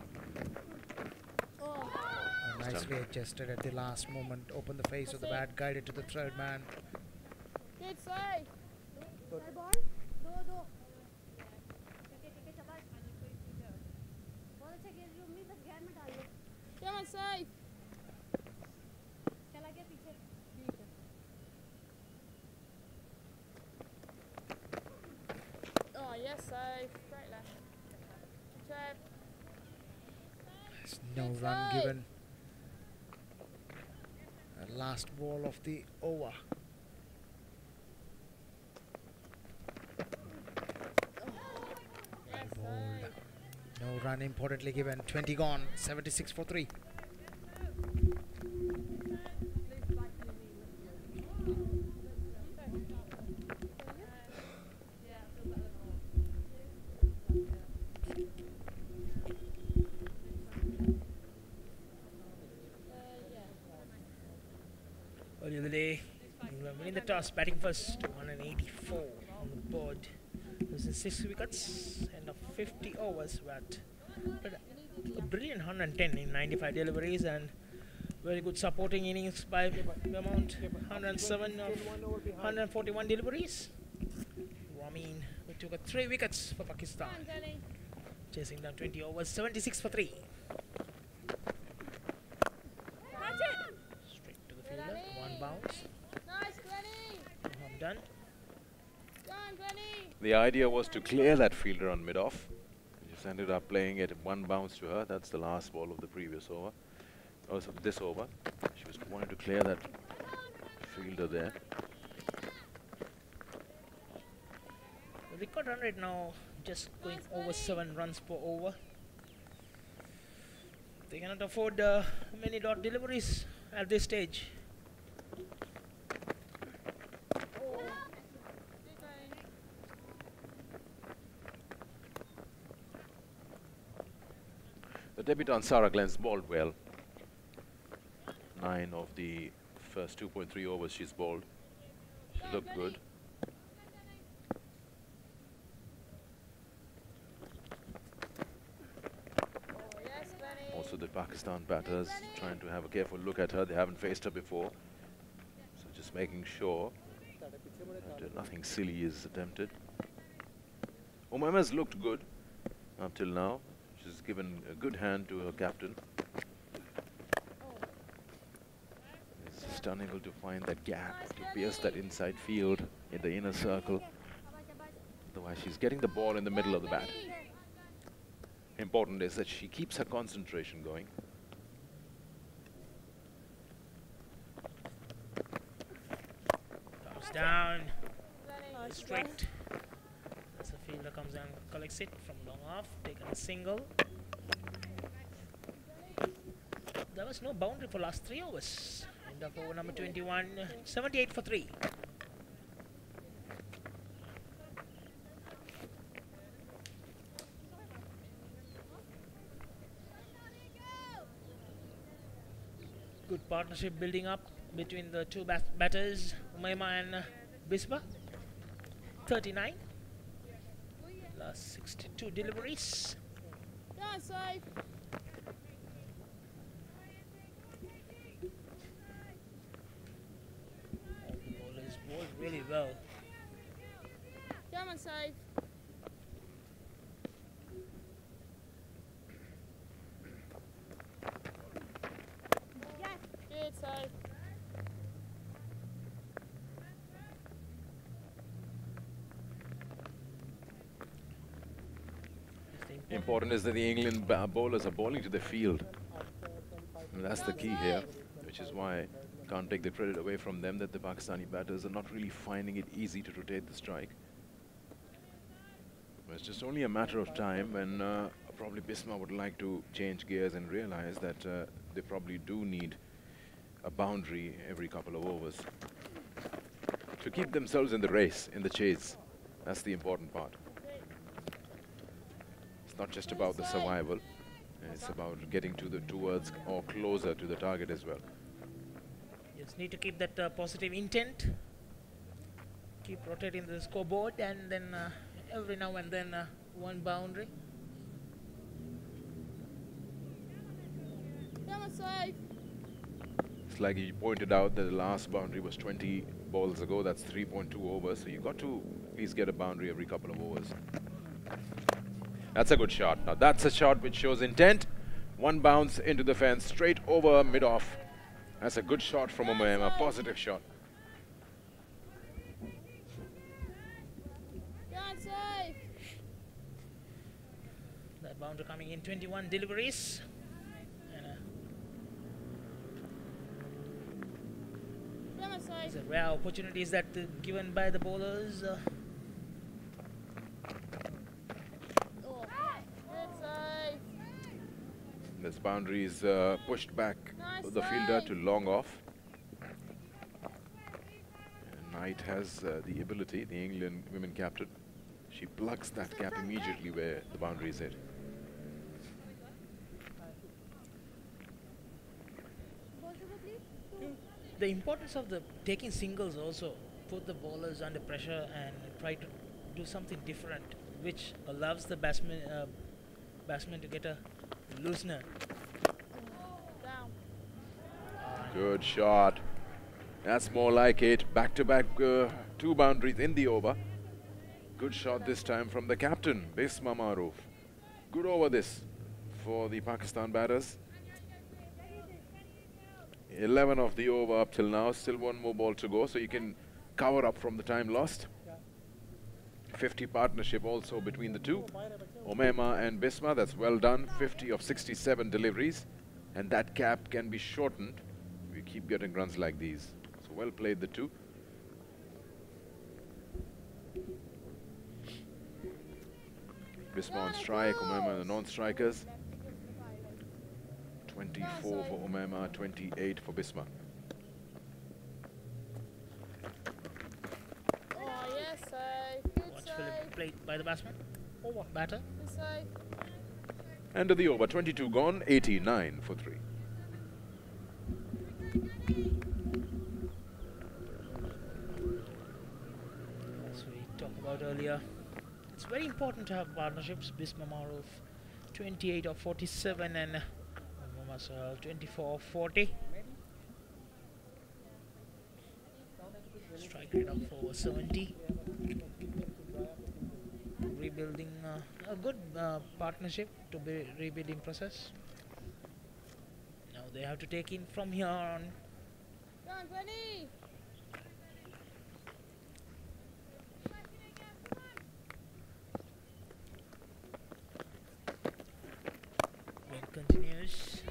Nicely adjusted at the last moment. Opened the face of the bat, guided to the third man. Come on, safe. Can I get the tip? Oh, yes, safe. Great left. Trap. There's no run given. Last ball of the over. Yes, Bowled. No run importantly given. 20 gone. 76 for 3. Earlier in the day, England winning the toss, batting first, 184 on the board. Losing 6 wickets and of 50 overs, but a brilliant 110 in 95 deliveries and very good supporting innings by Beaumont, 107 of 141 deliveries. I mean, we took 3 wickets for Pakistan, chasing down 20 overs, 76 for 3. Straight to the fielder, 1 bounce. Nice, Glenny. I'm done. Go on, Glenny. The idea was to clear that fielder on mid-off. Just ended up playing it 1 bounce to her. That's the last ball of the previous over. Also this over. She was wanting to clear that fielder there. The record run rate now just going over 7 runs per over. They cannot afford many dot deliveries at this stage. The debutant Sarah Glenn's bowled well. 9 of the first 2.3 overs she's bowled. She looked good. Also the Pakistan batters trying to have a careful look at her. They haven't faced her before. So just making sure that nothing silly is attempted. Umaima's looked good up till now. She's given a good hand to her captain. She's just unable to find that gap to pierce that inside field in the inner circle. Otherwise, she's getting the ball in the middle of the bat. Important is that she keeps her concentration going. Comes down, straight. As the fielder comes and collects it from long off, taken a single. There was no boundary for last 3 overs. End of over number 21, 78 for 3. Good partnership building up between the two batters, Umaima and Bisba. 39. Last 62 deliveries. Go on, safe. All the bowlers bowled really well. Come on, safe. Good, safe. Important is that the England bowlers are bowling to the field. And that's the key here, which is why I can't take the credit away from them that the Pakistani batters are not really finding it easy to rotate the strike. It's just only a matter of time when probably Bisma would like to change gears and realize that they probably do need a boundary every couple of overs to keep themselves in the race, in the chase. That's the important part. It's not just about the survival, it's about getting to the towards or closer to the target as well. Just need to keep that positive intent. Keep rotating the scoreboard and then every now and then 1 boundary. Come on, safe. It's like you pointed out that the last boundary was 20 balls ago. That's 3.2 overs. So you've got to at least get a boundary every couple of overs. That's a good shot. Now that's a shot which shows intent. One bounce into the fence, straight over mid-off. That's a good shot from Umayma, a positive shot. That boundary coming in 21 deliveries. And, these are rare opportunities that given by the bowlers. This boundary is pushed back the fielder to long off. And Knight has the ability, the England women captain. She plugs that gap immediately where the boundary is hit. The importance of the taking singles also put the bowlers under pressure and try to do something different, which allows the batsman to get a loosener. Good shot. That's more like it. Back-to-back two boundaries in the over. Good shot this time from the captain, Bisma Maroof. Good over this for the Pakistan batters. 11 of the over up till now. Still one more ball to go, so you can cover up from the time lost. 50 partnership also between the two. Umayma and Bisma, that's well done. 50 of 67 deliveries. And that gap can be shortened. We keep getting runs like these. So well played, the two. Bisma on strike, Umayma the non-strikers. 24 for Umayma, 28 for Bisma. Watchfully played by the batsman. Over batter. End of the over, 22 gone, 89 for 3. As we talked about earlier, it's very important to have partnerships. Bisma Maroof 28 of 47 and 24 of 40. Strike rate of over 70. Rebuilding a good partnership to be rebuilding process. Now they have to take in from here on. Wind continues.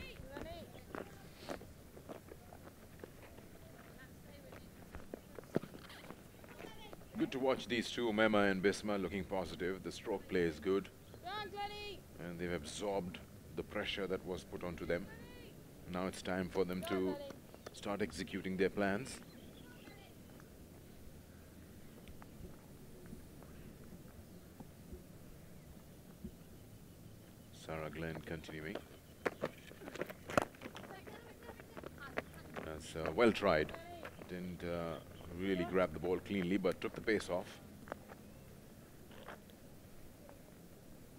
Good to watch these two, Umayma and Bisma, looking positive. The stroke play is good. And they've absorbed the pressure that was put onto them. Now it's time for them to start executing their plans. Sarah Glenn continuing. That's well tried. Didn't really grab the ball cleanly, but took the pace off.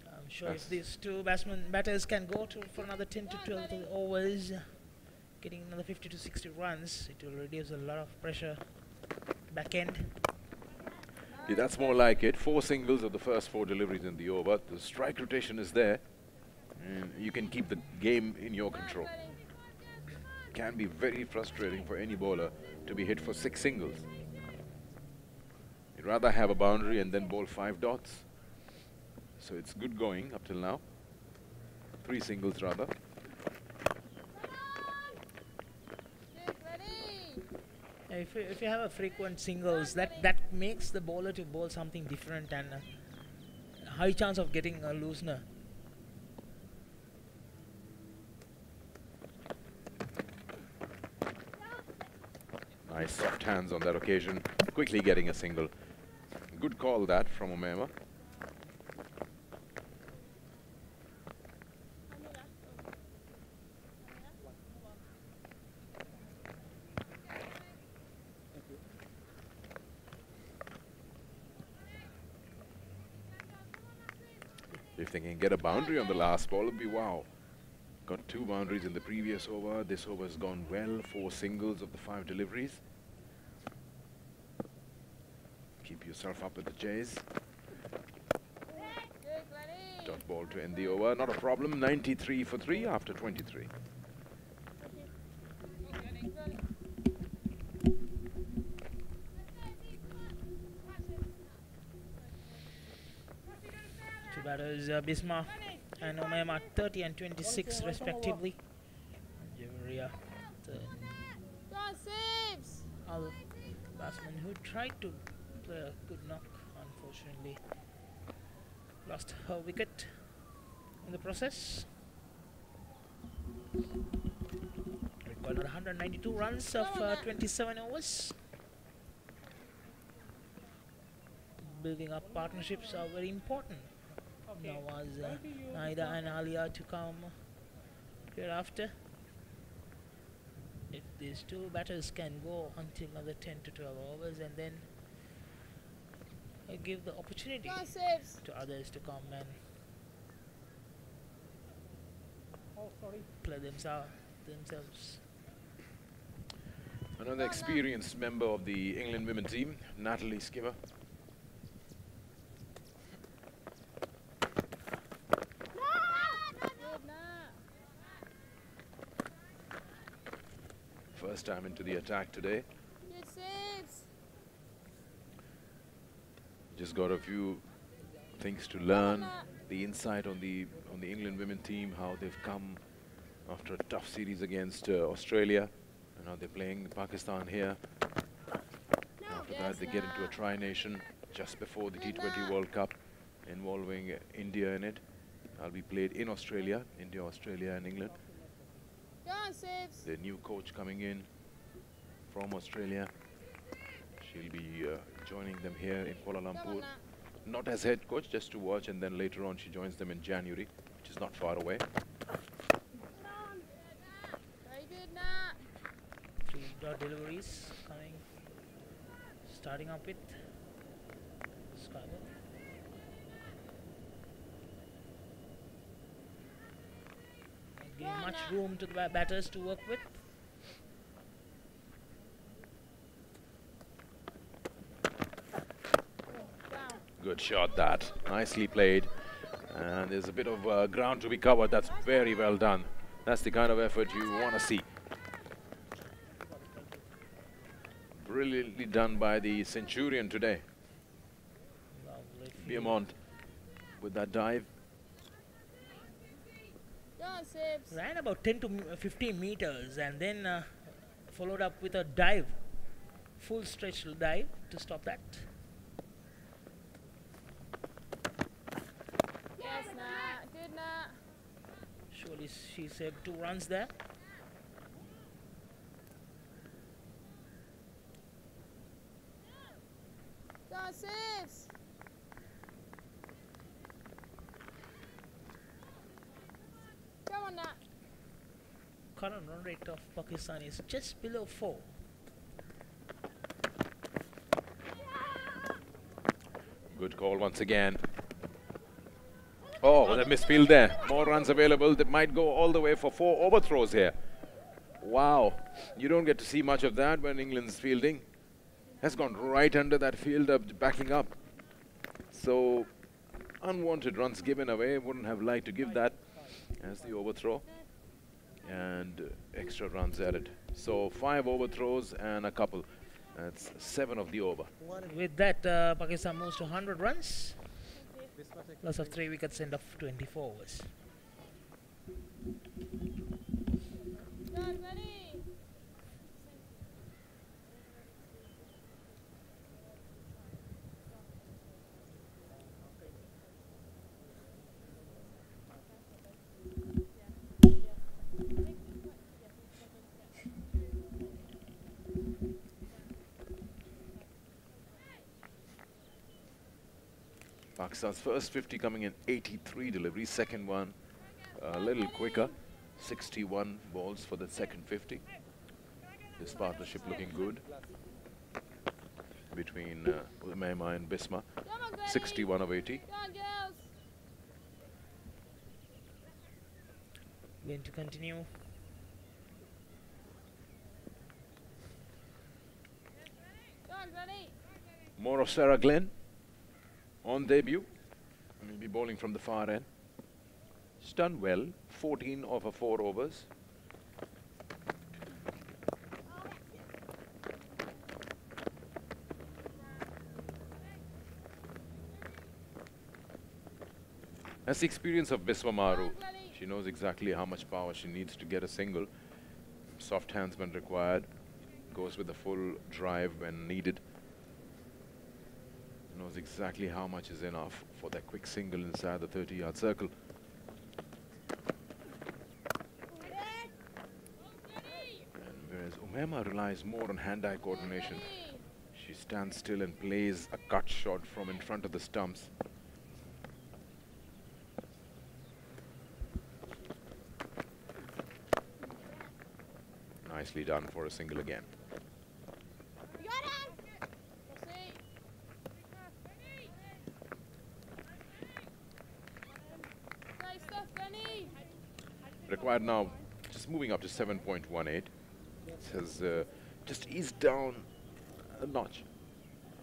I'm sure if these two batters can go for another 10 to 12 overs, getting another 50 to 60 runs, it will reduce a lot of pressure back end. Yeah, that's more like it. 4 singles of the first 4 deliveries in the over. The strike rotation is there, and you can keep the game in your control. Can be very frustrating for any bowler to be hit for 6 singles. You'd rather have a boundary and then bowl 5 dots. So it's good going up till now. 3 singles rather. If you have a frequent singles, that makes the bowler to bowl something different and a high chance of getting a loosener. Nice soft hands on that occasion, quickly getting a single. Good call that from Umayma. If they can get a boundary on the last ball, it'd be wow. Got 2 boundaries in the previous over. This over has gone well. 4 singles of the 5 deliveries. Keep yourself up with the chase. ball to end the over. Not a problem. 93 for 3 after 23. Two batters, Bisma and Omema, 30 and 26 respectively. Javaria, the other batsman who tried to play a good knock, unfortunately lost her wicket in the process. Required 192 runs of 27 overs. Building up partnerships are very important. Now was Naida and Alia to come hereafter. If these two batters can go until another 10 to 12 overs and then give the opportunity to others to come and play themselves. Another experienced member of the England women team, Natalie Skimmer. First time into the attack today. Just got a few things to learn. The insight on the England women team, how they've come after a tough series against Australia, and now they're playing Pakistan here. After that, they get into a tri-nation just before the T20 World Cup, involving India in it. That'll be played in Australia, India, Australia, and England. The new coach coming in from Australia. She'll be joining them here in Kuala Lumpur. Not as head coach, just to watch, and then later on she joins them in January, which is not far away. Three dot deliveries coming, starting up with Skyler. Giving much room to the batters to work with. Good shot, that. Nicely played. And there's a bit of ground to be covered. That's very well done. That's the kind of effort you want to see. Brilliantly done by the Centurion today. Beaumont with that dive. Ran about 10 to 15 meters and then followed up with a dive. Full stretch dive to stop that. Surely she saved 2 runs there. Current run rate of Pakistan is just below 4. Good call once again. Oh, the misfield there. More runs available. That might go all the way for 4 overthrows here. Wow. You don't get to see much of that when England's fielding. Has gone right under that fielder, backing up. So, unwanted runs given away. Wouldn't have liked to give that as the overthrow. And extra runs added. So, 5 overthrows and a couple. That's 7 of the over. With that, Pakistan moves to 100 runs. Loss of 3 wickets, end of 24 overs. Pakistan's first 50 coming in 83 deliveries, second one a little quicker, 61 balls for the second 50. This partnership looking good between Umaima and Bisma, 61 of 80. Going to continue. More of Sarah Glenn on debut. Will be bowling from the far end. She's done well, 14 over 4 overs. That's the experience of Biswamaru. She knows exactly how much power she needs to get a single. Soft hands when required. Goes with the full drive when needed. Knows exactly how much is enough for that quick single inside the 30-yard circle. And whereas Umema relies more on hand-eye coordination, she stands still and plays a cut shot from in front of the stumps. Nicely done for a single again. Required now, just moving up to 7.18. It has just eased down a notch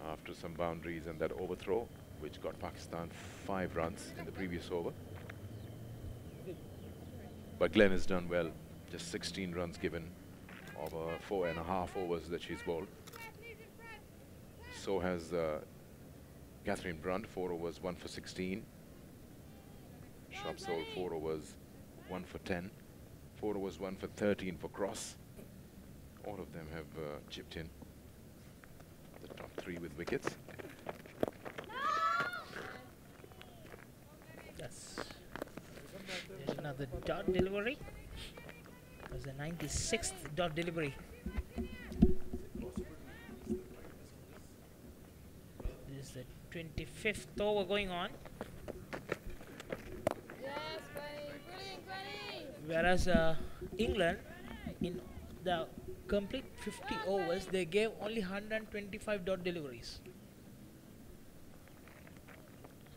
after some boundaries and that overthrow, which got Pakistan 5 runs in the previous over. But Glenn has done well, just 16 runs given over 4.5 overs that she's bowled. So has Catherine Brunt, 4 overs, 1 for 16. Shrubsole, 4 overs, 1 for 10. 4 overs, 1 for 13 for Cross. All of them have chipped in the top 3 with wickets. Yes. There's another dot delivery. It was the 96th dot delivery. This is the 25th over going on. Whereas England, in the complete 50 overs, they gave only 125 dot deliveries.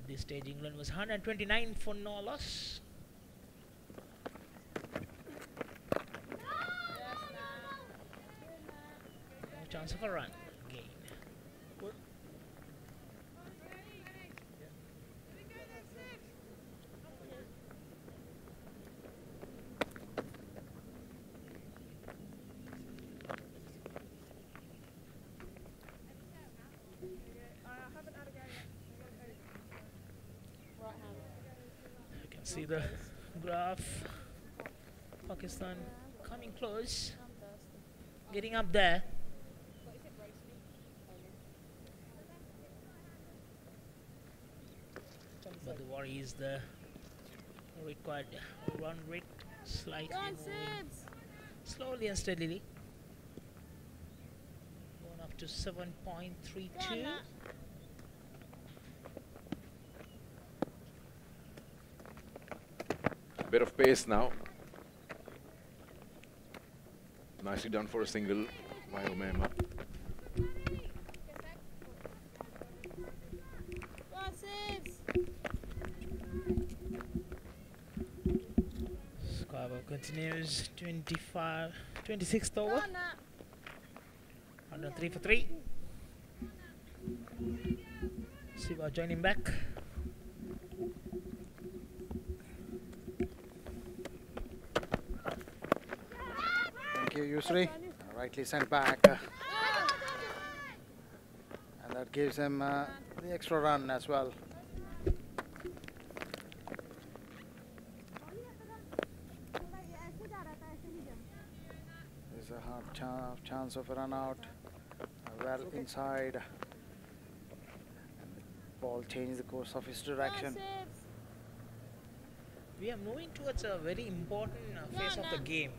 At this stage, England was 129 for no loss. No chance of a run again. See the graph. Pakistan coming close, getting up there. But the worry is the required run rate slightly moving slowly and steadily. Going up to 7.32. Bit of pace now. Nicely done for a single by Umema. Squabble continues. 26th over. 103 for 3. Siva joining back. Thank you, Yusri. Rightly sent back. And that gives him the extra run as well. There's a hard chance of a run out. Well inside. And the ball changed the course of his direction. We are moving towards a very important phase of the game.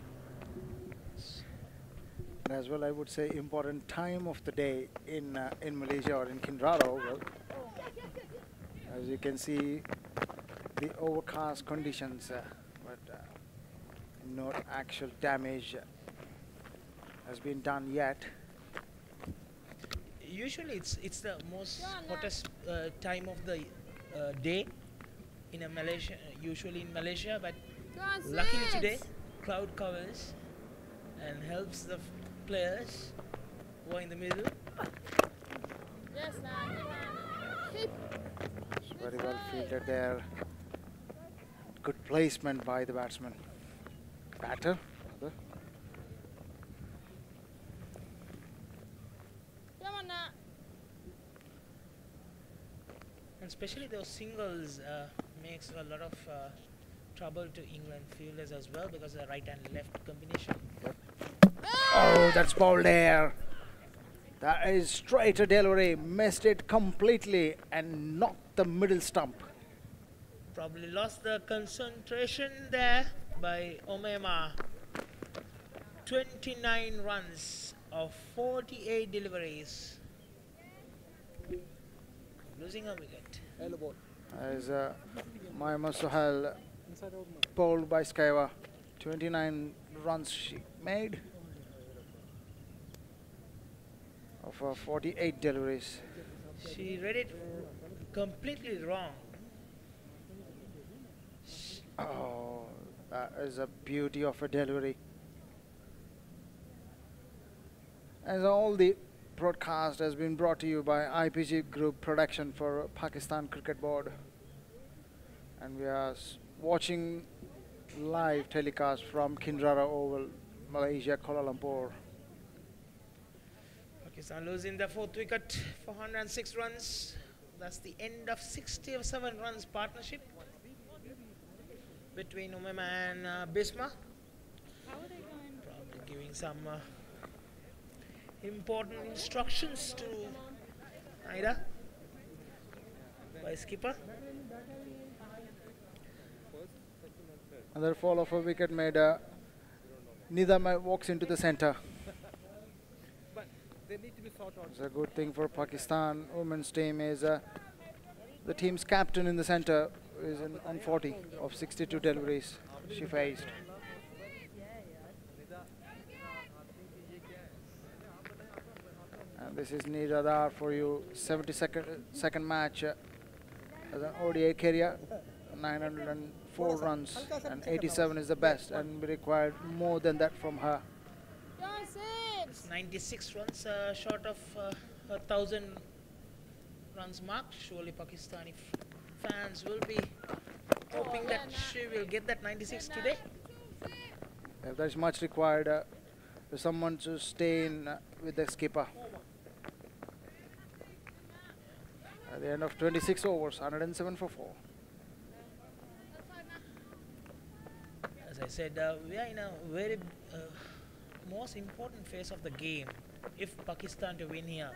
As well, I would say important time of the day in Malaysia or in Kinrara Oval. As you can see, the overcast conditions, but no actual damage has been done yet. Usually, it's the most hottest time of the day in Malaysia. Usually in Malaysia, but luckily today, cloud covers and helps the players who are in the middle. Yes, It's very well fielded there. Good placement by the batsman. Batter. Rather. And especially those singles makes a lot of trouble to England fielders as well because of the right and left combination. Oh, that's ball there. That is straight to delivery. Missed it completely and knocked the middle stump. Probably lost the concentration there by Omema. 29 runs of 48 deliveries. Losing a wicket. As Maima Sohail bowled by Skywa. 29 runs she made of 48 deliveries. She read it completely wrong. Oh, that is a beauty of a delivery. As all the broadcast has been brought to you by IPG Group Production for Pakistan Cricket Board, and we are watching live telecast from Kinrara Oval, Malaysia, Kuala Lumpur. Pakistan losing the 4th wicket for 106 runs. That's the end of 67 runs partnership between Umema and Bisma. Probably giving some important instructions to Aida by skipper. Another fall of a wicket made Nidama walks into the center. It's a good thing for Pakistan women's team is the team's captain in the center is on 40 of 62 deliveries she faced. And this is Nidadar for you, 72nd match as an ODI career, 904 runs and 87 is the best, and we required more than that from her. 96 runs short of 1,000 runs mark. Surely Pakistani fans will be hoping that she will get that 96 today. If there's much required for someone to stay in with the skipper. At the end of 26 overs, 107 for 4. As I said, we are in a very most important phase of the game. If Pakistan to win here,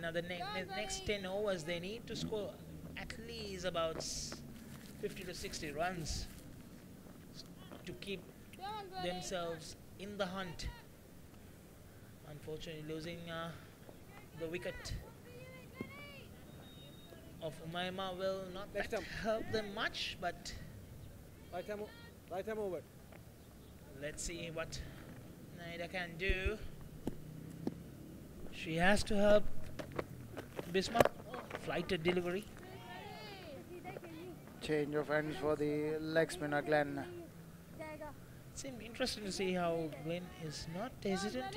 now the next 10 overs they need to score at least about 50 to 60 runs to keep themselves in the hunt. Unfortunately, losing the wicket of Umaima will not help them much, but right time over. Let's see what Naida can do. She has to help Bisma. Flighted delivery. Change of ends for the leg spinner Glenn. It seems interesting to see how Glenn is not hesitant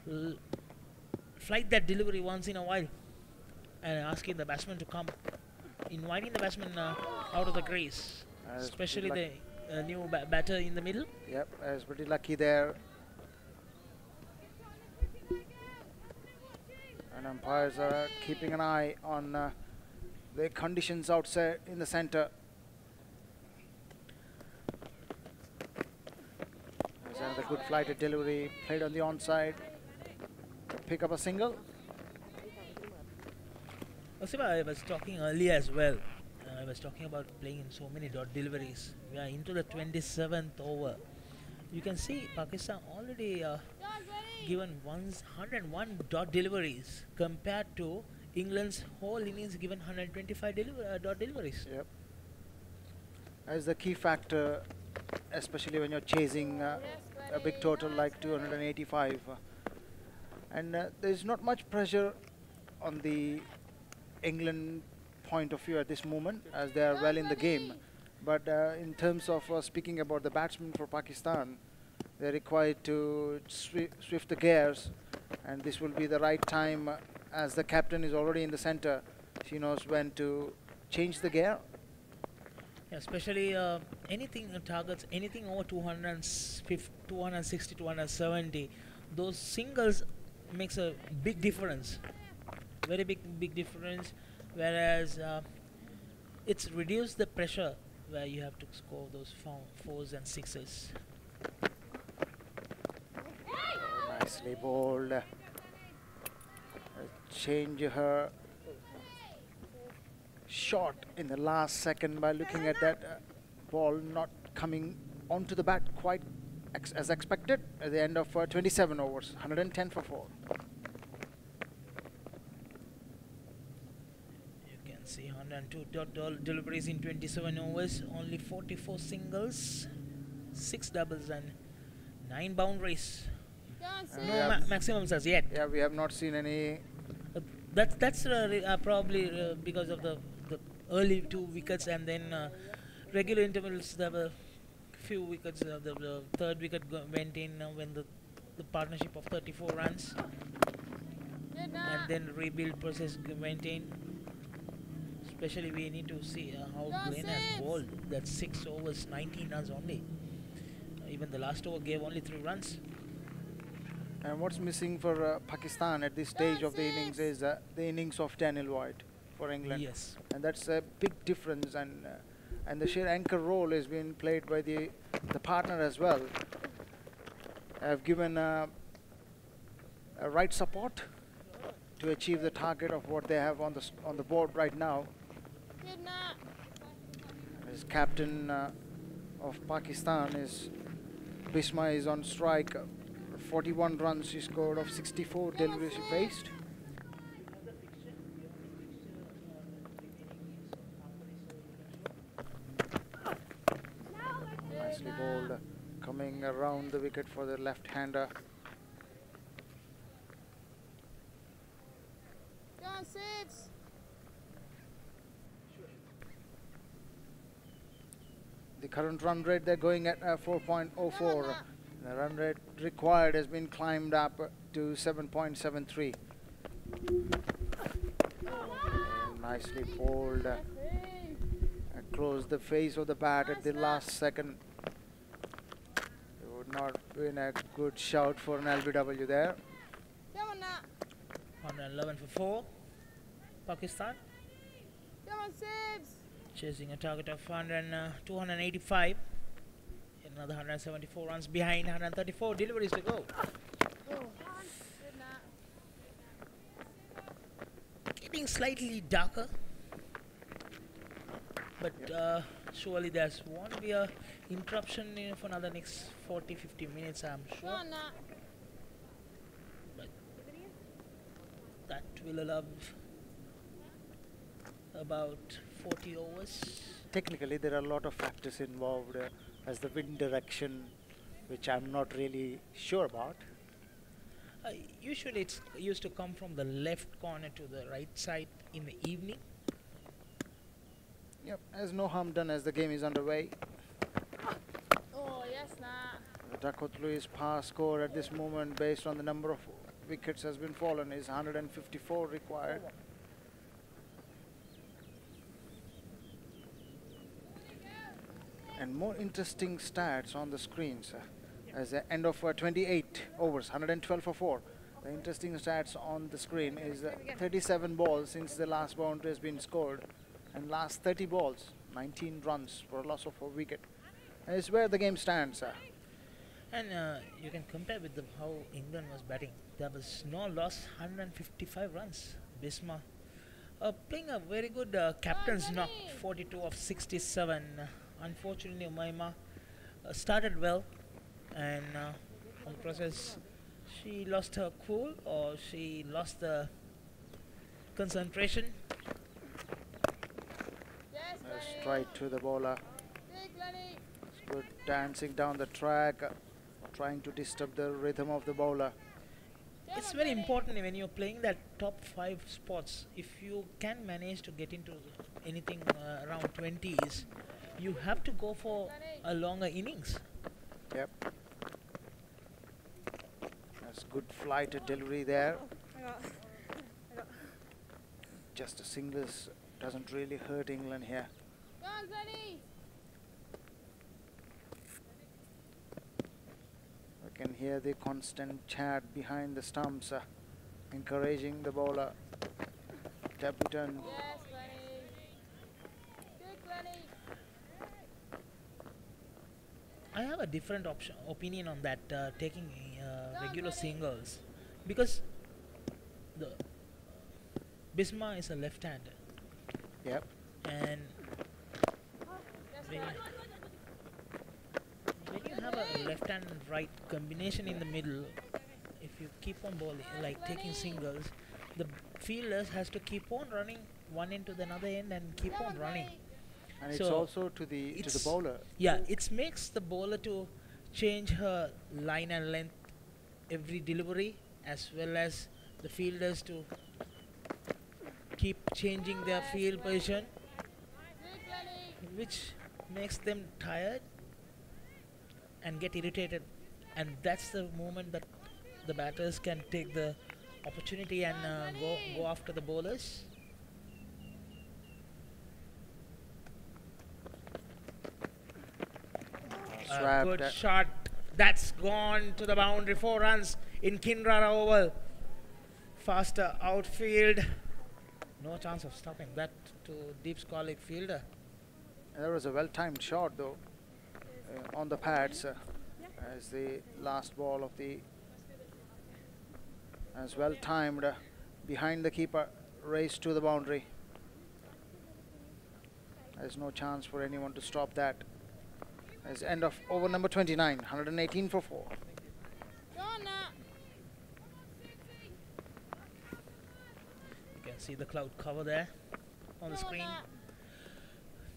to flight that delivery once in a while and asking the batsman to come, inviting the batsman out of the crease, especially the new batter in the middle. Yep, I was pretty lucky there. And umpires are keeping an eye on the conditions outside in the center. There's another good flighted delivery played on the onside to pick up a single. I was talking earlier as well. I was talking about playing in so many dot deliveries. We are into the 27th over. You can see Pakistan already given 101 dot deliveries compared to England's whole innings given 125 dot deliveries. Yep. As the key factor, especially when you're chasing a big total like 285. And there's not much pressure on the England point of view at this moment as they are well in the game. But in terms of speaking about the batsmen for Pakistan, they're required to swift the gears, and this will be the right time as the captain is already in the center. She knows when to change the gear. Yeah, especially anything targets anything over 250, 260, 270. Those singles makes a big difference, very big difference. Whereas it's reduced the pressure where you have to score those fours and sixes. Nicely bowled. Change her shot in the last second by looking at that ball not coming onto the bat quite as expected at the end of 27 overs, 110 for 4. You can see 102 deliveries in 27 overs, only 44 singles, 6 doubles and 9 boundaries. No maximums as yet. Yeah, we have not seen any. That's probably because of the early 2 wickets, and then regular intervals there were few wickets. The third wicket went in when the partnership of 34 runs, and then rebuild process went in. Especially we need to see how Glenn has bowled. That's 6 overs, 19 runs only. Even the last over gave only 3 runs. And what's missing for Pakistan at this stage of the innings is the innings of Daniel White for England. Yes. And that's a big difference, and the sheer anchor role is being played by the partner as well. Have given a right support to achieve the target of what they have on the board right now. As captain of Pakistan is Bisma is on strike. 41 runs she scored of 64 deliveries she faced. Nicely bowled, coming around the wicket for the left-hander. The current run rate, they're going at 4.04. The run rate required has been climbed up to 7.73. Nicely bowled. Closed the face of the bat at the last second. It would not been a good shout for an LBW there. 111 for 4. Pakistan. Chasing a target of 285. Another 174 runs behind, 134 deliveries to go. Getting slightly darker, but surely there's won't be a interruption for another next 40-50 minutes, I'm sure. But that will allow about 40 overs. Technically, there are a lot of factors involved. As the wind direction, which I'm not really sure about. Usually it's used to come from the left corner to the right side in the evening. Yep, there's no harm done as the game is underway. Oh, yes, nah. The Dakotlu's par score at this moment, based on the number of wickets has been fallen, is 154 required. And more interesting stats on the screens as the end of 28 overs, 112 for 4. The interesting stats on the screen is 37 balls since the last boundary has been scored, and last 30 balls, 19 runs for a loss of a wicket. And it's where the game stands. And you can compare with how England was batting. There was no loss, 155 runs. Bisma playing a very good captain's knock, 42 of 67. Unfortunately, Umaima started well, and on the process, she lost her cool, or she lost the concentration. Straight to the bowler. Good dancing down the track, trying to disturb the rhythm of the bowler. It's very important when you're playing that top 5 spots. If you can manage to get into anything around 20s, you have to go for a longer innings. Yep. That's good flight delivery there. Just a singles doesn't really hurt England here. can hear the constant chat behind the stumps, encouraging the bowler. Debutant. Yes, Glennie. Good, Glennie. I have a different opinion on that, taking regular singles, because the Bisma is a left-hander. Yep. And when you have a left and right combination in the middle, if you keep on bowling, like taking singles, the fielders has to keep on running one end to the another end and keep on running. And so it's also to the bowler. Yeah, it makes the bowler to change her line and length every delivery, as well as the fielders to keep changing their field position, which makes them tired and get irritated, and that's the moment that the batters can take the opportunity and go after the bowlers. Good shot. That's gone to the boundary. 4 runs in Kinrara Oval. Faster outfield. No chance of stopping that to deep squalic fielder. That was a well-timed shot though, on the pads, as the last ball of the, as well-timed, behind the keeper, raced to the boundary. There's no chance for anyone to stop that. As end of over number 29, 118 for 4. You can see the cloud cover there on the screen.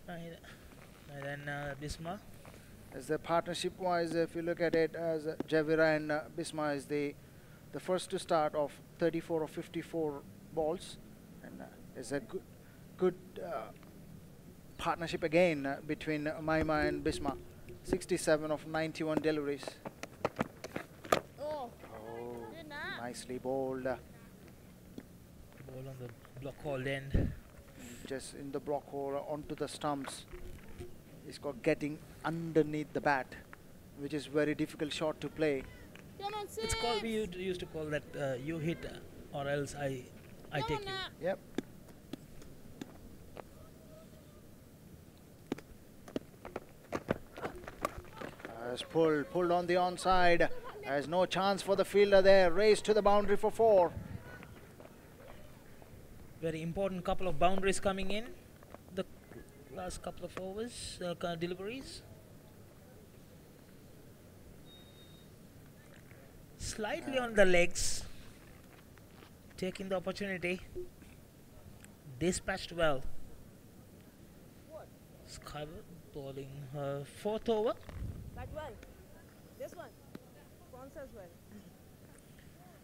And then Bisma. As the partnership-wise, if you look at it, as Javira and Bisma is the first to start of 34 or 54 balls, and is a good partnership again between Maima and Bisma. 67 of 91 deliveries. Oh, nicely bowled. Ball on the block hole end. Just in the block hole onto the stumps. It's got getting underneath the bat, which is very difficult shot to play. It's called, we used to call that you hit or else I take you. Yep. Has pulled on the onside. There's no chance for the fielder there. Race to the boundary for 4. Very important couple of boundaries coming in. The last couple of overs, deliveries. Slightly on the legs. Taking the opportunity. Dispatched well. Skyber bowling her 4th over. That well. This one. Sponsor as well.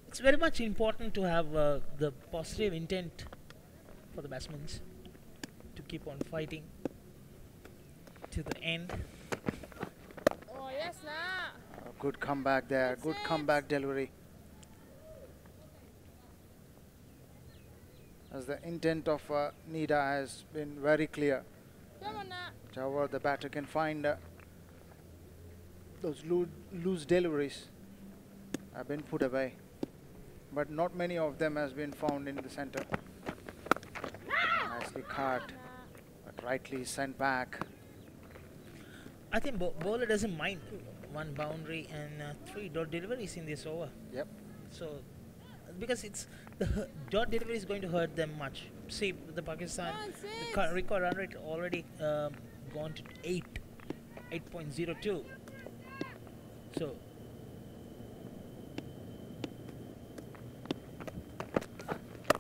It's very much important to have the positive intent for the batsmen to keep on fighting to the end. Oh yes, nah. Good comeback there. Good comeback delivery. As the intent of Nida has been very clear. Come on, nah. However, the batter can find those loose deliveries have been put away, but not many of them has been found in the center. Nicely cut, but rightly sent back. I think bowler doesn't mind 1 boundary and 3 dot deliveries in this over. Yep. So, because it's the dot delivery is going to hurt them much. See, the Pakistan, the record run rate already gone to 8.02. So,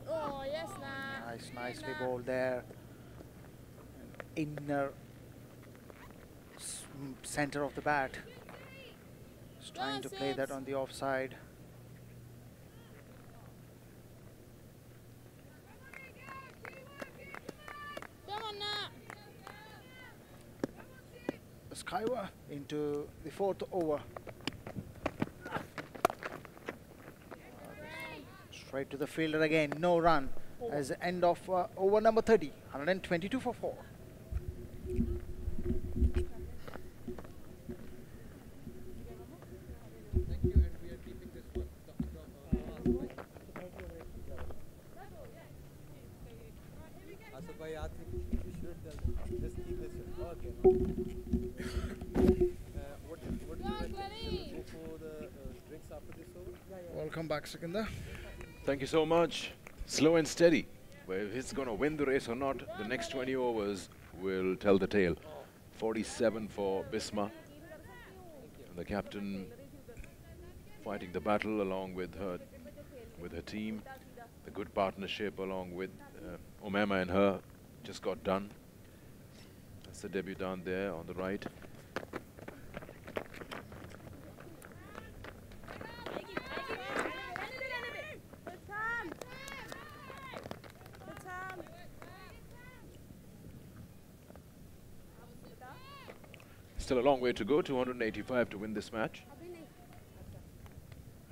oh yes, nah. Nicely bowled there. Inner center of the bat. Just trying to play that on the offside. Come on, nah. Skywa into the 4th over. Straight to the fielder again, no run. As the end of over number 30, 122 for 4. Thank you. Bhai, I think you should just keep this. Okay. What do you reckon? Shall we go for the drinks after this over? Welcome back, Sikandar. Thank you so much. Slow and steady. Whether he's going to win the race or not, the next 20 overs will tell the tale. 47 for Bisma. The captain fighting the battle along with her team. The good partnership along with Omema and her just got done. That's the debutante there on the right. Still a long way to go, 285 to win this match.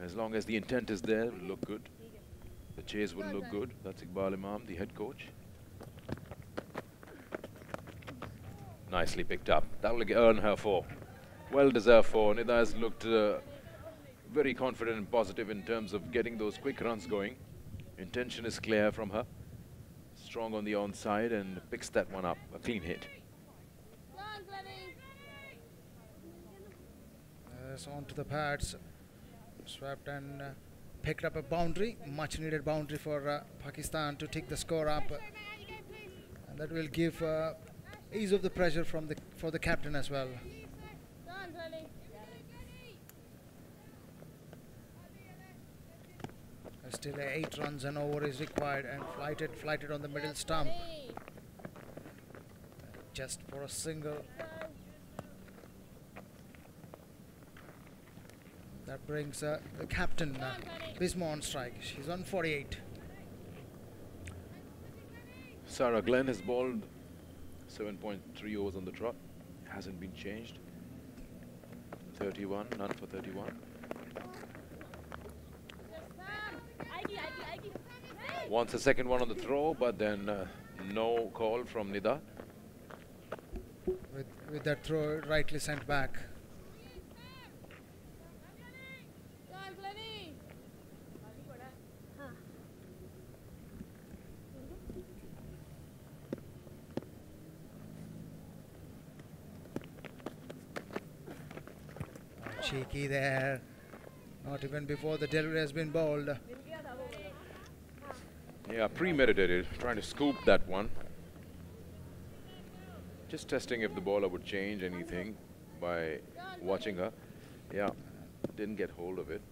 As long as the intent is there, it will look good. The chase will look good. That's Iqbal Imam, the head coach. Nicely picked up. That will earn her 4. Well-deserved 4. Nida has looked very confident and positive in terms of getting those quick runs going. Intention is clear from her. Strong on the onside and picks that one up. A clean hit. Onto the pads, swept and picked up a boundary, much needed boundary for Pakistan to take the score up, and that will give ease of the pressure for the captain as well. Still 8 runs and over is required, and flighted on the middle stump, just for a single. That brings the captain, Bisma, on strike. She's on 48. Sarah Glenn has bowled 7.3 overs on the trot. Hasn't been changed. 31, none for 31. Wants a second one on the throw, but then no call from Nida. With that throw rightly sent back. Cheeky there. Not even before the delivery has been bowled. Yeah, premeditated, trying to scoop that one. Just testing if the bowler would change anything by watching her. Yeah, didn't get hold of it.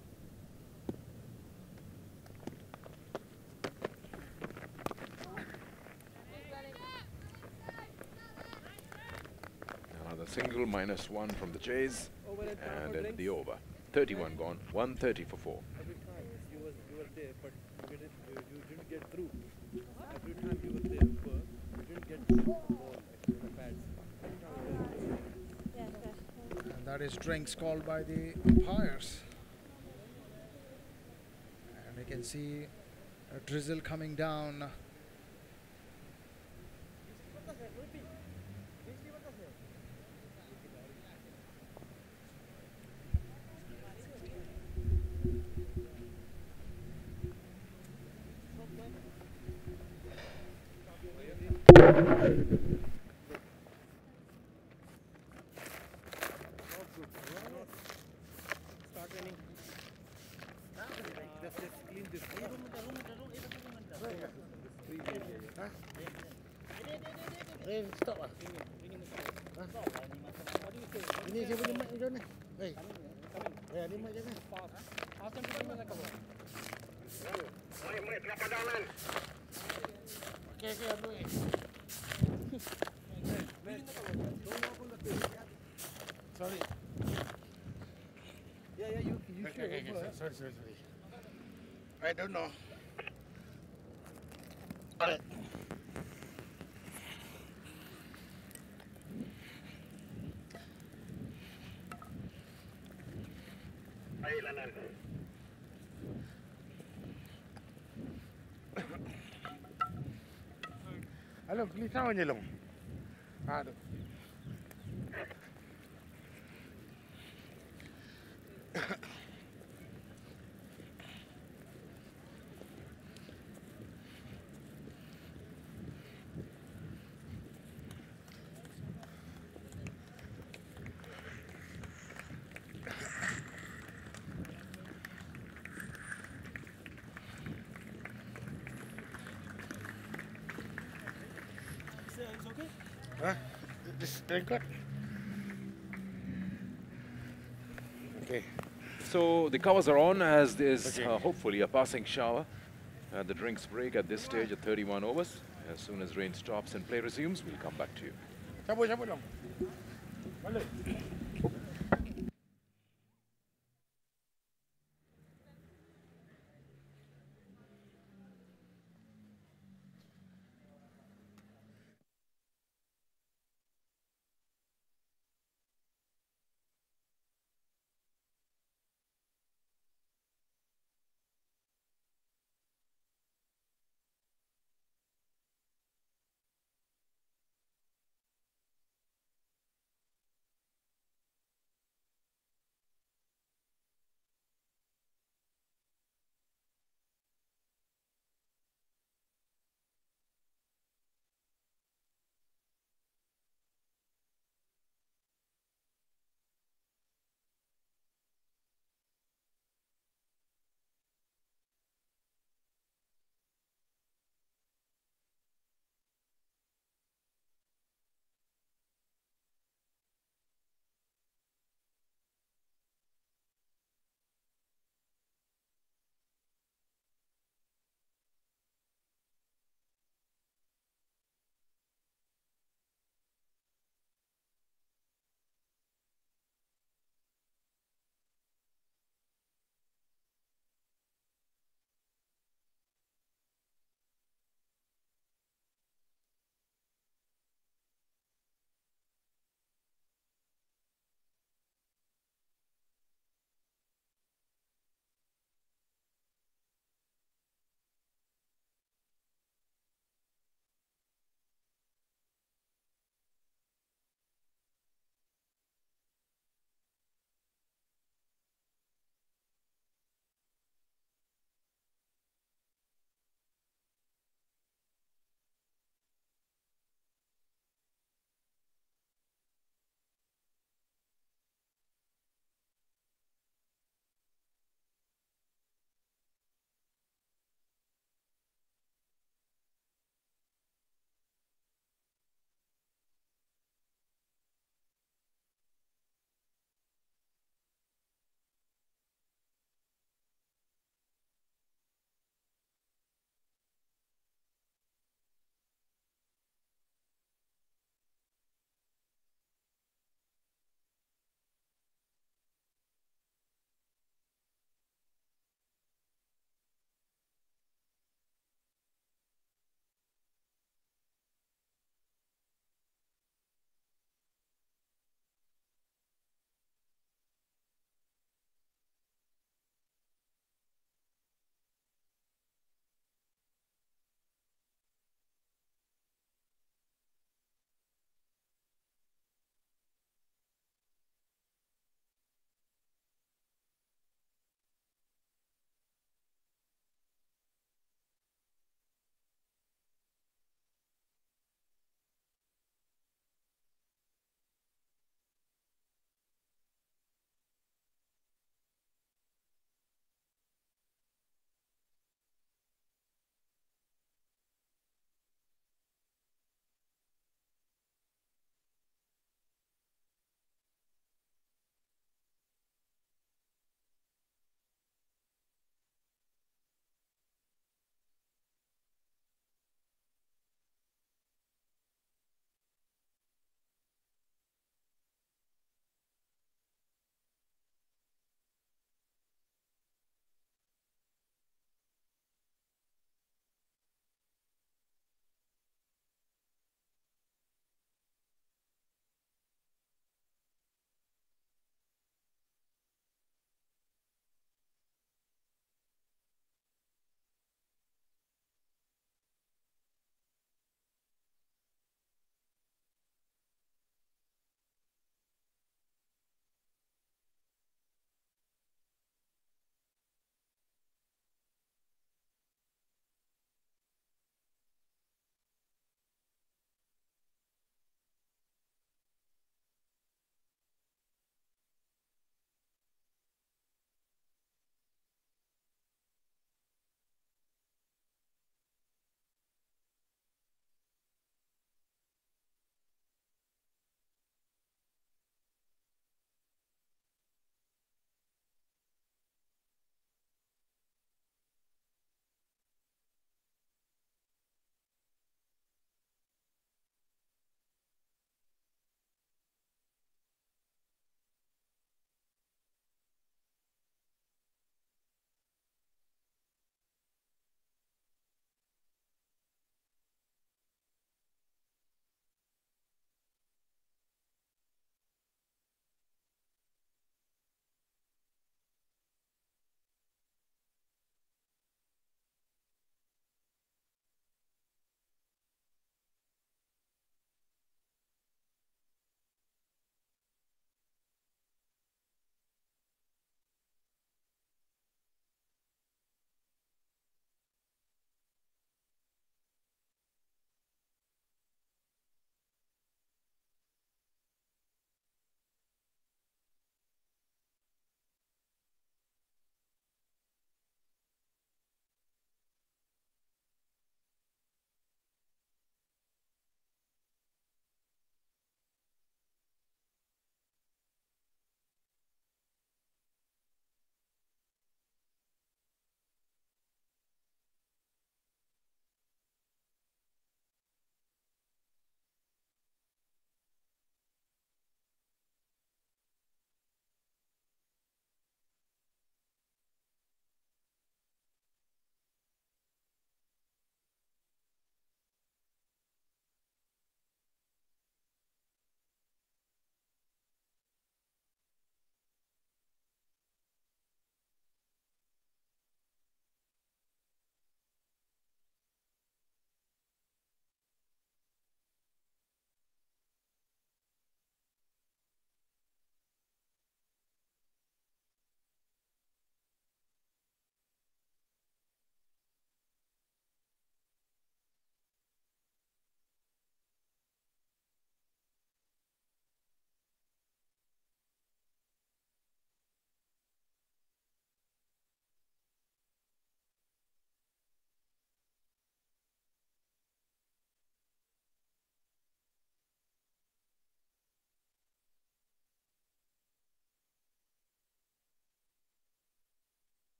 Another single, -1 from the chase, and at the over. 31 gone, 130 for 4. Every time you were there, but you didn't get through. Every time you were there, but you didn't get through the ball, actually, the pads. And that is drinks called by the umpires. And we can see a drizzle coming down. Start running. Just clean this. Stop lah. Ini saya punya mic ni John ni. Hei. Ni mic jangan. Mic kena padang man. Okey, ambil. Sorry. Yeah, you okay, sorry. I don't know. Alright. Halo, please sama je long. Aduh. Huh? This record? Okay. So the covers are on as there's hopefully a passing shower. The drinks break at this stage at 31 overs. As soon as rain stops and play resumes, we'll come back to you. Cabut, cabut dong. Balik.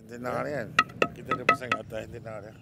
Internal kan. Kita ada pasang kat atas internal dia.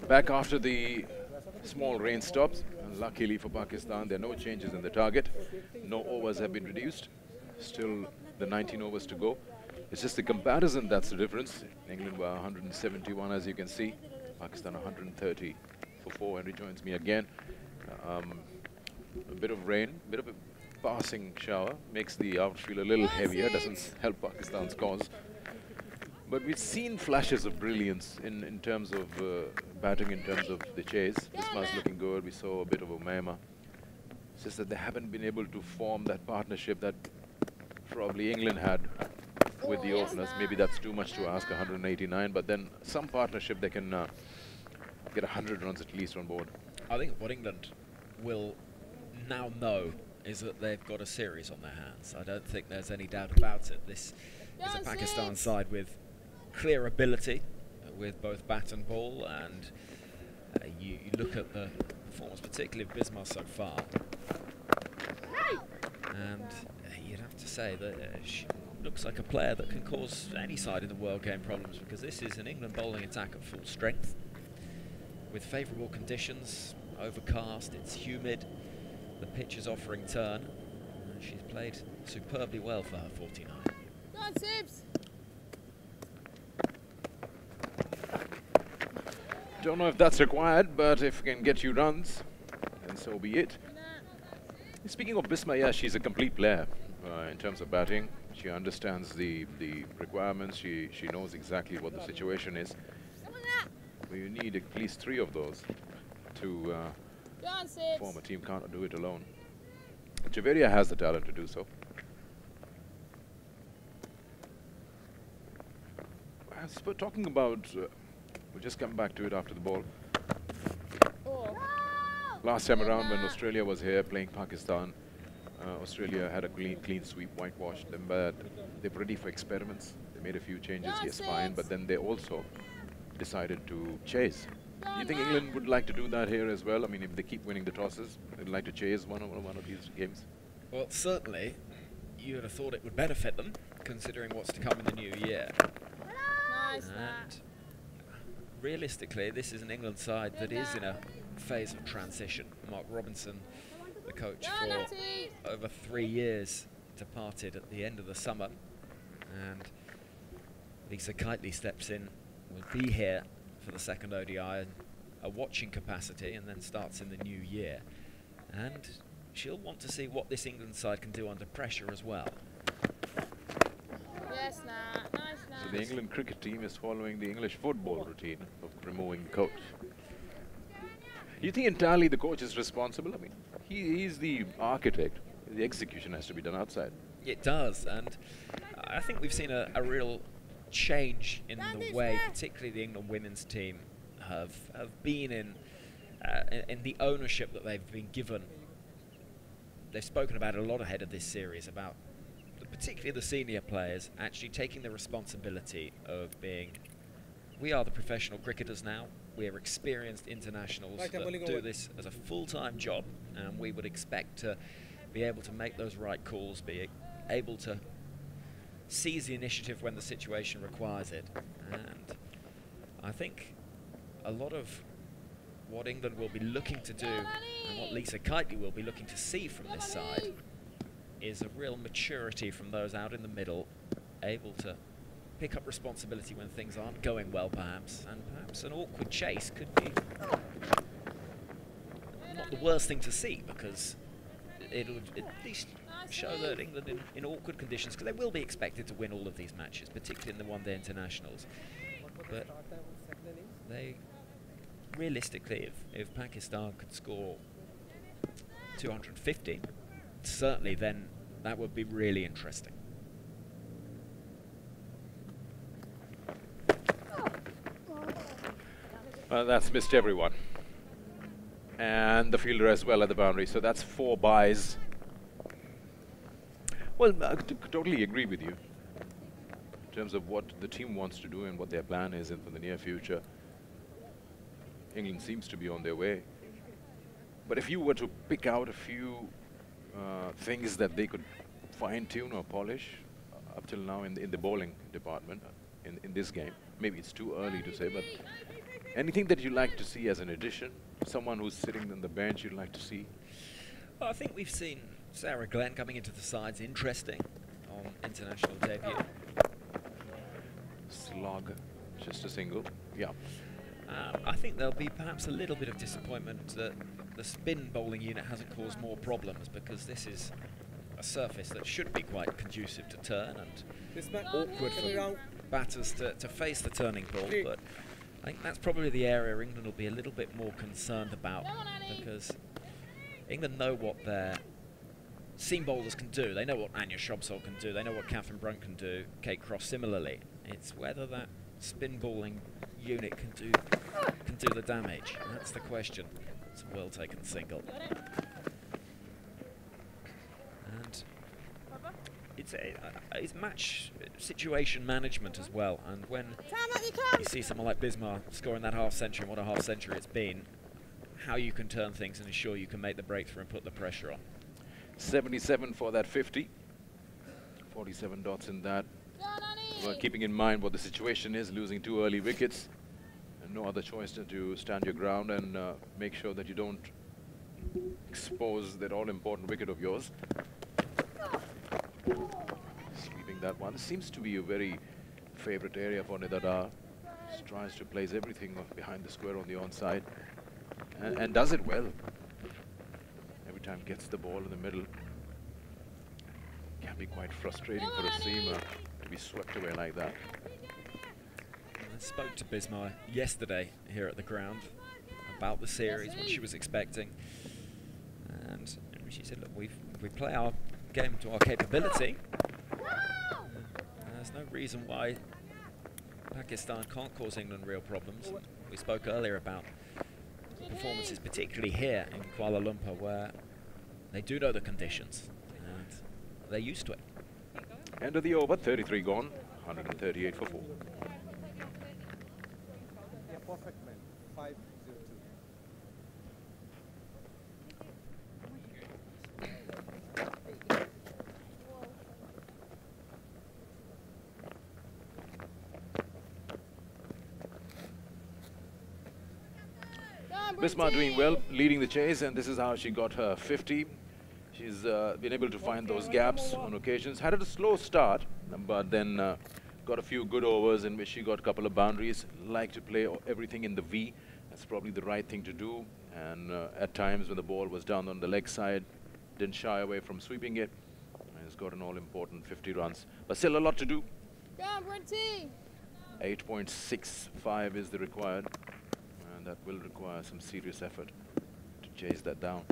Back after the small rain stops, and luckily for Pakistan, there are no changes in the target. No overs have been reduced. Still the 19 overs to go. It's just the comparison that's the difference. England were 171, as you can see. Pakistan 130 for 4. Henry joins me again. A bit of rain, a bit of a passing shower, makes the outfield a little heavier, doesn't help Pakistan's cause. But we've seen flashes of brilliance in terms of batting, in terms of the chase. Bismar's looking good. We saw a bit of Umaima. It's just that they haven't been able to form that partnership that probably England had with the openers. Maybe that's too much to ask, 189, but then some partnership they can get 100 runs at least on board. I think what England will now know is that they've got a series on their hands. I don't think there's any doubt about it. This is a Pakistan side with clear ability with both bat and ball, and you look at the performance, particularly of Bismar so far, and you'd have to say that she looks like a player that can cause any side in the world game problems, because this is an England bowling attack at full strength with favourable conditions, overcast, it's humid, the pitch is offering turn, and she's played superbly well for her 49. Go on, Sibs. Don't know if that's required, but if it can get you runs, then so be it. Speaking of Bisma, yeah, she's a complete player in terms of batting. She understands the requirements. She knows exactly what the situation is. We need at least 3 of those to form a team. Can't do it alone. Javeria has the talent to do so. Talking about, we'll just come back to it after the ball. Last time around when Australia was here playing Pakistan, Australia had a clean sweep, whitewashed them, but they're ready for experiments. They made a few changes, yes, fine, but then they also decided to chase. You think England would like to do that here as well? I mean, if they keep winning the tosses, they'd like to chase one of these games? Well, certainly, you would have thought it would benefit them, considering what's to come in the new year. And realistically, this is an England side that is in a phase of transition. Mark Robinson, the coach for over 3 years, departed at the end of the summer, and Lisa Kitely steps in, will be here for the second ODI in a watching capacity, and then starts in the new year. And she'll want to see what this England side can do under pressure as well. Yes, Nat. Nice, Nat. So the England cricket team is following the English football routine of removing the coach. You think entirely the coach is responsible? I mean, he's the architect. The execution has to be done outside. It does, and I think we've seen a real change in the way, particularly the England women's team have been in the ownership that they've been given. They've spoken about it a lot ahead of this series, about particularly the senior players actually taking the responsibility of being, we are the professional cricketers now, we are experienced internationals that do this as a full-time job, and we would expect to be able to make those right calls, be able to seize the initiative when the situation requires it. And I think a lot of what England will be looking to do and what Lisa Kitely will be looking to see from this side is a real maturity from those out in the middle, able to pick up responsibility when things aren't going well perhaps, and perhaps an awkward chase could be not the worst thing to see, because it would at least show that England in awkward conditions, because they will be expected to win all of these matches, particularly in the one-day internationals. But they, realistically, if Pakistan could score 250, certainly then that would be really interesting. Well, that's missed everyone. And the fielder as well at the boundary. So that's 4 byes. Well, I totally agree with you in terms of what the team wants to do and what their plan is in the near future. England seems to be on their way. But if you were to pick out a few things that they could fine-tune or polish up till now in the bowling department, in this game. Maybe it's too early to say, but anything that you like to see as an addition? Someone who's sitting on the bench you'd like to see? Well, I think we've seen Sarah Glenn coming into the side's interesting on international debut. Slog, just a single, yeah. I think there'll be perhaps a little bit of disappointment that the spin bowling unit hasn't caused more problems, because this is a surface that should be quite conducive to turn and awkward for batters to face the turning ball. But I think that's probably the area England will be a little bit more concerned about, because England know what their seam bowlers can do. They know what Anya Shrubsole can do. They know what Catherine Brunt can do. Kate Cross similarly. It's whether that spin bowling unit can do the damage. That's the question. It's a well taken single. And it's match situation management as well. And when you see someone like Bismar scoring that half century, and what a half century it's been, how you can turn things and ensure you can make the breakthrough and put the pressure on. 77 for that 50. 47 dots in that. Well, keeping in mind what the situation is, losing 2 early wickets, and no other choice than to stand your ground and make sure that you don't expose that all-important wicket of yours. Sweeping that one. Seems to be a very favourite area for Nidada. She tries to place everything behind the square on the onside, and does it well. Every time gets the ball in the middle. Can be quite frustrating for a seamer to be swept away like that. I spoke to Bismar yesterday here at the ground about the series, what she was expecting, and she said, look, we play our game to our capability. There's no reason why Pakistan can't cause England real problems. We spoke earlier about the performances, particularly here in Kuala Lumpur, where they do know the conditions and they're used to it. End of the over, 33 gone, 138 for 4. Yeah, perfect man, 5-0-2. Bismar doing well, leading the chase, and this is how she got her 50. She's been able to find those gaps on occasions. Had a slow start, but then got a few good overs in which she got a couple of boundaries. Like to play everything in the V. That's probably the right thing to do. And at times when the ball was down on the leg side, didn't shy away from sweeping it. And has got an all-important 50 runs. But still a lot to do. 8.65 is the required. And that will require some serious effort to chase that down.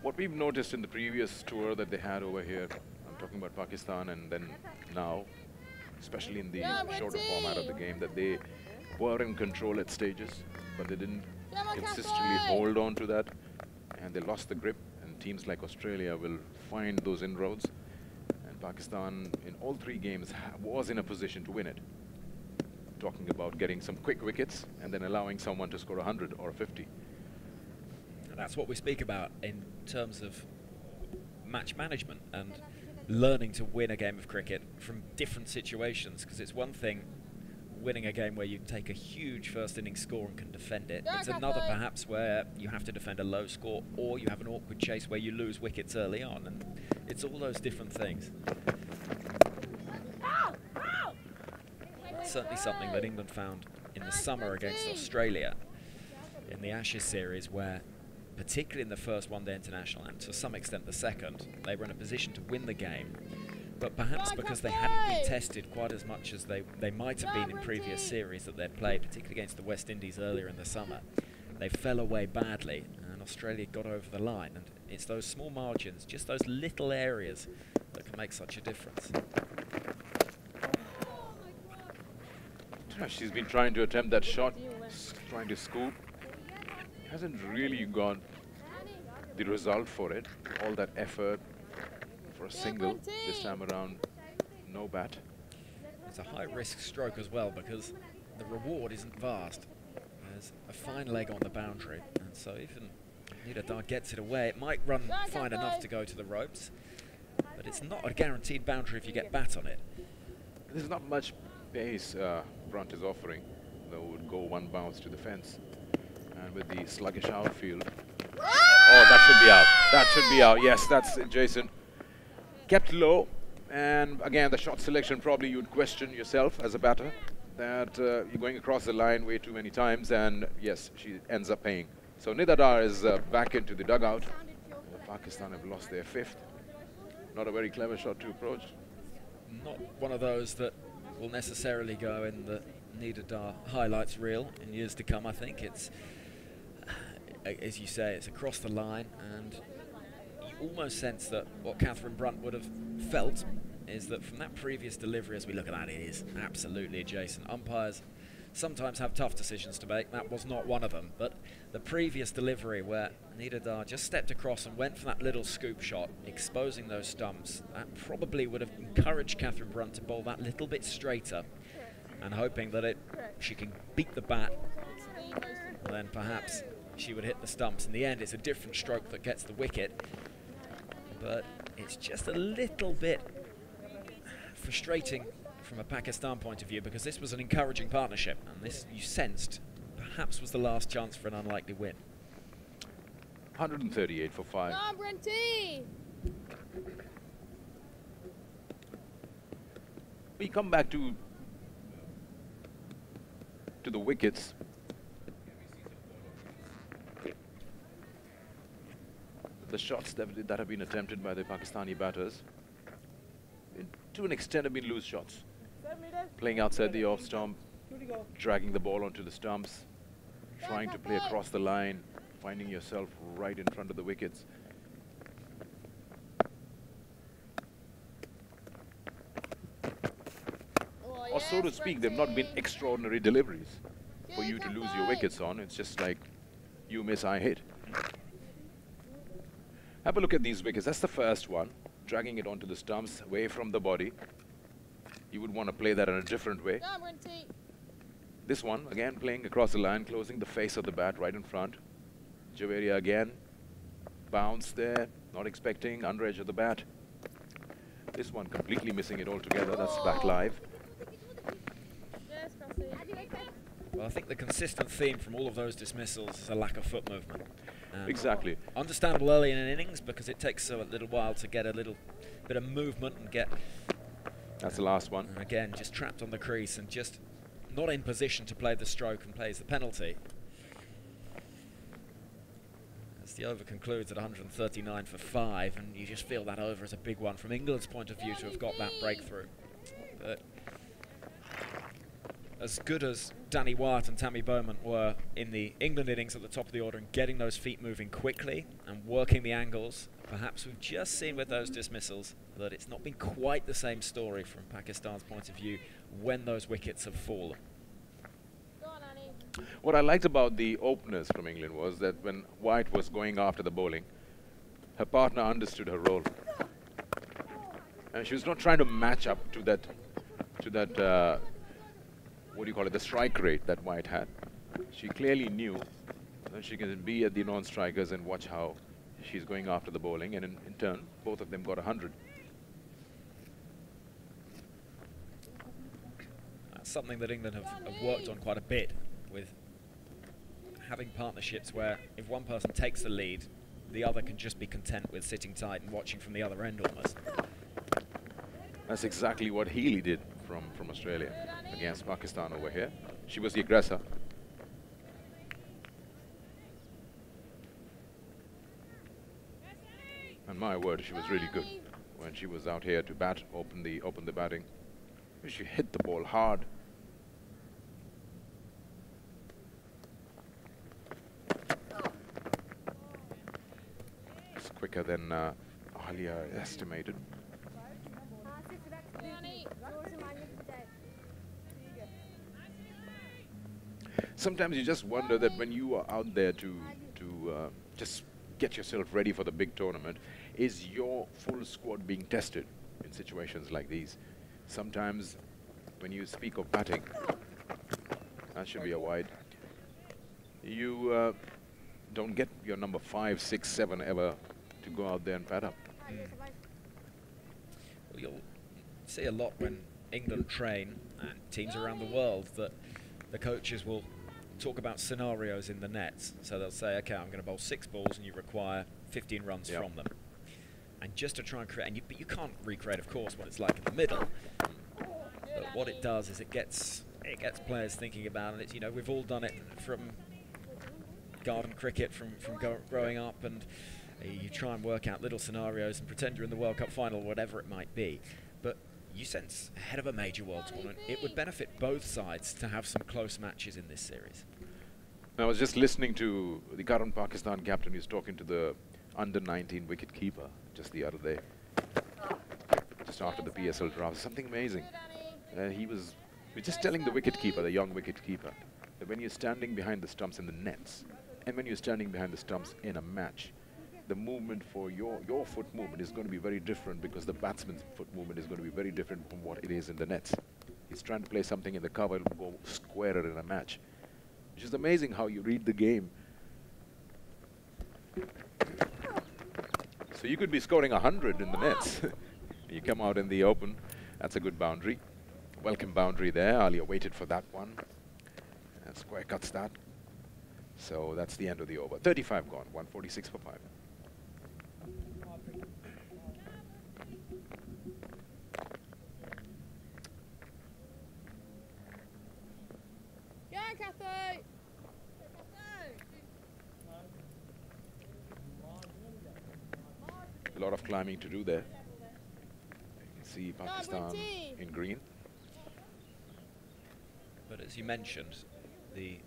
What we've noticed in the previous tour that they had over here, I'm talking about Pakistan, and then now, especially in the shorter format of the game, that they were in control at stages, but they didn't consistently hold on to that, and they lost the grip, and teams like Australia will find those inroads, and Pakistan in all 3 games was in a position to win it. Talking about getting some quick wickets and then allowing someone to score 100 or 50. That's what we speak about in terms of match management and learning to win a game of cricket from different situations, because it's one thing winning a game where you take a huge first innings score and can defend it. It's another perhaps where you have to defend a low score, or you have an awkward chase where you lose wickets early on, and it's all those different things. It's certainly something that England found in the summer against Australia in the Ashes series, where particularly in the first one-day international and to some extent the second, they were in a position to win the game, but perhaps because they hadn't been tested quite as much as they might have been in previous series that they'd played, particularly against the West Indies earlier in the summer, they fell away badly and Australia got over the line, and it's those small margins, just those little areas that can make such a difference. She's been trying to attempt that shot, trying to scoop. Hasn't really got the result for it. All that effort for a single this time around, no bat. It's a high-risk stroke as well, because the reward isn't vast. There's a fine leg on the boundary, and so even Nidadar gets it away. It might run fine enough to go to the ropes, but it's not a guaranteed boundary if you get bat on it. There's not much pace Brunt is offering, though would go one bounce to the fence. And with the sluggish outfield. Oh, that should be out. That should be out. Yes, that's Jason. Kept low. And again, the shot selection, probably you'd question yourself as a batter that you're going across the line way too many times. And yes, she ends up paying. So Nidadar is back into the dugout. Pakistan have lost their 5th. Not a very clever shot to approach. Not one of those that will necessarily go in the Nidadar highlights reel in years to come, I think. It's, as you say, it's across the line, and you almost sense that what Catherine Brunt would have felt is that from that previous delivery, as we look at that, it is absolutely adjacent. Umpires sometimes have tough decisions to make. That was not one of them, but the previous delivery where Nidadar just stepped across and went for that little scoop shot, exposing those stumps, that probably would have encouraged Catherine Brunt to bowl that little bit straighter, and hoping that she can beat the bat, and then perhaps she would hit the stumps. In the end, it's a different stroke that gets the wicket, but it's just a little bit frustrating from a Pakistan point of view, because this was an encouraging partnership, and this, you sensed, perhaps was the last chance for an unlikely win. 138 for 5. Come on, Brenty! We come back to the wickets. The shots that have been attempted by the Pakistani batters, to an extent, have been loose shots. Playing outside the off stump, dragging the ball onto the stumps, trying to play across the line, finding yourself right in front of the wickets. Or so to speak, they've not been extraordinary deliveries for you to lose your wickets on. It's just like you miss, I hit. Have a look at these wickets. That's the first one, dragging it onto the stumps, away from the body. You would want to play that in a different way. This one, again, playing across the line, closing the face of the bat right in front. Javeria again, bounce there, not expecting, under edge of the bat. This one completely missing it altogether. That's back live. Well, I think the consistent theme from all of those dismissals is a lack of foot movement. Exactly. Understandable early in an innings, because it takes a little while to get a little bit of movement and get... That's the last one. And again, just trapped on the crease and just not in position to play the stroke and plays the penalty. As the over concludes at 139 for 5, and you just feel that over is a big one from England's point of view to have got that breakthrough. But as good as Danny Wyatt and Tammy Bowman were in the England innings at the top of the order and getting those feet moving quickly and working the angles, perhaps we've just seen with those dismissals that it's not been quite the same story from Pakistan's point of view when those wickets have fallen. What I liked about the openers from England was that when White was going after the bowling, her partner understood her role. And she was not trying to match up to that what do you call it, the strike rate that White had. She clearly knew that she can be at the non-strikers and watch how she's going after the bowling, and in turn, both of them got 100. That's something that England have worked on quite a bit, with having partnerships where if one person takes the lead, the other can just be content with sitting tight and watching from the other end almost. That's exactly what Healy did from Australia against Pakistan over here. She was the aggressor. And my word, she was really good when she was out here to bat, open the batting. She hit the ball hard. It's quicker than Alia estimated. Sometimes you just wonder that when you are out there to just get yourself ready for the big tournament, is your full squad being tested in situations like these? Sometimes when you speak of batting, that should be a wide, you don't get your number 5, 6, 7 ever to go out there and bat up. Well, you'll see a lot when England train and teams around the world that the coaches will talk about scenarios in the nets. So they'll say, okay, I'm going to bowl 6 balls and you require 15 runs from them. And just to try and create, but you can't recreate, of course, what it's like in the middle. But what it does is it gets players thinking about it. It's, you know, we've all done it from garden cricket, from growing up, and you try and work out little scenarios and pretend you're in the World Cup final, whatever it might be. But you sense ahead of a major world tournament, it would benefit both sides to have some close matches in this series. I was just listening to the current Pakistan captain. He was talking to the under-19 wicket keeper just the other day, just after the PSL draft. Something amazing. He was just telling the wicket keeper, the young wicket keeper, that when you're standing behind the stumps in the nets, and when you're standing behind the stumps in a match, the movement for your foot movement is going to be very different, because the batsman's foot movement is going to be very different from what it is in the nets. He's trying to play something in the cover, it'll go squarer in a match, which is amazing how you read the game. So you could be scoring 100 in the nets. You come out in the open, that's a good boundary. Welcome boundary there. Alia waited for that one. And square cuts that. So that's the end of the over. 35 gone, 146 for 5. Yeah, Kathy! A lot of climbing to do there. You can see Pakistan in green. But as you mentioned, the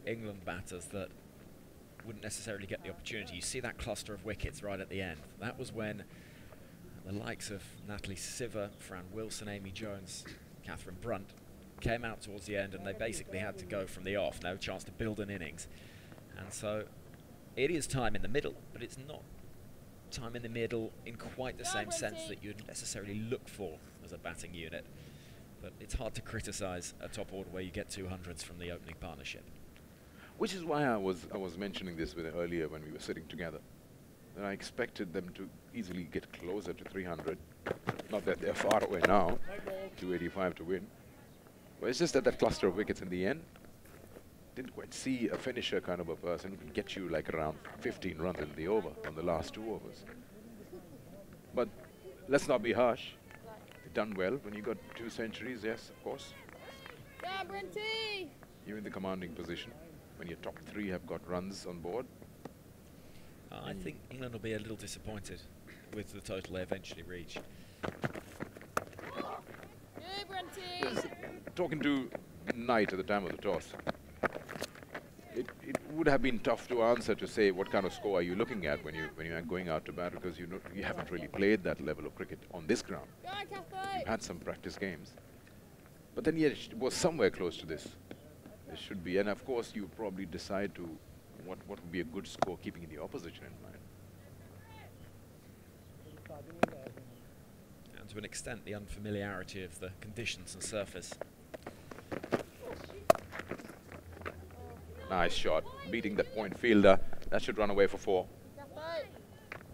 England batters that wouldn't necessarily get the opportunity, you see that cluster of wickets right at the end. That was when the likes of Natalie Siver, Fran Wilson, Amy Jones, Catherine Brunt came out towards the end, and they basically had to go from the off, no chance to build an innings. And so it is time in the middle, but it's not time in the middle in quite the same sense that you'd necessarily look for as a batting unit. But it's hard to criticise a top order where you get 200s from the opening partnership. Which is why I was mentioning this with earlier when we were sitting together. And I expected them to easily get closer to 300. Not that they're far away now, 285 to win. But it's just that that cluster of wickets in the end, didn't quite see a finisher kind of a person who can get you like around 15 runs in the over on the last 2 overs. But let's not be harsh. They've done well when you got 2 centuries, yes, of course. Yeah, Brenty! You're in the commanding position when your top 3 have got runs on board. I think England will be a little disappointed with the total they eventually reach. Yeah, Brenty! Talking to Knight at the time of the toss, it would have been tough to answer to say what kind of score are you looking at when you are going out to bat, because you haven't really played that level of cricket on this ground. You've had some practice games, but then yet it was somewhere close to this. It should be, and of course you probably decide to what would be a good score, keeping the opposition in mind. And to an extent, the unfamiliarity of the conditions and surface. Nice shot, beating that point fielder. That should run away for 4.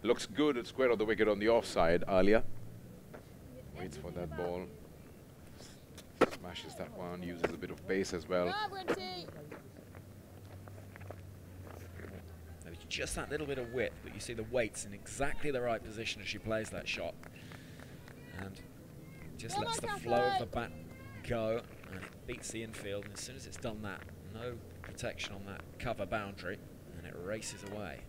Looks good at square of the wicket on the offside. Alia waits for that ball. Smashes that one, uses a bit of pace as well. Just that little bit of width, but you see the weight's in exactly the right position as she plays that shot. And just lets the flow of the bat go, and it beats the infield, and as soon as it's done that, no protection on that cover boundary, and it races away.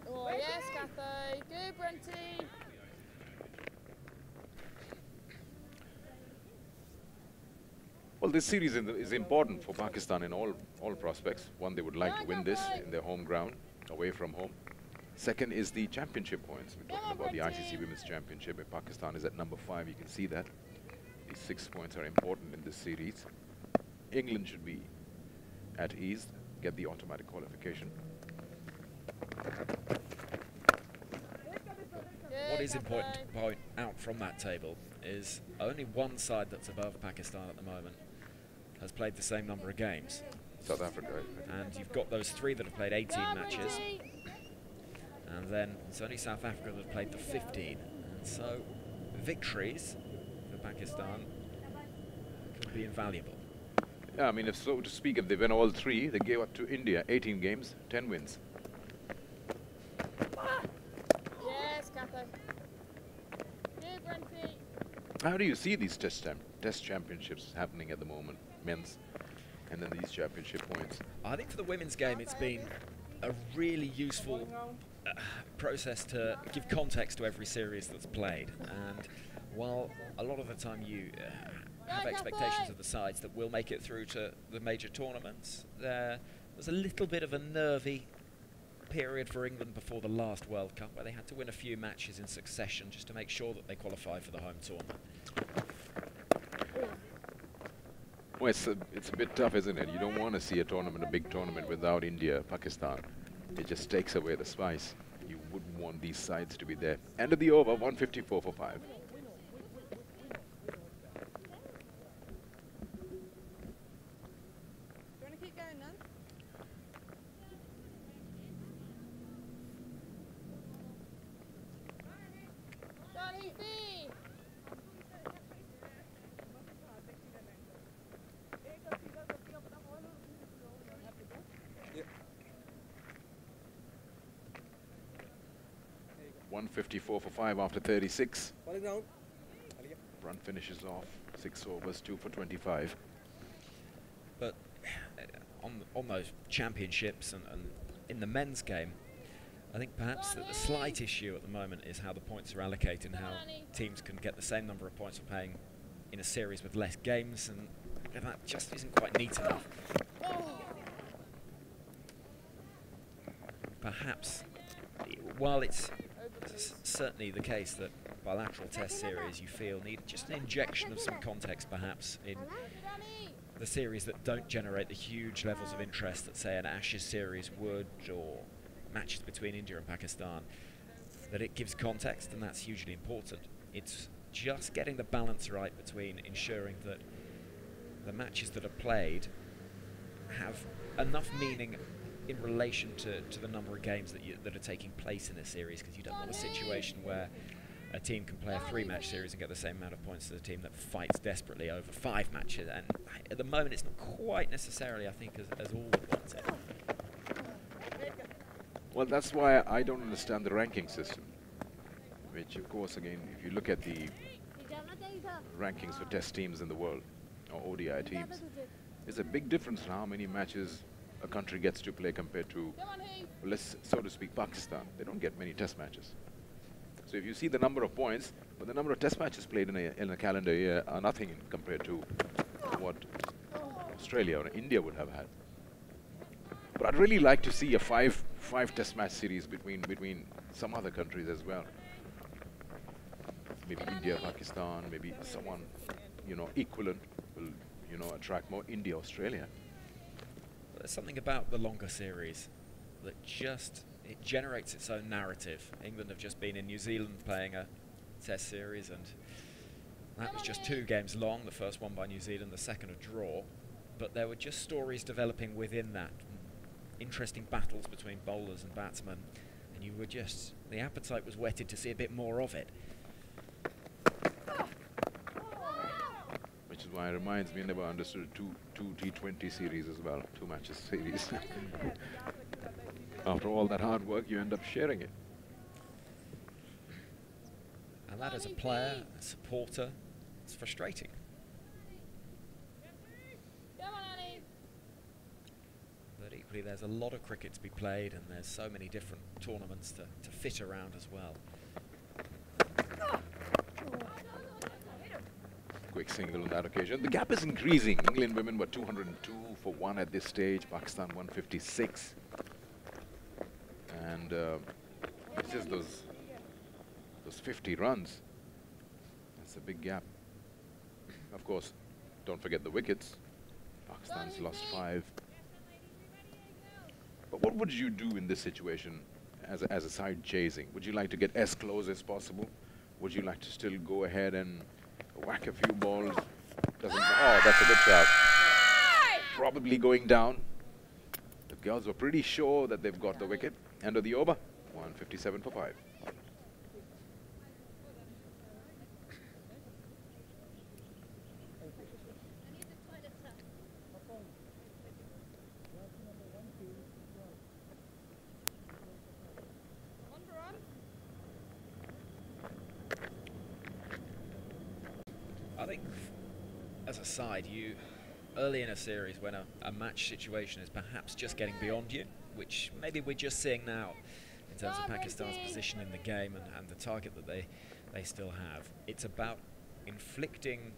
Oh, yes, Kathy. Good, Brenty. Well, this series is important for Pakistan in all prospects. One, they would like to win this in their home ground, away from home. Second is the championship points. We're talking about the ICC Women's Championship, and Pakistan is at number 5. You can see that. These 6 points are important in this series. England should be at ease, get the automatic qualification. What is important to point out from that table is only one side that's above Pakistan at the moment has played the same number of games. South Africa. And you've got those three that have played 18 matches. And then it's only South Africa that have played the 15. And so victories for Pakistan could be invaluable. Yeah, I mean, if so to speak, if they win all three, they gave up to India 18 games, 10 wins. Yes, Capo. Good, Brenty. How do you see these test championships happening at the moment, men's, and then these championship points? I think for the women's game, it's been a really useful process to give context to every series that's played. And while a lot of the time you have expectations of the sides that will make it through to the major tournaments, there's a little bit of a nervy period for England before the last World Cup where they had to win a few matches in succession just to make sure that they qualified for the home tournament. Well, it's a bit tough, isn't it? You don't want to see a tournament, a big tournament, without India, Pakistan. It just takes away the spice. You wouldn't want these sides to be there. End of the over, 154 for 5. Yep. 154 for 5 after 36. Ground. Run finishes off 6 overs, 2 for 25. But on those championships and in the men's game, I think perhaps that the slight issue at the moment is how the points are allocated and how teams can get the same number of points for playing in a series with less games, and that just isn't quite neat enough. Perhaps, while it's certainly the case that bilateral test series you feel need just an injection of some context perhaps in the series that don't generate the huge levels of interest that say an Ashes series would, or matches between India and Pakistan, that it gives context, and that's hugely important. It's just getting the balance right between ensuring that the matches that are played have enough meaning in relation to the number of games that are taking place in a series, because you don't want a situation where a team can play a 3-match series and get the same amount of points as a team that fights desperately over 5 matches. And at the moment, it's not quite necessarily, I think, as all would want it. Well, that's why I don't understand the ranking system, which, of course, again, if you look at the rankings for test teams in the world, or ODI teams, there's a big difference in how many matches a country gets to play compared to, let's so to speak, Pakistan. They don't get many test matches. So if you see the number of points, but the number of test matches played in a calendar year are nothing compared to what Australia or India would have had. But I'd really like to see a five test match series between some other countries as well. Maybe India, Pakistan, maybe someone, equivalent will, attract more. India, Australia. There's something about the longer series that it generates its own narrative. England have just been in New Zealand playing a test series, and that was just 2 games long, the first one by New Zealand, the second a draw. But there were just stories developing within that, interesting battles between bowlers and batsmen, and the appetite was whetted to see a bit more of it. Which is why it reminds me, I never understood two T20 series as well, 2 matches series. After all that hard work, you end up sharing it. And that, as a player, a supporter, it's frustrating. But equally, there's a lot of cricket to be played, and there's so many different tournaments to fit around as well. Quick single on that occasion. The gap is increasing. England women were 202 for 1 at this stage. Pakistan 156. And it's just those 50 runs. That's a big gap. Of course, don't forget the wickets. Pakistan's lost 5. But what would you do in this situation as a side chasing? Would you like to get as close as possible? would you like to still go ahead and whack a few balls? Doesn't. Oh, that's a good shot. Probably going down. The girls were pretty sure that they've got the wicket. End of the over. 157 for 5. I think, as a side, you early in a series when a match situation is perhaps just getting beyond you, which maybe we're just seeing now in terms of Pakistan's position in the game and the target that they still have. It's about inflicting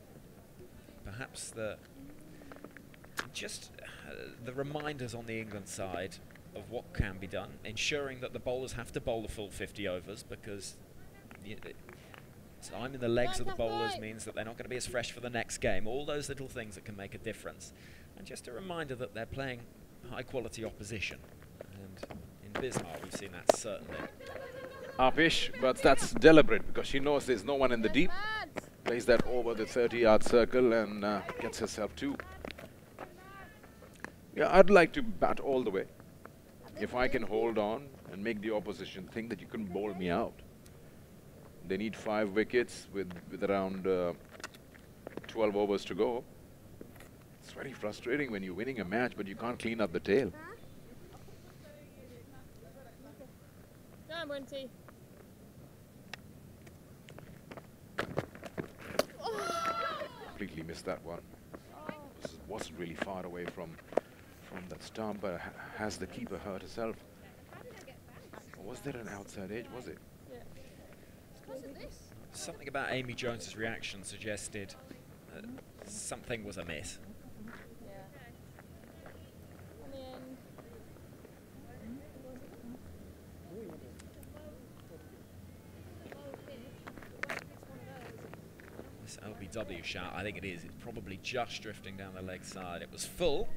perhaps the reminders on the England side of what can be done, ensuring that the bowlers have to bowl the full 50 overs because time in the legs of the bowlers means that they're not going to be as fresh for the next game. All those little things that can make a difference. And just a reminder that they're playing high-quality opposition. And in Bismarck, we've seen that certainly. Upish, but that's deliberate because she knows there's no one in the deep. Plays that over the 30-yard circle and gets herself 2. Yeah, I'd like to bat all the way. If I can hold on and make the opposition think that you can bowl me out. They need 5 wickets with around 12 overs to go. It's very frustrating when you're winning a match, but you can't clean up the tail. Completely missed that one. This wasn't really far away from that stump, but has the keeper hurt herself? Or was there an outside edge, was it? Something about Amy Jones's reaction suggested that something was amiss. This LBW shot, I think it is. It's probably just drifting down the leg side. It was full,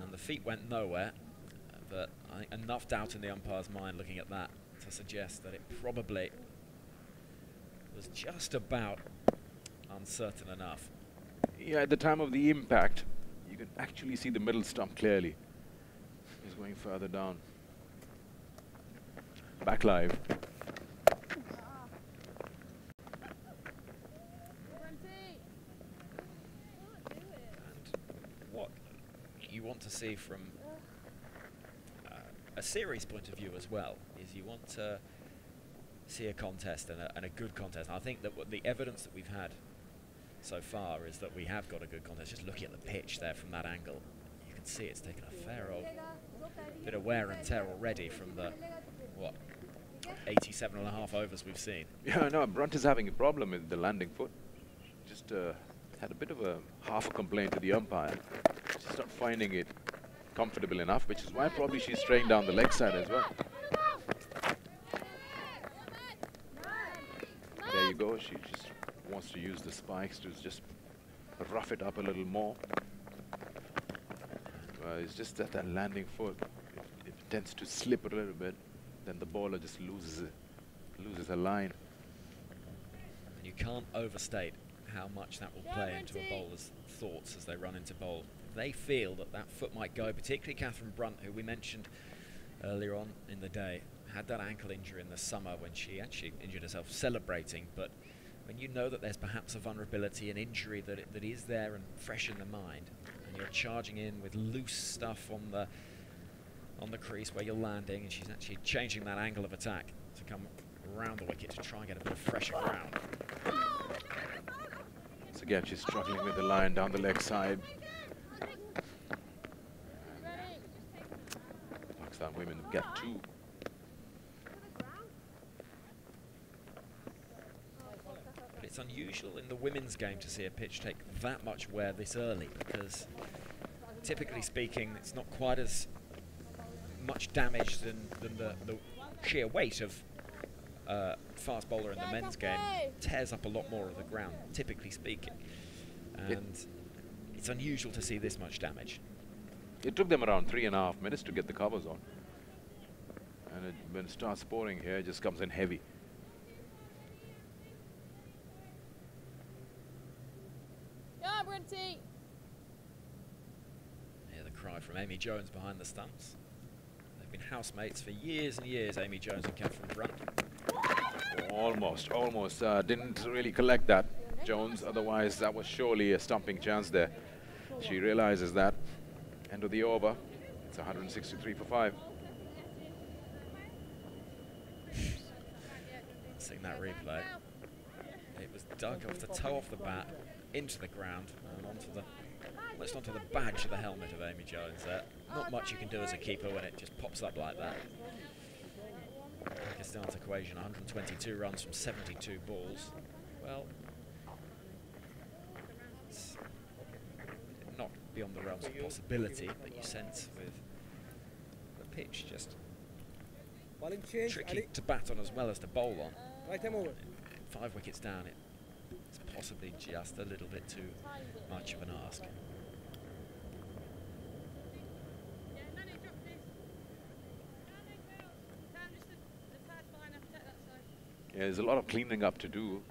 and the feet went nowhere. But I think enough doubt in the umpire's mind looking at that to suggest that it probably was just about uncertain enough. Yeah, at the time of the impact, you can actually see the middle stump clearly. He's going further down. Back live. And what you want to see from a series point of view as well is you want to see a contest and a good contest. And I think that what the evidence that we've had so far is that we have got a good contest. Just looking at the pitch there from that angle, you can see it's taken a fair old bit of wear and tear already from the, what, 87.5 overs we've seen. Yeah, no, Brunt is having a problem with the landing foot. Just had a bit of a half a complaint to the umpire. She's not finding it comfortable enough, which is why probably she's straying down the leg side as well. There you go. She just wants to use the spikes to just rough it up a little more. It's just that landing foot, it tends to slip a little bit. Then the bowler just loses a line. And you can't overstate how much that will play into a bowler's thoughts as they run into bowl. They feel that that foot might go, particularly Catherine Brunt, who we mentioned earlier on in the day, had that ankle injury in the summer when she actually injured herself celebrating. But when you know that there's perhaps a vulnerability, an injury that is there and fresh in the mind, and you're charging in with loose stuff on the crease where you're landing, and she's actually changing that angle of attack to come around the wicket to try and get a bit of fresher ground. So again, she's struggling with the line down the leg side. Pakistan women get 2. But it's unusual in the women's game to see a pitch take that much wear this early, because typically speaking, it's not quite as much damage than the sheer weight of fast bowler in the men's game tears up a lot more of the ground, typically speaking. And it's unusual to see this much damage. It took them around 3.5 minutes to get the covers on. And when it starts pouring here, it just comes in heavy. Amy Jones behind the stumps. They've been housemates for years and years, Amy Jones and Catherine Brunt. Almost. Didn't really collect that, Jones. Otherwise, that was surely a stumping chance there. She realizes that. End of the over. It's 163 for 5. Seeing that replay. It was dug off the toe off the bat, into the ground, and almost onto the badge of the helmet of Amy Jones there. Not much you can do as a keeper when it just pops up like that. Pakistan's equation, 122 runs from 72 balls. Well, it's not beyond the realms of possibility, but you sense with the pitch just tricky to bat on as well as to bowl on. 5 wickets down, it's possibly just a little bit too much of an ask. Yeah, there's a lot of cleaning up to do.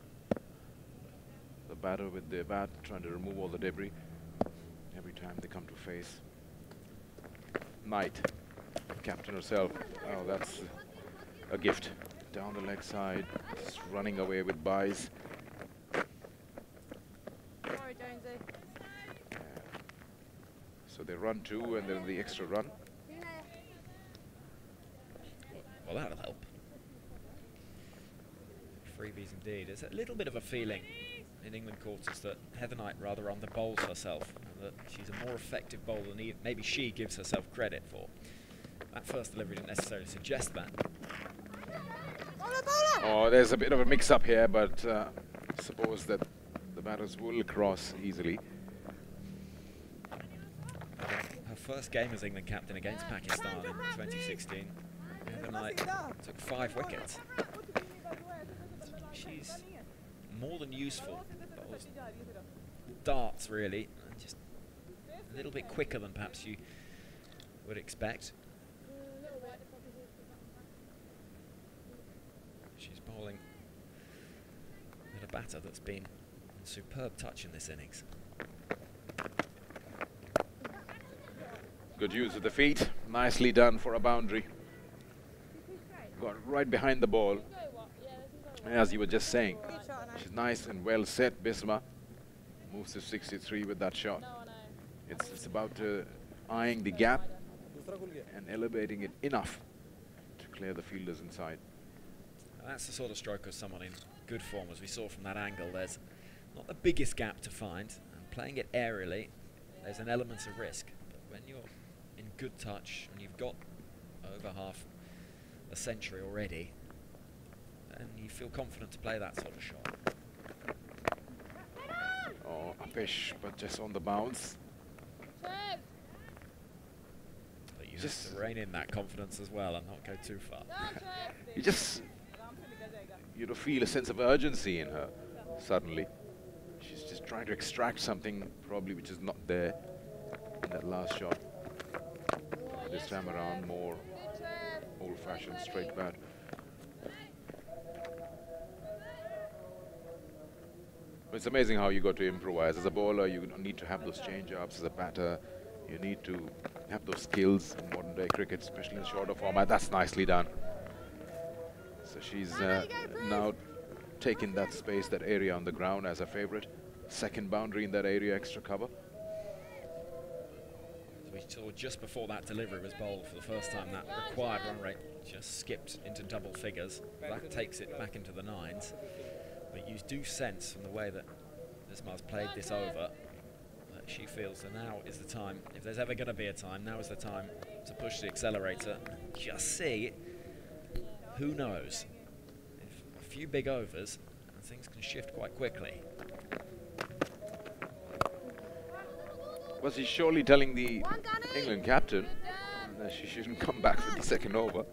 The batter with their bat trying to remove all the debris every time they come to face. Knight, captain herself. Oh, that's a gift. Down the leg side, just running away with buys. Sorry, Jonesy. So they run 2 and then the extra run. Well, that'll help. Freebies indeed. There's a little bit of a feeling in England quarters that Heather Knight rather underbowls herself, and that she's a more effective bowler than maybe she gives herself credit for. That first delivery didn't necessarily suggest that. Oh, there's a bit of a mix-up here, but I suppose that the batters will cross easily. Her first game as England captain against Pakistan in 2016. Heather Knight took 5 wickets. She's more than useful. Bowls darts, really, and just a little bit quicker than perhaps you would expect. She's bowling with a batter that's been in superb touch in this innings. Good use of the feet. Nicely done for a boundary. Got right behind the ball. As you were just saying, she's nice and well set. Bisma moves to 63 with that shot. It's about eyeing the gap and elevating it enough to clear the fielders inside. That's the sort of stroke of someone in good form, as we saw from that angle. There's not the biggest gap to find, and playing it aerially, there's an element of risk. But when you're in good touch and you've got over half a century already, and you feel confident to play that sort of shot. Oh, Apesh, but just on the bounce. But you just have to rein in that confidence as well and not go too far. You feel a sense of urgency in her suddenly. She's just trying to extract something probably which is not there in that last shot. This time around, more old-fashioned straight bat. It's amazing how you got to improvise. As a bowler, you need to have those change-ups. As a batter, you need to have those skills in modern-day cricket, especially in the shorter format. That's nicely done. So she's now taken that space, that area on the ground as a favourite. Second boundary in that area, extra cover. So we saw just before that delivery was bowled for the first time, that required run rate just skipped into double figures. That takes it back into the 9s. But you do sense from the way that Bismar's played this over that she feels that now is the time, if there's ever going to be a time, now is the time to push the accelerator and just see, who knows, if a few big overs and things can shift quite quickly. Well, she's surely telling the England captain that she shouldn't come back for the second over.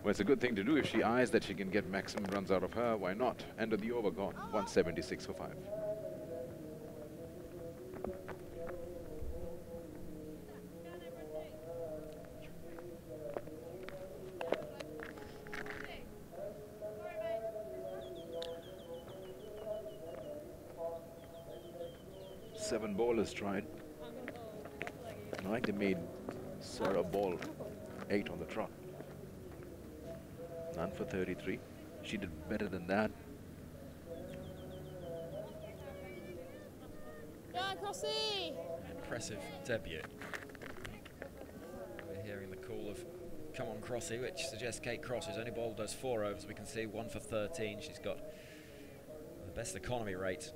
Well, it's a good thing to do. If she eyes that she can get maximum runs out of her, why not? End of the over gone, 176 for 5. Seven bowlers tried. I think they made Sarah ball 8 on the trot. None for 33. She did better than that. Yeah, Crossy! Impressive debut. We're hearing the call of "Come on, Crossy," which suggests Kate Cross, who's only bowled those 4 overs. We can see 1 for 13. She's got the best economy rate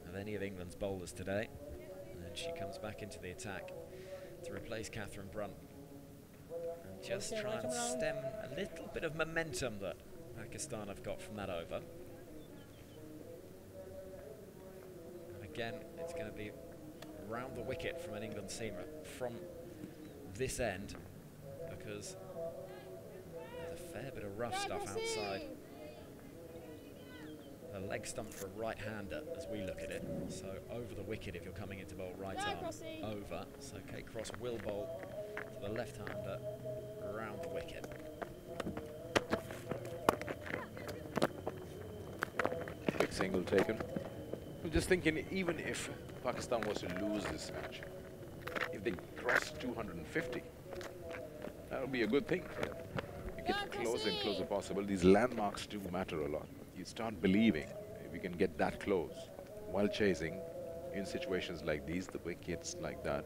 of any of England's bowlers today. And she comes back into the attack to replace Catherine Brunt and just try and stem a little bit of momentum that Pakistan have got from that over. And again, it's going to be around the wicket from an England seamer from this end, because there's a fair bit of rough stuff outside the leg stump for a right-hander as we look at it. So over the wicket if you're coming into bowl right arm over. So Kate Cross will bowl to the left-hander around the wicket. Big single taken. I'm just thinking, even if Pakistan was to lose this match, if they cross 250, that would be a good thing for them. You get closer and closer possible. These landmarks do matter a lot. You start believing if you can get that close while chasing in situations like these, the wickets like that.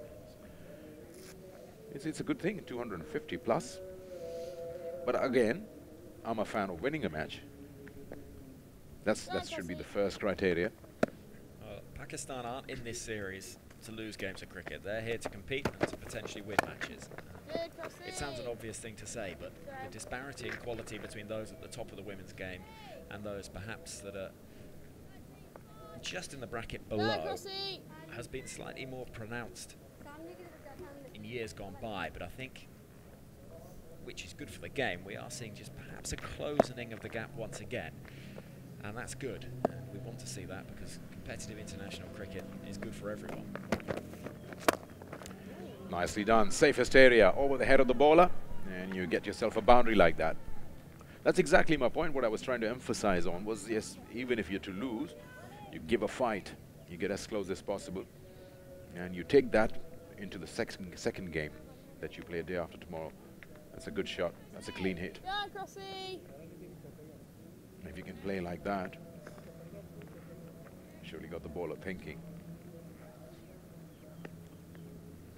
It's a good thing, 250 plus. But again, I'm a fan of winning a match. That should be the first criteria. Pakistan aren't in this series to lose games of cricket. They're here to compete and to potentially win matches. It sounds an obvious thing to say, but the disparity in quality between those at the top of the women's game and those perhaps that are just in the bracket below has been slightly more pronounced in years gone by. But I think, which is good for the game, we are seeing just perhaps a closing of the gap once again, and that's good. We want to see that because competitive international cricket is good for everyone. Nicely done. Safest area over the head of the bowler, and you get yourself a boundary like that. That's exactly my point. What I was trying to emphasize on was, yes, even if you're to lose, you give a fight, you get as close as possible, and you take that into the second game that you play a day after tomorrow. That's a good shot. That's a clean hit. Yeah, Crossy! If you can play like that, surely got the bowler thinking.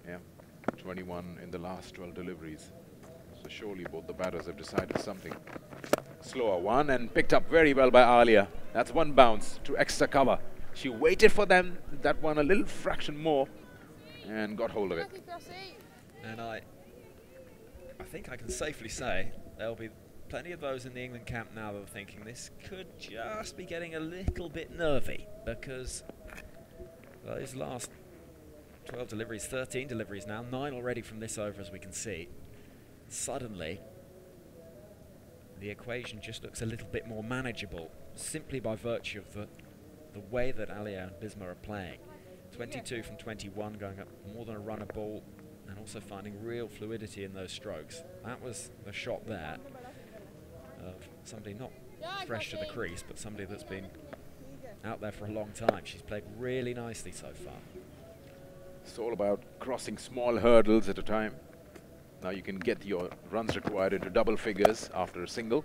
Yeah, 21 in the last 12 deliveries. So surely both the batters have decided something. Slower one and picked up very well by Alia. That's one bounce to extra cover. She waited for them, that one a little fraction more, and got hold of it. And I think I can safely say there'll be plenty of those in the England camp now that are thinking this could just be getting a little bit nervy, because those last 12 deliveries, 13 deliveries now, 9 already from this over as we can see. Suddenly, the equation just looks a little bit more manageable, simply by virtue of the way that Alia and Bisma are playing. 22 from 21, going up more than a run a ball, and also finding real fluidity in those strokes. That was the shot there of somebody not fresh to the crease, but somebody that's been out there for a long time. She's played really nicely so far. It's all about crossing small hurdles at a time. Now you can get your runs required into double figures after a single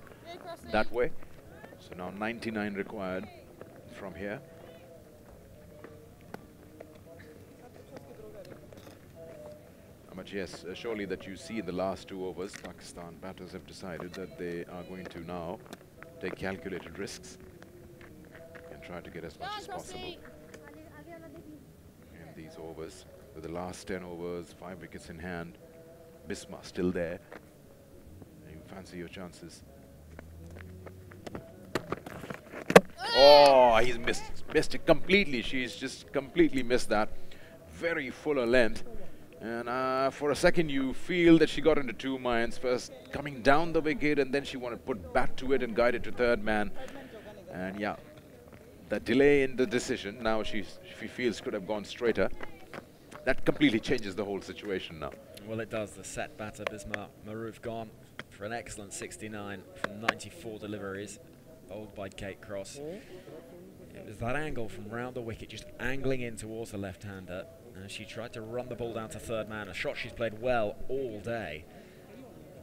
that way. So now 99 required from here. But yes, surely that you see in the last 2 overs, Pakistan batters have decided that they are going to now take calculated risks and try to get as much as possible in these overs. With the last 10 overs, 5 wickets in hand, Bisma still there. You fancy your chances. Oh, he's missed it completely. She's just completely missed that. Very fuller length. And for a second you feel that she got into 2 minds, first coming down the wicket and then she wanted to put back to it and guide it to third man. And yeah, the delay in the decision, now she feels could have gone straighter. That completely changes the whole situation now. Well, it does. The set batter, Bisma Maroof, gone for an excellent 69 from 94 deliveries, bowled by Kate Cross. It was that angle from round the wicket, just angling in towards the left-hander. She tried to run the ball down to third man, a shot she's played well all day.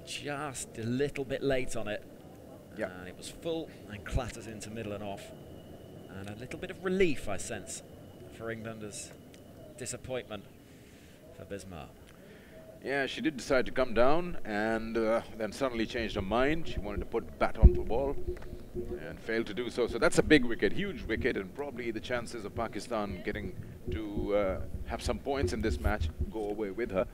Just a little bit late on it. Yeah. And it was full and clatters into middle and off. And a little bit of relief, I sense, for England as disappointment for Bismarck. Yeah, she did decide to come down and then suddenly changed her mind. She wanted to put bat onto the ball and failed to do so. So that's a big wicket, huge wicket, and probably the chances of Pakistan getting to have some points in this match go away with her.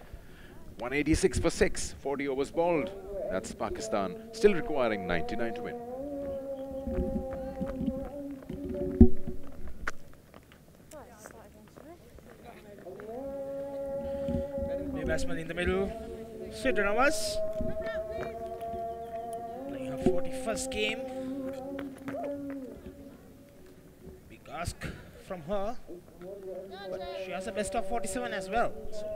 186 for 6, 40 overs bowled. That's Pakistan, still requiring 99 to win. New batsman in the middle, Sidra Nawaz, playing her 41st game. Big ask from her, but she has a best of 47 as well. So.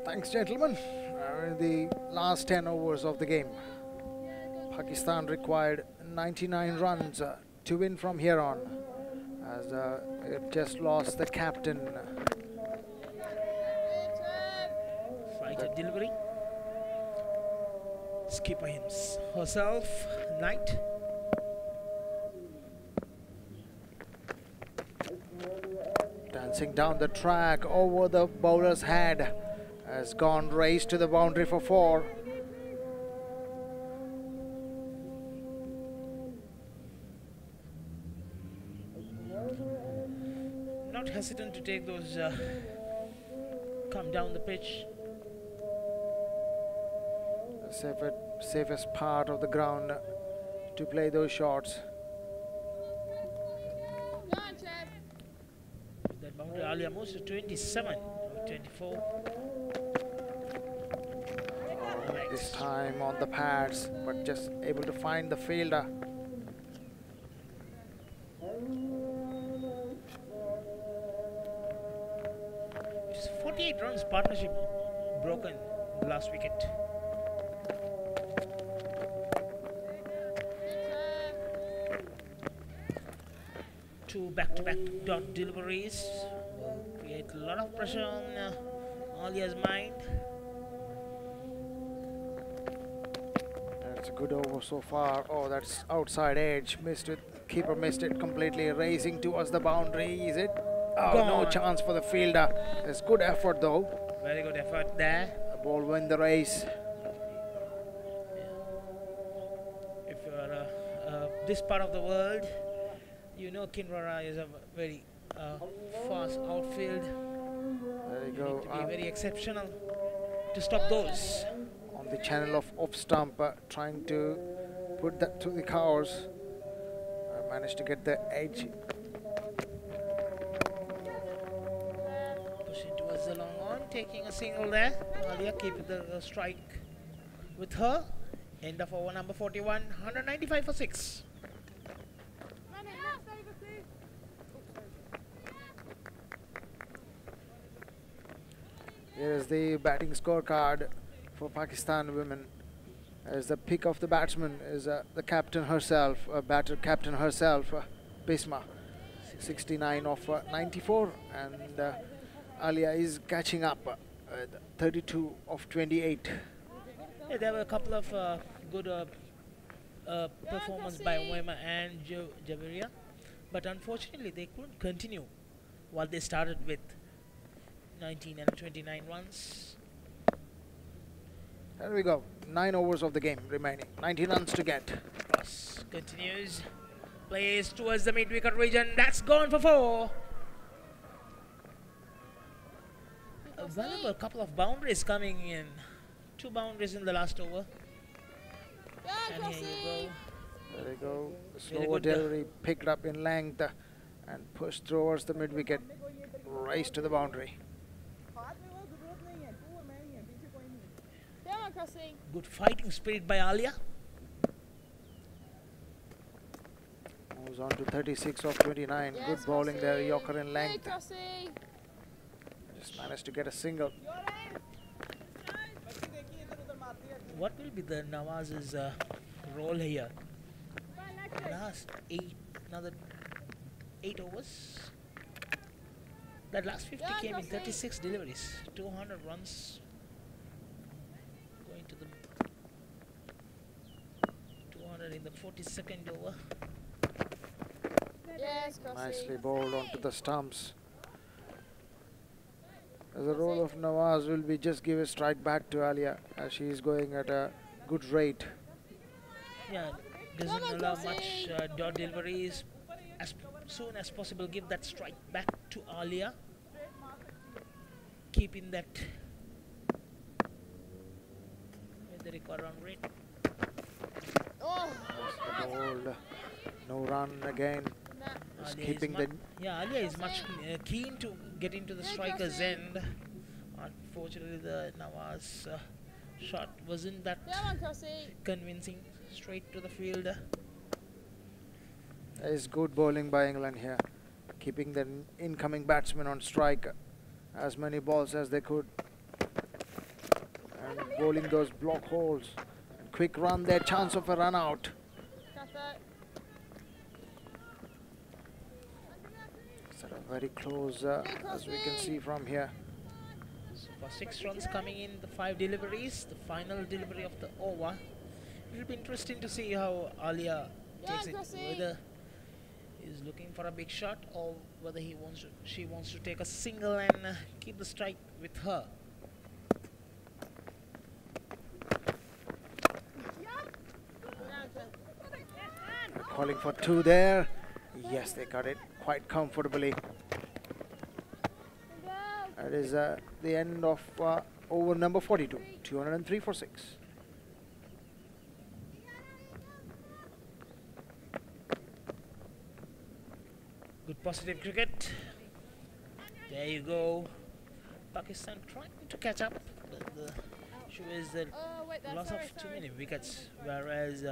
Thanks, gentlemen. The last 10 overs of the game, Pakistan required 99 runs to win from here on, as it just lost the captain. Fighter delivery. Skipper herself, Knight. Dancing down the track over the bowler's head, has gone raised to the boundary for 4. Not hesitant to take those come down the pitch. The safest part of the ground to play those shots. That boundary Alia moves to 27 or 24. This time on the pads, but just able to find the fielder. Just 48 runs partnership broken the last wicket. Two back-to-back dot deliveries will create a lot of pressure on Alia's mind. That's a good over so far. Oh, that's outside edge. Missed it. Keeper missed it completely. Racing towards the boundary. Is it? Oh, no chance for the fielder. There's good effort though. Very good effort there. The ball win the race. If you're this part of the world, you know Kinrara is a very fast outfield. There you go. Need to be very exceptional to stop those. On the channel of off stump, trying to put that to the covers. Managed to get the edge. Pushing towards the long on, taking a single there. Alia keeping the strike with her. End of over number 41, 195 for 6. Here is the batting scorecard for Pakistan women. As the pick of the batsman is the captain herself, batter captain herself, Bisma, 69 of 94, and Alia is catching up, 32 of 28. Yeah, there were a couple of good performances by Uema and Javeria, but unfortunately they couldn't continue what they started with. 19 and 29 runs. There we go. 9 overs of the game remaining. 90 runs to get. Cross continues. Plays towards the mid-wicket region. That's gone for 4. A valuable couple of boundaries coming in. 2 boundaries in the last over. And here you go. There you go. Slower delivery picked up in length and pushed towards the mid-wicket. Race to the boundary. Good fighting spirit by Alia. Moves on to 36 of 29. Good bowling there, Yorker in length. Just managed to get a single. What will be the Nawaz's role here? Last 8, another 8 overs. That last 50 came in 36 deliveries, 200 runs going to the 200 in the 42nd over. Yes, Nicely bowled onto the stumps. The role of Nawaz will be just give a strike back to Alia as she is going at a good rate. Yeah, doesn't allow much dot deliveries. As soon as possible, give that strike back to Alia. Keeping that with the required run rate. Bowled. No run again. Just keeping the. Yeah, Alia is much keen to get into the striker's end. Unfortunately, the Nawaz shot wasn't that convincing. Straight to the field. It's good bowling by England here, keeping the incoming batsmen on strike as many balls as they could, and bowling those block holes. Quick run there, chance of a run out. Sort of very close as we can see from here. So for 6 runs coming in, the 5 deliveries, the final delivery of the over. It will be interesting to see how Alia takes it, whether he's looking for a big shot or whether she wants to take a single and keep the strike with her. Calling for 2 there. Yes, they got it quite comfortably. That is the end of over number 42. 203 for 6. Good positive cricket. There you go. Pakistan trying to catch up. The issue is the loss of too many wickets, whereas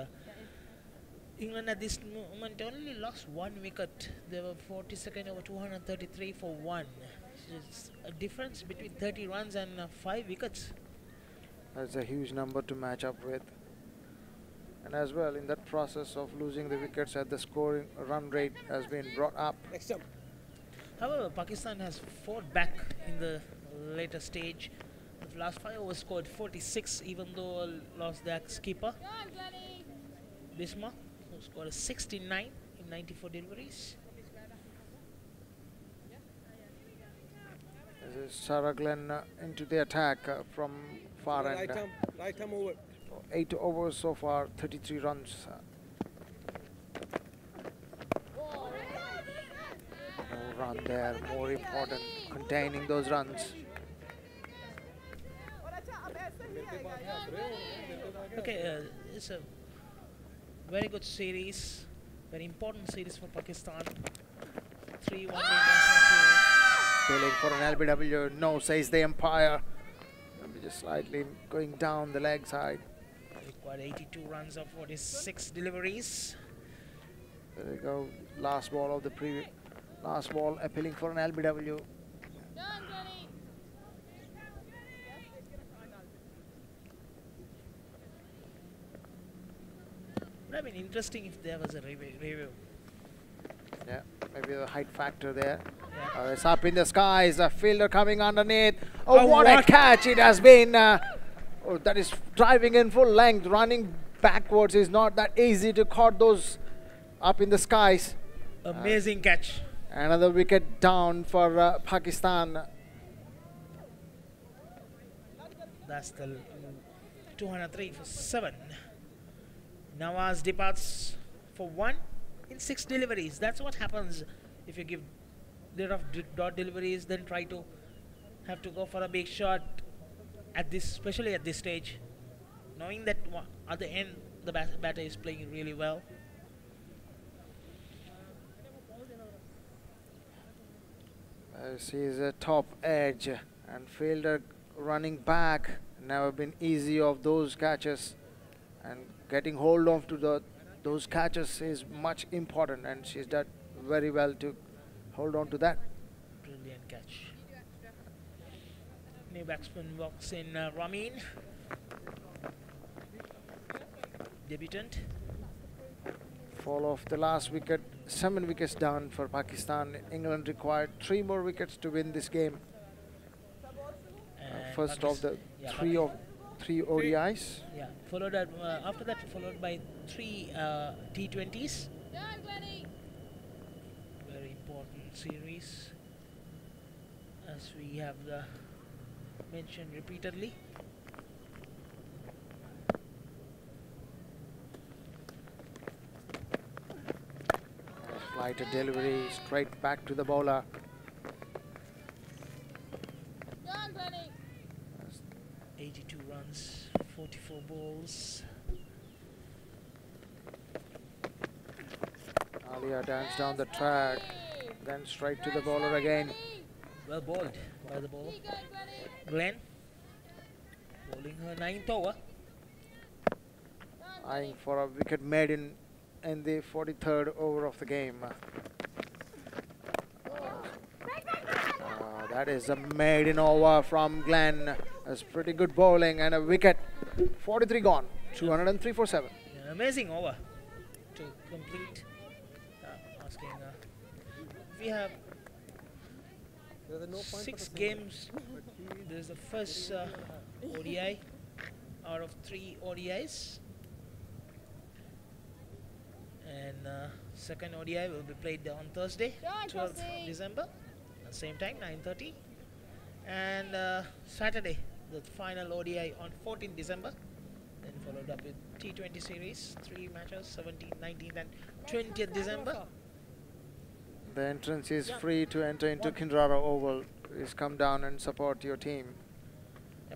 England at this moment only lost 1 wicket. They were 42nd over 233 for 1. It's a difference between 30 runs and 5 wickets. That's a huge number to match up with. And as well, in that process of losing the wickets, at the scoring run rate has been brought up. However, Pakistan has fought back in the later stage. The last 5 overs scored 46, even though lost their skipper, Bisma, who scored a 69 in 94 deliveries. This is Sarah Glenn into the attack from far end. Right arm over. 8 overs so far, 33 runs. No run there, more important, containing those runs. Okay, it's a very good series, very important series for Pakistan. 3-1 international series. Bailing for an LBW, no, says the umpire. Just slightly going down the leg side. Required 82 runs of 46 deliveries. There we go, last ball of the previous, last ball appealing for an LBW. Would have been interesting if there was a review. Yeah, maybe the height factor there. Yeah. It's up in the skies, a fielder coming underneath. Oh, what a catch it has been. Oh, that is driving in full length, running backwards is not that easy to caught those up in the skies. Amazing catch. Another wicket down for Pakistan. That's the 203 for 7. Nawaz departs for 1 in 6 deliveries. That's what happens if you give lot of dot deliveries, then try to have to go for a big shot at this, especially at this stage, knowing that at the end the batter is playing really well. Sees a top edge and fielder running back. Never been easy of those catches, and getting hold of to those catches is much important, and she's done very well to hold on to that. Brilliant catch. New batsman walks in, Ramin, debutant. Fall off the last wicket 7 wickets down for Pakistan. England required 3 more wickets to win this game. First of the three ODIs. Yeah, followed up, after that followed by 3 T20s. Very important series, as we have mentioned repeatedly. Flight delivery straight back to the bowler. 82 runs, 44 balls. Alia danced down the track, then straight to the bowler again. Well bowled by the bowler. Glenn bowling her 9th over. Eyeing for a wicket made in the 43rd over of the game. That is a maiden over from Glenn. That's pretty good bowling and a wicket. 43 gone. 203 for 7. An amazing over to complete. Asking, we have 6 games. This is the first ODI out of 3 ODIs. And second ODI will be played on Thursday, 12th December. At the same time, 9:30. And Saturday, the final ODI on 14th December. Then followed up with T20 series, 3 matches, 17th, 19th and 20th December. The entrance is free to enter into Kinrara Oval. Please come down and support your team.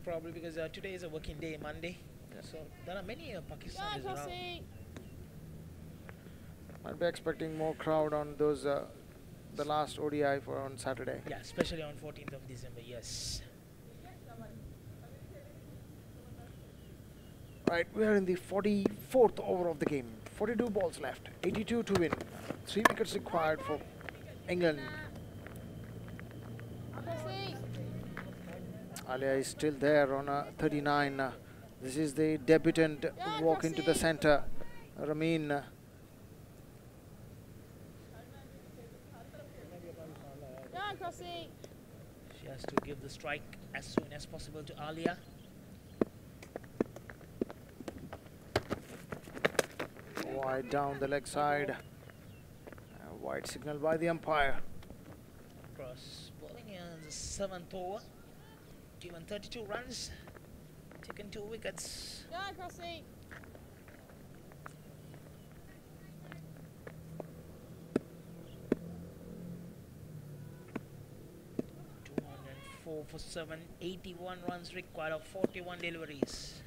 Probably because today is a working day, Monday. Yeah. So there are many Pakistanis around. I'd be expecting more crowd on those the last ODI for on Saturday. Yeah, especially on 14th of December, yes. Right, we are in the 44th over of the game. 42 balls left, 82 to win. 3 wickets required for England. Alia is still there on a 39. This is the debutant walk into the center, Ramin. She has to give the strike as soon as possible to Alia. Wide down the leg side. Wide signal by the umpire. Cross bowling in the 7th over. Given 32 runs. Taken 2 wickets. Yeah, Crossy. 4 for 7, 81 runs required of 41 deliveries.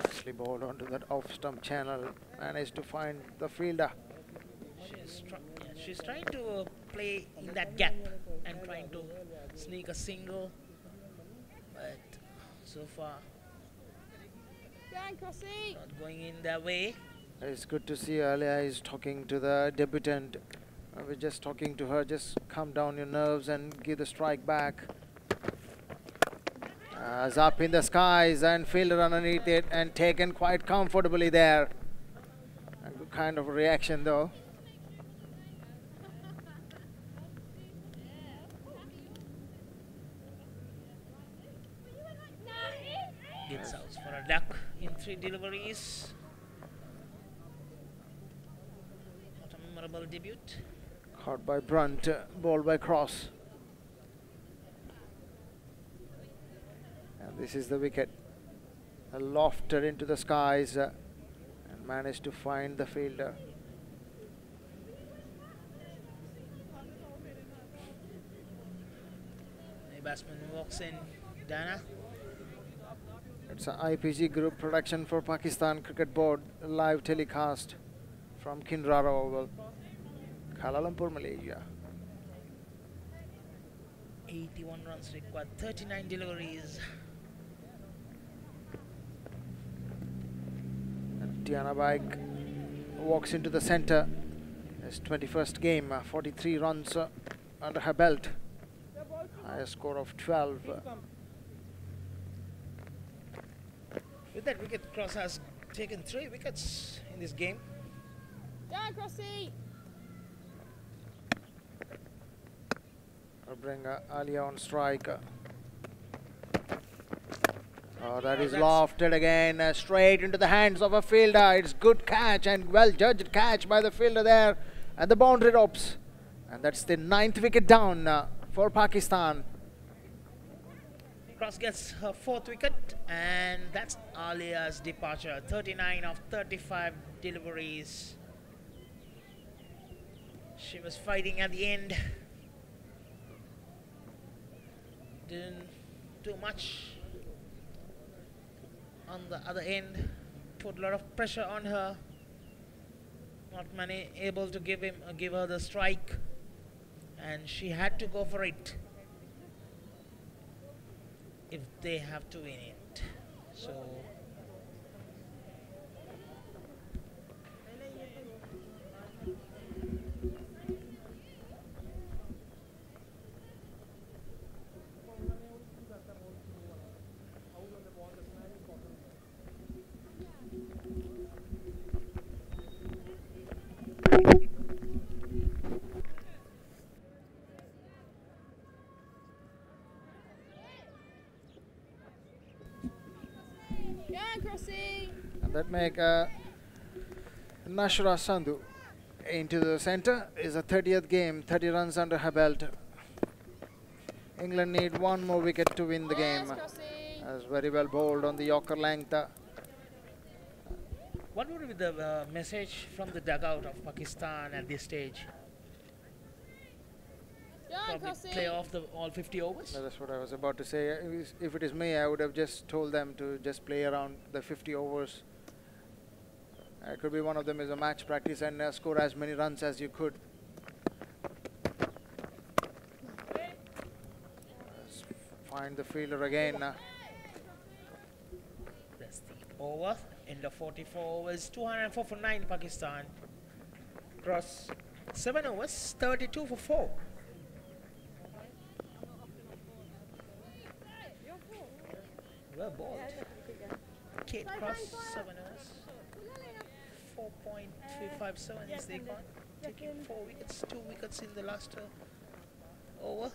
Nicely bowled onto that off-stump channel. Managed to find the fielder. She's trying to play in that gap and trying to sneak a single, but so far not going in that way. It's good to see Alia is talking to the debutant. We're just talking to her, just calm down your nerves and give the strike back. As up in the skies and fielder underneath it and taken quite comfortably there. A good kind of reaction though. Gets out for a duck in 3 deliveries. What a memorable debut. Caught by Brunt, bowled by Cross. And this is the wicket. Lofted into the skies and managed to find the fielder. The batsman walks in, Dana. It's an IPG group production for Pakistan Cricket Board, live telecast from Kinrara Oval, Kuala Lumpur, Malaysia. 81 runs required, 39 deliveries. And Tiana Baik walks into the center. His 21st game, 43 runs under her belt. Highest score of 12. With that wicket, Cross has taken 3 wickets in this game. Down, Crossy! I'll bring Alia on strike. Oh, that is lofted again, straight into the hands of a fielder. It's good catch and well judged catch by the fielder there at the boundary ropes. And that's the 9th wicket down for Pakistan. Cross gets her 4th wicket, and that's Alia's departure. 39 of 35 deliveries. She was fighting at the end. Didn't do much on the other end. Put a lot of pressure on her. Not many able to give her the strike, and she had to go for it if they have to win it. So and that make Nashra Sandhu into the centre. Is a 30th game, 30 runs under her belt. England need 1 more wicket to win the game. As very well bowled on the Yorker length. what would be the message from the dugout of Pakistan at this stage? Probably play off the all 50 overs? No, that's what I was about to say. If it is me, I would have just told them to just play around the 50 overs. It could be one of them is a match practice and score as many runs as you could. Let's find the fielder again. That's the over. End of 44 overs. 204 for 9 Pakistan. Cross 7 overs. 32 for 4. Well bowled. Kate Cross 7 overs. 4.357 is the econ. Taking 4 wickets, 2 wickets in the last over.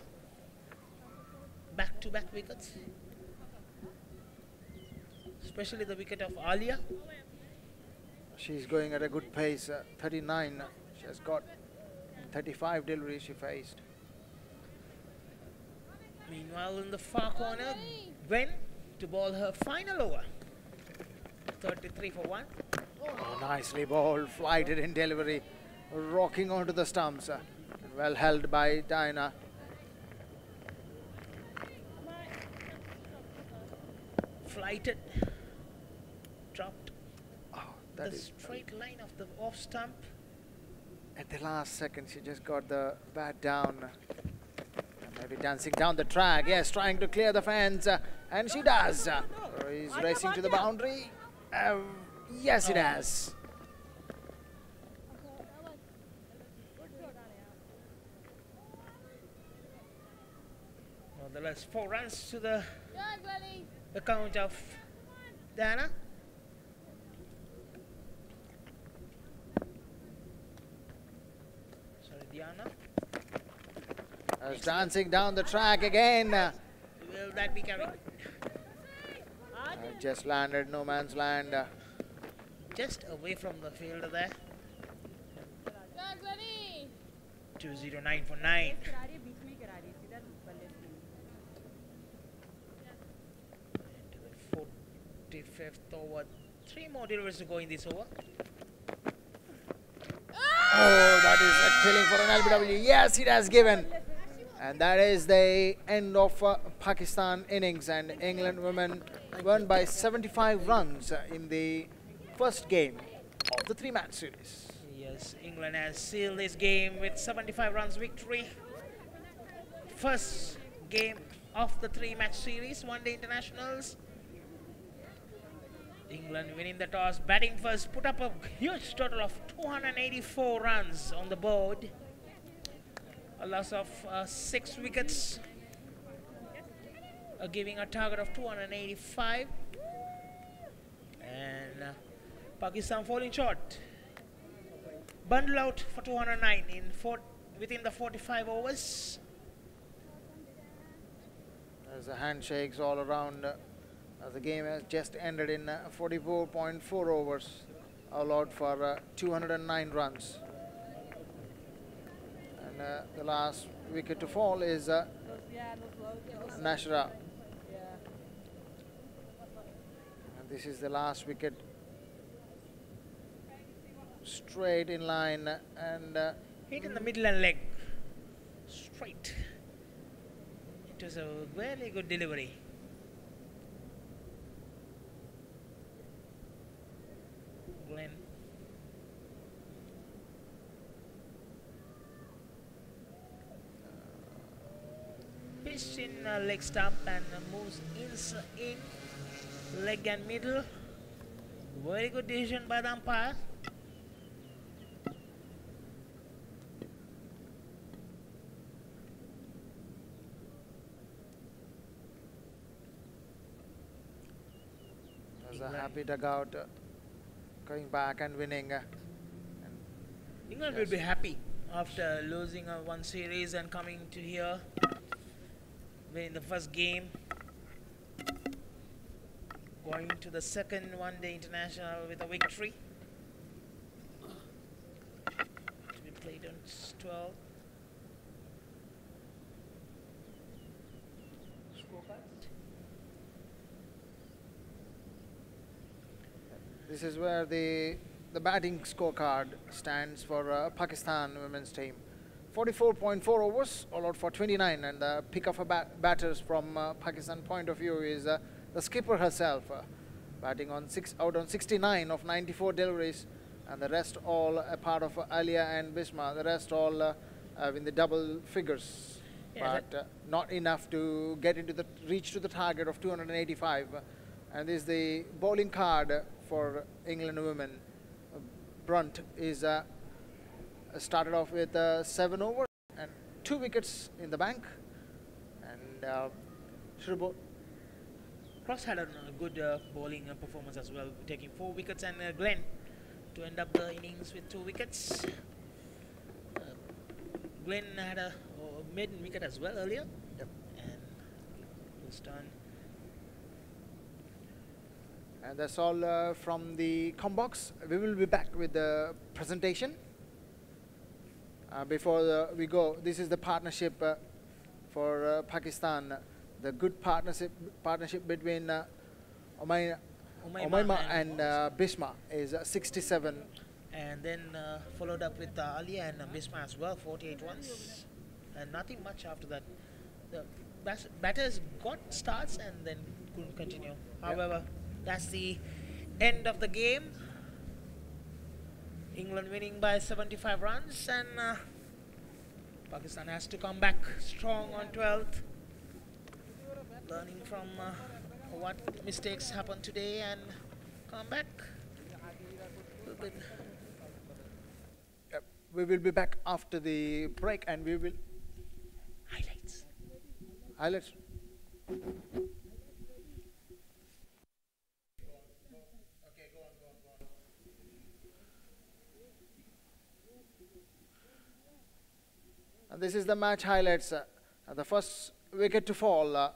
Back-to-back wickets. Especially the wicket of Alia. She's going at a good pace. 39. She has got 35 deliveries she faced. Meanwhile, in the far corner, Gwen to bowl her final over. 33 for 1. Oh, nicely bowled, flighted in delivery, rocking onto the stumps. Well held by Diana. Flighted, dropped that the is straight line of the off stump. At the last second, she just got the bat down. Maybe dancing down the track. Yes, trying to clear the fence. And she does. He's racing to the boundary. Yes, it has. Nonetheless, 4 runs to the account of Diana. Sorry, Diana. Dancing down the track again. Will that be coming? Just landed, no man's land. Just away from the fielder there. 209 for 9. Into the 45th over. 3 more deliveries to go in this over. Oh, that is a killing for an LBW. Yes, it has given. And that is the end of Pakistan innings, and England women won by 75 runs in the first game of the 3-match series. Yes, England has sealed this game with 75 runs victory. First game of the 3-match series, one-day internationals. England winning the toss, batting first, put up a huge total of 284 runs on the board. A loss of 6 wickets, giving a target of 285. And Pakistan falling short. Bundle out for 209 within the 45 overs. There's the handshakes all around. The game has just ended in 44.4 overs, allowed for 209 runs. And the last wicket to fall is Nashra. And this is the last wicket. Straight in line and hit in the middle and leg. Straight. It was a very good delivery. Glenn. Pitch in leg stump and moves in leg and middle. Very good decision by the umpire. There's a happy dugout going back and winning. England will be happy after losing one series and coming to here, winning the first game, going to the second one-day international with a victory. To be played on 12. This is where the batting scorecard stands for Pakistan women's team. 44.4 overs, all out for 29, and the pick of batters from Pakistan point of view is the skipper herself, batting on out on 69 of 94 deliveries, and the rest all a part of Alia and Bisma. The rest all in the double figures, yeah, but not enough to get into the reach to the target of 285. And this is the bowling card for England women. Brunt is started off with 7 overs and 2 wickets in the bank, and Cross had a good bowling performance as well, taking 4 wickets, and Glenn to end up the innings with 2 wickets. Glenn had a maiden wicket as well earlier. Yep. And was done. And that's all from the combox. We will be back with the presentation. Before we go, this is the partnership for Pakistan. The good partnership between Umaima and Bisma is 67. And then followed up with Alia and Bisma as well, 48 runs. And nothing much after that. The batters got starts and then couldn't continue. However, that's the end of the game. England winning by 75 runs, and Pakistan has to come back strong on 12th, learning from what mistakes happened today and come back. Yep. We will be back after the break, and we will highlights. And this is the match highlights. The first wicket to fall,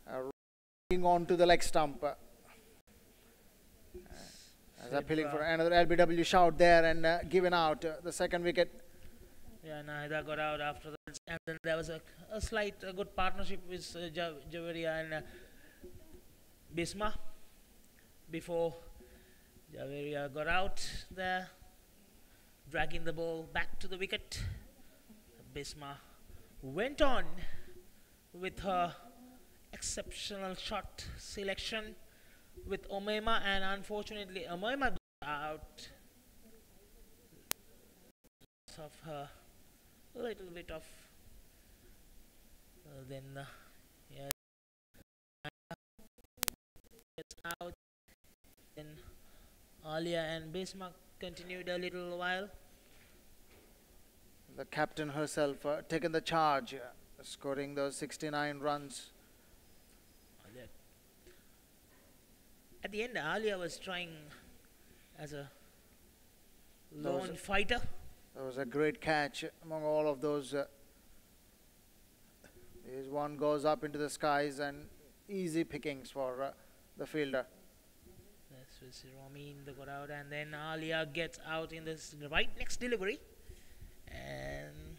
rolling on to the leg stump. As appealing for another LBW shout there and given out. The second wicket. Yeah, Nahida got out after that. And then there was a slight good partnership with Javeria and Bisma before Javeria got out there, dragging the ball back to the wicket. Bisma went on with her exceptional shot selection with Umaima, and unfortunately Umaima got out of her little bit of then yeah, it's out. Then Alia and Bisma continued a little while. The captain herself taken the charge, scoring those 69 runs. At the end, Alia was trying as a That was lone fighter. That was a great catch among all of those. Here's one goes up into the skies and easy pickings for the fielder. This was Ramin that got out, and then Alia gets out in this right next delivery. And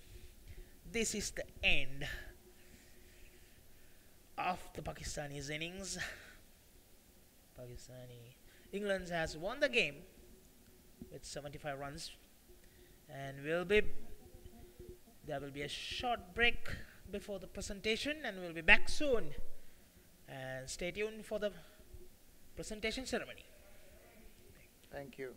this is the end of the Pakistani's innings. England has won the game with 75 runs, and there will be a short break before the presentation, and we'll be back soon. And stay tuned for the presentation ceremony. Thank you.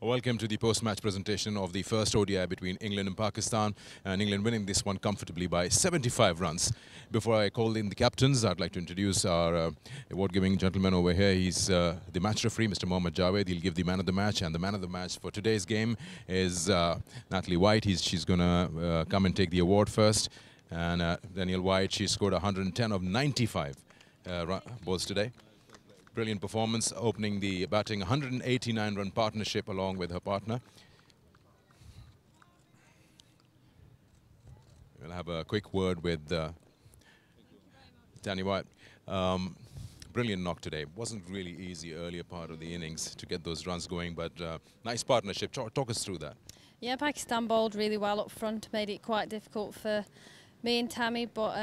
Welcome to the post-match presentation of the first ODI between England and Pakistan, and England winning this one comfortably by 75 runs. Before I call in the captains, I'd like to introduce our award-giving gentleman over here. He's the match referee, Mr. Mohammad Javed. He'll give the man of the match, and the man of the match for today's game is Natalie White. She's going to come and take the award first. And Danielle White, she scored 110 of 95 balls today. Brilliant performance, opening the batting 189-run partnership along with her partner. We'll have a quick word with Danny White. Brilliant knock today. Wasn't really easy earlier part of the innings to get those runs going, but nice partnership. Talk us through that. Yeah, Pakistan bowled really well up front, made it quite difficult for me and Tammy, but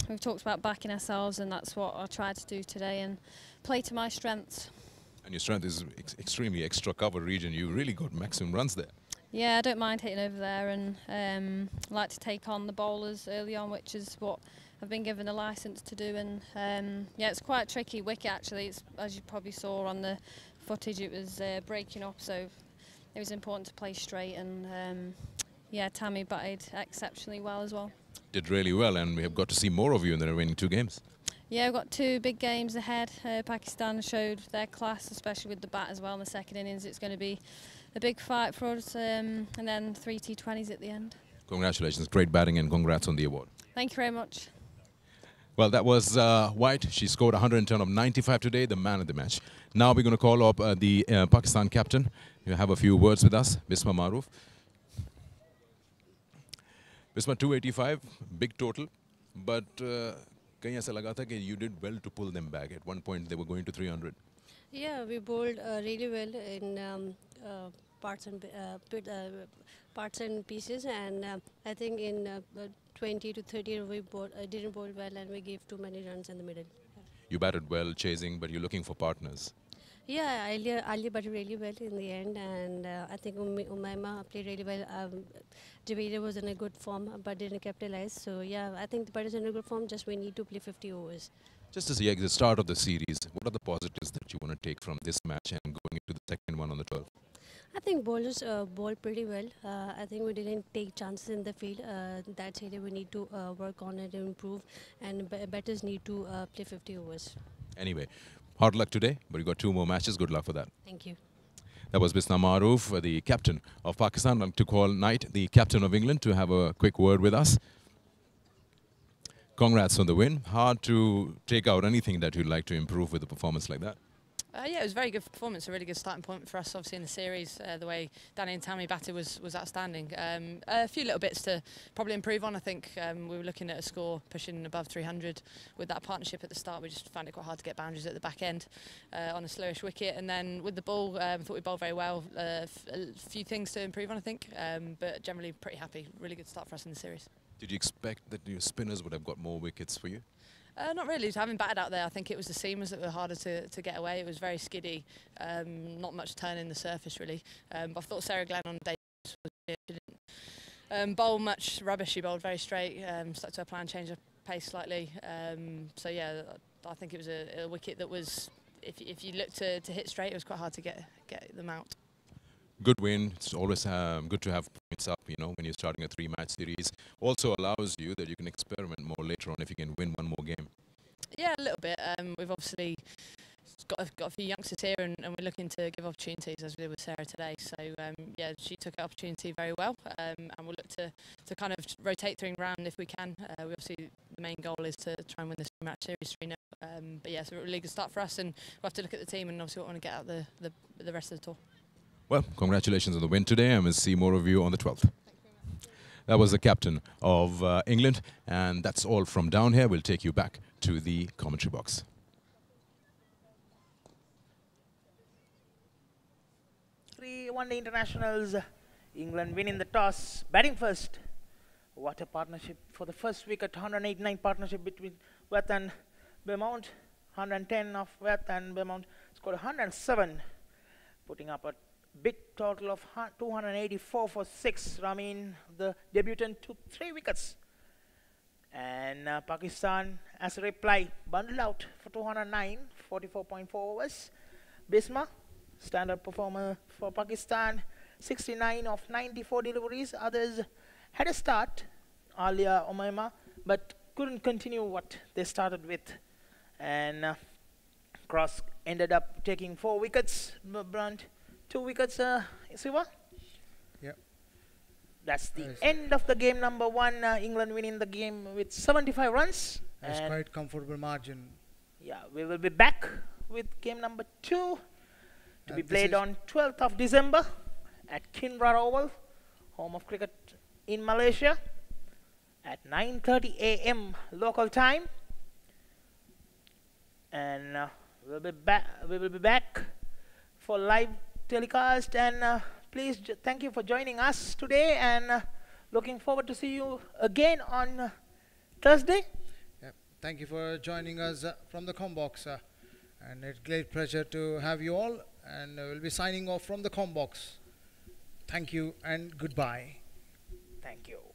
we've talked about backing ourselves, and that's what I tried to do today and play to my strengths. And your strength is extremely extra cover region. You really got maximum runs there. Yeah, I don't mind hitting over there, and like to take on the bowlers early on, which is what I've been given a licence to do. And yeah, it's quite a tricky wicket actually. It's, as you probably saw on the footage, it was breaking up, so it was important to play straight. And yeah, Tammy batted exceptionally well as well. Did really well, and we have got to see more of you in the remaining 2 games. Yeah, we've got 2 big games ahead. Pakistan showed their class, especially with the bat as well in the second innings. It's going to be a big fight for us, and then 3 T20s at the end. Congratulations, great batting, and congrats on the award. Thank you very much. Well, that was White. She scored 110 of 95 today, the man of the match. Now we're going to call up the Pakistan captain. You have a few words with us, Bisma Maroof. Bisma, 285, big total, but kahin aisa laga tha ki you did well to pull them back. At one point, they were going to 300. Yeah, we bowled really well in parts and pieces, and I think in 20 to 30 we didn't bowl well, and we gave too many runs in the middle. You batted well, chasing, but you're looking for partners. Yeah, Ali batted really well in the end, and I think Umaima played really well. Javeda was in a good form, but didn't capitalize. So yeah, I think the batters are in a good form. Just we need to play 50 overs. Just to see the start of the series, what are the positives that you want to take from this match and going into the second one on the 12th? I think bowlers bowled pretty well. I think we didn't take chances in the field. That's area we need to work on it and improve, and batters need to play 50 overs. Anyway, hard luck today, but you got 2 more matches. Good luck for that. Thank you. That was Bisma Maroof, the captain of Pakistan. I'd like to call Knight, the captain of England, to have a quick word with us. Congrats on the win. Hard to take out anything that you'd like to improve with a performance like that. Yeah, it was a very good performance, a really good starting point for us, obviously, in the series. The way Danny and Tammy batted was outstanding. A few little bits to probably improve on. I think we were looking at a score pushing above 300 with that partnership at the start. We just found it quite hard to get boundaries at the back end on a slowish wicket. And then with the ball, I thought we bowled very well. A few things to improve on, I think, but generally pretty happy. Really good start for us in the series. Did you expect that your spinners would have got more wickets for you? Not really. Having batted out there, I think it was the seamers that were harder to get away. It was very skiddy, not much turn in the surface really. But I thought Sarah Glenn on day she didn't bowl much rubbish. She bowled very straight, stuck to her plan, changed her pace slightly. So yeah, I think it was a wicket that was, if you look to hit straight, it was quite hard to get them out. Good win. It's always good to have points up, you know, when you're starting a 3-match series. Also allows you that you can experiment more later on if you can win one more game. Yeah, a little bit. We've obviously got a few youngsters here, and we're looking to give opportunities as we did with Sarah today. So yeah, she took the opportunity very well, and we'll look to kind of rotate through round if we can. Obviously the main goal is to try and win this 3-match series 3-0. But yeah, so a really good start for us, and we'll have to look at the team and obviously what we want to get out the rest of the tour. Well, congratulations on the win today, and we'll see more of you on the 12th. That was the captain of England, and that's all from down here. We'll take you back to the commentary box. Three one-day internationals. England winning the toss, batting first. What a partnership for the first wicket. 189 partnership between Weth and Beaumont. 110 of Weth, and Beaumont scored 107, putting up a big total of 284 for 6. Ramin, the debutant, took 3 wickets. And Pakistan, as a reply, bundled out for 209, 44.4 overs. Bisma standard performer for Pakistan. 69 of 94 deliveries. Others had a start, Alia, Umaima, but couldn't continue what they started with. And Cross ended up taking 4 wickets. Brunt, 2 wickets, Siva? Yep. That's the end of the game number 1. England winning the game with 75 runs. That's quite comfortable margin. Yeah, we will be back with game number 2 to be played on 12th of December at Kinrara Oval, home of cricket in Malaysia, at 9:30 a.m. local time. And we will be back for live telecast. And please thank you for joining us today, and looking forward to see you again on Thursday. Yep. Thank you for joining us from the Combox, and it's a great pleasure to have you all, and we'll be signing off from the Combox. Thank you and goodbye. Thank you.